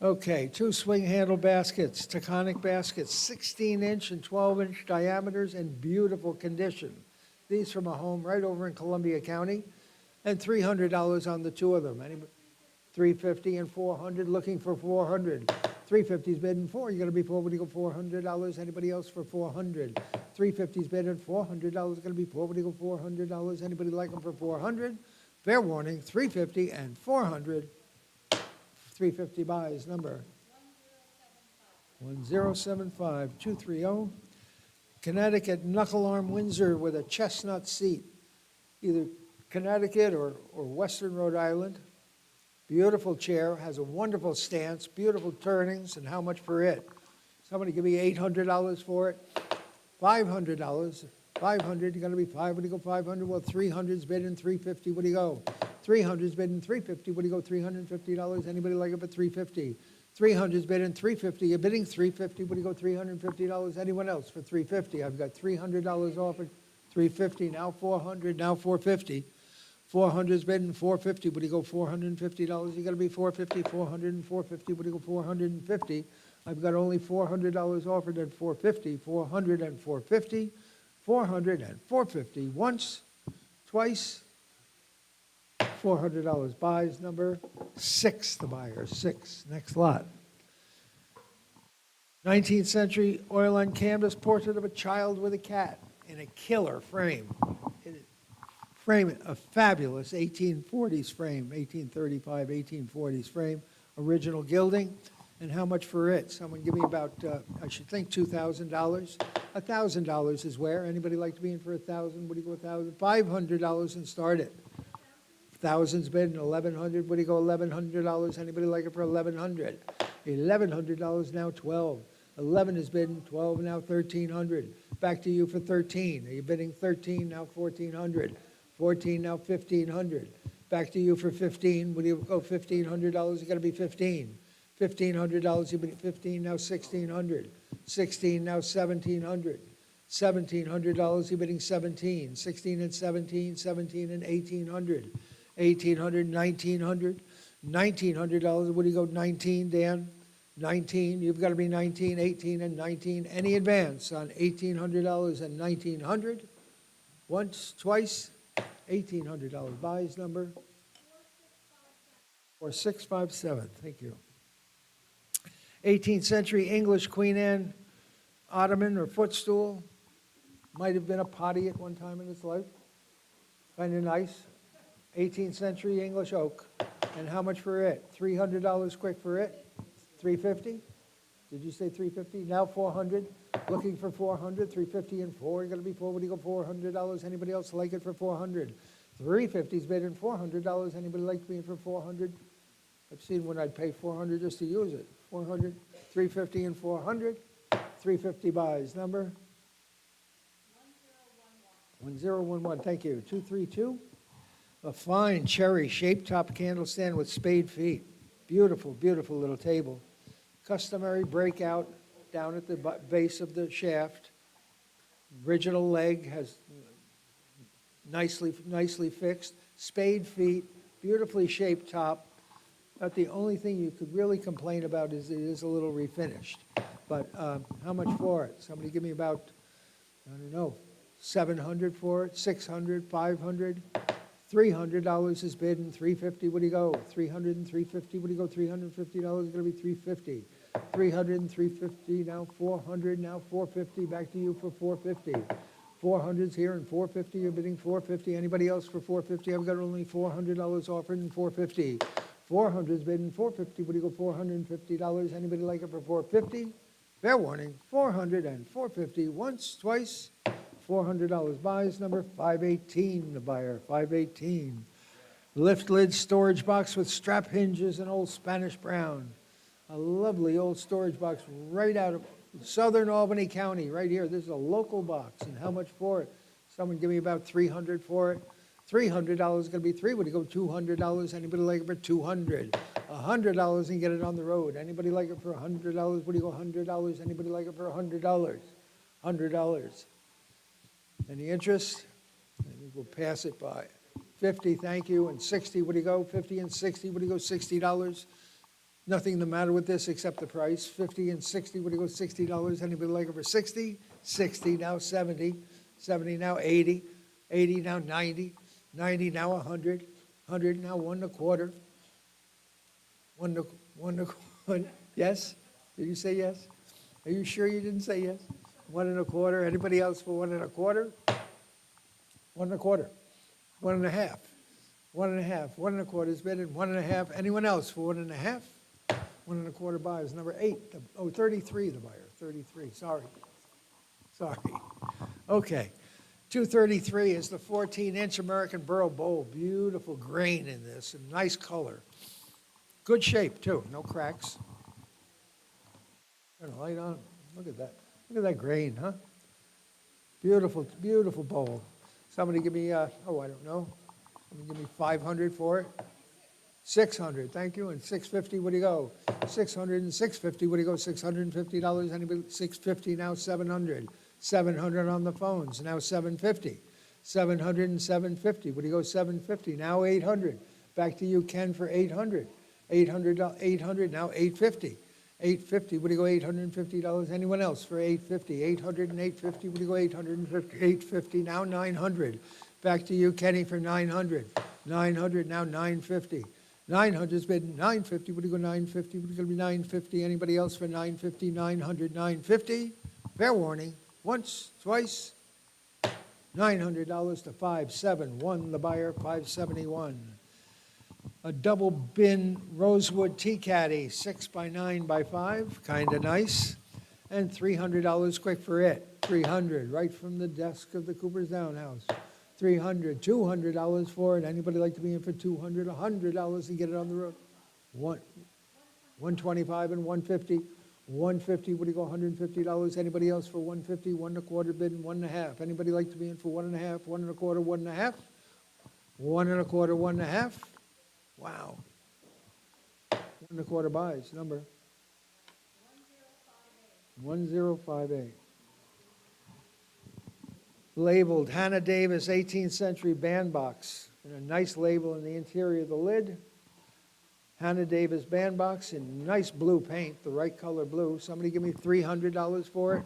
Okay, 2 swing handle baskets, taconic baskets, 16-inch and 12-inch diameters in beautiful condition. These from a home right over in Columbia County, and $300 on the 2 of them. $350 and $400, looking for $400. $350's bidding for. You're going to be for, what do you go, $400? Anybody else for $400? $350's bidding, $400 going to be for, what do you go, $400? Anybody like them for $400? Fair warning, $350 and $400. 350 buys, number 1075. 230. Connecticut knuckle arm Windsor with a chestnut seat, either Connecticut or Western Rhode Island. Beautiful chair, has a wonderful stance, beautiful turnings, and how much for it? Somebody give me $800 for it. $500. 500, you're going to be 5. What do you go, 500? Well, 300's bidding, 350. What do you go? 300's bidding, 350. What do you go, $350? Anybody like it for 350? 300's bidding, 350. You're bidding 350. What do you go, $350? Anyone else for 350? I've got $300 offered, 350. Now 400. Now 450. 400's bidding, 450. What do you go, $450? You got to be 450. 400 and 450. What do you go, 450? I've got only $400 offered at 450. 400 and 450. 400 and 450. Once, twice. $400 buys, number 6, the buyer, 6. Next lot. 19th century oil on canvas portrait of a child with a cat in a killer frame. Frame, a fabulous 1840s frame, 1835, 1840s frame, original gilding. And how much for it? Someone give me about, I should think, $2,000. $1,000 is where? Anybody like to be in for 1,000? What do you go, 1,000? $500 and start it. 1,000's bid and 1,100. What do you go, $1,100? Anybody like it for 1,100? $1,100 now 12. 11 is bidding, 12 now 1,300. Back to you for 13. Are you bidding 13 now 1,400? 14 now 1,500. Back to you for 15. What do you go, $1,500? You got to be 15. $1,500. You bid 15 now 1,600. 16 now 1,700. $1,700. You're bidding 17. 16 and 17. 17 and 1,800. 1,800, 1,900, $1,900. What do you go, 19, Dan? 19, you've got to be 19, 18, and 19. Any advance on $1,800 and 1,900? Once, twice, $1,800. Buys number? 4657. Thank you. 18th century English Queen Anne ottoman or footstool. Might have been a potty at one time in its life. Kind of nice. 18th century English oak. And how much for it? $300 quick for it? 350? Did you say 350? Now 400. Looking for 400. 350 and 4. You're going to be 4. What do you go, $400? Anybody else like it for 400? 350's bid in $400. Anybody like to be in for 400? I've seen when I'd pay 400 just to use it. 400, 350 and 400. 350 buys. Number? 1011. Thank you. 232. A fine cherry shaped top candle stand with spade feet. Beautiful, beautiful little table. Customary breakout down at the base of the shaft. Original leg has nicely fixed, spade feet, beautifully shaped top. But the only thing you could really complain about is it is a little refinished. But how much for it? Somebody give me about, I don't know, 700 for it, 600, 500, $300 is bid, and 350. What do you go? 300 and 350. What do you go? $350 is going to be 350. 300 and 350. Now 400. Now 450. Back to you for 450. 400's here and 450. You're bidding 450. Anybody else for 450? I've got only $400 offered and 450. 400's bidding 450. What do you go? $450. Anybody like it for 450? Fair warning. 400 and 450. Once, twice. $400 buys, number 518, the buyer, 518. Lift lid storage box with strap hinges and old Spanish brown. A lovely old storage box right out of southern Albany County, right here. This is a local box, and how much for it? Someone give me about 300 for it. $300 is going to be three. Would you go $200? Anybody like it for 200? $100 and get it on the road. Anybody like it for $100? Would you go $100? Anybody like it for $100? $100. Any interest? I think we'll pass it by. 50, thank you, and 60, what do you go? 50 and 60, what do you go? $60. Nothing the matter with this except the price. 50 and 60, what do you go? $60. Anybody like it for 60? 60, now 70. 70, now 80. 80, now 90. 90, now 100. 100, now 1 1/4. 1 1/4. Yes? Did you say yes? Are you sure you didn't say yes? 1 1/4. Anybody else for 1 1/4? 1 1/4. 1 1/2. 1 1/2. 1 1/4 is bid at 1 1/2. Anyone else for 1 1/2? 1 1/4 buys. Number 8. 33, the buyer. 33. Sorry. Okay. 233 is the 14-inch American Burl Bowl. Beautiful grain in this and nice color. Good shape, too. No cracks. Turn the light on. Look at that. Look at that grain, huh? Beautiful, beautiful bowl. Somebody give me, I don't know. Somebody give me 500 for it. 600, thank you. And 650, what do you go? 600 and 650, what do you go? $650. Anybody? 650, now 700. 700 on the phones, now 750. 700 and 750, what do you go? 750, now 800. Back to you, Ken, for 800. 800, now 850. 850, what do you go? $850. Anyone else for 850? 800 and 850, what do you go? 850. 850, now 900. Back to you, Kenny, for 900. 900, now 950. 900's bid 950. What do you go? 950. What do you going to be? 950. Anybody else for 950? 900, 950. Fair warning. Once, twice. $900 to 571. The buyer, 571. A double bin rosewood tea caddy, 6 by 9 by 5, kind of nice. And $300 quick for it. 300 right from the desk of the Cooperstown house. 300, $200 for it. Anybody like to be in for 200? $100 and get it on the road. 125 and 150. 150, what do you go? $150. Anybody else for 150? 1 1/4 bid and 1 1/2. Anybody like to be in for 1 1/2? 1 1/4, 1 1/2. 1 1/4, 1 1/2. Wow. 1 1/4 buys. Number 1058. Labeled Hannah Davis 18th century bandbox, and a nice label in the interior of the lid. Hannah Davis bandbox in nice blue paint, the right color blue. Somebody give me $300 for it.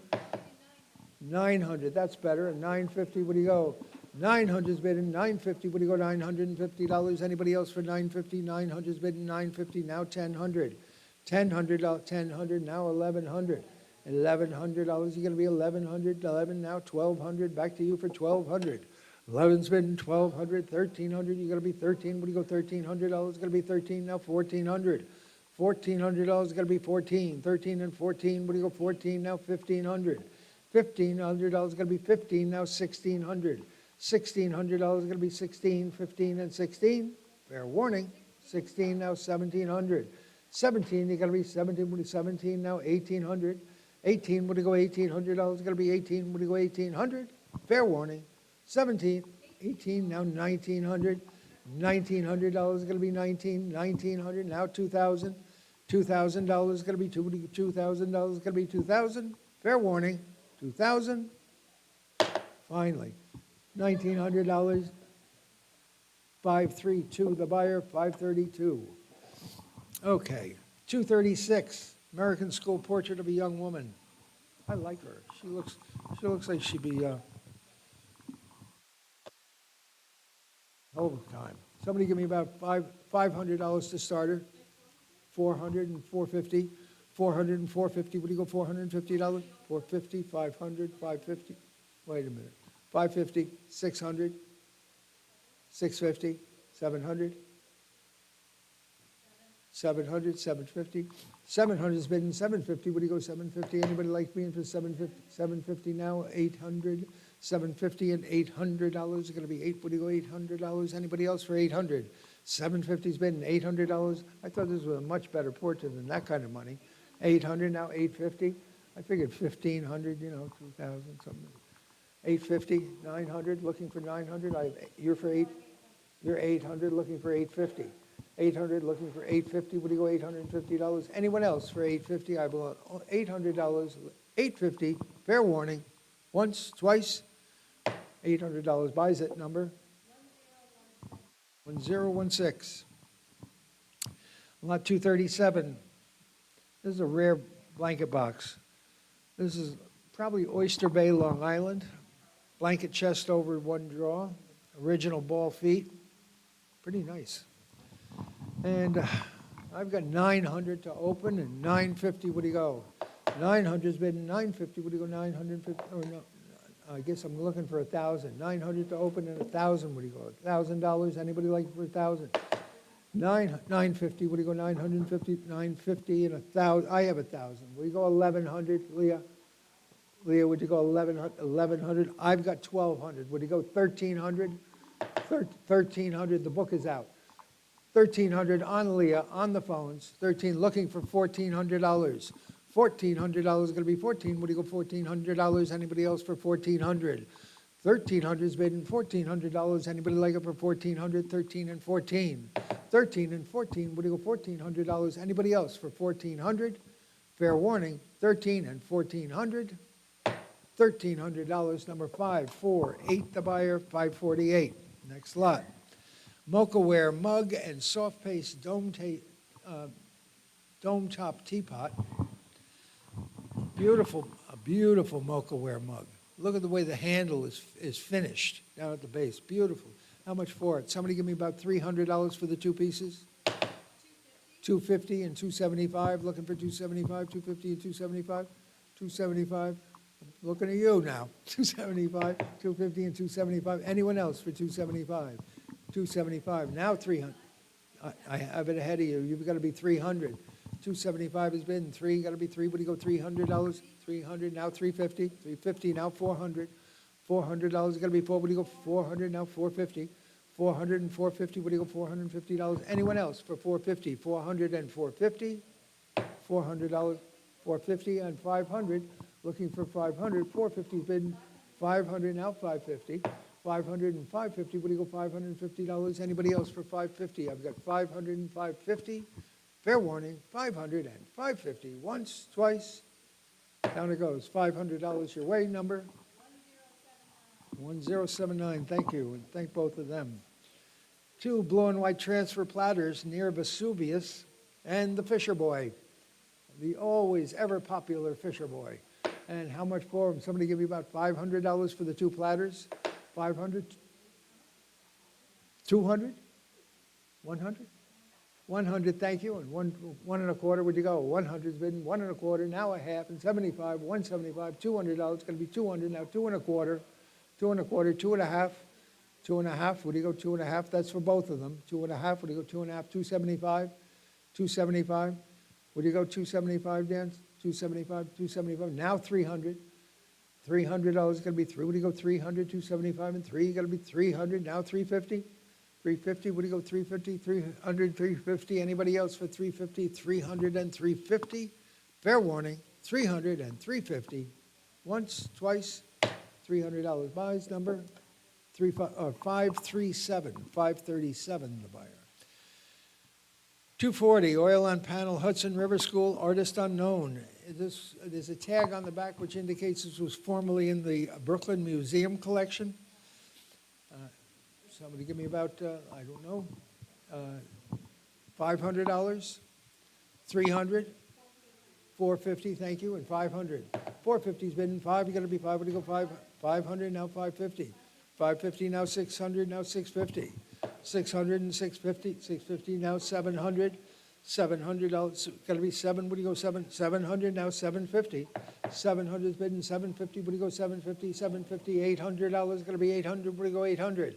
900, that's better. And 950, what do you go? 900's bidding. 950, what do you go? $950. Anybody else for 950? 900's bidding. 950, now 1,000. 1,000, 1,000, now 1,100. $1,100, you're going to be 1,100. 11, now 1,200. Back to you for 1,200. 11's bidding. 1,200. 1,300, you're going to be 13. What do you go? $1,300, going to be 13, now 1,400. $1,400 is going to be 14. 13 and 14, what do you go? 14, now 1,500. $1,500 going to be 15, now 1,600. $1,600 going to be 16, 15 and 16. Fair warning. 16, now 1,700. 17, you're going to be 17, what do you 17, now 1,800. 18, what do you go? $1,800 going to be 18, what do you go? 1,800. Fair warning. 17, 18, now 1,900. $1,900 going to be 19, 1,900, now 2,000. $2,000 going to be $2,000 going to be 2,000. Fair warning. 2,000. Finally, $1,900. 532, the buyer, 532. Okay, 236, American School Portrait of a Young Woman. I like her. She looks like she'd be overtime. Somebody give me about $500 to start her. 400 and 450. 400 and 450. What do you go, $450? 450, 500, 550. Wait a minute. 550, 600, 650, 700. 700, 750. 700 has been 750. What do you go, 750? Anybody like me in for 750? 750 now, 800. 750 and $800 is going to be what do you go, $800? Anybody else for 800? 750's been $800. I thought this was a much better portrait than that kind of money. 800 now, 850. I figured 1,500, 2,000 something. 850, 900, looking for 900. You're 800, looking for 850. 800, looking for 850. What do you go, $850? Anyone else for 850? I belong $800, 850. Fair warning. Once, twice. $800 buys it. Number 1016. Lot 237. This is a rare blanket box. This is probably Oyster Bay, Long Island. Blanket chest over one drawer. Original ball feet. Pretty nice. And I've got 900 to open and 950. What do you go? 900's been 950. What do you go? 950. Or no, I guess I'm looking for 1,000. 900 to open and 1,000. What do you go? $1,000. Anybody like for 1,000? 950. What do you go? 950. 950 and 1,000. I have 1,000. What do you go? 1,100. Leah. Leah, would you go 1,100? I've got 1,200. Would you go 1,300? 1,300. The book is out. 1,300 on Leah, on the phones. 13, looking for $1,400. $1,400 is going to be 14. Would you go $1,400? Anybody else for 1,400? 1,300 is bid in $1,400. Anybody like it for 1,400? 13 and 14. 13 and 14. Would you go $1,400? Anybody else for 1,400? Fair warning. 13 and 1,400. $1,300. Number 548. The buyer. 548. Next lot. Mocha-ware mug and soft paste dome top teapot. Beautiful, a beautiful mocha-ware mug. Look at the way the handle is finished down at the base. Beautiful. How much for it? Somebody give me about $300 for the two pieces. 250 and 275. Looking for 275. 250 and 275. 275. Looking at you now. 275. 250 and 275. Anyone else for 275? 275, now 300. I have it ahead of you. You've got to be 300. 275 has been 3, got to be 3. What do you go, $300? 300, now 350. 350, now 400. $400 got to be 4. What do you go, 400, now 450. 400 and 450, what do you go, $450? Anyone else for 450? 400 and 450. $400, 450 and 500. Looking for 500. 450 has been 500, now 550. 500 and 550. What do you go, $550? Anybody else for 550? I've got 500 and 550. Fair warning, 500 and 550. Once, twice. Down it goes. $500 your way. Number 1079. Thank you, and thank both of them. 2 blue and white transfer platters near Vesuvius and the Fisher Boy, the always ever popular Fisher Boy. And how much for them? Somebody give me about $500 for the 2 platters. 500, 200, 100, 100, thank you, and one and a quarter, would you go? 100's bidden, 1 and a quarter, now a half, and 75, 175, $200, it's going to be 200, now 2 and a quarter, 2 and a quarter, 2 and a half, 2 and a half, would you go 2 and a half? That's for both of them. 2 and a half, would you go 2 and a half? 275, 275, would you go 275, Dan? 275, 275, now 300. $300 is going to be 3. What do you go, 300, 275, and 3? You got to be 300, now 350. 350, what do you go, 350, 300, 350? Anybody else for 350? 300 and 350. Fair warning, 300 and 350. Once, twice, $300 buys. Number 537, 537 the buyer. 240, oil on panel, Hudson River School, artist unknown. There's a tag on the back which indicates this was formerly in the Brooklyn Museum collection. Somebody give me about, I don't know, $500, 300, 450, thank you, and 500. 450's bid, 5, you gotta be 5, what do you go, 500, now 550. 550, now 600, now 650. 600 and 650, 650, now 700. $700, gotta be 7, what do you go, 700, now 750. 700's bid, and 750, what do you go, 750, 750, $800, gotta be 800, what do you go, 800.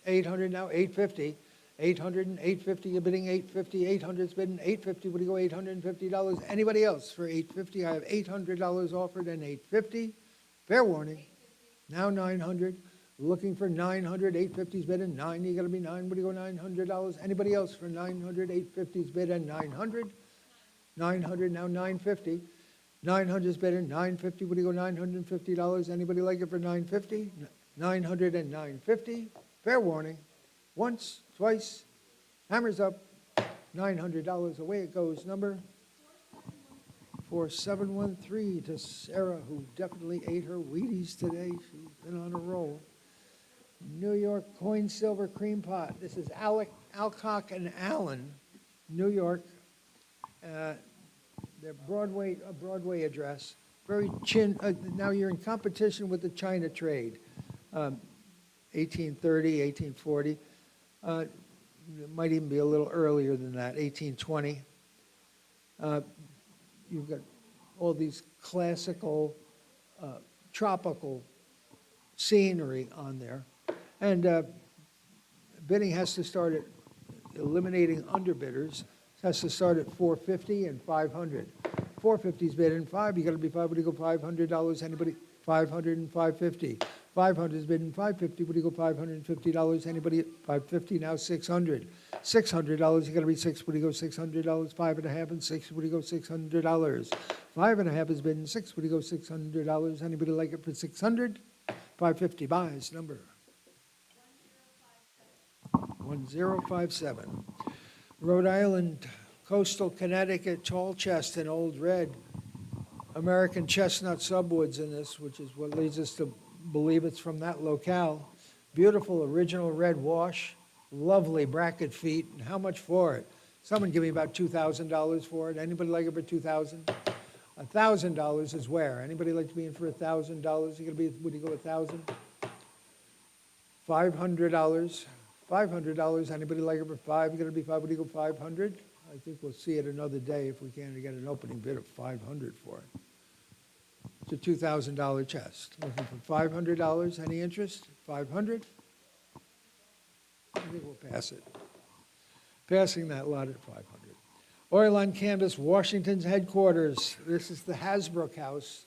800, now 850. 800 and 850, you're bidding 850, 800's bidding 850, what do you go, $850? Anybody else for 850? I have $800 offered and 850. Fair warning. Now 900, looking for 900, 850's bid and 9, you gotta be 9, what do you go, $900? Anybody else for 900, 850's bid and 900? 900, now 950. 900's bid and 950, what do you go, $950? Anybody like it for 950? 900 and 950. Fair warning. Once, twice, hammers up, $900, away it goes. Number 4713 to Sarah, who definitely ate her Wheaties today. She's been on a roll. New York coin silver cream pot. This is Alcock and Allen, New York. Their Broadway address. Very now you're in competition with the China trade. 1830, 1840. It might even be a little earlier than that, 1820. You've got all these classical, tropical scenery on there. And bidding has to start at, eliminating underbidders, has to start at 450 and 500. 450's bid in 5, you gotta be 5, what do you go, $500? Anybody? 500 and 550. 500 is bid in 550, what do you go, $550? Anybody? 550, now 600. $600, you gotta be 6, what do you go, $600? 5.5 and 6, what do you go, $600? 5.5 is bid in 6, what do you go, $600? Anybody like it for 600? 550 buys, number 1057. Rhode Island, coastal Connecticut, tall chest and old red. American chestnut subwoods in this, which is what leads us to believe it's from that locale. Beautiful original red wash, lovely bracket feet, and how much for it? Someone give me about $2,000 for it. Anybody like it for $2,000? $1,000 is where? Anybody like to be in for $1,000? You gonna be, would you go 1,000? $500. $500. Anybody like it for 5? You gonna be 5? Would you go 500? I think we'll see it another day if we can get an opening bid of 500 for it. It's a $2,000 chest. Looking for $500. Any interest? 500? I think we'll pass it. Passing that lot at 500. Oil on Canvas, Washington's headquarters. This is the Hasbrook House.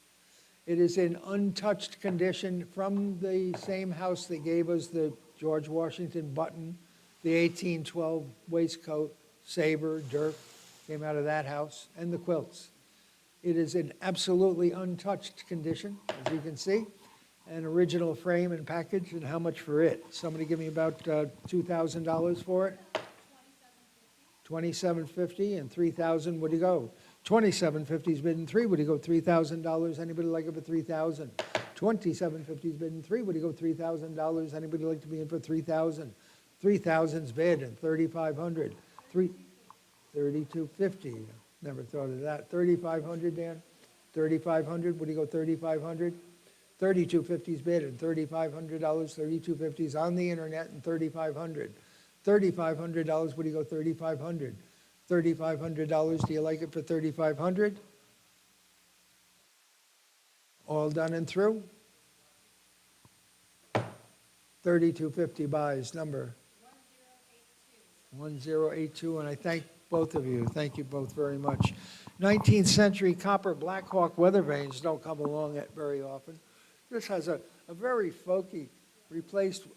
It is in untouched condition from the same house that gave us the George Washington button, the 1812 waistcoat, saber, dirk, came out of that house, and the quilts. It is in absolutely untouched condition, as you can see, an original frame and package, and how much for it? Somebody give me about $2,000 for it? $2,750 and $3,000, would you go? $2,750's bid in 3, would you go $3,000? Anybody like it for $3,000? $2,750's bid in 3, would you go $3,000? Anybody like to be in for $3,000? $3,000's bid and $3,500. $3,250. Never thought of that. $3,500, Dan? $3,500. Would you go $3,500? $3,250's bid and $3,500. $3,250's on the internet and $3,500. $3,500. Would you go $3,500? $3,500. Do you like it for $3,500? All done and through? $3,250 buys, number 1082, and I thank both of you. Thank you both very much. 19th century copper Blackhawk weather vanes don't come along that very often. This has a very folky, replaced,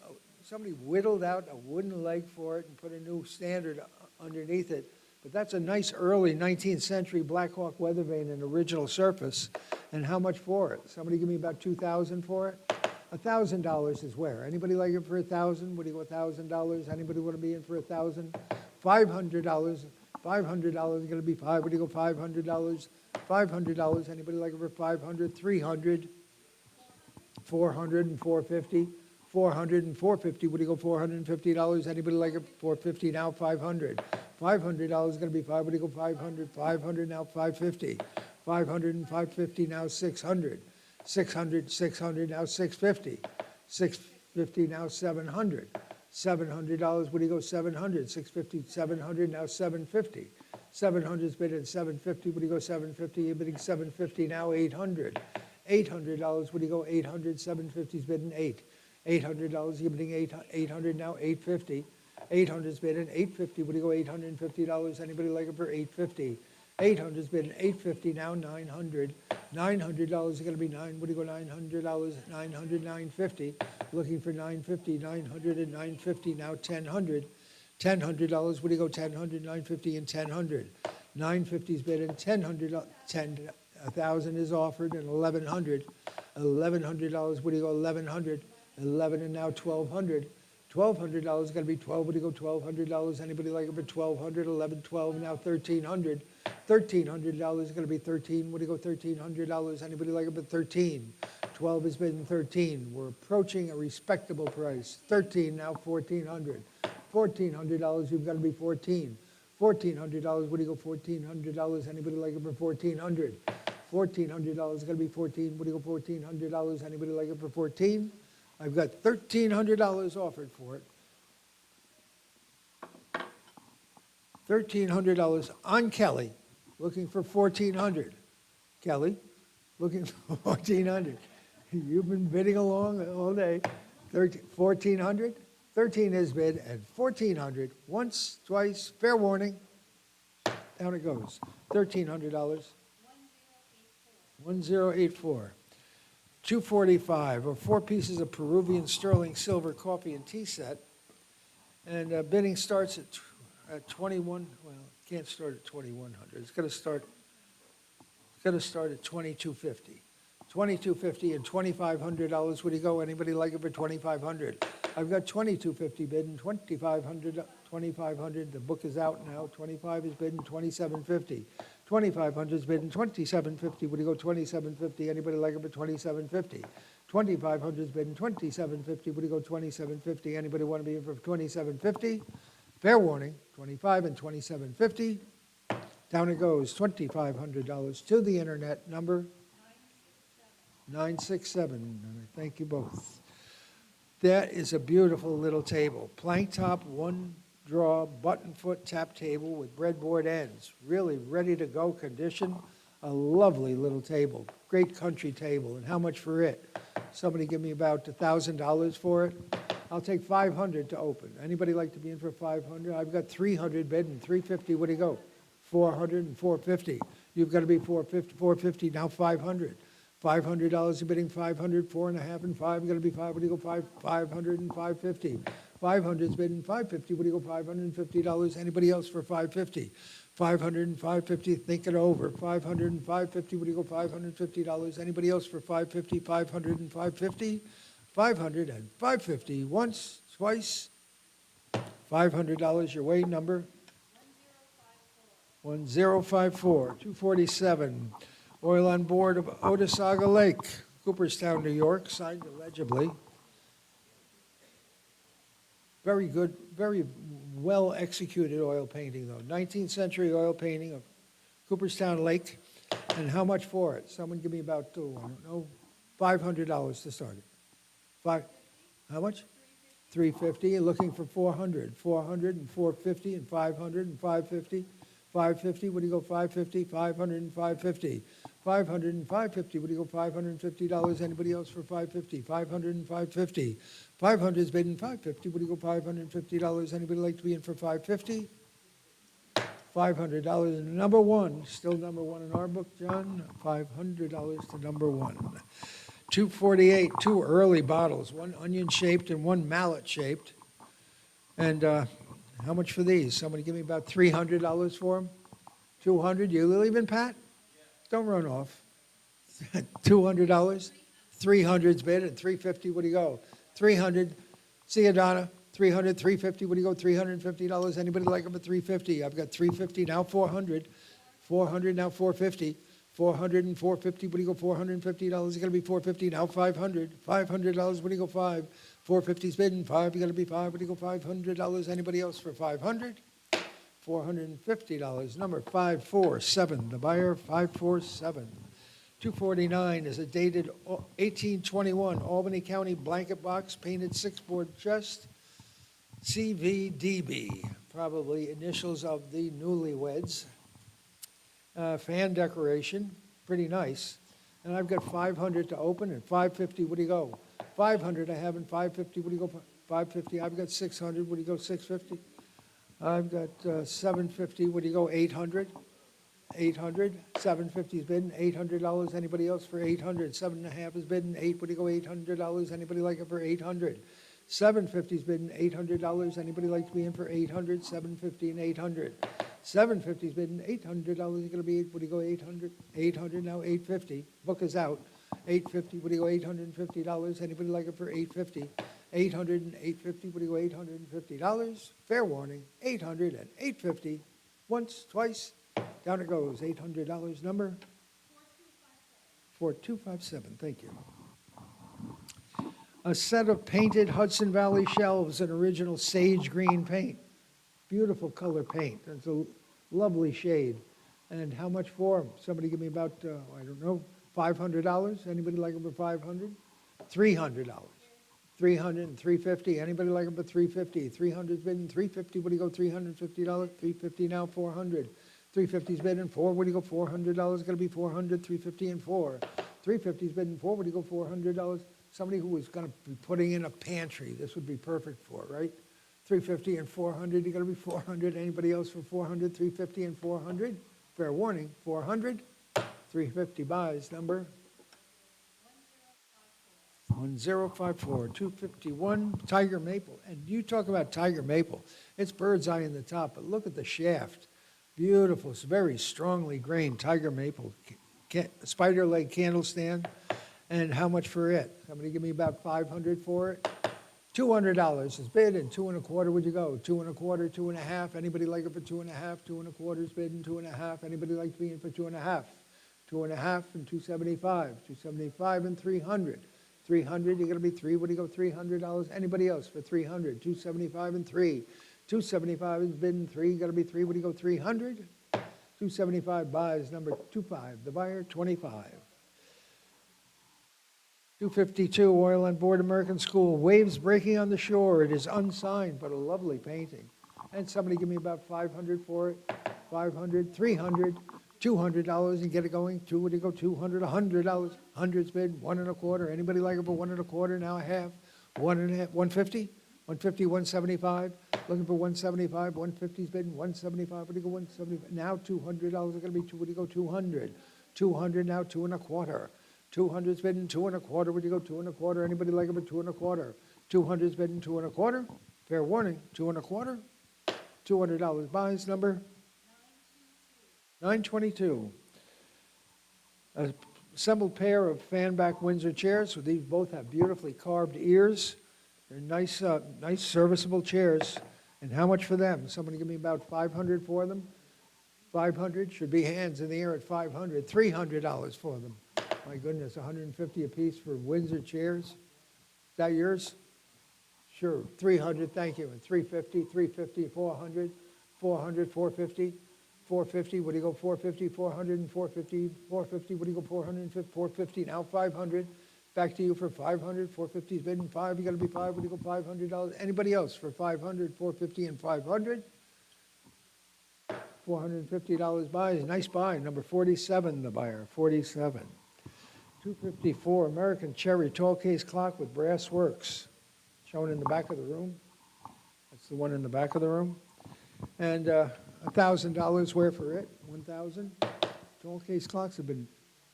somebody whittled out a wooden leg for it and put a new standard underneath it. But that's a nice early 19th century Blackhawk weather vane and original surface. And how much for it? Somebody give me about $2,000 for it? $1,000 is where? Anybody like it for $1,000? Would you go $1,000? Anybody want to be in for $1,000? $500. $500 is going to be 5. Would you go $500? $500. Anybody like it for $500? $300. $400 and $450. 400 and 450, what do you go, $450? Anybody like it? 450 now, 500. $500 is going to be five, what do you go, 500, 500 now, 550. 500 and 550 now, 600. 600 now, 650. 650 now, 700. $700, what do you go, 700? 650, 700 now, 750. 700's bid at 750, what do you go, 750? You're bidding 750 now, 800. $800, what do you go, 800? 750's bidding 8. $800, you're bidding 800 now, 850. 800's bidding 850, what do you go, $850? Anybody like it for 850? 800's bidding 850 now, 900. $900 is going to be what do you go, $900? 900, 950. Looking for 950, 900 and 950 now, 1000. $1,000, what do you go, 1000, 950 and 1000. 950's bid and 1,000 is offered and 1100. $1,100, what do you go, 1100. 11 and now 1200. $1,200 is going to be 12, what do you go, $1,200? Anybody like it for 1200? 11, 12, now 1300. $1,300 is going to be 13, what do you go, $1,300? Anybody like it for 13? 12 has been 13. We're approaching a respectable price. 13 now, 1400. $1,400, you've got to be 14. $1,400, what do you go, $1,400? Anybody like it for 1400? $1,400 is going to be 14, what do you go, $1,400? Anybody like it for 14? I've got $1,300 offered for it. $1,300 on Kelly, looking for 1,400. Kelly, looking for 1,400. You've been bidding along all day. 1,400. 13 is bid at 1,400. Once, twice, fair warning. Down it goes. $1,300. 1084. 245, or 4 pieces of Peruvian sterling silver coffee and tea set. And bidding starts at 21, well, it can't start at 2,100. It's going to start at 2,250. 2,250 and $2,500. Would you go? Anybody like it for 2,500? I've got 2,250 bid and 2,500. 2,500. The book is out now. 25 is bid and 2,750. 2,500 is bid and 2,750. Would you go 2,750? Anybody like it for 2,750? 2,500 is bid and 2,750. Would you go 2,750? Anybody want to be in for 2,750? Fair warning. 25 and 2,750. Down it goes. $2,500 to the internet number 967. And I thank you both. That is a beautiful little table. Plank top, one draw, button foot tap table with breadboard ends. Really ready to go condition. A lovely little table. Great country table. And how much for it? Somebody give me about $1,000 for it. I'll take 500 to open. Anybody like to be in for 500? I've got 300 bid and 350. What do you go? 400 and 450. You've got to be 450. 450 now 500. $500 you're bidding 500. 4.5 and 5. You're going to be 5. What do you go? 500 and 550. 500 is bidding 550. What do you go? $550. Anybody else for 550? 500 and 550. Think it over. 500 and 550. What do you go? $550. Anybody else for 550? 500 and 550. 500 and 550. Once, twice. $500. Your weight number. 1054. 247. Oil on board of Otesaga Lake, Cooperstown, New York, signed illegibly. Very good, very well executed oil painting though. 19th century oil painting of Cooperstown Lake. And how much for it? Someone give me about, I don't know, $500 to start it. How much? 350. You're looking for 400. 400 and 450 and 500 and 550. 550, what do you go, 550, 500 and 550. 500 and 550, what do you go, $550? Anybody else for 550? 500 and 550. 500 is bid in 550, what do you go, $550? Anybody like to be in for 550? $500. Number one, still number one in our book, John. $500 to number one. 248, 2 early bottles, one onion-shaped and one mallet-shaped. And how much for these? Somebody give me about $300 for them? 200? You leaving, Pat? Don't run off. $200? 300's bid and 350. What do you go? 300. See you, Donna. 300, 350. What do you go? $350. Anybody like them at 350? I've got 350 now. 400. 400 now. 450. 400 and 450. What do you go? $450. It's going to be 450 now. 500. $500. What do you go? 450's bidding, 5, you gotta be 5, what do you go, $500? Anybody else for 500? $450, number 547, the buyer, 547. 249 is a dated 1821 Albany County blanket box, painted 6-board chest, CVDB, probably initials of the newlyweds. Fan decoration, pretty nice. And I've got 500 to open and 550, what do you go? 500 I have and 550, what do you go? 550, I've got 600, what do you go, 650? I've got 750, what do you go, 800? 800, 750 is bidding, $800. Anybody else for 800? 7.5 is bidding, 8, what do you go, $800? Anybody like it for 800? 750 is bidding, $800. Anybody like to be in for 800? 750 and 800. 750 is bidding, $800. You're gonna be, what do you go, 800? 800 now, 850. Book is out. 850, what do you go, $850? Anybody like it for 850? 800 and 850, what do you go, $850? Fair warning, 800 and 850. Once, twice, down it goes. $800 number? 4257, thank you. A set of painted Hudson Valley shelves in original sage green paint. Beautiful color paint. It's a lovely shade. And how much for them? Somebody give me about, I don't know, $500? Anybody like them for 500? $300. 300 and 350. Anybody like them for 350? 300's bidding, 350. What do you go, $350? 350 now, 400. 350's bidding, 4. What do you go, $400? Going to be 400. 350 and 4. 350's bidding, 4. What do you go, $400? Somebody who was going to be putting in a pantry, this would be perfect for, right? 350 and 400, you're going to be 400. Anybody else for 400? 350 and 400. Fair warning, 400. 350 buys, number 1054, 251, Tiger Maple. And you talk about Tiger Maple, it's bird's eye in the top, but look at the shaft. Beautiful, it's very strongly grained Tiger Maple. Spider leg candle stand. And how much for it? Somebody give me about 500 for it. $200 is bid, and 2 1/4 would you go? 2 1/4, 2 1/2. Anybody like it for 2 1/2? 2 1/4 is bid, and 2 1/2. Anybody like to be in for 2 1/2? 2 1/2 and 275. 275 and 300. 300, you're going to be 3. What do you go? $300. Anybody else for 300? 275 and 3. 275 is bid, and 3. You got to be 3. What do you go? 300. 275 buys, number 25. The buyer, 25. 252, Oil on Board American School, Waves Breaking on the Shore. It is unsigned, but a lovely painting. And somebody give me about 500 for it. 500, 300, $200 and get it going. 2, what do you go, 200, $100. 100's bid, 1 1/4. Anybody like it for 1 1/4? Now a half. 1 1/2, 150, 150, 175. Looking for 175, 150's bid, 175. What do you go, 175? Now $200 are going to be 2, what do you go, 200. 200 now, 2 1/4. 200's bidding, 2 1/4. Would you go, 2 1/4? Anybody like it for 2 1/4? 200's bidding, 2 1/4. Fair warning, 2 1/4. $200 buys, number 922. A assembled pair of fan-back Windsor chairs. So these both have beautifully carved ears. They're nice, nice serviceable chairs. And how much for them? Somebody give me about 500 for them. 500 should be hands in the air at 500. $300 for them. My goodness, 150 apiece for Windsor chairs. Is that yours? Sure, 300, thank you. And 350, 350, 400, 400, 450, 450, what do you go, 450, 400, and 450, 450, what do you go, 450, 450, now 500. Back to you for 500, 450 is bidding 5, you got to be 5, what do you go, $500? Anybody else for 500, 450, and 500? $450 buys, nice buy, number 47, the buyer, 47. 254, American Cherry tall case clock with brass works, shown in the back of the room. That's the one in the back of the room. And $1,000 where for it? 1,000. Tall case clocks have been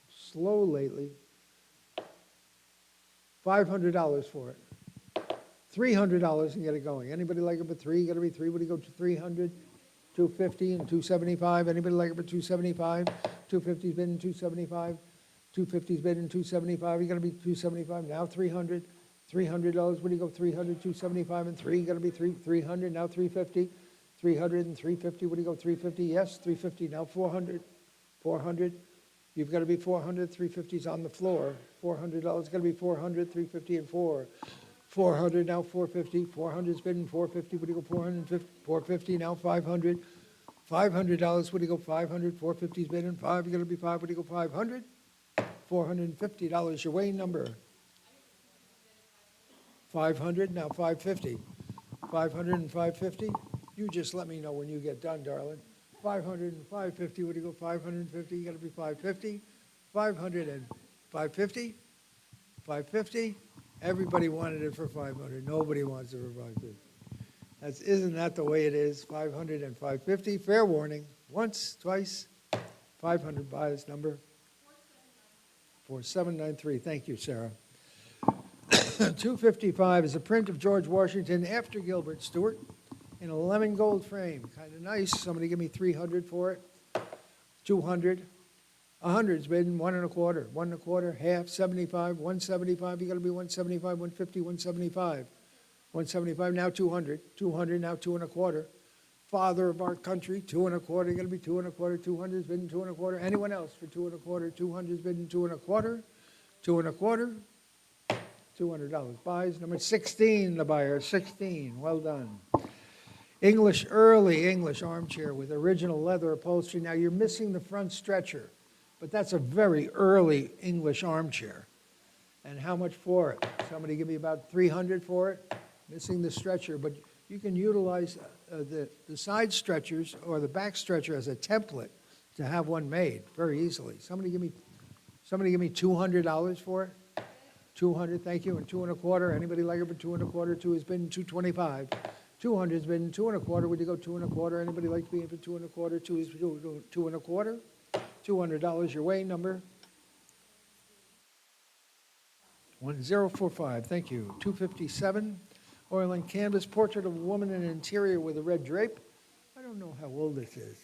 slow lately. $500 for it. $300 and get it going. Anybody like it for 3? You got to be 3. What do you go to 300? 250 and 275. Anybody like it for 275? 250's bidding 275. 250's bidding 275. You got to be 275 now. 300. $300. What do you go? 300, 275 and 3. You got to be 300 now. 350. 300 and 350. What do you go? 350. Yes. 350 now. 400. 400. You've got to be 400. 350's on the floor. $400. Got to be 400. 350 and 4. 400, now 450, 400's bidding, 450, what do you go, 450, 450, now 500, $500, what do you go, 500, 450's bidding, 5, you're gonna be 5, what do you go, 500? $450, your weighing number. 500, now 550, 500 and 550, you just let me know when you get done, darling. 500 and 550, what do you go, 550, you gotta be 550, 500 and 550, 550, everybody wanted it for 500, nobody wants it for 550. Isn't that the way it is? 500 and 550, fair warning, once, twice, 500 buys number 4793. Thank you, Sarah. 255 is a print of George Washington after Gilbert Stuart in a lemon gold frame. Kind of nice. Somebody give me 300 for it. 200. 100's bidding, 1 1/4, 1 1/4, half, 75, 175. You got to be 175, 150, 175. 175, now 200. 200, now 2 1/4. Father of our country, 2 1/4. You got to be 2 1/4. 200's bidding, 2 1/4. Anyone else for 2 1/4? 200's bidding, 2 1/4. 2 1/4. $200 buys. Number 16, the buyer, 16. Well done. Early English armchair with original leather upholstery. Now you're missing the front stretcher, but that's a very early English armchair. And how much for it? Somebody give me about 300 for it. Missing the stretcher, but you can utilize the side stretchers or the back stretcher as a template to have one made very easily. Somebody give me $200 for it. 200, thank you, and 2 1/4. Anybody like it for 2 1/4? 2 has been 225. 200 has been 2 1/4. Would you go 2 1/4? Anybody like to be in for 2 1/4? 2 is 2 1/4. $200, your weighing number. 1045. Thank you. 257. Oil and canvas portrait of a woman in an interior with a red drape. I don't know how old this is.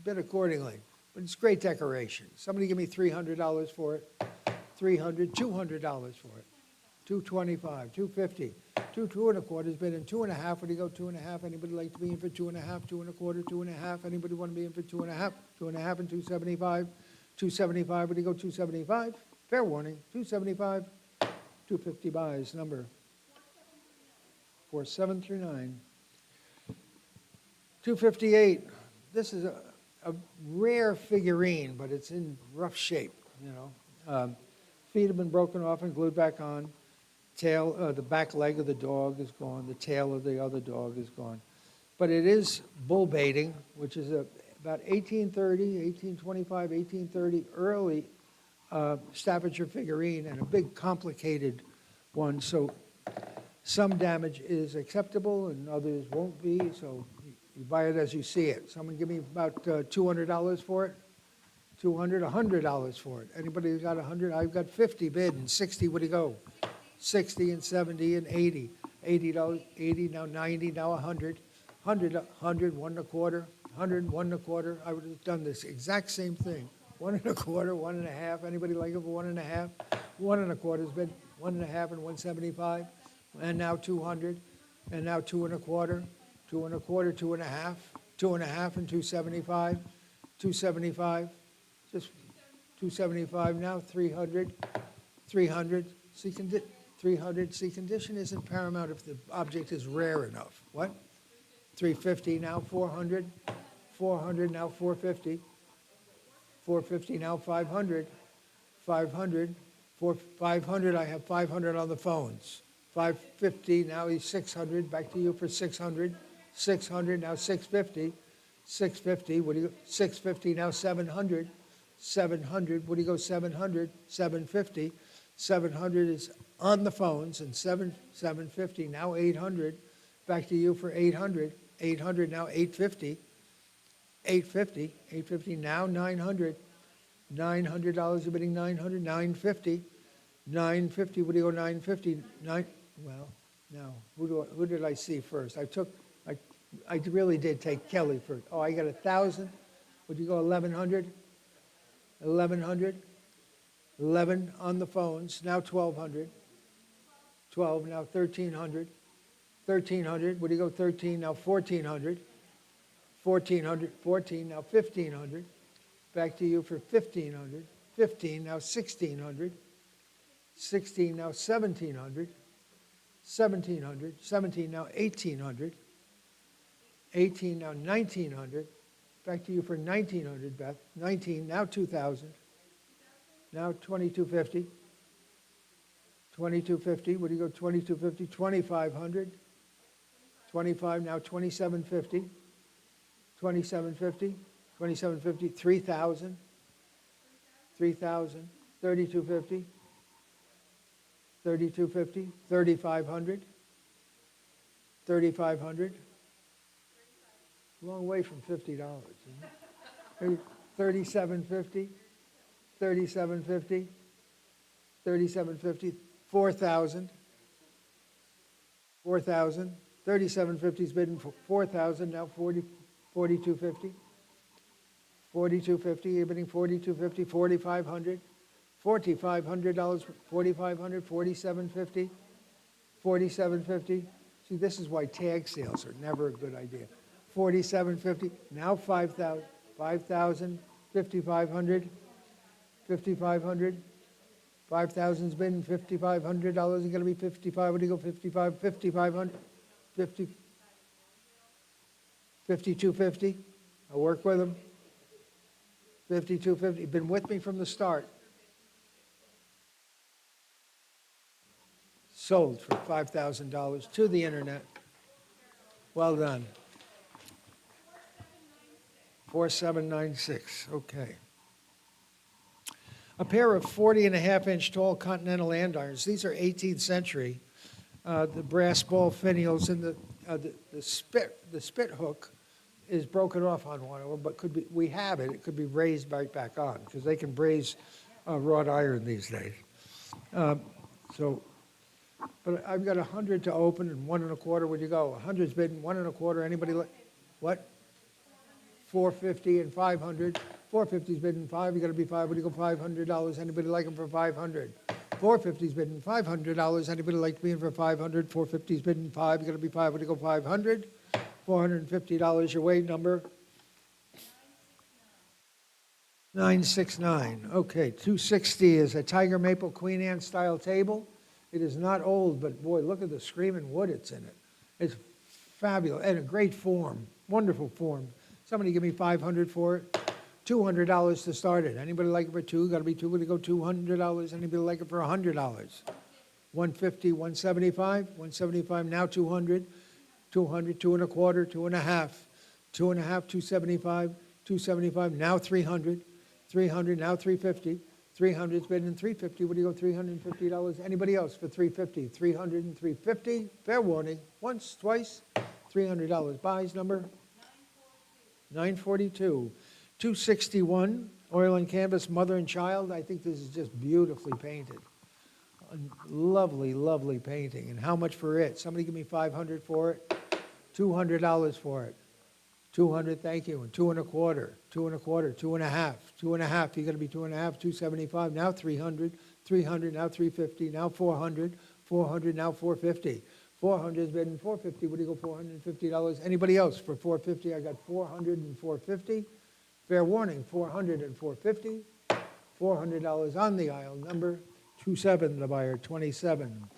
Bid accordingly, but it's great decoration. Somebody give me $300 for it. 300, $200 for it. 225, 250, 2 1/4 has been in 2 1/2. Would you go 2 1/2? Anybody like to be in for 2 1/2? 2 1/4, 2 1/2. Anybody want to be in for 2 1/2? 2 1/2 and 275. 275. Would you go 275? Fair warning. 275. 250 buys. Number 4739. 258. This is a rare figurine, but it's in rough shape. You know. Feet have been broken off and glued back on. Tail, the back leg of the dog is gone. The tail of the other dog is gone. But it is bull baiting, which is about 1830, 1825, 1830, early Staffordshire figurine, and a big complicated one. So some damage is acceptable and others won't be. So you buy it as you see it. Someone give me about $200 for it. 200, $100 for it. Anybody got 100? I've got 50 bid and 60. What do you go? 60 and 70 and 80. $80, 80, now 90, now 100. 100, 100, 1 1/4. 100, 1 1/4. I would have done this exact same thing. 1 1/4, 1 1/2. Anybody like it for 1 1/2? 1 1/4 has been 1 1/2 and 175. And now 200. And now 2 1/4. 2 1/4, 2 1/2. 2 1/2 and 275. 275. Just 275 now, 300, 300. See, 300. See, condition isn't paramount if the object is rare enough. What? 350 now, 400, 400 now, 450, 450 now, 500, 500, 500. I have 500 on the phones. 550 now, he's 600. Back to you for 600, 600 now, 650, 650. What do you? 650 now, 700. 700, what do you go, 700, 750, 700 is on the phones, and 750, now 800, back to you for 800, 800 now 850, 850, 850 now 900, $900 you're bidding 900, 950, 950, what do you go, 950, well, now, who did I see first? I really did take Kelly first. Oh, I got 1,000, would you go 1,100? 1,100, 11 on the phones, now 1,200, 12, now 1,300, 1,300, what do you go, 13, now 1,400, 1,400, 14, now 1,500, back to you for 1,500, 15, now 1,600, 16, now 1,700, 1,700, 17 now 1,800, 18 now 1,900. Back to you for 1,900, Beth. 19, now 2,000. Now 2,250. 2,250, what do you go, 2,250, 2,500. 25, now 2,750. 2,750, 2,750, 3,000. 3,000, 3,250. 3,250, 3,500. 3,500. Long way from $50, isn't it? 3,750, 3,750, 3,750, 4,000, 4,000, 3,750 is bidding for 4,000, now 4,250, 4,250, you're bidding 4,250, 4,500, $4,500, 4,500, 4,750, 4,750. See, this is why tag sales are never a good idea. 4,750, now 5,000, 5,000, 5,500, 5,500, 5,000's been $5,500 is going to be 55. What do you go, 55, 5,500, 50, 5,250. I'll work with them. 5,250. Been with me from the start. Sold for $5,000 to the internet. Well done. 4796, okay. A pair of 40.5-inch tall continental andirons. These are 18th century. The brass ball finials and the spit hook is broken off on one of them, but could be, we have it. It could be raised right back on because they can braise wrought iron these days. But I've got 100 to open and 1 1/4. Where'd you go? 100's bidding, 1 1/4. Anybody like what? 450 and 500. 450's bidding 5. You got to be 5. What do you go? $500. Anybody like them for 500? 450's bidding $500. Anybody like to be in for 500? 450's bidding 5. You got to be 5. What do you go? 500. $450 your weight number. 969. Okay, 260 is a Tiger Maple Queen Anne style table. It is not old, but boy, look at the screaming wood it's in it. It's fabulous and a great form, wonderful form. Somebody give me 500 for it. $200 to start it. Anybody like it for 2? Got to be 2. Would it go $200? Anybody like it for $100? 150, 175, 175. Now 200, 200, 2 1/4, 2 1/2, 2 1/2, 275, 275. Now 300, 300. Now 350. 300's bidding 350. What do you go? $350. Anybody else for 350? 300 and 350. Fair warning. Once, twice. $300. Buys number 942. 261. Oil and canvas, mother and child. I think this is just beautifully painted. A lovely, lovely painting. And how much for it? Somebody give me 500 for it. $200 for it. 200, thank you, and 2 1/4, 2 1/4, 2 1/2, 2 1/2, you gotta be 2 1/2, 275, now 300, 300, now 350, now 400, 400, now 450. 400 has been 450, what do you go, $450? Anybody else for 450? I got 400 and 450. Fair warning, 400 and 450. $400 on the aisle, number 27, the buyer, 27.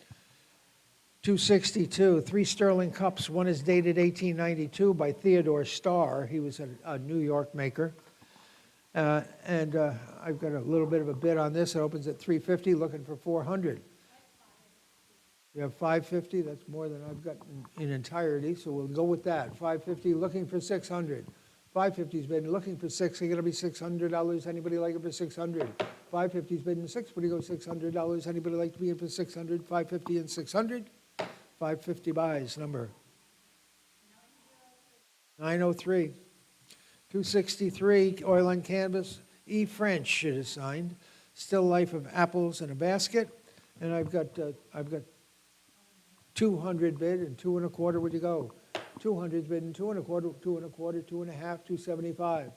262, 3 sterling cups. One is dated 1892 by Theodore Starr. He was a New York maker. And I've got a little bit of a bid on this. It opens at 350, looking for 400. You have 550. That's more than I've got in entirety, so we'll go with that. 550, looking for 600. 550's been looking for 6. It's going to be $600. Anybody like it for 600? 550's been 6. What do you go? $600. Anybody like to be in for 600? 550 and 600. 550 buys, number 903. 263, oil and canvas. E. French, it is signed. Still life of apples in a basket. And I've got 200 bid and 2 1/4. Where'd you go? 200's bid and 2 1/4, 2 1/4, 2 1/2, 275.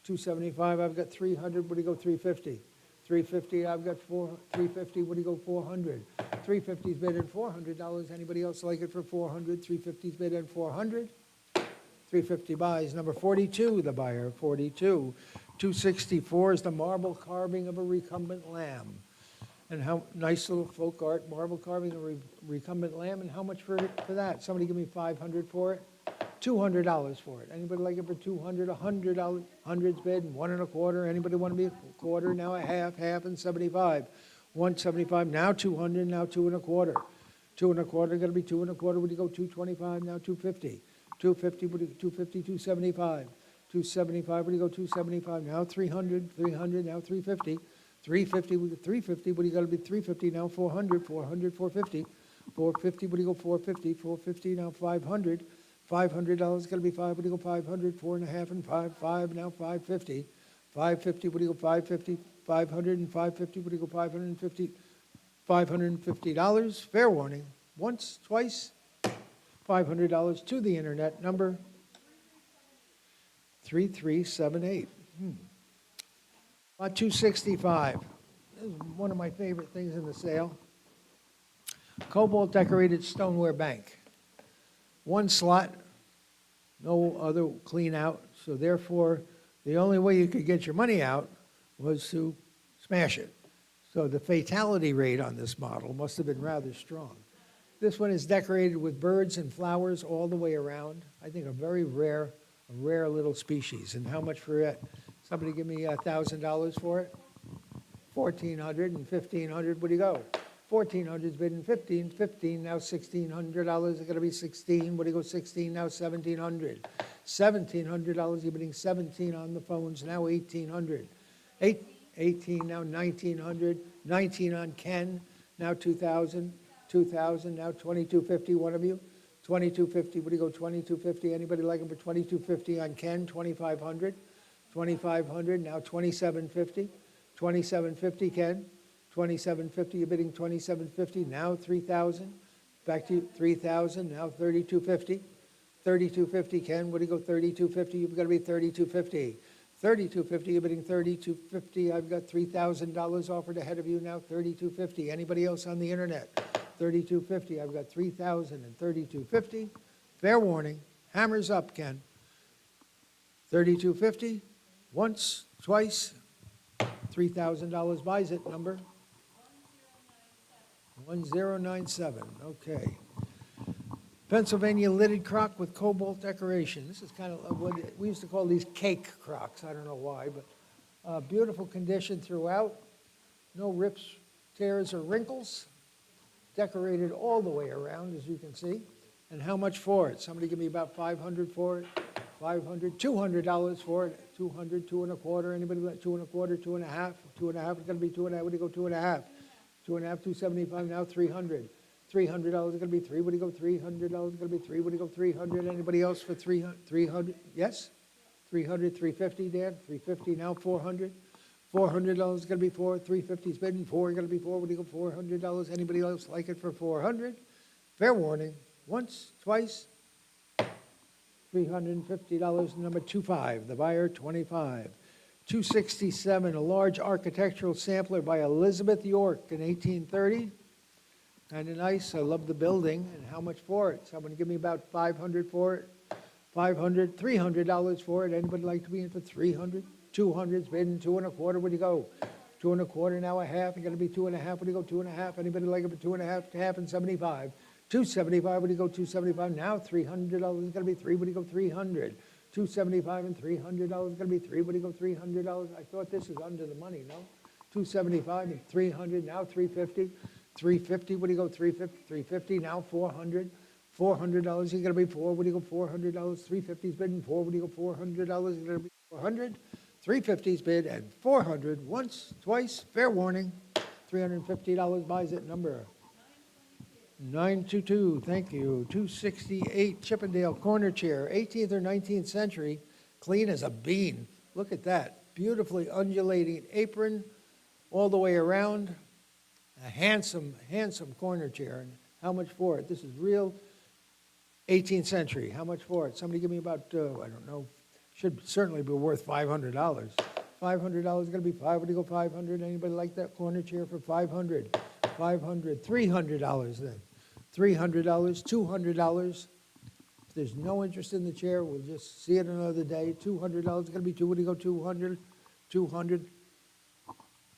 275, I've got 300. What do you go? 350. 350, I've got 350. What do you go? 400. 350's bid at $400. Anybody else like it for 400? 350's bid at 400. 350 buys. Number 42, the buyer, 42. 264 is the marble carving of a recumbent lamb. And how, nice little folk art marble carving, a recumbent lamb, and how much for that? Somebody give me 500 for it? $200 for it. Anybody like it for 200, $100, hundreds bid, and 1 1/4. Anybody want to be a quarter, now a half, half and 75. 175, now 200, now 2 1/4. 2 1/4, gonna be 2 1/4, would you go 225, now 250. 250, would you, 250, 275. 275, would you go 275, now 300, 300, now 350. 350, would you 350, would you gotta be 350, now 400, 400, 450. 450, would you go 450, 450, now 500. $500 gonna be 5, would you go 500, 4 1/2 and 5, 5, now 550. 550, would you go 550, 500 and 550, would you go 550, $550. Fair warning, once, twice, $500 to the internet, number 3378. Lot 265. This is one of my favorite things in the sale. Cobalt decorated stoneware bank. One slot, no other clean out, so therefore, the only way you could get your money out was to smash it. So the fatality rate on this model must have been rather strong. This one is decorated with birds and flowers all the way around. I think a very rare little species. And how much for it? Somebody give me $1,000 for it? 1,400 and 1,500, what do you go? 1,400's bidding 15, 15, now $1,600, it's gonna be 16, what do you go 16, now 1,700. $1,700, you're bidding 17 on the phones, now 1,800. 18, now 1,900, 19 on Ken, now 2,000, 2,000, now 2,250, one of you. 2,250, what do you go 2,250, anybody like it for 2,250 on Ken, 2,500. 2,500, now 2,750. 2,750, Ken. 2,750, you're bidding 2,750, now 3,000. Back to you, 3,000, now 3,250. 3,250, Ken, what do you go 3,250, you've got to be 3,250. 3,250, you're bidding 3,250, I've got $3,000 offered ahead of you, now 3,250. Anybody else on the internet? 3,250, I've got 3,000 and 3,250. Fair warning, hammers up, Ken. 3,250, once, twice, $3,000 buys it, number 1097, okay. Pennsylvania lidded crock with cobalt decoration. This is kind of what we used to call these cake crocks. I don't know why, but beautiful condition throughout. No rips, tears, or wrinkles. Decorated all the way around, as you can see. And how much for it? Somebody give me about 500 for it. 500, $200 for it. 200, 2 1/4. Anybody like 2 1/4, 2 1/2? 2 1/2 is going to be 2 1/2. What do you go 2 1/2? 2 1/2, 275. Now 300. $300 is going to be 3. What do you go? $300 is going to be 3. What do you go? 300. Anybody else for 300? 300? Yes. 300, 350, Dan. 350. Now 400. $400 is going to be 4. 350 is bidding. 4 going to be 4. What do you go? $400. Anybody else like it for 400? Fair warning. Once, twice. $350, number 25, the buyer 25. 267, a large architectural sampler by Elizabeth York in 1830. Kind of nice, I love the building, and how much for it? Someone give me about 500 for it. 500, $300 for it. Anybody like to be in for 300? 200's bidding, 2 1/4, where do you go? 2 1/4, now a half, you're gonna be 2 1/2, where do you go 2 1/2? Anybody like it for 2 1/2, half and 75? 275, what do you go 275? Now $300 is going to be 3, what do you go 300? 275 and $300 is going to be 3, what do you go $300? I thought this was under the money, no? 275 and 300, now 350. 350, what do you go 350? 350, now 400. $400, you're going to be 4, what do you go $400? 350's bidding 4, what do you go $400? You're going to be 400. 350's bid and 400, once, twice, fair warning. $350 buys it, number 922, thank you. 268 Chippendale corner chair, 18th or 19th century, clean as a bean. Look at that, beautifully undulating apron all the way around. A handsome, handsome corner chair. And how much for it? This is real 18th century. How much for it? Somebody give me about, I don't know, should certainly be worth $500. $500 is going to be 5. What do you go 500? Anybody like that corner chair for 500? 500, $300 then. $300, $200. If there's no interest in the chair, we'll just see it another day. $200 is going to be 2. What do you go 200? 200.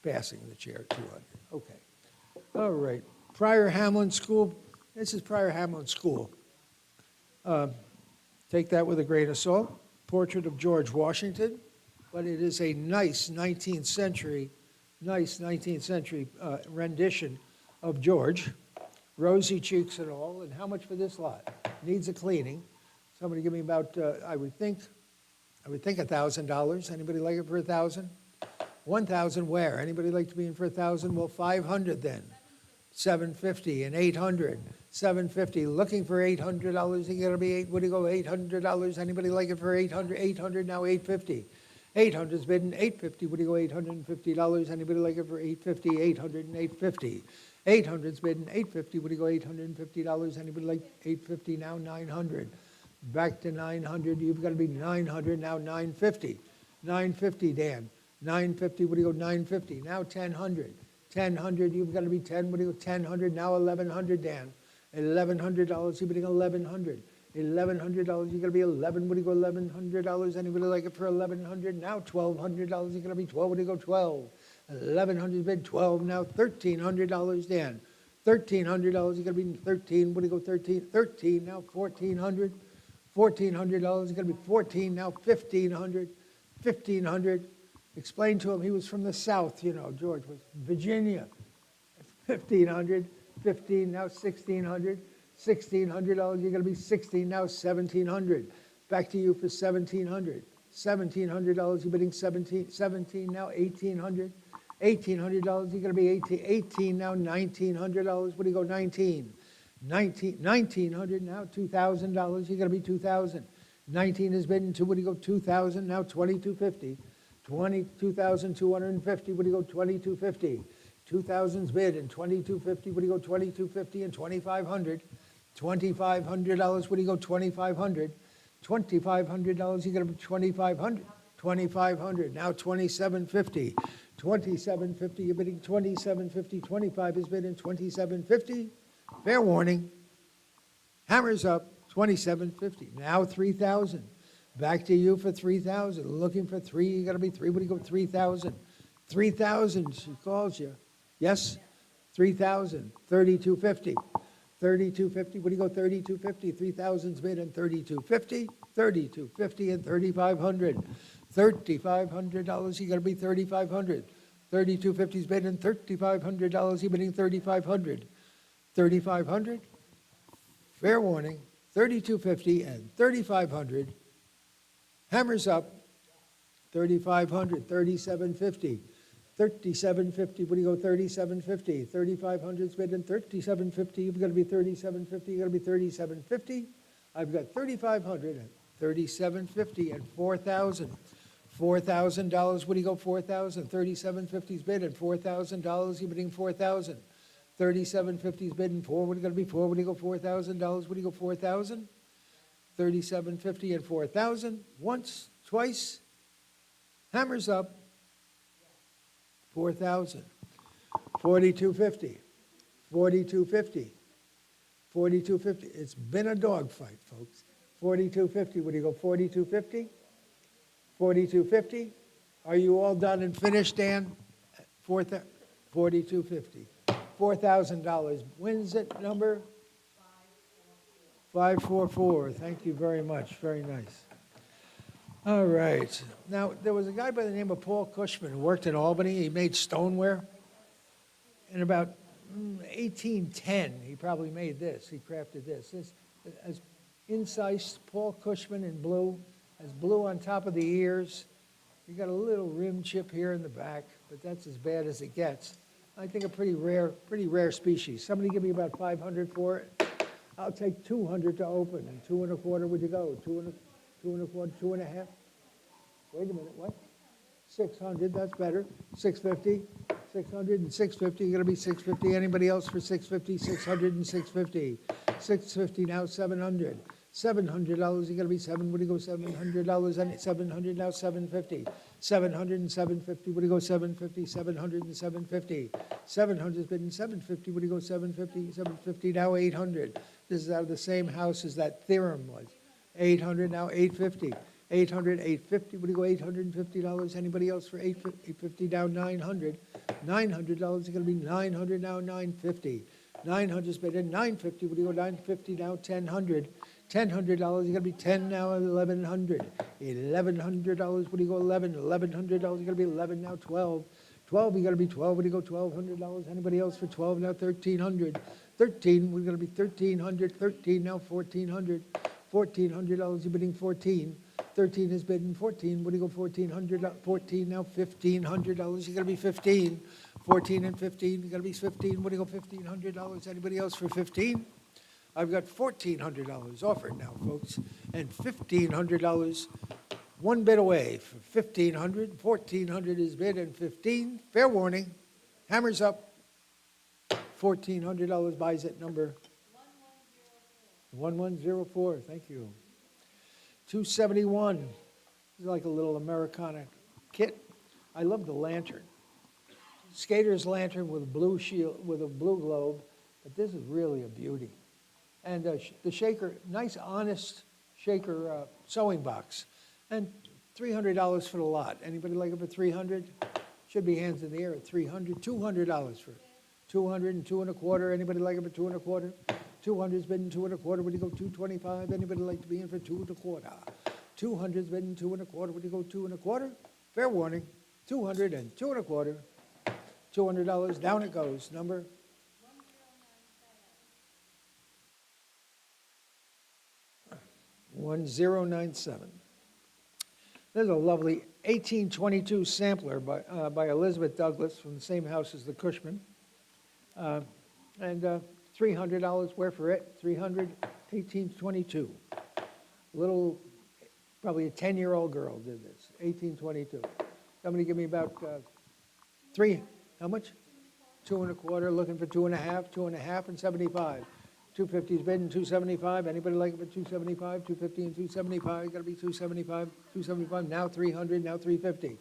Passing the chair, 200. Okay. All right, Prior Hamlin School, this is Prior Hamlin School. Take that with a grain of salt. Portrait of George Washington, but it is a nice 19th century rendition of George, rosy cheeks and all. And how much for this lot? Needs a cleaning. Somebody give me about, I would think $1,000. Anybody like it for $1,000? 1,000 where? Anybody like to be in for 1,000? Well, 500 then. 750 and 800. 750. Looking for $800. You gotta be what do you go? $800. Anybody like it for 800? 800 now 850. 800's bidding 850. What do you go? $850. Anybody like it for 850? 800 and 850. 800's bidding 850. What do you go? $850. Anybody like 850 now 900. Back to 900. You've got to be 900 now 950. 950, Dan. 950. What do you go? 950 now 1,000. 1,000. You've got to be 10. What do you go? 1,000 now 1,100, Dan. $1,100. You're bidding 1,100. $1,100. You got to be 11. What do you go? $1,100. Anybody like it for 1,100? Now $1,200. You're going to be 12. What do you go? 12. 1,100 bid 12. Now $1,300, Dan. $1,300. You're going to be 13. What do you go? 13. 13. Now $1,400. $1,400. You're going to be 14. Now $1,500. 1,500. Explain to him he was from the South, you know. George was Virginia. 1,500. 15. Now 1,600. $1,600. You're going to be 16. Now 1,700. Back to you for 1,700. $1,700. You're bidding 17. 17. Now 1,800. $1,800. You're going to be 18. 18. Now $1,900. What do you go? 19. 1,900. Now $2,000. You're going to be 2,000. 19 is bidding to, what do you go? 2,000. Now 2,250. 22,250. What do you go? 2,250. 2,000's bid and 2,250. What do you go? 2,250 and 2,500. $2,500. What do you go? 2,500. $2,500. You got to be 2,500. 2,500. Now 2,750. 2,750. You're bidding 2,750. 25 is bid in 2,750. Fair warning. Hammers up. 2,750. Now 3,000. Back to you for 3,000. Looking for 3. You got to be 3. What do you go? 3,000. 3,000. She calls you. Yes. 3,000. 3,250. 3,250. What do you go? 3,250. 3,000's bid and 3,250. 3,250 and 3,500. $3,500. You got to be 3,500. 3,250's bid and $3,500. You're bidding 3,500. 3,500. Fair warning. 3,250 and 3,500. Hammers up. 3,500. 3,750. 3,750. What do you go? 3,750. 3,500's bid and 3,750. You've got to be 3,750. You've got to be 3,750. I've got 3,500 and 3,750 and 4,000. $4,000. What do you go? 4,000. 3,750's bid and $4,000. You're bidding 4,000. 3,750's bid and 4. What are you going to be? 4. What do you go? $4,000. What do you go? 4,000. 3,750 and 4,000. Once, twice. Hammers up. 4,000. 4,250. 4,250. 4,250. It's been a dogfight, folks. 4,250. What do you go? 4,250. 4,250. Are you all done and finished, Dan? 4,250. $4,000. When's it number? 544. Thank you very much. Very nice. All right. Now, there was a guy by the name of Paul Cushman who worked in Albany. He made stoneware. In about 1810, he probably made this. He crafted this. This as incised, Paul Cushman in blue, has blue on top of the ears. You got a little rim chip here in the back, but that's as bad as it gets. I think a pretty rare species. Somebody give me about 500 for it. I'll take 200 to open, and 2 1/4 would you go? 2 1/4, 2 1/2. Wait a minute, what? 600, that's better. 650, 600 and 650. You're gonna be 650. Anybody else for 650? 600 and 650. 650 now 700. $700. You're gonna be 7. What do you go? $700 and 700 now 750. 700 and 750. What do you go? 750. 700 and 750. 700 has been 750. What do you go? 750. 750 now 800. This is out of the same house as that theorem was. 800 now 850. 800, 850, what do you go, $850? Anybody else for 850 down 900? $900 is gonna be 900 now, 950. 900's bid in, 950, what do you go, 950 now, 1000. $1,000 is gonna be 10 now, 1100. $1,100, what do you go, 11? $1,100 is gonna be 11 now, 12. 12, you gotta be 12, what do you go, $1,200? Anybody else for 12 now, 1300. 13, we're gonna be 1300, 13 now, 1400. $1,400, you're bidding 14. 13 is bidding 14, what do you go, 1400, 14 now, $1,500, you're gonna be 15. 14 and 15, you're gonna be 15, what do you go, $1,500? Anybody else for 15? I've got $1,400 offered now, folks, and $1,500, one bid away for 1,500. 1,400 is bid and 15. Fair warning, hammers up. $1,400 buys it, number 1104. Thank you. 271. This is like a little Americana kit. I love the lantern. Skater's lantern with a blue shield, with a blue globe, but this is really a beauty. And the shaker, nice, honest shaker sewing box. And $300 for the lot. Anybody like it for 300? Should be hands in the air at 300. $200 for 200 and 2 1/4. Anybody like it for 2 1/4? 200's bidding 2 1/4. Would you go 225? Anybody like to be in for 2 1/4? 200's bidding 2 1/4. Would you go 2 1/4? Fair warning. 200 and 2 1/4. $200 down it goes. Number 1097. There's a lovely 1822 sampler by Elizabeth Douglas from the same house as the Cushman. And $300 where for it? 1822. Little, probably a 10-year-old girl did this, 1822. Somebody give me about how much? 2 1/4, looking for 2 1/2, 2 1/2 and 75. 250's bidding 275. Anybody like it for 275? 250 and 275. Got to be 275. 275. Now 300. Now 350.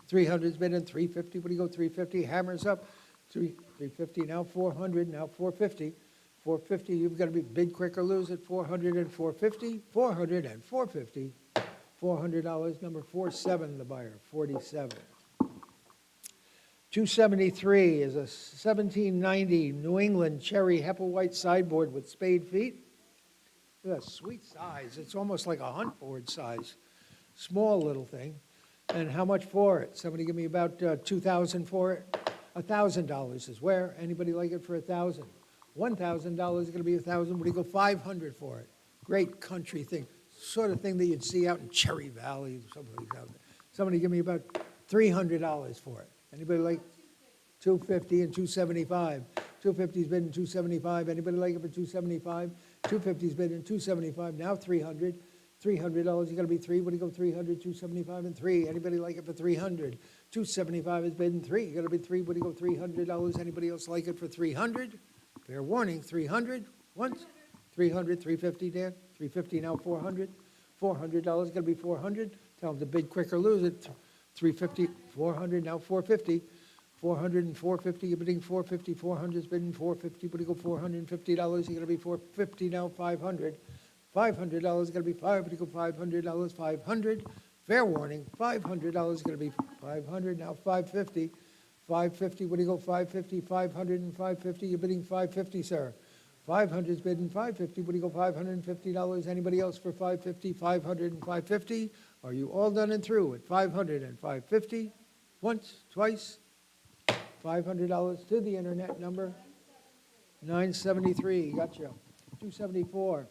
300's bidding 350. What do you go? 350. Hammers up. 350. Now 400. Now 450. 450. You've got to be bid quick or lose it. 400 and 450. 400 and 450. $400. Number 47. The buyer. 47. 273 is a 1790 New England cherry Hepplewhite sideboard with spade feet. Look at that sweet size. It's almost like a hunt board size. Small little thing. And how much for it? Somebody give me about $2,000 for it. $1,000 is where? Anybody like it for $1,000? $1,000 is going to be $1,000. What do you go? $500 for it. Great country thing. Sort of thing that you'd see out in Cherry Valley. Somebody give me about $300 for it. Anybody like 250 and 275? 250's bidding 275. Anybody like it for 275? 250's bidding 275. Now 300. $300. You got to be 3. What do you go? 300, 275, and 3. Anybody like it for 300? 275 is bidding 3. You got to be 3. What do you go? $300. Anybody else like it for 300? Fair warning. 300. Once. 300. 350. Dan. 350 now. 400. $400. Got to be 400. Tell them to bid quick or lose it. 350, 400, now 450, 400 and 450, you're bidding 450, 400's bidding 450, but you go $450, you're going to be 450, now 500, $500 going to be 5, but you go $500, 500, fair warning, $500 going to be 500, now 550, 550, what do you go, 550, 500 and 550, you're bidding 550, sir. 500's bidding 550, what do you go, $550, anybody else for 550, 500 and 550? Are you all done and through at 500 and 550? Once, twice, $500 to the internet number 973. Gotcha. 274.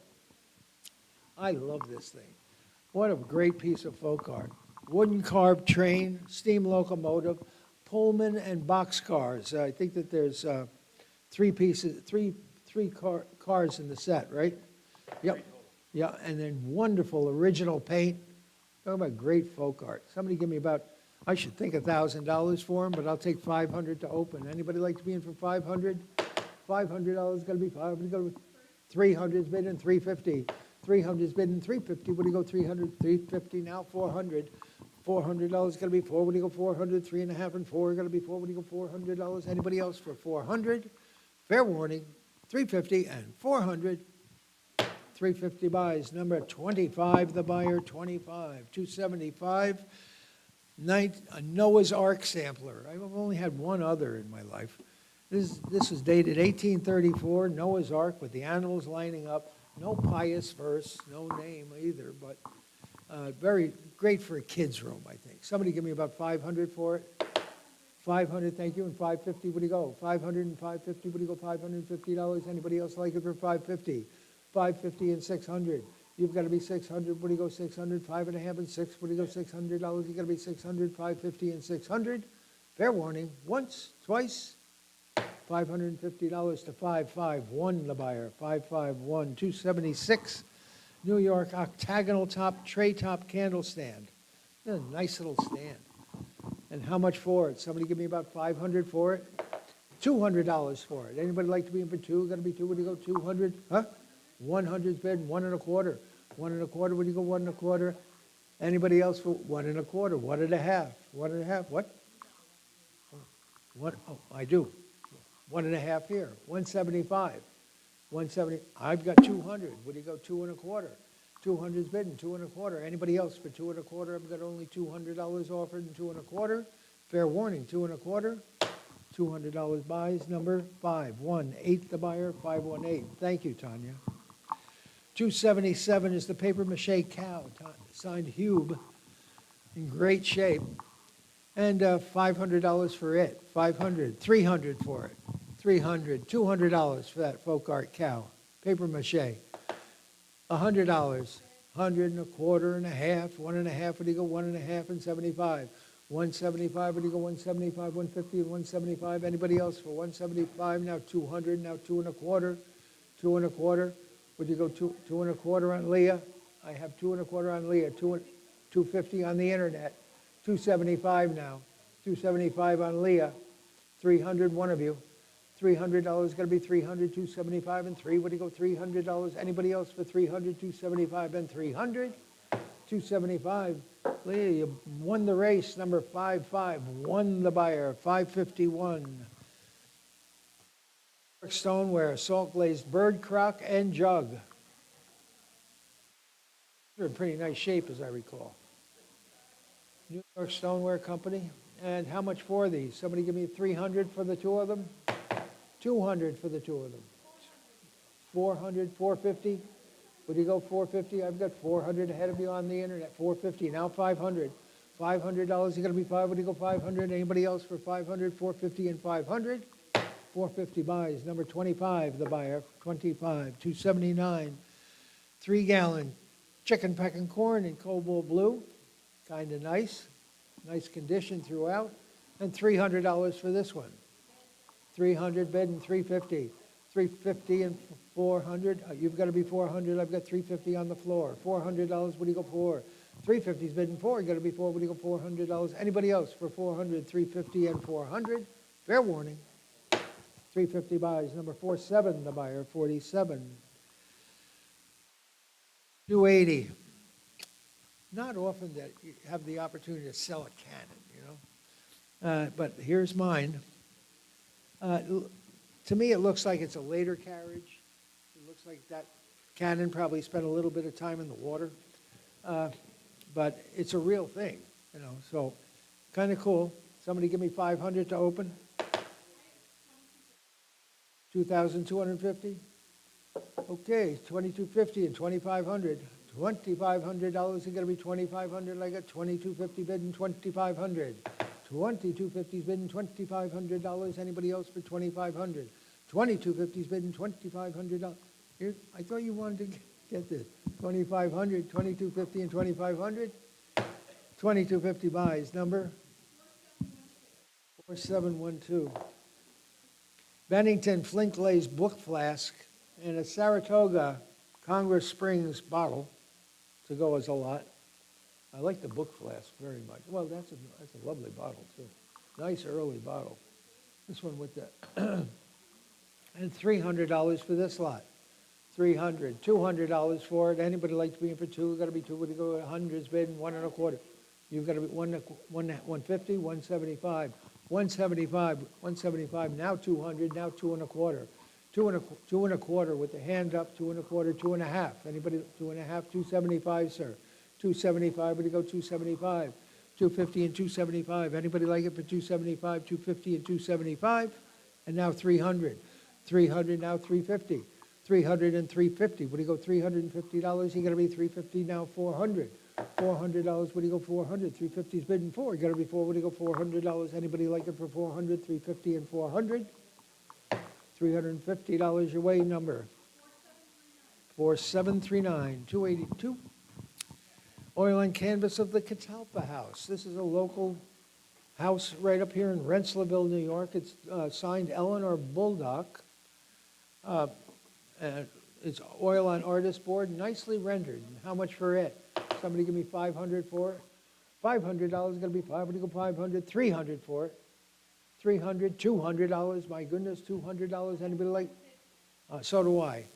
I love this thing. What a great piece of folk art. Wooden carved train, steam locomotive, Pullman and box cars. I think that there's three cars in the set, right? Yep. Yeah, and then wonderful original paint. Talking about great folk art. Somebody give me about, I should think $1,000 for them, but I'll take 500 to open. Anybody like to be in for 500? $500 is going to be 500. 300's bidding 350. 300's bidding 350. What do you go? 300, 350 now. 400. $400 going to be 4. What do you go? 400. 3.5 and 4 going to be 4. What do you go? $400. Anybody else for 400? Fair warning. 350 and 400. 350 buys, number 25, the buyer, 25. 275, a Noah's Ark sampler. I've only had one other in my life. This is dated 1834, Noah's Ark with the animals lining up. No pious verse, no name either, but very great for a kid's room, I think. Somebody give me about 500 for it. 500, thank you, and 550, what do you go? 500 and 550, what do you go? $550. Anybody else like it for 550? 550 and 600. You've got to be 600, what do you go? 600, 5.5 and 6, what do you go? $600. You got to be 600, 550 and 600. Fair warning, once, twice. $550 to 551, the buyer. 551, 276. New York octagonal top, tray top candle stand. A nice little stand. And how much for it? Somebody give me about 500 for it. $200 for it. Anybody like to be in for two? Got to be two. What do you go? 200? Huh? 100's bid, 1.25. 1.25. What do you go? 1.25. Anybody else for 1.25? 1.5. 1.5. What? What? Oh, I do. 1.5 here. 175. 170. I've got 200. What do you go? 2.25. 200's bidding, 2.25. Anybody else for 2.25? I've got only $200 offered and 2.25. Fair warning, 2.25. $200 buys, number 518, the buyer, 518. Thank you, Tanya. 277 is the paper mache cow, signed Hube, in great shape. And $500 for it, 500, 300 for it, 300, $200 for that folk art cow, paper mache. $100, 100 and a quarter and a half, 1.5, what do you go? 1.5 and 75. 175, what do you go? 175, 150 and 175. Anybody else for 175? Now 200, now 2.25, 2.25. Would you go 2.25 on Leah? I have 2.25 on Leah, 250 on the internet, 275 now, 275 on Leah, 300, one of you. $300, got to be 300, 275 and 3. What do you go? $300. Anybody else for 300, 275 and 300? 275. Leah, you won the race. Number 55 won the buyer. 551. Stoneware, salt glazed bird crock and jug. They're in pretty nice shape, as I recall. New York Stoneware Company. And how much for these? Somebody give me 300 for the two of them. 200 for the two of them. 400, 450. Would you go 450? I've got 400 ahead of you on the internet. 450. Now 500. $500. You got to be 5. Would you go 500? Anybody else for 500? 450 and 500. 450 buys. Number 25, the buyer. 25. 279. 3-gallon chicken pecking corn in cobalt blue. Kind of nice. Nice condition throughout. And $300 for this one. 300 bid and 350. 350 and 400. You've got to be 400. I've got 350 on the floor. $400. What do you go for? 350's bid and 4. You got to be 4. What do you go? $400. Anybody else for 400, 350 and 400? Fair warning. 350 buys. Number 47, the buyer. 47. 280. Not often that you have the opportunity to sell a cannon, you know. But here's mine. To me, it looks like it's a later carriage. It looks like that cannon probably spent a little bit of time in the water. But it's a real thing, you know, so kind of cool. Somebody give me 500 to open. 2,250. Okay, 2,250 and 2,500. $2,500 is going to be 2,500. I got 2,250 bid and 2,500. 2,250's bid and $2,500. Anybody else for 2,500? 2,250's bid and $2,500. Here, I thought you wanted to get this. 2,500, 2,250 and 2,500. 2,250 buys. Number 4712. Bennington Flint Glazed book flask and a Saratoga Congress Springs bottle to go as a lot. I like the book flask very much. Well, that's a lovely bottle, too. Nice early bottle. This one with that. And $300 for this lot. $300. $200 for it. Anybody like to be in for two? Got to be two. Would you go 100's bid and 1.25? You've got to be 150, 175. 175, 175, now 200, now 2.25. two and a quarter with the hand up, 2 1/4, 2 1/2. Anybody, 2 1/2, 275, sir. 275, would you go 275? 250 and 275. Anybody like it for 275, 250 and 275? And now 300. 300, now 350. 300 and 350. Would you go $350? You gotta be 350 now, 400. $400, what do you go 400? 350 is bidding 4. You gotta be 4, what do you go $400? Anybody like it for 400, 350 and 400? $350 your way number. 4739, 282. Oil and canvas of the Catalpa House. This is a local house right up here in Rensselaerville, New York. It's signed Eleanor Bulldog. It's oil on artist board, nicely rendered. How much for it? Somebody give me 500 for it? $500 is gonna be 5, what do you go 500? 300 for it. 300, $200, my goodness, $200. Anybody like? So do I.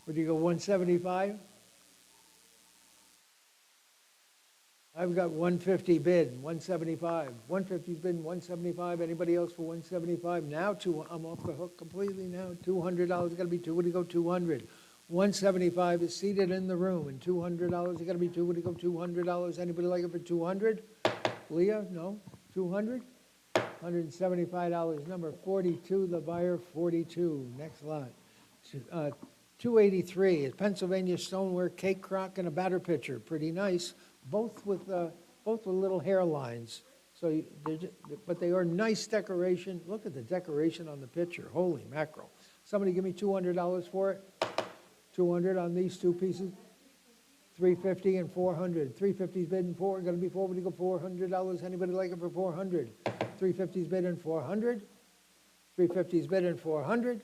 Would you go 175? I've got 150 bid, 175. 150 bid, 175. Anybody else for 175? Now I'm off the hook completely now. $200 got to be 2. What do you go 200? 175 is seated in the room, and $200 you got to be 2. What do you go $200? Anybody like it for 200? Leah, no. 200? $175. Number 42, the buyer 42. Next lot. 283 is Pennsylvania stoneware cake crock and a batter pitcher. Pretty nice. Both with little hairlines. So, but they are nice decoration. Look at the decoration on the picture. Holy mackerel! Somebody give me $200 for it. 200 on these two pieces. 350 and 400. 350 is bidding 4. Going to be 4. Would you go $400? Anybody like it for 400? 350 is bidding 400. 350 is bidding 400.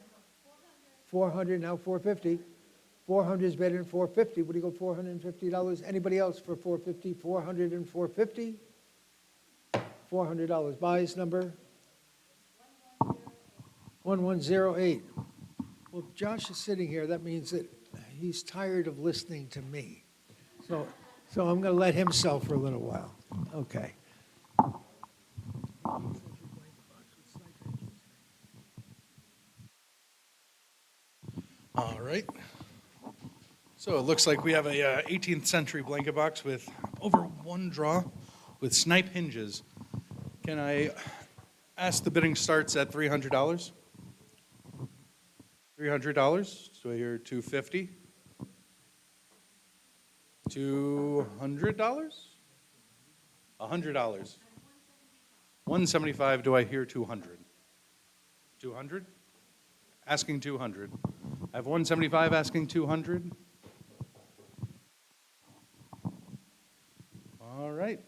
400 now 450. 400 is better than 450. Would you go $450? Anybody else for 450? 400 and 450? $400. Buys number 1108. Well, Josh is sitting here. That means that he's tired of listening to me. So I'm going to let him sell for a little while. Okay. All right. So it looks like we have a 18th century blanket box with over 1 draw with snipe hinges. Can I ask the bidding starts at $300? $300. Do I hear $250? $200? $100. $175. Do I hear 200? 200? Asking 200. I have 175 asking 200. All right.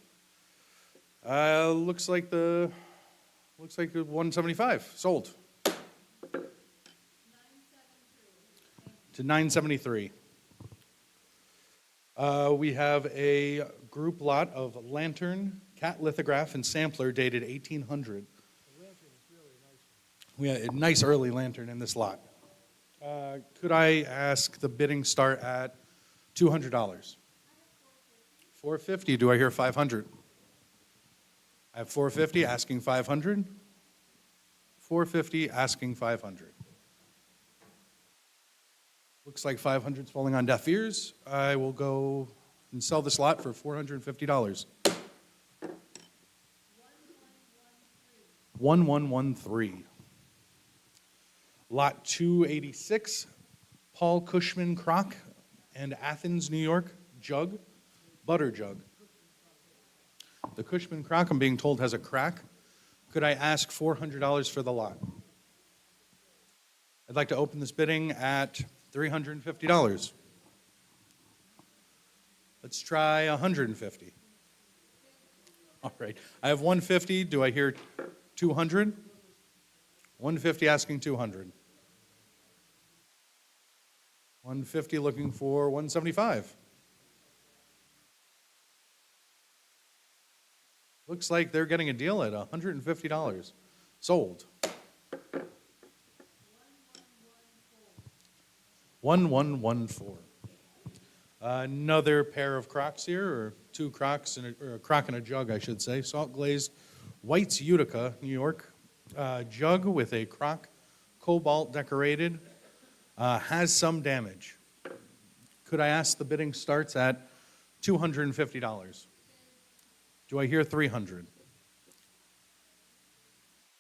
Looks like the 175 sold. To 973. We have a group lot of lantern, cat lithograph, and sampler dated 1800. We have a nice early lantern in this lot. Could I ask the bidding start at $200? $450. Do I hear 500? I have 450 asking 500. 450 asking 500. Looks like 500 is falling on deaf ears. I will go and sell this lot for $450. 1113. Lot 286, Paul Cushman Crock and Athens, New York, jug, butter jug. The Cushman Crock, I'm being told, has a crack. Could I ask $400 for the lot? I'd like to open this bidding at $350. Let's try $150. All right. I have $150. Do I hear $200? $150 asking $200. $150 looking for $175. Looks like they're getting a deal at $150. Sold. 1114. Another pair of Crocs here, or 2 Crocs, or a Croc and a jug, I should say. Salt glazed White's Utica, New York. Jug with a Croc cobalt decorated, has some damage. Could I ask the bidding starts at $250? Do I hear 300?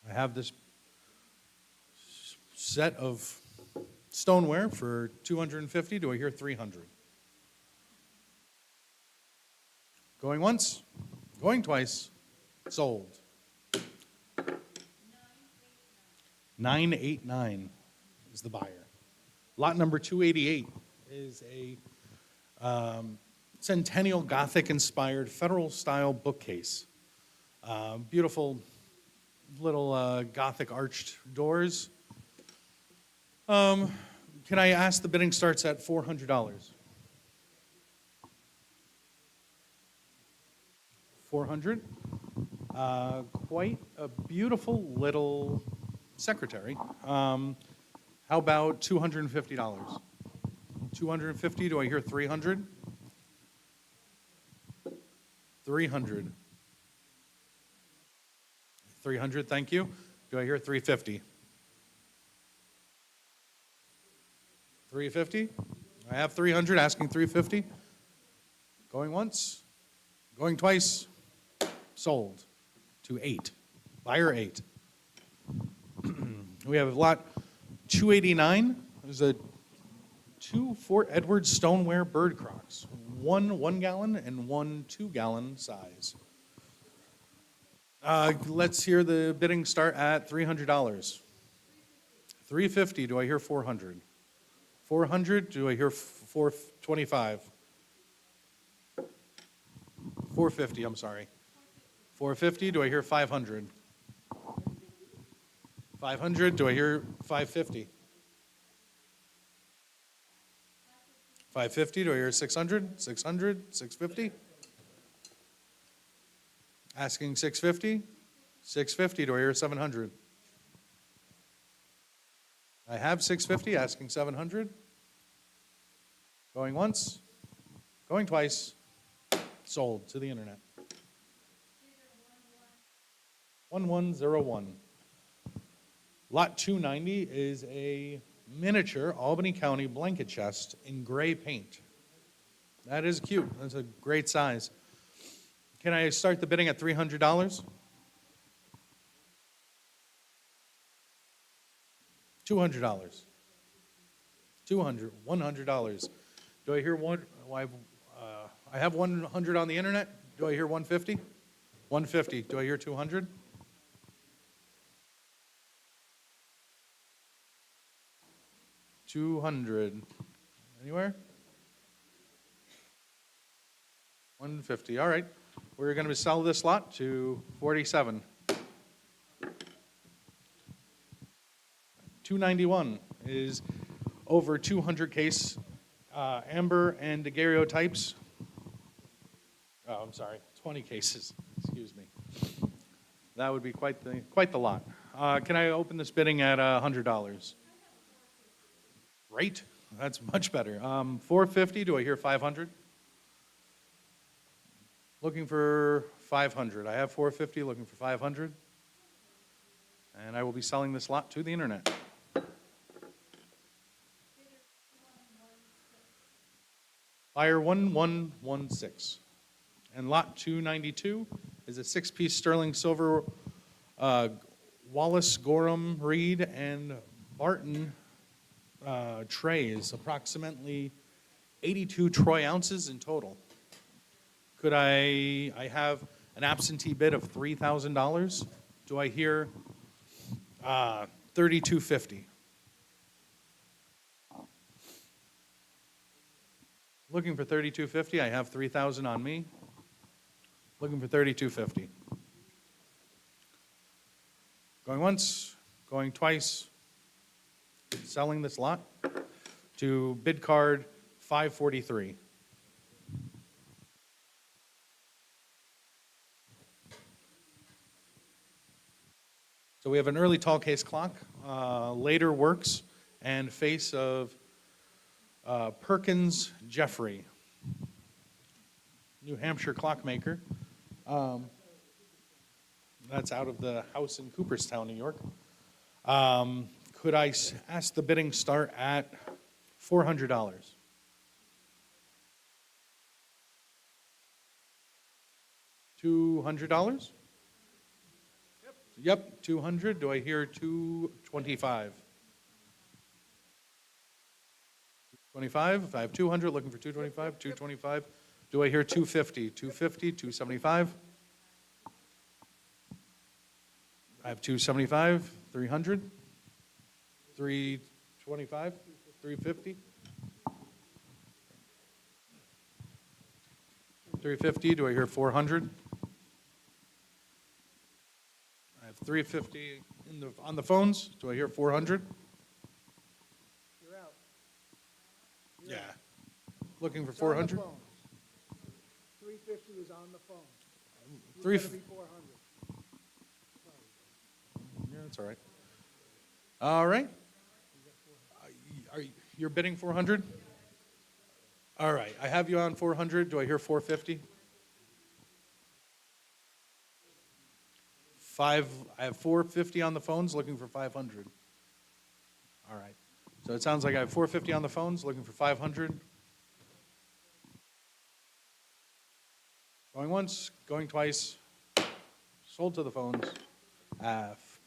I have this set of stoneware for 250. Do I hear 300? Going once, going twice, sold. 989 is the buyer. Lot number 288 is a Centennial Gothic-inspired federal-style bookcase. Beautiful little Gothic arched doors. Can I ask the bidding starts at $400? 400. Quite a beautiful little secretary. How about $250? 250, do I hear 300? 300. 300, thank you. Do I hear 350? 350? I have 300, asking 350. Going once, going twice, sold to 8. Buyer 8. We have lot 289. There's a 2 Fort Edward stoneware bird crocks. One 1 gallon and one 2 gallon size. Let's hear the bidding start at $300. 350, do I hear 400? 400, do I hear 425? 450, I'm sorry. 450, do I hear 500? 500, do I hear 550? 550, do I hear 600? 600, 650? Asking 650? 650, do I hear 700? I have 650, asking 700. Going once, going twice, sold to the internet. 1101. Lot 290 is a miniature Albany County blanket chest in gray paint. That is cute. That's a great size. Can I start the bidding at $300? $200. $100. Do I hear one? I have 100 on the internet. Do I hear 150? 150. Do I hear 200? 200. Anywhere? 150. All right. We're going to sell this lot to 47. 291 is over 200 case amber and daguerreotypes. Oh, I'm sorry, 20 cases. Excuse me. That would be quite the lot. Can I open this bidding at $100? Great. That's much better. 450. Do I hear 500? Looking for 500. I have 450. Looking for 500. And I will be selling this lot to the internet. Buyer 1116. And lot 292 is a 6-piece sterling silver Wallace, Gorham, Reed, and Barton trays, approximately 82 troy ounces in total. Could I have an absentee bid of $3,000? Do I hear $3,250? Looking for $3,250. I have $3,000 on me. Looking for $3,250. Going once, going twice. Selling this lot to bid card 543. So we have an early tall case clock, later works, and face of Perkins Jeffrey, New Hampshire clockmaker. That's out of the house in Cooperstown, New York. Could I ask the bidding start at $400? $200? Yep, 200. Do I hear 225? 25? I have 200, looking for 225. 225. Do I hear 250? 250, 275? I have 275, 300, 325, 350? 350, do I hear 400? I have 350 on the phones. Do I hear 400? You're out. Yeah. Looking for It's on the 400? phones. 350 was on the phone. Three It's f- gotta be 400. Yeah, that's all right. All right. You're bidding 400? All right, I have you on 400. Do I hear 450? I have 450 on the phones, looking for 500. All right. So it sounds like I have 450 on the phones, looking for 500. Going once, going twice. Sold to the phones.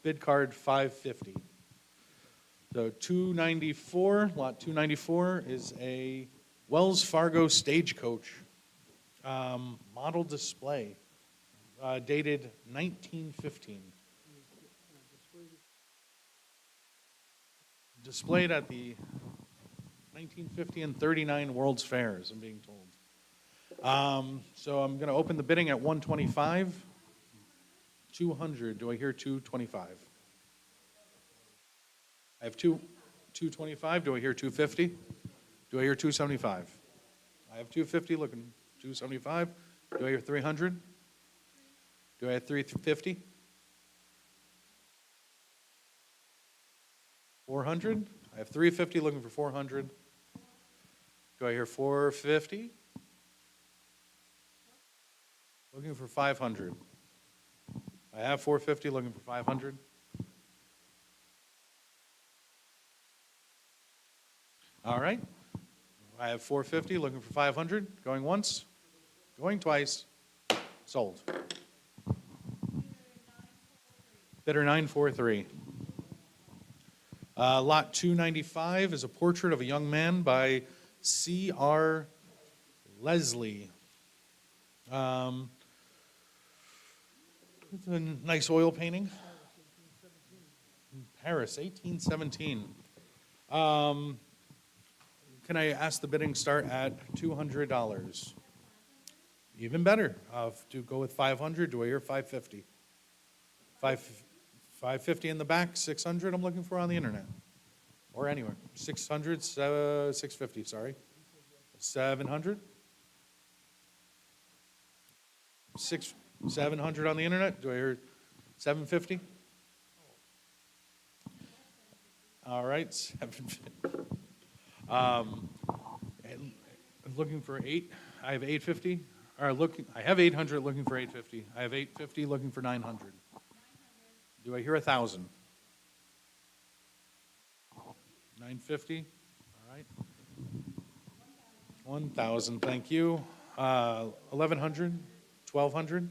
Bid card 550. So 294, lot 294 is a Wells Fargo Stagecoach model display dated 1915. Displayed at the 1950 and 39 World's Fairs, I'm being told. So I'm going to open the bidding at 125. 200. Do I hear 225? I have 225. Do I hear 250? Do I hear 275? I have 250 looking 275. Do I hear 300? Do I have 350? 400? I have 350 looking for 400. Do I hear 450? Looking for 500. I have 450 looking for 500. All right. I have 450 looking for 500. Going once, going twice. Sold. Bidder 943. Lot 295 is a portrait of a young man by C.R. Leslie. It's a nice oil painting. In Paris, 1817. Can I ask the bidding start at $200? Even better. To go with 500, do I hear 550? 550 in the back, 600 I'm looking for on the internet. Or anywhere. 600, 650, sorry. 700? 700 on the internet? Do I hear 750? All right, 750. And looking for 8. I have 850. I have 800 looking for 850. I have 850 looking for 900. Do I hear 1,000? 950. All right. 1,000. Thank you. 1,100. 1,200.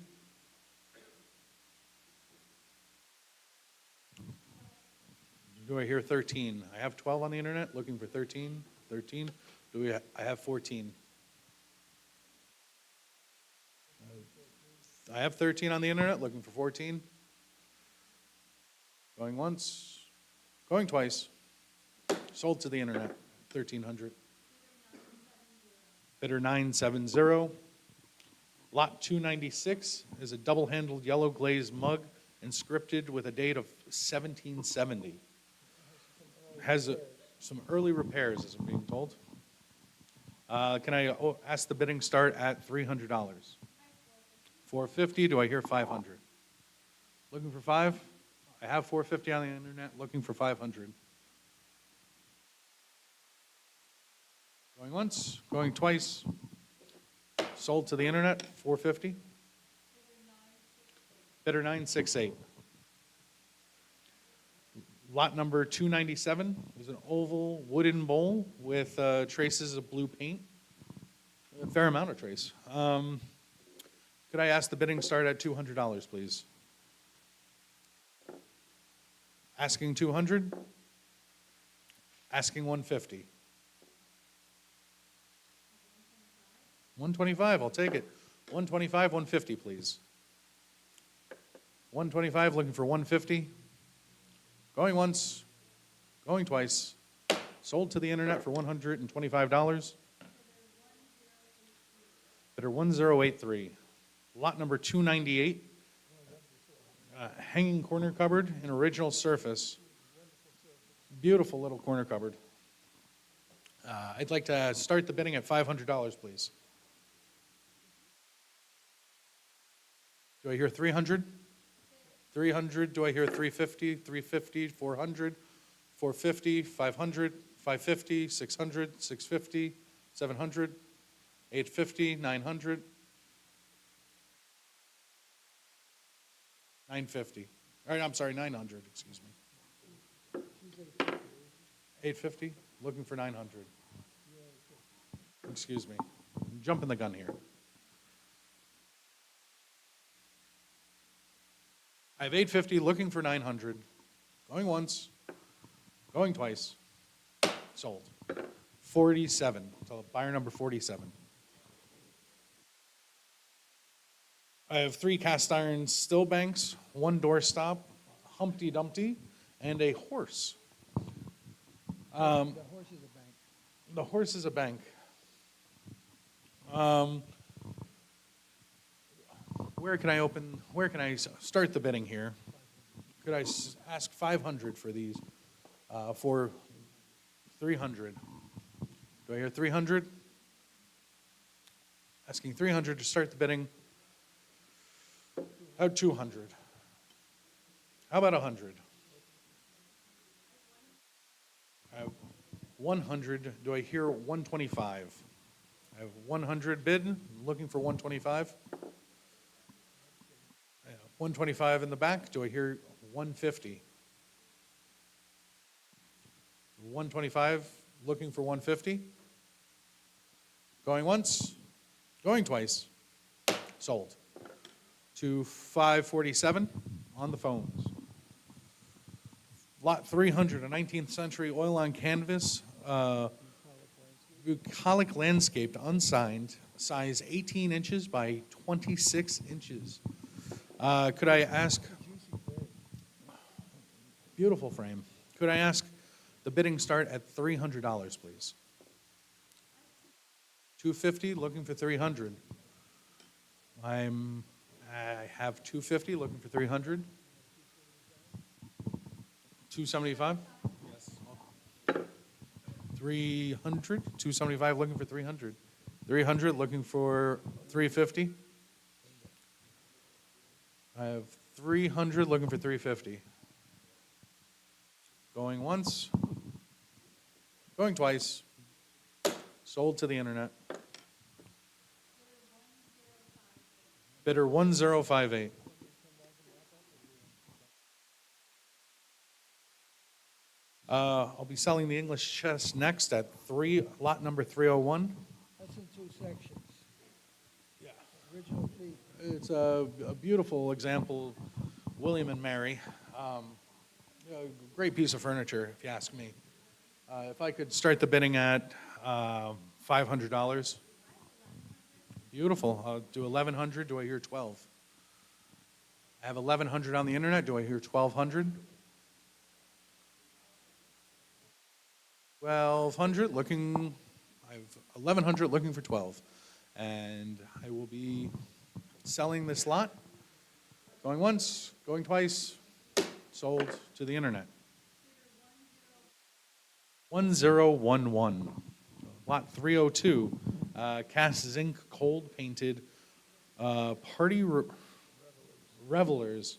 Do I hear 13? I have 12 on the internet, looking for 13. 13. I have 14? I have 13 on the internet, looking for 14. Going once, going twice. Sold to the internet, 1,300. Bidder 970. Lot 296 is a double-handled yellow glazed mug inscripted with a date of 1770. Has some early repairs, as I'm being told. Can I ask the bidding start at $300? 450. Do I hear 500? Looking for 5? I have 450 on the internet. Looking for 500. Going once, going twice. Sold to the internet. 450. Bidder 968. Lot number 297 is an oval wooden bowl with traces of blue paint. A fair amount of trace. Could I ask the bidding start at $200, please? Asking 200? Asking 150? 125, I'll take it. 125, 150, please. 125, looking for 150. Going once, going twice. Sold to the internet for $125. Bidder 1083. Lot number 298. Hanging corner cupboard in original surface. Beautiful little corner cupboard. I'd like to start the bidding at $500, please. Do I hear 300? 300, do I hear 350, 350, 400, 450, 500, 550, 600, 650, 700, 850, 900, 950. All right, I'm sorry, 900, excuse me. 850, looking for 900. Excuse me, I'm jumping the gun here. I have 850, looking for 900. Going once, going twice. Sold. 47, so buyer number 47. I have 3 cast iron still banks, 1 doorstop, Humpty Dumpty, and a horse. The horse is a bank. The horse is a bank. Where can I start the bidding here? Could I ask 500 for these, for 300? Do I hear 300? Asking 300 to start the bidding. How about 200? How about 100? I have 100. Do I hear 125? I have 100 bid, looking for 125. 125 in the back. Do I hear 150? 125, looking for 150. Going once, going twice. Sold. To 547 on the phones. Lot 300, a 19th century oil on canvas, bucolic landscaped, unsigned, size 18 inches by 26 inches. Could I ask, beautiful frame, could I ask the bidding start at $300, please? 250, looking for 300. I have 250, looking for 300. 275? Yes. 300, 275, looking for 300. 300, looking for 350. I have 300, looking for 350. Going once, going twice. Sold to the internet. Bidder 1058. I'll be selling the English chest next at lot number 301. That's in 2 sections. Yeah. Original feet. It's a beautiful example, William and Mary. Great piece of furniture, if you ask me. If I could start the bidding at $500. Beautiful. I'll do 1,100. Do I hear 12? I have 1,100 on the internet. Do I hear 1,200? 1,200 looking. I have 1,100 looking for 12, and I will be selling this lot. Going once, going twice. Sold to the internet. 1011. Lot 302. Cast zinc, cold painted, party revelers,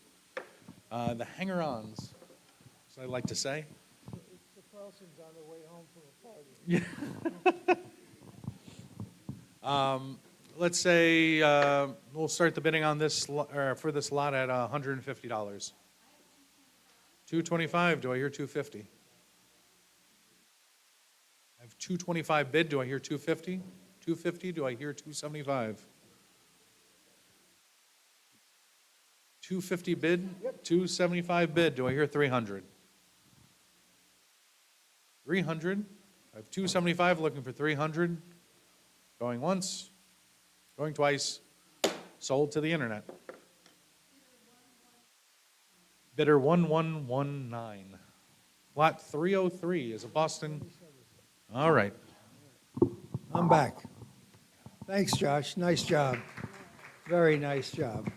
the hanger-ons, as I like to say. It's the Carlsons on their way home from a party. Let's say we'll start the bidding on this for this lot at $150. 225, do I hear 250? I have 225 bid, do I hear 250? 250, do I hear 275? 250 bid, 275 bid, do I hear 300? 300, I have 275 looking for 300. Going once, going twice, sold to the internet. Bidder 1119. Lot 303 is a Boston. All right. I'm back. Thanks, Josh. Nice job. Very nice job.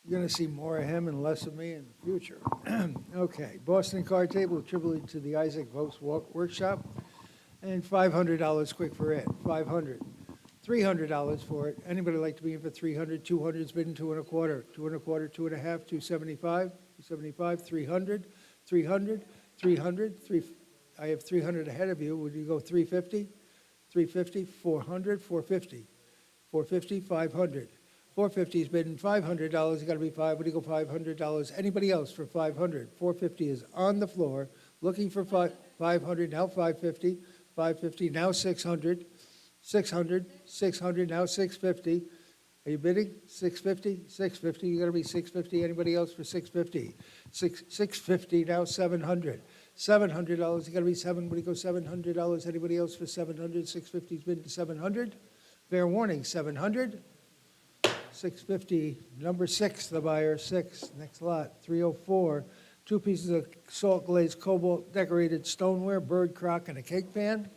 You're going to see more of him and less of me in the future. Okay, Boston card table attributed to the Isaac Vos Workshop, and $500 quick for it. 500. $300 for it. Anybody like to be in for 300? 200's bidding 2 1/4, 2 1/4, 2 1/2, 275, 275, 300, 300, 300, 3. I have 300 ahead of you. Would you go 350? 350, 400, 450, 450, 500. 450 is bidding $500. You got to be 5. What do you go $500? Anybody else for 500? 450 is on the floor, looking for 500. Now 550, 550. Now 600, 600, 600. Now 650. Are you bidding? 650, 650. You got to be 650. Anybody else for 650? 650. Now 700. $700. You got to be 7. What do you go $700? Anybody else for 700? 650 is bidding 700. Fair warning, 700. 650, number 6, the buyer, 6. Next lot, 304. 2 pieces of salt glazed cobalt decorated stoneware, bird crock, and a cake pan.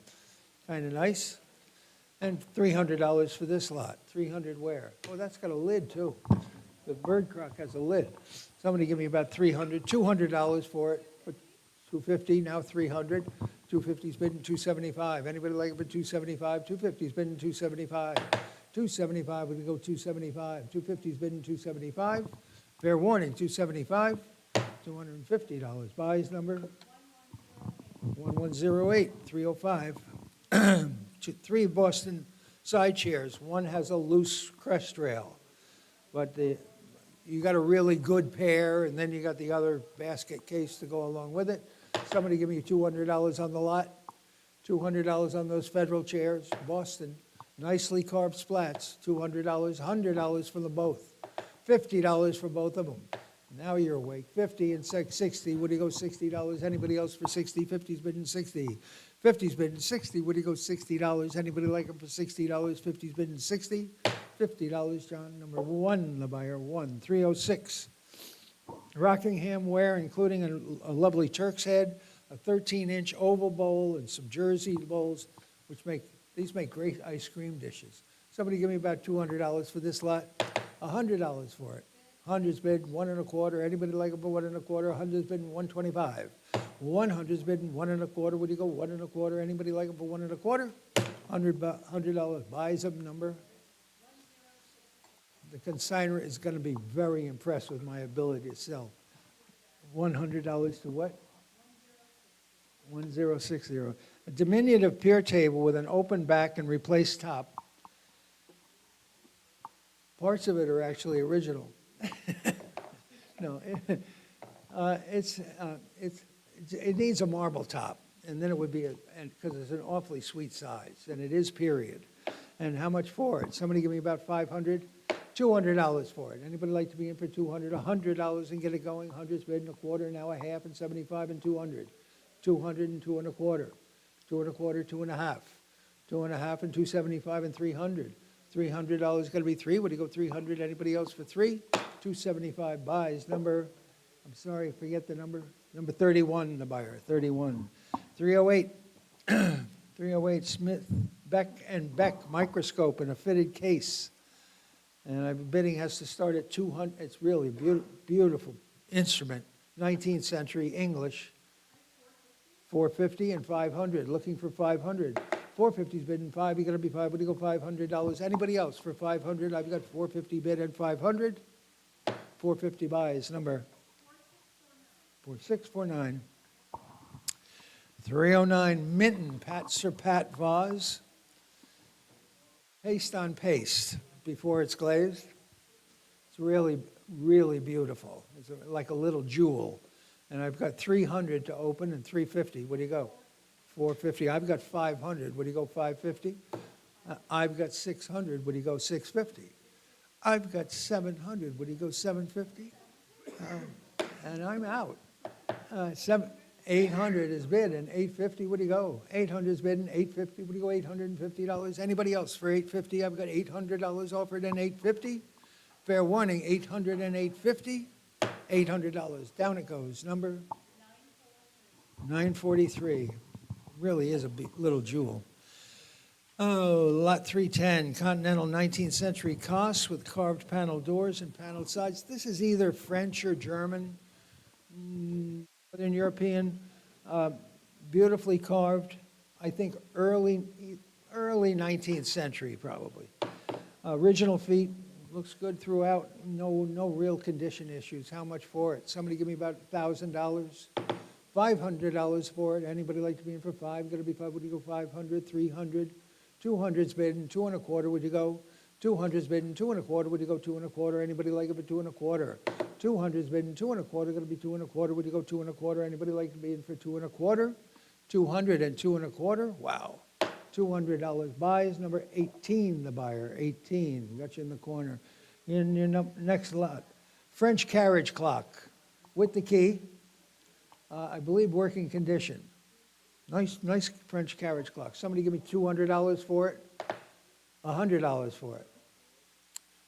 Kind of nice. And $300 for this lot. 300 where? Oh, that's got a lid too. The bird crock has a lid. Somebody give me about 300, $200 for it. 250, now 300. 250's bidding 275. Anybody like it for 275? 250's bidding 275. 275, we can go 275. 250's bidding 275. Fair warning, 275. $250. Buys number 1108, 305. 3 Boston side chairs. One has a loose crest rail, but you got a really good pair, and then you got the other basket case to go along with it. Somebody give me $200 on the lot. $200 on those federal chairs. Boston. Nicely carved splats, $200, $100 for them both, $50 for both of them. Now you're awake. 50 and 60. Would you go $60? Anybody else for 60? 50's bidding 60. 50's bidding 60. Would you go $60? Anybody like them for $60? 50's bidding 60. $50, John. Number 1, the buyer, 1. 306. Rockingham ware, including a lovely Turk's head, a 13-inch oval bowl, and some Jersey bowls, which these make great ice cream dishes. Somebody give me about $200 for this lot. $100 for it. 100's bid 1 1/4. Anybody like it for 1 1/4? 100's bid 125. 100's bid 1 1/4. Would you go 1 1/4? Anybody like it for 1 1/4? $100 buys them number. The consignor is going to be very impressed with my ability to sell. $100 to what? 1060. A diminutive pier table with an open back and replaced top. Parts of it are actually original. No, it needs a marble top, and then it would be because it's an awfully sweet size, and it is period. And how much for it? Somebody give me about 500. $200 for it. Anybody like to be in for 200? $100 and get it going. 100's bid 1/4, now 1/2, and 75 and 200. 200 and 2 1/4. 2 1/4, 2 1/2. 2 1/2 and 275 and 300. $300 got to be 3. Would you go 300? Anybody else for 3? 275 buys. Number, I'm sorry, forget the number. Number 31, the buyer, 31. 308. 308 Smith, Beck and Beck microscope in a fitted case. And I'm bidding has to start at 200. It's really a beautiful instrument. 19th century English. 450 and 500. Looking for 500. 450's bidding 5. You got to be 5. What do you go $500? Anybody else for 500? I've got 450 bid and 500. 450 buys. Number 4649. 309 Minton Sir Pat vase. Paste on paste before it's glazed. It's really, really beautiful. It's like a little jewel. And I've got 300 to open and 350. What do you go? 450. I've got 500. What do you go? 550. I've got 600. What do you go? 650. I've got 700. What do you go? 750. And I'm out. 800 is bid and 850. What do you go? 800 is bid and 850. What do you go? $850. Anybody else for 850? I've got $800 offered and 850. Fair warning, 800 and 850. $800. Down it goes. Number 943. Really is a little jewel. Oh, lot 310, Continental 19th century costs with carved panel doors and paneled sides. This is either French or German, Northern European, beautifully carved. I think early 19th century probably. Original feet, looks good throughout. No real condition issues. How much for it? Somebody give me about $1,000. $500 for it. Anybody like to be in for $5? Gonna be $5. Would you go 500? 300? 200's bidding, 2 1/4, would you go? 200's bidding, 2 1/4, would you go 2 1/4? Anybody like it for 2 1/4? 200's bidding, 2 1/4, gonna be 2 1/4, would you go 2 1/4? Anybody like to be in for 2 1/4? 200 and 2 1/4, wow. $200 buys, number 18, the buyer, 18, got you in the corner. In your next lot, French carriage clock with the key, I believe working condition. Nice French carriage clock. Somebody give me $200 for it, $100 for it,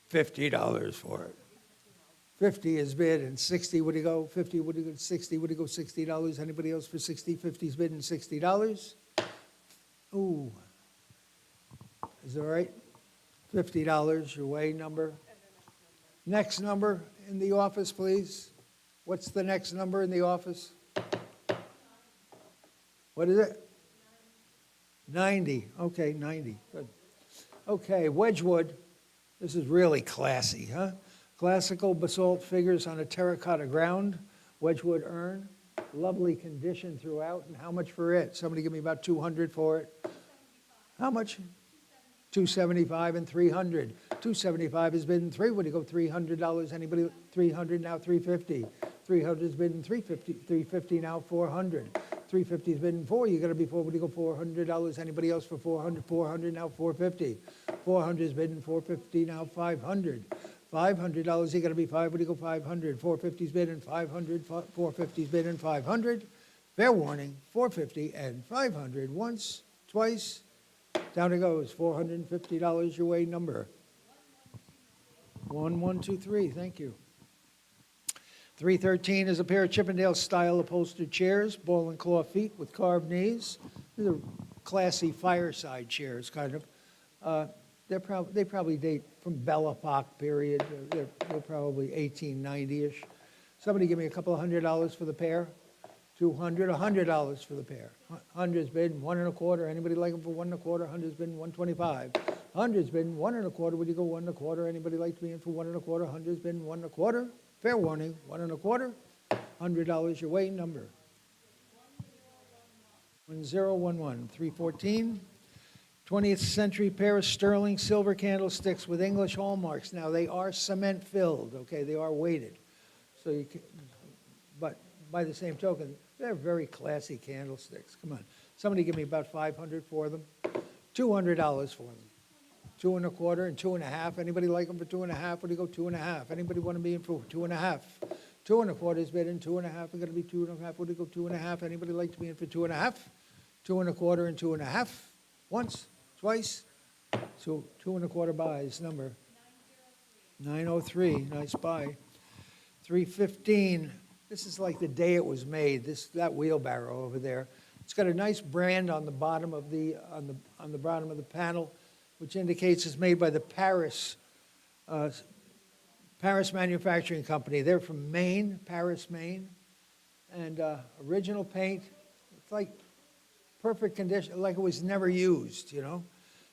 $50 for it. 50 is bid and 60, would you go? 50, would you go 60, would you go $60? Anybody else for 60? 50's bid and $60. Ooh, is that right? $50 your way number. Next number in the office, please. What's the next number in the office? What is it? 90. Okay, 90. Good. Okay, Wedgwood. This is really classy, huh? Classical basalt figures on a terracotta ground. Wedgwood urn. Lovely condition throughout. And how much for it? Somebody give me about 200 for it. How much? 275 and 300. 275 has been 3. Would you go $300? Anybody? 300 now 350. 300 has been 350. 350 now 400. 350 has been 4. You got to be 4. Would you go $400? Anybody else for 400? 400 now 450. 400 has been 450 now 500. $500 you got to be 5. Would you go 500? 450's bid and 500. 450's bid and 500. Fair warning, 450 and 500. Once, twice. Down it goes. $450 your way number. 1123. Thank you. 313 is a pair of Chippendale-style upholstered chairs, ball and claw feet with carved knees. These are classy fireside chairs, kind of. They probably date from Belle Epoque period. They're probably 1890-ish. Somebody give me a couple of $100 for the pair. 200, $100 for the pair. 100's bid 1 1/4. Anybody like them for 1 1/4? 100's bid 125. 100's bid 1 1/4. Would you go 1 1/4? Anybody like to be in for 1 1/4? 100's bid 1 1/4. Fair warning, 1 1/4. $100 your way number. 1011. 314. 20th century pair of sterling silver candlesticks with English hallmarks. Now they are cement filled, okay? They are weighted. So you can, but by the same token, they're very classy candlesticks. Come on. Somebody give me about 500 for them. $200 for them. 2 1/4 and 2 1/2. Anybody like them for 2 1/2? Would you go 2 1/2? Anybody want to be in for 2 1/2? 2 1/4 is bid in 2 1/2. We're going to be 2 1/2. Would you go 2 1/2? Anybody like to be in for 2 1/2? 2 1/4 and 2 1/2. Once, twice. So 2 1/4 buys. Number 903. Nice buy. 315. This is like the day it was made. That wheelbarrow over there. It's got a nice brand on the bottom of the on the bottom of the panel, which indicates it's made by the Paris Manufacturing Company. They're from Maine, Paris, Maine, and original paint. It's like perfect condition, like it was never used. You know.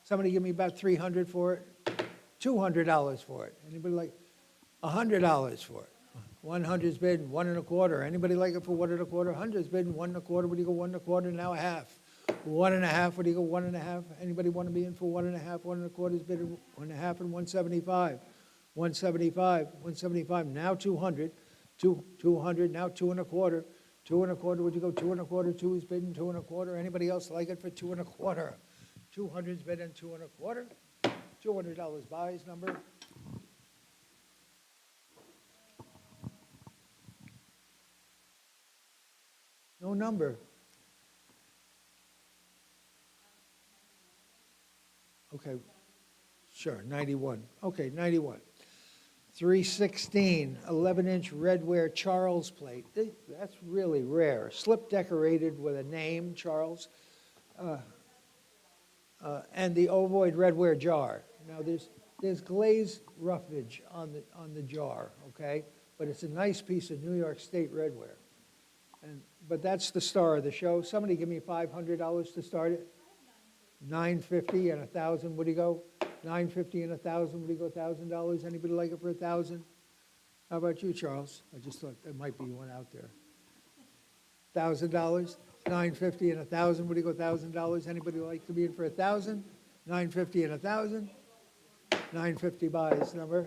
Somebody give me about 300 for it. $200 for it. Anybody like $100 for it? 100's bid 1 1/4. Anybody like it for 1 1/4? 100's bid 1 1/4. Would you go 1 1/4? Now a half. 1 1/2. Would you go 1 1/2? Anybody want to be in for 1 1/2? 1 1/4's bid 1 1/2 and 175. 175, now 200, 200, now 2 1/4, 2 1/4, would you go 2 1/4, 2 is bidding, 2 1/4, anybody else like it for 2 1/4? 200's bidding, 2 1/4, $200 buys, number? No number. Okay, sure, 91, okay, 91. 316, 11-inch redware Charles plate. That's really rare. Slip decorated with a name, Charles, and the ovoid redware jar. Now, there's glazed roughage on the jar, okay? But it's a nice piece of New York State redware. But that's the star of the show. Somebody give me $500 to start it. $950 and $1,000, would he go? $950 and $1,000, would he go $1,000? Anybody like it for $1,000? How about you, Charles? I just thought there might be one out there. $1,000, $950 and $1,000, would he go $1,000? Anybody like to be in for $1,000? $950 and $1,000? $950 buys, number?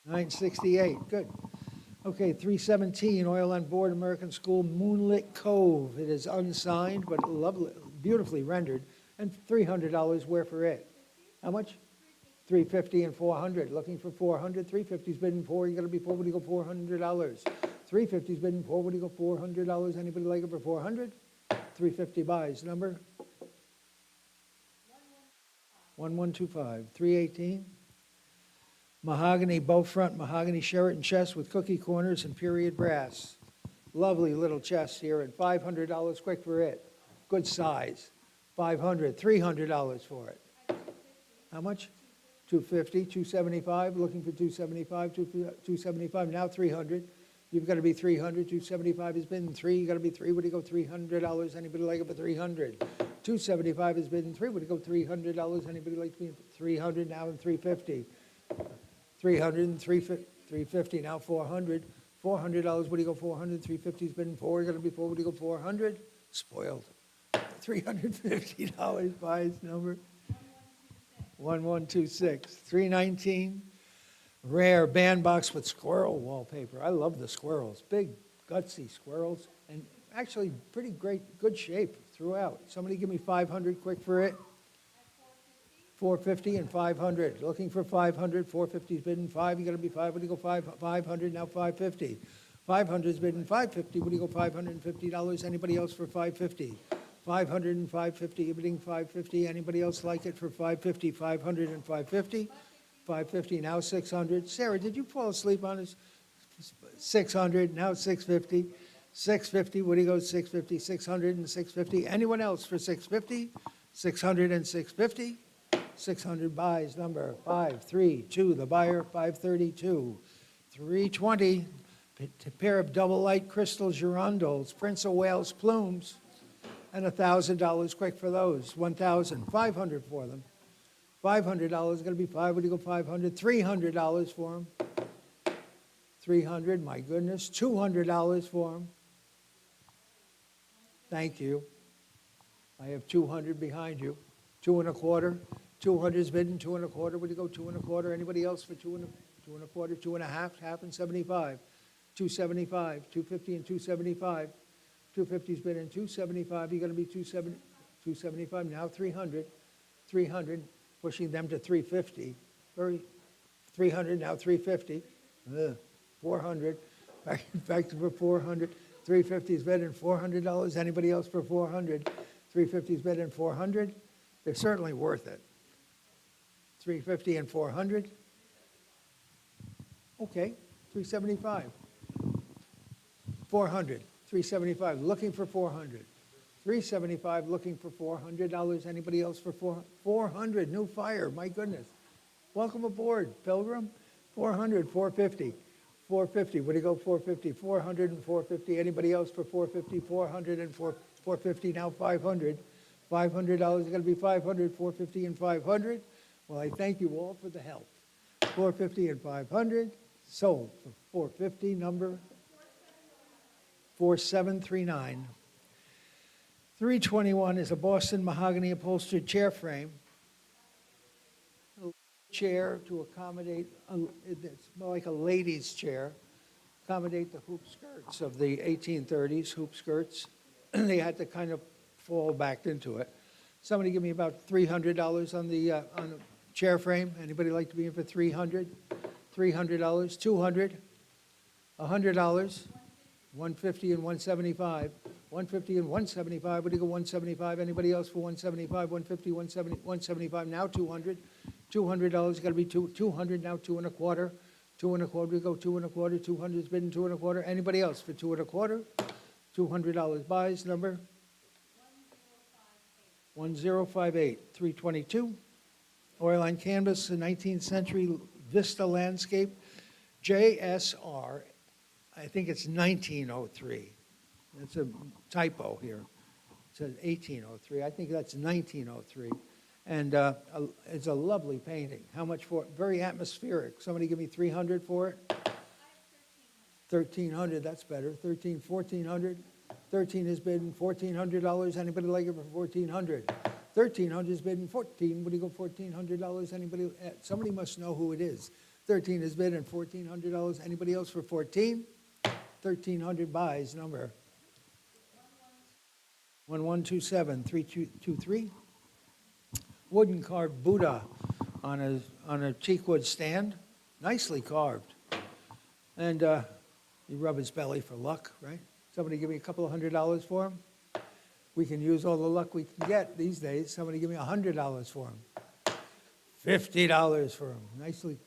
968, good. Okay, 317, Oil on Board American School Moonlit Cove. It is unsigned, but lovely, beautifully rendered, and $300 where for it? How much? $350 and $400. Looking for $400. $350's bidding for. You got to be for. Would you go $400? $350's bidding for. Would you go $400? Anybody like it for $400? $350 buys. Number? 1125. 318. Mahogany bow front, mahogany Sheraton chest with cookie corners and period brass. Lovely little chest here, and $500 quick for it. Good size. $500, $300 for it. How much? $250, $275, looking for $275, $275, now $300. You've got to be $300, $275 has been $3, you got to be $3, would you go $300? Anybody like it for $300? $275 has been $3, would you go $300? Anybody like to be $300 now and $350? $300 and $350, now $400. $400, would you go $400? $350's been $4, you're going to be $4, would you go $400? Spoiled. $350 buys, number? 1126. 319, rare bandbox with squirrel wallpaper. I love the squirrels, big gutsy squirrels, and actually pretty great, good shape throughout. Somebody give me 500 quick for it. 450 and 500. Looking for 500. 450's bidding 5. You got to be 5. Would you go 500? Now 550. 500's bidding 550. Would you go $550? Anybody else for 550? 500 and 550. You're bidding 550. Anybody else like it for 550? 500 and 550. 550 now 600. Sarah, did you fall asleep on us? 600 now 650. 650. Would you go 650? 600 and 650. Anyone else for 650? 600 and 650. 600 buys, number 532, the buyer, 532. 320, a pair of double light crystal girandoles, Prince of Wales plumes, and $1,000 quick for those. 1,500 for them. $500, going to be 5, would you go 500? $300 for them. 300, my goodness. $200 for them. Thank you. I have 200 behind you. 2 1/4. 200's bidding, 2 1/4. Would you go 2 1/4? Anybody else for 2 1/4? 2 1/2, half and 75. 275, 250 and 275. 250's bidding, 275. You got to be 275. Now 300. 300, pushing them to 350. 300 now 350. 400. Back to 400. 350's bidding $400. Anybody else for 400? 350's bidding 400. They're certainly worth it. 350 and 400. Okay, 375. 400, 375, looking for 400. 375, looking for $400. Anybody else for 400? New fire, my goodness. Welcome aboard, Pilgrim. 400, 450. 450, would you go 450? 400 and 450. Anybody else for 450? 400 and 450, now 500. $500 is going to be 500, 450 and 500. Well, I thank you all for the help. 450 and 500, sold for 450, number 4739. 321 is a Boston mahogany upholstered chair frame. chair to accommodate, it's more like a lady's chair, accommodate the hoop skirts of the 1830s, hoop skirts. They had to kind of fall back into it. Somebody give me about $300 on the chair frame. Anybody like to be in for 300? $300, 200, $100, 150 and 175. 150 and 175, what do you go 175? Anybody else for 175, 150, 170, 175, now 200. $200, got to be 200, now 2 and a quarter. 2 and a quarter, we go 2 and a quarter, 200 is bidding 2 and a quarter. Anybody else for 2 and a quarter? $200 buys, number? 1058, 322. Oil on canvas, the 19th century Vista landscape, JSR, I think it's 1903. It's a typo here. It says 1803. I think that's 1903. And it's a lovely painting. How much for it? Very atmospheric. Somebody give me 300 for it? 1,300, that's better. 1,400. 13 is bidding $1,400. Anybody like it for 1,400? 1,300 is bidding 14. What do you go $1,400? Anybody? Somebody must know who it is. 13 is bidding $1,400. Anybody else for 14? 1,300 buys, number 1127 3223. Wooden carved Buddha on a teakwood stand, nicely carved. And you rub his belly for luck, right? Somebody give me a couple of $100 for him. We can use all the luck we can get these days. Somebody give me $100 for him. $50 for him. Nicely,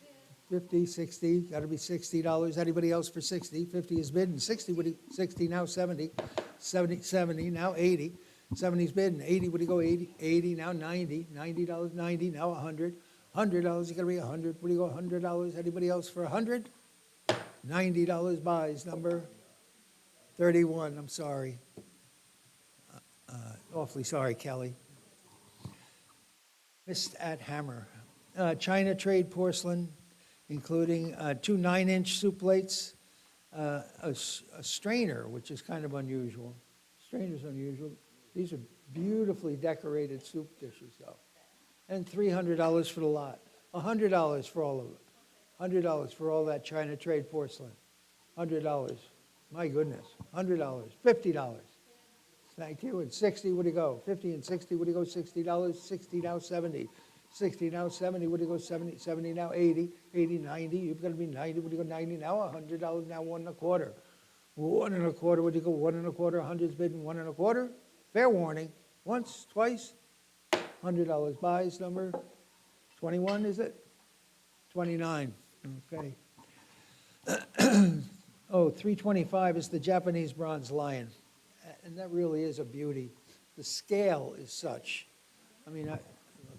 50, 60, got to be $60. Anybody else for 60? 50 is bidding. 60, 60 now 70. 70 now 80. 70's bidding. 80, would he go 80? 80 now 90. $90, 90 now 100. $100, you got to be 100. Would he go $100? Anybody else for 100? $90 buys, number 31. I'm sorry. Awfully sorry, Kelly. Missed at Hammer. China trade porcelain, including 2 9-inch soup plates, a strainer, which is kind of unusual. Strainer's unusual. These are beautifully decorated soup dishes, though. And $300 for the lot. $100 for all of it. $100 for all that China trade porcelain. $100. My goodness. $100. $50. Thank you. And 60, what do you go? 50 and 60, what do you go? $60. 60 now 70. 60 now 70, what do you go? 70. 70 now 80. 80, 90. You've got to be 90. What do you go? 90 now $100. Now 1 1/4. 1 1/4. What do you go? 1 1/4. 100's bidding 1 1/4. Fair warning. Once, twice. $100 buys, number 21, is it? 29. Okay. Oh, 325 is the Japanese bronze lion. And that really is a beauty. The scale is such. I mean, I've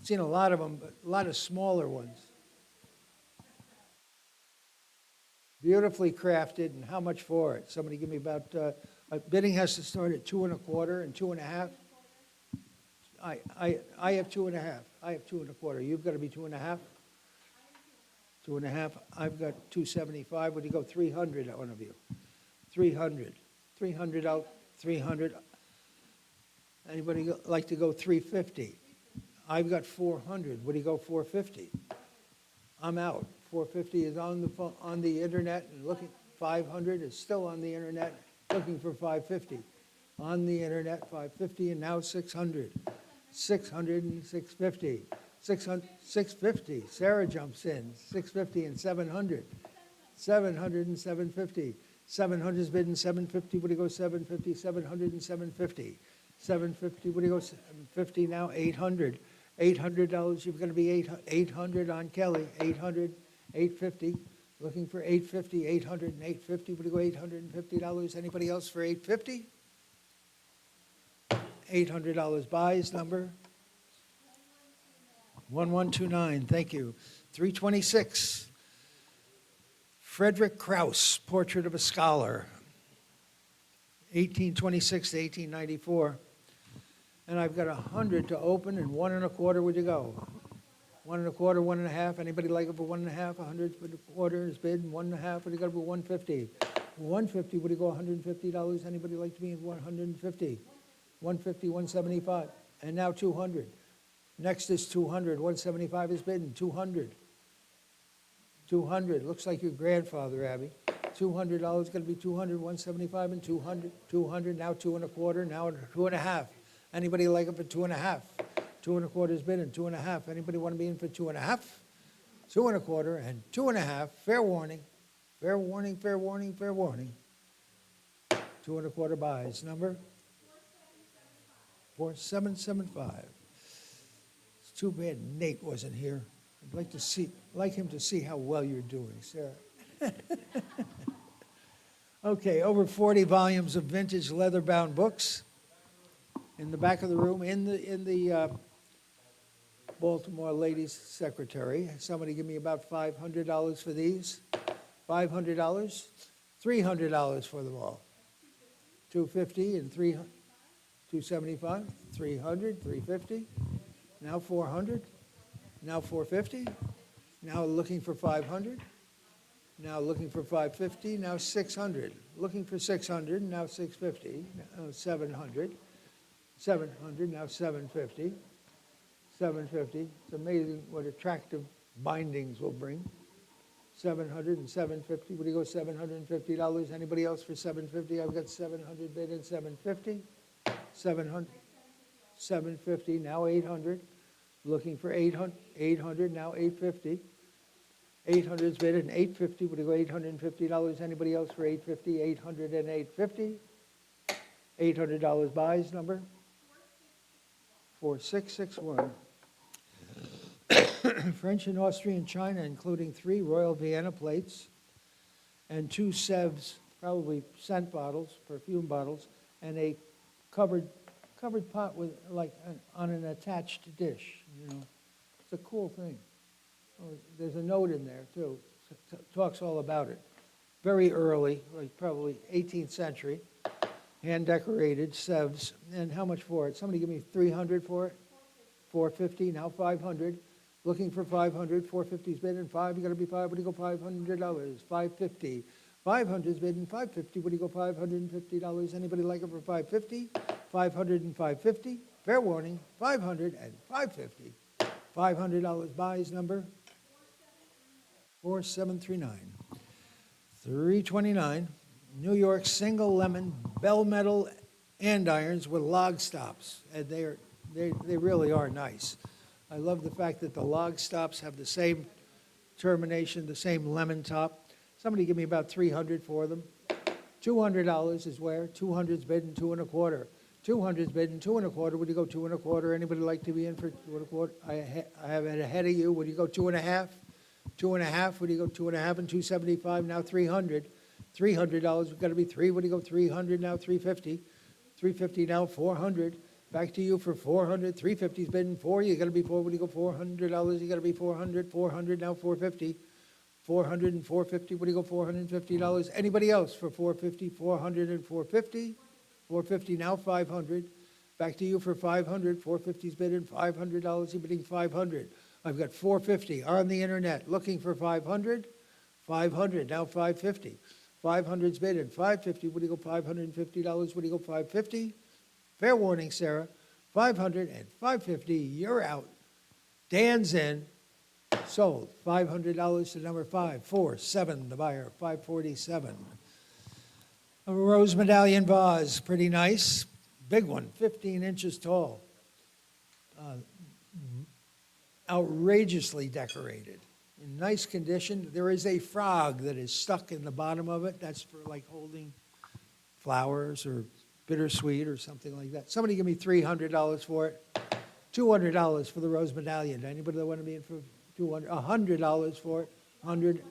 seen a lot of them, but a lot of smaller ones. Beautifully crafted, and how much for it? Somebody give me about, bidding has to start at 2 1/4 and 2 1/2. I have 2 1/2. I have 2 1/4. You've got to be 2 1/2. 2 1/2. I've got 275. Would you go 300 at one of you? 300. 300 out. 300. Anybody like to go 350? I've got 400. Would you go 450? I'm out. 450 is on the internet and looking. 500 is still on the internet looking for 550. On the internet, 550, and now 600. 600 and 650. 600, 650. Sarah jumps in. 650 and 700. 700 and 750. 700 is bidding 750. Would you go 750? 700 and 750. 750. Would you go 750 now? 800. $800. You've got to be 800 on Kelly. 800. 850. Looking for 850. 800 and 850. Would you go $850? Anybody else for 850? $800 buys, number 1129. Thank you. 326. Frederick Krauss, Portrait of a Scholar, 1826 to 1894. And I've got 100 to open, and 1 1/4 would you go? 1 1/4, 1 1/2. Anybody like it for 1 1/2? 100 for the quarter is bid, and 1 1/2. Would you go for 150? 150. Would you go $150? Anybody like to be in 150? 150, 175, and now 200. Next is 200. 175 is bidding. 200. 200, looks like your grandfather, Abby. $200, gonna be 200, 175, and 200, 200, now 2.25, now 2.5. Anybody like it for 2.5? 2.25 is bid and 2.5. Anybody want to be in for 2.5? 2.25 and 2.5, fair warning, fair warning, fair warning, fair warning. 2.25 buys, number? 4775. It's too bad Nate wasn't here. I'd like him to see how well you're doing, Sarah. Okay, over 40 volumes of vintage leather-bound books in the back of the room, in the Baltimore Ladies Secretary. Somebody give me about $500 for these. $500, $300 for them all. $250 and $300, $275, $300, $350. Now $400. Now $450. Now looking for $500. Now looking for $550. Now $600. Looking for $600. Now $650. Now $700. $700. Now $750. $750. It's amazing what attractive bindings will bring. $700 and $750. What do you go, $750? Anybody else for $750? I've got $700 bid and $750. $700. $750. Now $800. Looking for $800. $800. Now $850. $800 is bid and $850. What do you go, $850? Anybody else for $850? $800 and $850. $800 buys, number? 4661. French and Austrian china, including 3 Royal Vienna plates and 2 Sevres, probably scent bottles, perfume bottles, and a covered pot with on an attached dish. You know, it's a cool thing. Oh, there's a note in there too. Talks all about it. Very early, like probably 18th century, hand decorated Sevres. And how much for it? Somebody give me $300 for it. $450. Now $500. Looking for $500. $450's bid and $5. You got to be $5. What do you go? $500. $550. $500's bid and $550. What do you go? $550. Anybody like it for $550? $500 and $550. Fair warning. $500 and $550. $500 buys, number 4739. 329. New York single lemon bell metal andirons with log stops. And they really are nice. I love the fact that the log stops have the same termination, the same lemon top. Somebody give me about $300 for them. $200 is where? 200's bid and 2.25. 200's bid and 2.25. Would you go 2.25? Anybody like to be in for 2.25? I have it ahead of you. Would you go 2.5? 2.5. Would you go 2.5 and 275? Now $300. $300. We've got to be 3. Would you go 300? Now $350. $350 now $400. Back to you for $400. $350's bid and 4. You got to be 4. Would you go $400? You got to be $400. $400 now $450. $400 and $450. What do you go, $450? Anybody else for $450? $400 and $450. $450 now $500. Back to you for $500. $450's bid and $500. You're bidding $500. I've got $450 on the internet looking for $500. $500 now $550. $500's bid and $550. What do you go, $550? What do you go, $550? Fair warning, Sarah. $500 and $550. You're out. Dan's in. Sold. $500 to number 547, the buyer, 547. A rose medallion vase, pretty nice. Big one, 15 inches tall. Outrageously decorated. In nice condition. There is a frog that is stuck in the bottom of it. That's for like holding flowers or bittersweet or something like that. Somebody give me $300 for it. $200 for the rose medallion. Anybody that want to be in for $200? $100 for it. 100,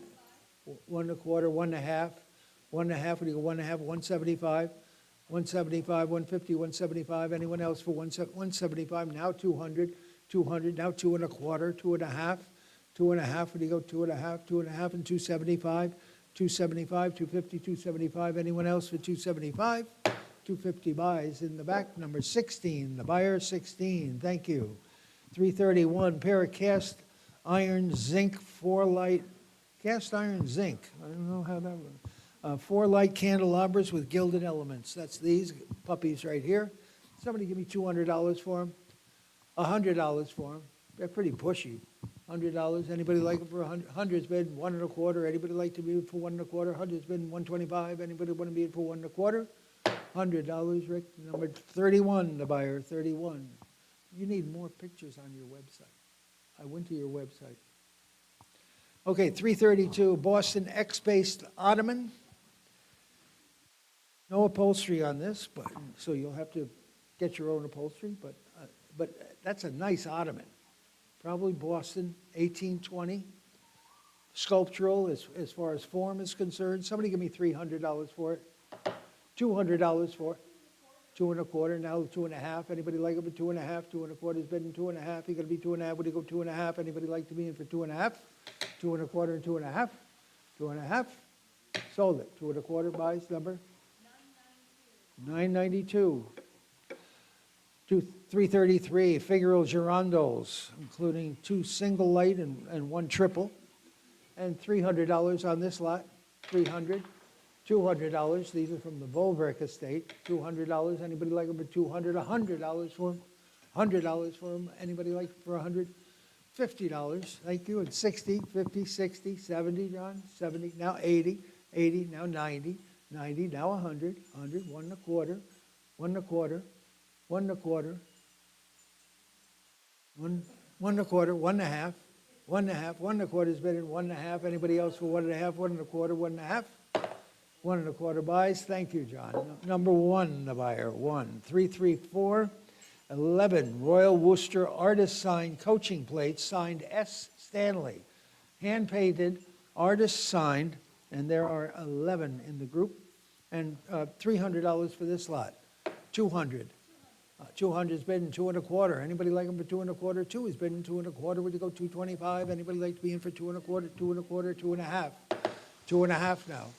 1.25, 1.5. 1.5, what do you go, 1.5, 175. 175, 150, 175. Anyone else for 175? Now 200. 200, now 2.25, 2.5. 2.5, what do you go, 2.5, 2.5 and 275. 275, 250, 275. Anyone else for 275? 250 buys in the back, number 16, the buyer 16, thank you. 331, pair of cast iron zinc 4-light, cast iron zinc, I don't know how that works. 4-light candelabras with gilded elements. That's these puppies right here. Somebody give me $200 for them. $100 for them. They're pretty pushy. $100. Anybody like it for 100? 100's bid, 1 1/4. Anybody like to bid for 1 1/4? 100's bid, 125. Anybody want to bid for 1 1/4? $100, Rick. Number 31, the buyer, 31. You need more pictures on your website. I went to your website. Okay, 332, Boston X-based ottoman. No upholstery on this, but, so you'll have to get your own upholstery, but that's a nice ottoman. Probably Boston, 1820. Sculptural as far as form is concerned. Somebody give me $300 for it. $200 for it. 2 1/4, now 2 1/2. Anybody like it for 2 1/2? 2 1/4 is bidding 2 1/2. You gotta be 2 1/2. Would you go 2 1/2? Anybody like to be in for 2 1/2? 2 1/4 and 2 1/2. 2 1/2. Sold it. 2 1/4 buys number? 992. 333, Figural girandoles, including 2 single light and 1 triple. And $300 on this lot, $300. $200, these are from the Volbrick estate, $200. Anybody like them for $200? $100 for them. $100 for them. Anybody like for $100? $50, thank you. And 60, 50, 60, 70, John, 70, now 80, 80, now 90, 90, now 100, 100, 1 1/4, 1 1/4, 1 1/4, 1 1/4, 1 1/2, 1 1/2, 1 1/4 is better than 1 1/2. Anybody else for 1 1/2, 1 1/4, 1 1/2? 1 1/4 buys. Thank you, John. Number 1, the buyer, 1. 334, 11, Royal Worcester artist signed coaching plates, signed S. Stanley. Hand-painted, artist signed, and there are 11 in the group. And $300 for this lot. 200. 200 is bidding 2 1/4. Anybody like them for 2 1/4? 2 is bidding 2 1/4. Would you go 225? Anybody like to be in for 2 1/4? 2 1/4, 2 1/2. 2 1/2 now.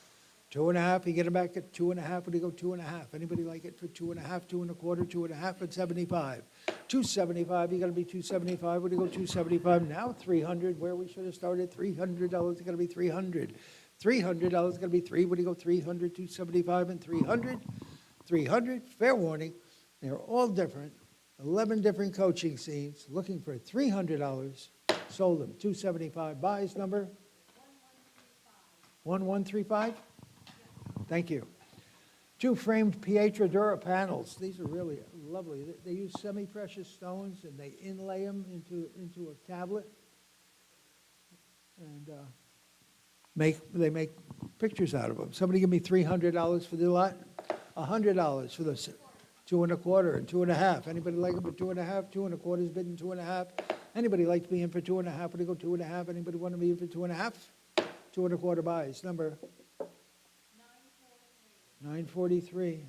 2 1/2, you get it back at 2 1/2, would you go 2 1/2? Anybody like it for 2 1/2, 2 1/4, 2 1/2 at 75? 275, you gotta be 275, would you go 275? Now 300, where we should have started, $300, you gotta be 300. $300, gotta be 3, would you go 300, 275, and 300? 300, fair warning, they're all different, 11 different coaching scenes, looking for $300, sold them, 275, buys number? 1135. Thank you. 2 framed Pietra Dura panels. These are really lovely. They use semi-precious stones and they inlay them into a tablet. And they make pictures out of them. Somebody give me $300 for the lot. $100 for the 2 1/4 and 2 1/2. Anybody like them for 2 1/2? 2 1/4 is bidding 2 1/2. Anybody like to be in for 2 1/2? Would you go 2 1/2? Anybody want to be in for 2 1/2? 2 1/4 buys. Number 943.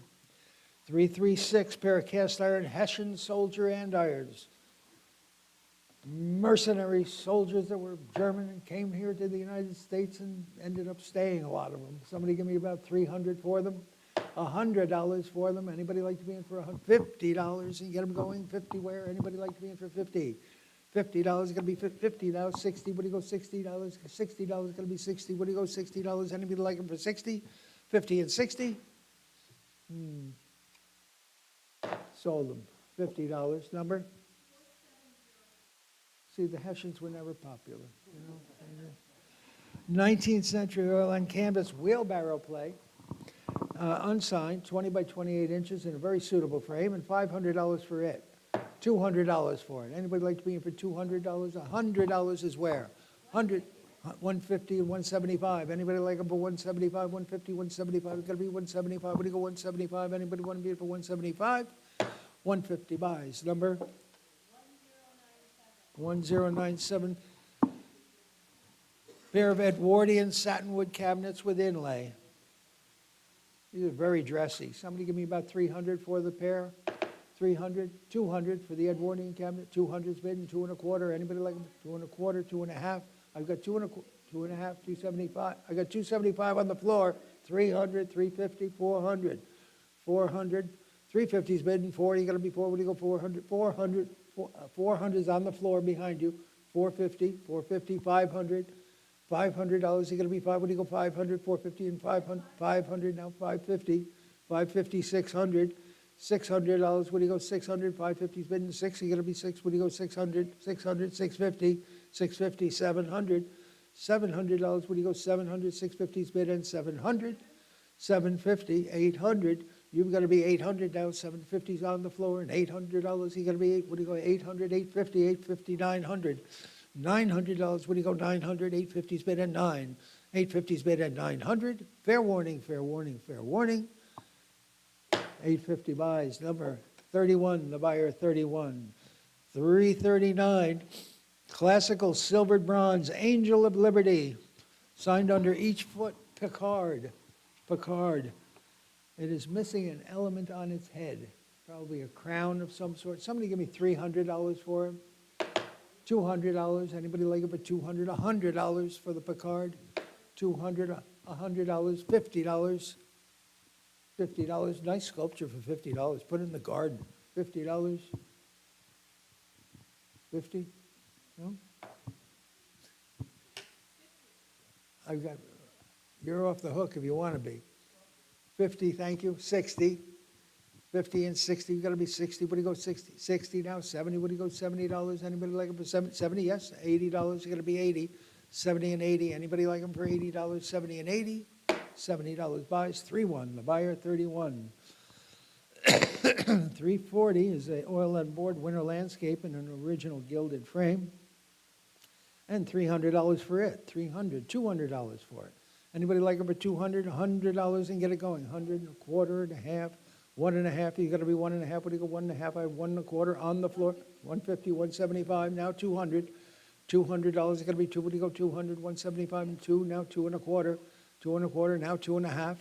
336, pair of cast iron Hessian soldier andirons. Mercenary soldiers that were German and came here to the United States and ended up staying, a lot of them. Somebody give me about $300 for them. $100 for them. Anybody like to be in for $50 and get them going? 50 where? Anybody like to be in for 50? $50 is going to be 50 now. 60, what do you go $60? $60 is going to be 60. What do you go $60? Anybody like them for 60? 50 and 60? Sold them. $50. Number? See, the Hessians were never popular. You know? 19th century oil on canvas wheelbarrow play. Unsigned, 20 by 28 inches in a very suitable frame, and $500 for it. $200 for it. Anybody like to be in for $200? $100 is where? 150 and 175. Anybody like them for 175, 150, 175? It's got to be 175. What do you go 175? Anybody want to be in for 175? 150 buys. Number? 1097. Pair of Edwardian satinwood cabinets with inlay. These are very dressy. Somebody give me about 300 for the pair. 300, 200 for the Edwardian cabinet. 200's bidding, 2 1/4. Anybody like them? 2 1/4, 2 1/2. I've got 2 1/4, 2 1/2, 275. I got 275 on the floor. 300, 350, 400. 400, 350's bidding. 4, you got to be 4. What do you go 400? 400, 400's on the floor behind you. 450, 450, 500. $500, you got to be 5. What do you go 500? 450 and 500. 500 now. 550, 550, 600. $600, what do you go, 600, 550's bidding 6, you gotta be 6, what do you go, 600, 600, 650, 650, 700, $700, what do you go, 700, 650's bidding 700, 750, 800, you've gotta be 800 now, 750's on the floor, and $800, you gotta be, what do you go, 800, 850, 850, 900, $900, what do you go, 900, 850's bid at 9, 850's bid at 900, fair warning, fair warning, fair warning. 850 buys, number 31, the buyer 31. 339, classical silvered bronze, Angel of Liberty, signed under each foot, Picard, Picard. It is missing an element on its head, probably a crown of some sort. Somebody give me $300 for him. $200, anybody like it for $200? $100 for the Picard. $200, $100, $50. $50, nice sculpture for $50. Put it in the garden. $50. 50? No? I've got, you're off the hook if you want to be. 50, thank you. 60. 50 and 60, you got to be 60. What do you go, 60? 60 now, 70. What do you go, $70? Anybody like them for 70? Yes, $80. You got to be 80. 70 and 80. Anybody like them for $80? 70 and 80. $70 buys, 31, the buyer 31. 340 is a oil and board winter landscape in an original gilded frame. And $300 for it, $300, $200 for it. Anybody like it for $200, $100 and get it going, 100, a quarter and a half, 1.5, you gotta be 1.5, what do you go, 1.5, I have 1.25 on the floor, 150, 175, now 200. $200, you gotta be 2, what do you go, 200, 175 and 2, now 2.25. 2.25, now 2.5.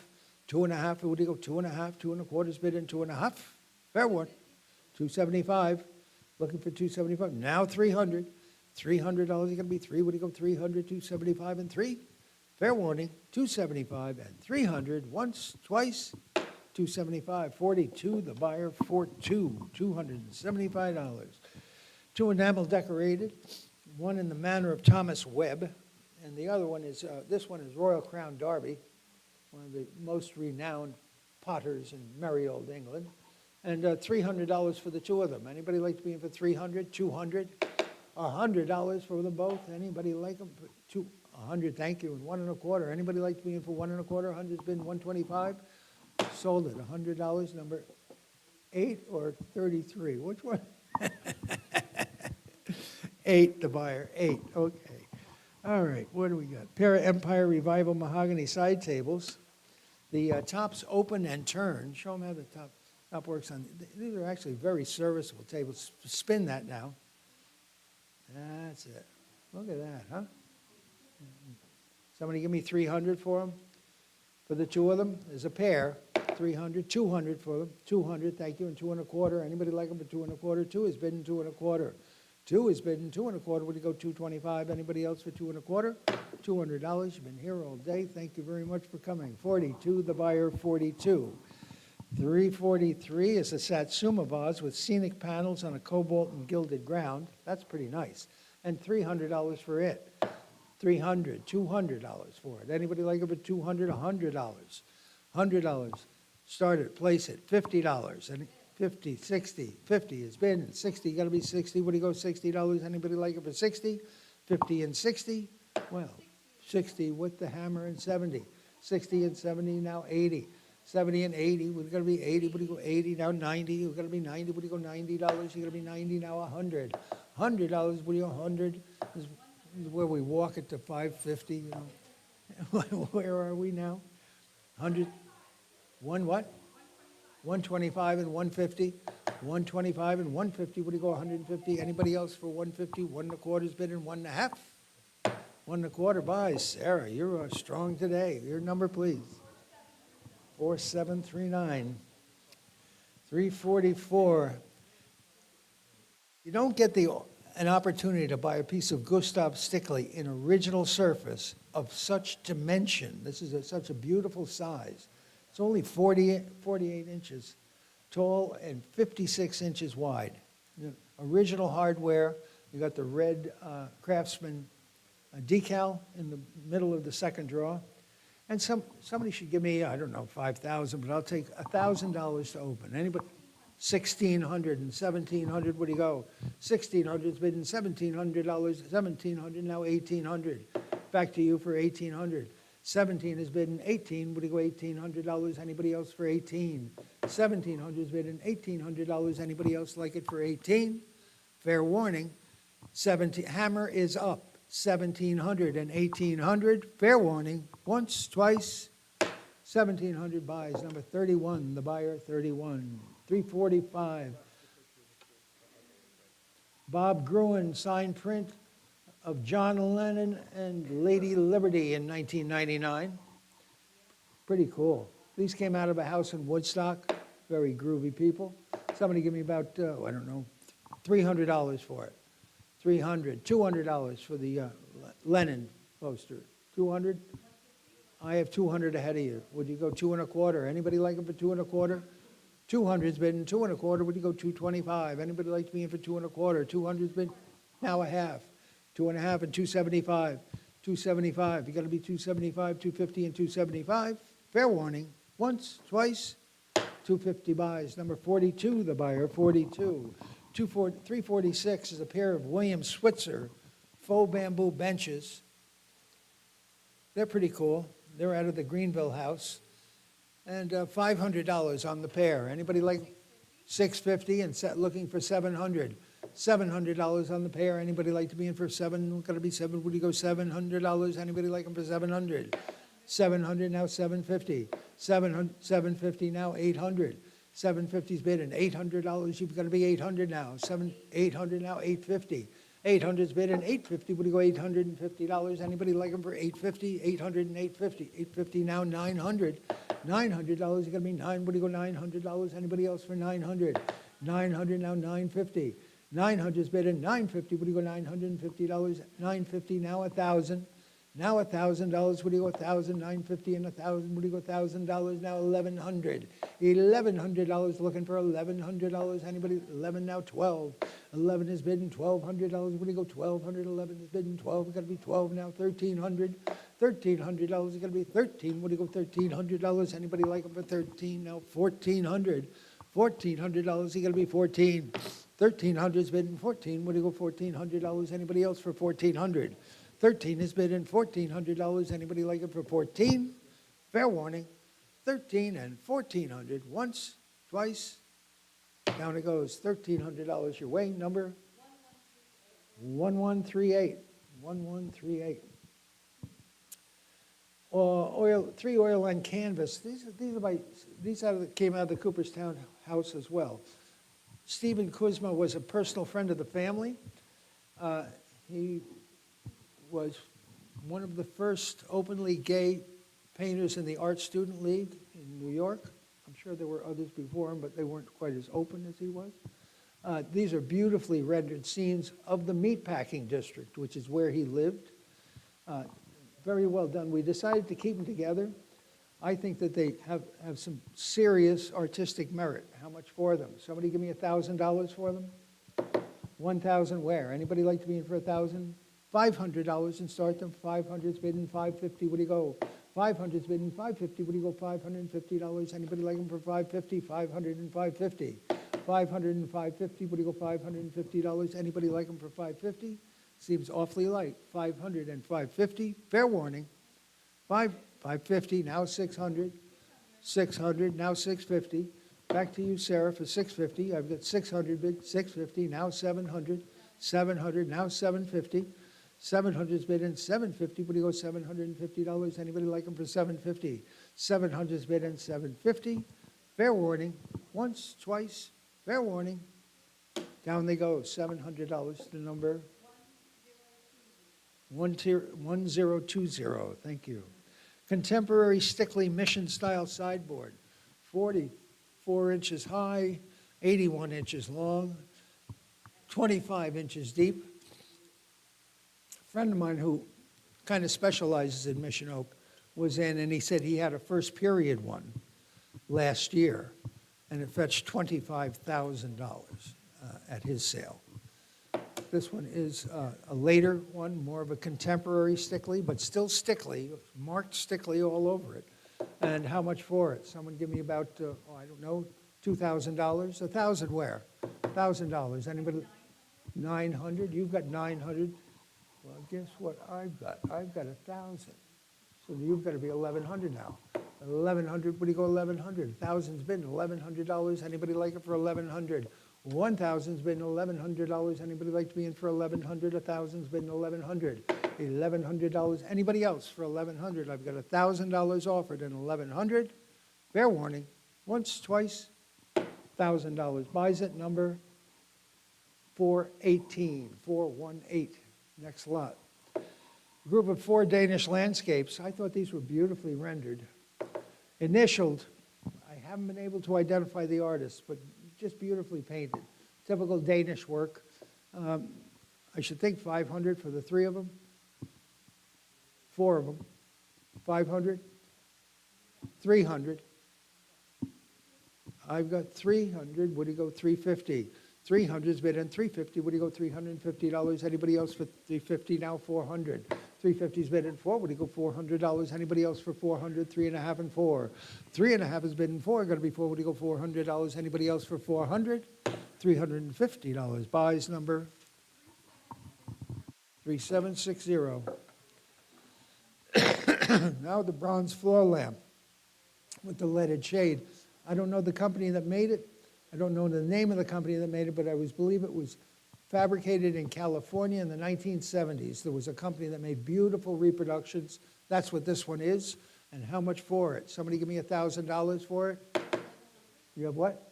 2.5, what do you go, 2.5, 2.25 bid in 2.5. Fair one. 275, looking for 275, now 300. $300, you gotta be 3, what do you go, 300, 275 and 3. Fair warning, 275 and 300, once, twice, 275, 42, the buyer, 42, $275. 2 enamel decorated, one in the manner of Thomas Webb, and the other one is, this one is Royal Crown Derby, one of the most renowned potters in merry old England, and $300 for the two of them. Anybody like to be in for 300, 200, $100 for them both? Anybody like them for 100? Thank you, and 1.25. Anybody like to be in for 1.25? 100's been 125. Sold it. $100. Number 8 or 33? Which one? 8. The buyer. 8. Okay. All right, what do we got? Pair of Empire Revival mahogany side tables. The tops open and turn. Show them how the top works on. These are actually very serviceable tables. Spin that now. That's it. Look at that, huh? Somebody give me 300 for them? For the two of them? There's a pair. 300, 200 for them. 200, thank you, and 2.25. Anybody like them for 2.25? 2 is bidding 2.25. 2 is bidding 2.25. Would you go 225? Anybody else for 2.25? $200. You've been here all day. Thank you very much for coming. 42, the buyer 42. 343 is a Satsuma vase with scenic panels on a cobalt and gilded ground. That's pretty nice. And $300 for it. $300, $200 for it. Anybody like it for $200? $100. $100. Start it, place it. $50. And 50, 60, 50 has been, 60, you gotta be 60, what do you go, $60? Anybody like it for 60? 50 and 60? Well, 60 with the hammer and 70. 60 and 70, now 80. 70 and 80, we're gonna be 80, what do you go, 80, now 90, you're gonna be 90, what do you go, $90, you're gonna be 90, now 100. $100, what do you go, 100? This is where we walk it to 550, you know. Where are we now? 100, one what? 125 and 150, 125 and 150, what do you go, 150? Anybody else for 150? 1.25's bid in 1.5. 1.25 buys. Sarah, you're strong today. Your number, please. 4739. 344. You don't get an opportunity to buy a piece of Gustav Stickley in original surface of such dimension. This is such a beautiful size. It's only 48 inches tall and 56 inches wide. Original hardware. You got the red Craftsman decal in the middle of the second drawer. And somebody should give me, I don't know, $5,000, but I'll take $1,000 to open. Anybody? 1,600 and 1,700, where do you go? 1,600's bidding $1,700, 1,700, now 1,800. Back to you for 1,800. 17 is bidding 18, would you go $1,800? Anybody else for 18? 1,700 is bidding $1,800. Anybody else like it for 18? Fair warning, 17, hammer is up, 1,700 and 1,800. Fair warning, once, twice, 1,700 buys. Number 31, the buyer 31. 345. Bob Gruen, signed print of John Lennon and Lady Liberty in 1999. Pretty cool. These came out of a house in Woodstock. Very groovy people. Somebody give me about, I don't know, $300 for it. $200 for the Lennon poster. 200? I have 200 ahead of you. Would you go 2 1/4? Anybody like it for 2 1/4? 200's been 2 1/4. Would you go 225? Anybody like to be in for 2 1/4? 200's been now a half. 2 1/2 and 275. 275. You got to be 275, 250, and 275. Fair warning. Once, twice. 250 buys. Number 42, the buyer. 42. 346 is a pair of William Switzer faux bamboo benches. They're pretty cool. They're out of the Greenville house. And $500 on the pair. Anybody like 650 and looking for 700? $700 on the pair. Anybody like to be in for 7? Got to be 7. Would you go $700? Anybody like them for 700? 700 now 750. 750 now 800. 750's bid and $800. You've got to be 800 now. 800 now 850. 800's bid and $850. Would you go $850? Anybody like them for $850? 800 and $850. $850 now 900. $900. You got to be 9. Would you go $900? Anybody else for 900? 900 now 950. 900's bid and $950. Would you go $950? 950 now 1,000. Now $1,000. Would you go 1,000? 950 and 1,000. Would you go $1,000? Now 1,100. $1,100. Looking for $1,100. Anybody? 11 now 12. 11 is bidding $1,200. Would you go 1,200? 11 is bidding 12. It's got to be 12 now. 1,300. $1,300. It's got to be 13. Would you go $1,300? Anybody like them for 13? Now 1,400. $1,400. You got to be 14. 1,300 is bidding 14. Would you go $1,400? Anybody else for 1,400? 13 is bidding $1,400. Anybody like it for 14? Fair warning. 13 and 1,400. Once, twice. Down it goes. $1,300 your way. Number 1138. 1138. Three oil on canvas. These came out of the Cooperstown house as well. Stephen Kuzma was a personal friend of the family. He was one of the first openly gay painters in the Art Student League in New York. I'm sure there were others before him, but they weren't quite as open as he was. These are beautifully rendered scenes of the meatpacking district, which is where he lived. Very well done. We decided to keep them together. I think that they have some serious artistic merit. How much for them? Somebody give me $1,000 for them? 1,000 where? Anybody like to be in for 1,000? $500 and start them. 500's bidding 550. What do you go? 500's bidding 550. What do you go? $550. Anybody like them for 550? 500 and 550. 500 and 550. What do you go? $550. Anybody like them for 550? Seems awfully light. 500 and 550. Fair warning. 550, now 600. 600, now 650. Back to you, Sarah, for 650. I've got 600 bid, 650, now 700. 700, now 750. 700's bid in 750. What do you go? $750. Anybody like them for 750? 700's bid in 750. Fair warning. Once, twice. Fair warning. Down they go. $700. The number 1020. Thank you. Contemporary Stickley Mission style sideboard. 44 inches high, 81 inches long, 25 inches deep. A friend of mine who kind of specializes in Mission Oak was in, and he said he had a first period one last year, and it fetched $25,000 at his sale. This one is a later one, more of a contemporary Stickley, but still Stickley, marked Stickley all over it. And how much for it? Someone give me about, I don't know, $2,000, $1,000 where? $1,000, anybody? 900, you've got 900. Well, guess what I've got? I've got 1,000. So you've got to be 1,100 now. 1,100, what do you go 1,100? 1,000's been $1,100. Anybody like it for 1,100? 1,000's been $1,100. Anybody like to be in for 1,100? 1,000's been 1,100. $1,100. Anybody else for 1,100? I've got $1,000 offered and 1,100. Fair warning. Once, twice, $1,000. Buys it number 418, 418. Next lot. Group of 4 Danish landscapes. I thought these were beautifully rendered. Initialed. I haven't been able to identify the artist, but just beautifully painted. Typical Danish work. I should think 500 for the 3 of them. 4 of them. 500. 300. I've got 300. What do you go? 350. 300's bid in 350. What do you go? $350. Anybody else for 350? Now 400. 350's bid in 4. What do you go? $400. Anybody else for 400? 3.5 and 4. 3.5 is bid in 4. Going to be 4. What do you go? $400. Anybody else for 400? $350. Buys number 3760. Now the bronze floor lamp with the leaded shade. I don't know the company that made it. I don't know the name of the company that made it, but I believe it was fabricated in California in the 1970s. There was a company that made beautiful reproductions. That's what this one is. And how much for it? Somebody give me $1,000 for it? You have what?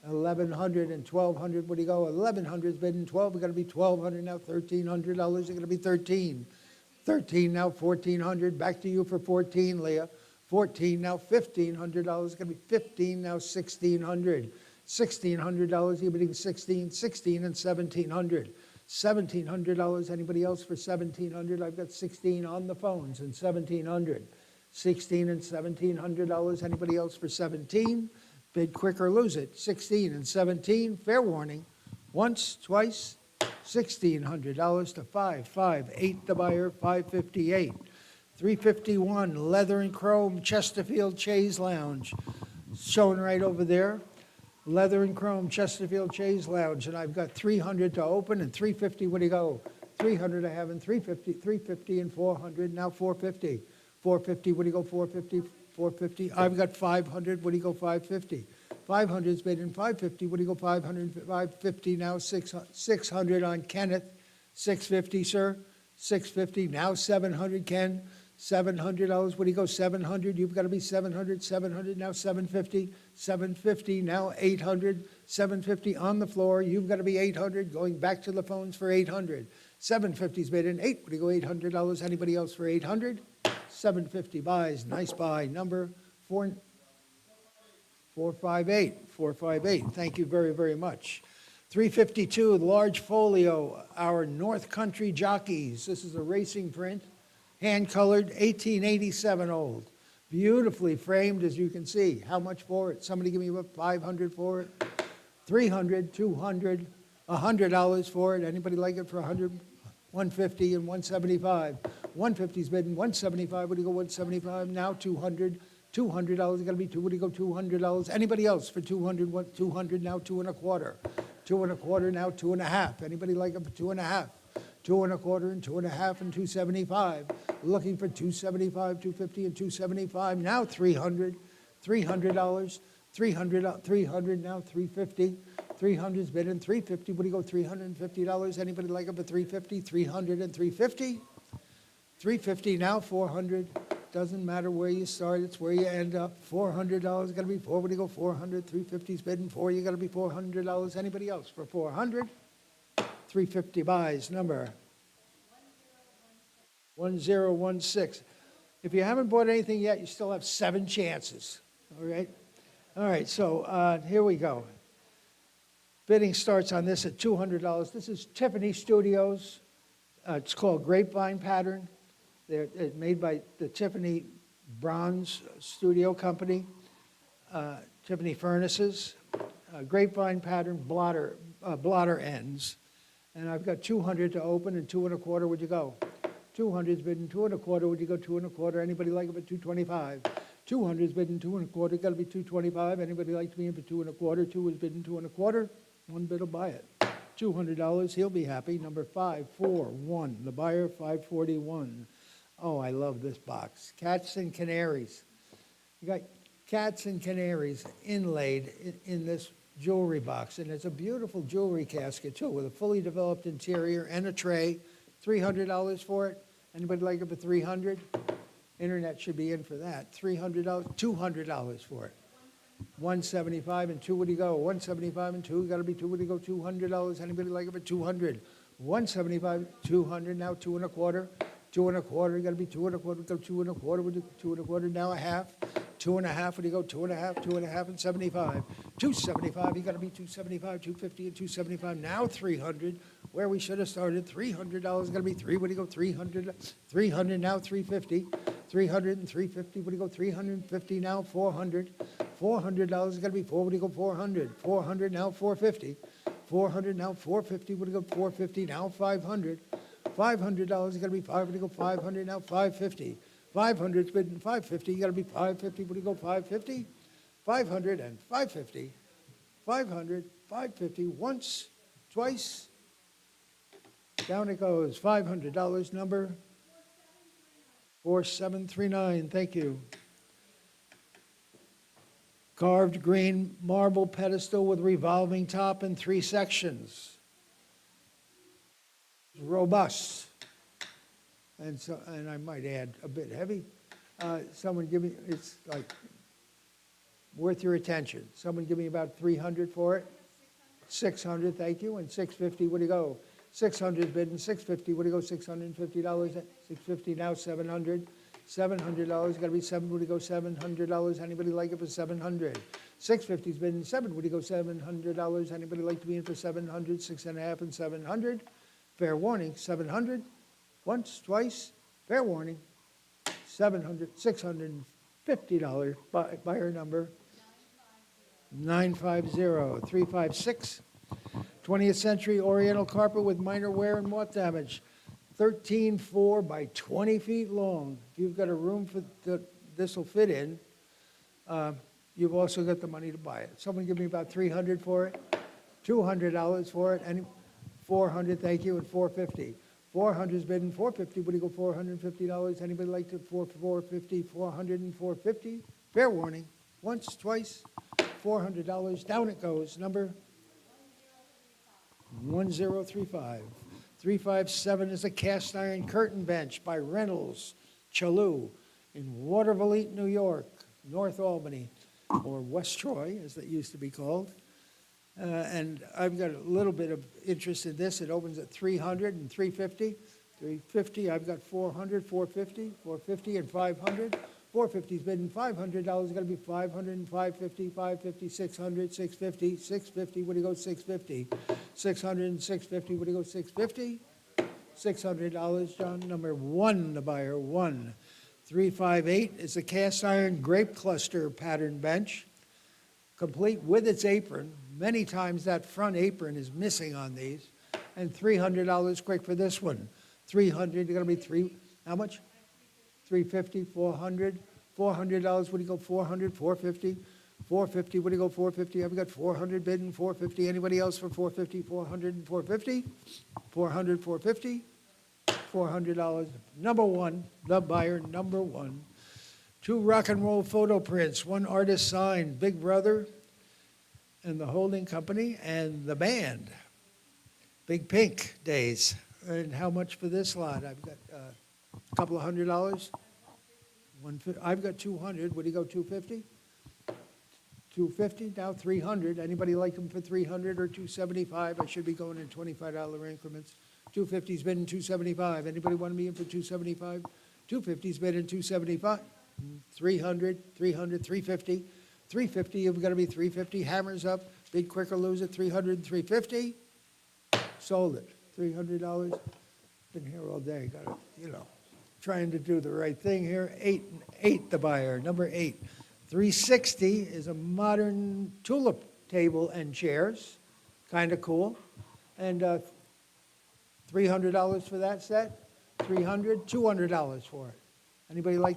1,100 and 1,200. What do you go? 1,100's bid in 12. We're going to be 1,200 now. $1,300. You're going to be 13. 13 now. 1,400. Back to you for 14, Leah. 14 now. $1,500. Going to be 15 now. 1,600. $1,600, you're bidding 16, 16 and 1,700. $1,700, anybody else for 1,700? I've got 16 on the phones and 1,700. 16 and $1,700, anybody else for 17? Bid quick or lose it. 16 and 17, fair warning. Once, twice, $1,600 to 558 the buyer, 558. 351, leather and chrome, Chesterfield Chaise Lounge. Showing right over there. Leather and chrome, Chesterfield Chaise Lounge, and I've got 300 to open and 350. What do you go? 300 I have and 350, 350 and 400. Now 450. 450. What do you go? 450. 450. I've got 500. What do you go? 550. 500's bid in 550. What do you go? 500. 550. Now 600 on Kenneth. 650, sir. 650. Now 700, Ken. $700. What do you go? 700. You've got to be 700. 700. Now 750. 750. Now 800. 750 on the floor. You've got to be 800. Going back to the phones for 800. 750's bid in 8. What do you go? $800. Anybody else for 800? 750 buys. Nice buy. Number 458. 458. Thank you very, very much. 352. Large folio. Our North Country Jockeys. This is a racing print. Hand-colored, 1887 old. Beautifully framed, as you can see. How much for it? Somebody give me about 500 for it. 300, 200, $100 for it. Anybody like it for 100? 150 and 175. 150's bidding 175. What do you go? 175 now. 200. $200. Got to be two. What do you go? $200. Anybody else for 200? What? 200 now. 2.25. 2.25 now. 2.5. Anybody like it for 2.5? 2.25 and 2.5 and 275. Looking for 275, 250 and 275. Now 300. $300. 300 now. 350. 300's bid in 350. What do you go? $350. Anybody like it for 350? 300 and 350. 350 now. 400. Doesn't matter where you start, it's where you end up. $400 got to be 4. What do you go? 400. 350's bid in 4. You got to be $400. Anybody else for 400? 350 buys, number 1016. If you haven't bought anything yet, you still have 7 chances. All right? All right, so here we go. Bidding starts on this at $200. This is Tiffany Studios. It's called Grapevine Pattern. They're made by the Tiffany Bronze Studio Company, Tiffany Furnaces. Grapevine Pattern blotter ends. And I've got 200 to open and 2.25. Would you go? 200's bid in 2.25. Would you go 2.25? Anybody like it at 225? 200 is bidding 2 1/4, got to be 225. Anybody like to be in for 2 1/4? 2 is bidding 2 1/4. One bid will buy it. $200, he'll be happy. Number 541, the buyer 541. Oh, I love this box. Cats and canaries. You got cats and canaries inlaid in this jewelry box, and it's a beautiful jewelry casket too, with a fully developed interior and a tray. $300 for it. Anybody like it for 300? Internet should be in for that. $300, $200 for it. 175 and 2, would he go? 175 and 2, got to be 2, would he go? $200. Anybody like it for 200? 175, 200, now 2 1/4. 2 1/4, got to be 2 1/4, go 2 1/4, would you 2 1/4, now a half. 2 1/2, would he go 2 1/2, 2 1/2 and 75. 275, you got to be 275, 250 and 275, now 300, where we should have started. $300, got to be 3, would he go 300, 300, now 350, 300 and 350, would he go 350, now 400, $400, got to be 4, would he go 400, 400, now 450, 400, now 450, would he go 450, now 500, $500, got to be 5, would he go 500, now 550, 500's bidding 550, you got to be 550, would he go 550, 500 and 550, 500, 550, once, twice, down it goes. $500 number 4739, thank you. Carved green marble pedestal with revolving top and 3 sections. Robust. And I might add, a bit heavy. Someone give me, it's like worth your attention. Someone give me about 300 for it. 600, thank you. And 650, what do you go? 600 is bidding 650, what do you go? $650. 650 now 700. $700, got to be 7, would you go $700? Anybody like it for 700? 650's bidding 7, would you go $700? Anybody like to be in for 700? 6.5 and 700. Fair warning, 700. Once, twice, fair warning. $650 buyer number 950. 356. 20th century Oriental carpet with minor wear and moth damage. 13.4 by 20 feet long. If you've got a room for this will fit in, you've also got the money to buy it. Someone give me about 300 for it. $200 for it. And 400, thank you, and 450. 400 is bidding 450. Would you go $450? Anybody like to 450, 400 and 450? Fair warning. Once, twice, $400. Down it goes. Number 1035. 357 is a cast iron curtain bench by Reynolds Chalou in Watervliet, New York, North Albany, or West Troy, as it used to be called. And I've got a little bit of interest in this. It opens at 300 and 350. 350, I've got 400, 450, 450 and 500. 450 is bidding $500. Got to be 500 and 550, 550, 600, 650, 650. What do you go 650? 600 and 650. What do you go 650? $600, John. Number 1, the buyer, 1. 358 is a cast iron grape cluster pattern bench, complete with its apron. Many times that front apron is missing on these. And $300 quick for this one. 300, you're going to be 3, how much? 350, 400. $400, what do you go 400, 450? 450, what do you go 450? I've got 400 bidding, 450. Anybody else for 450, 400 and 450? 400, 450. $400. Number 1, the buyer, number 1. 2 rock and roll photo prints, 1 artist signed, Big Brother and the holding company and the band. Big Pink Days. And how much for this lot? I've got a couple of $100. I've got 200. Would he go 250? 250, now 300. Anybody like them for 300 or 275? I should be going in $25 increments. 250's bidding 275. Anybody want me in for 275? 250's bidding 275. 300, 300, 350. 350, you've got to be 350. Hammers up. Bid quick or lose it. 300 and 350. Sold it. $300. Been here all day. Got to, trying to do the right thing here. 8, the buyer. Number 8. 360 is a modern tulip table and chairs. Kind of cool. And $300 for that set. $300, $200 for it. Anybody like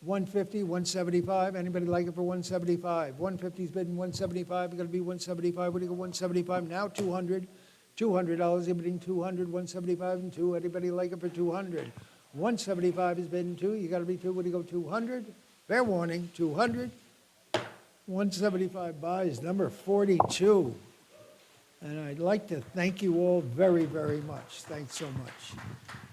150, 175, anybody like it for 175? 150's bidding 175, you're gonna be 175, what do you go, 175, now 200, $200, you're bidding 200, 175 and 2, anybody like it for 200? 175 is bidding 2, you gotta be 2, what do you go, 200? Fair warning, 200. 175 buys, number 42. And I'd like to thank you all very, very much. Thanks so much.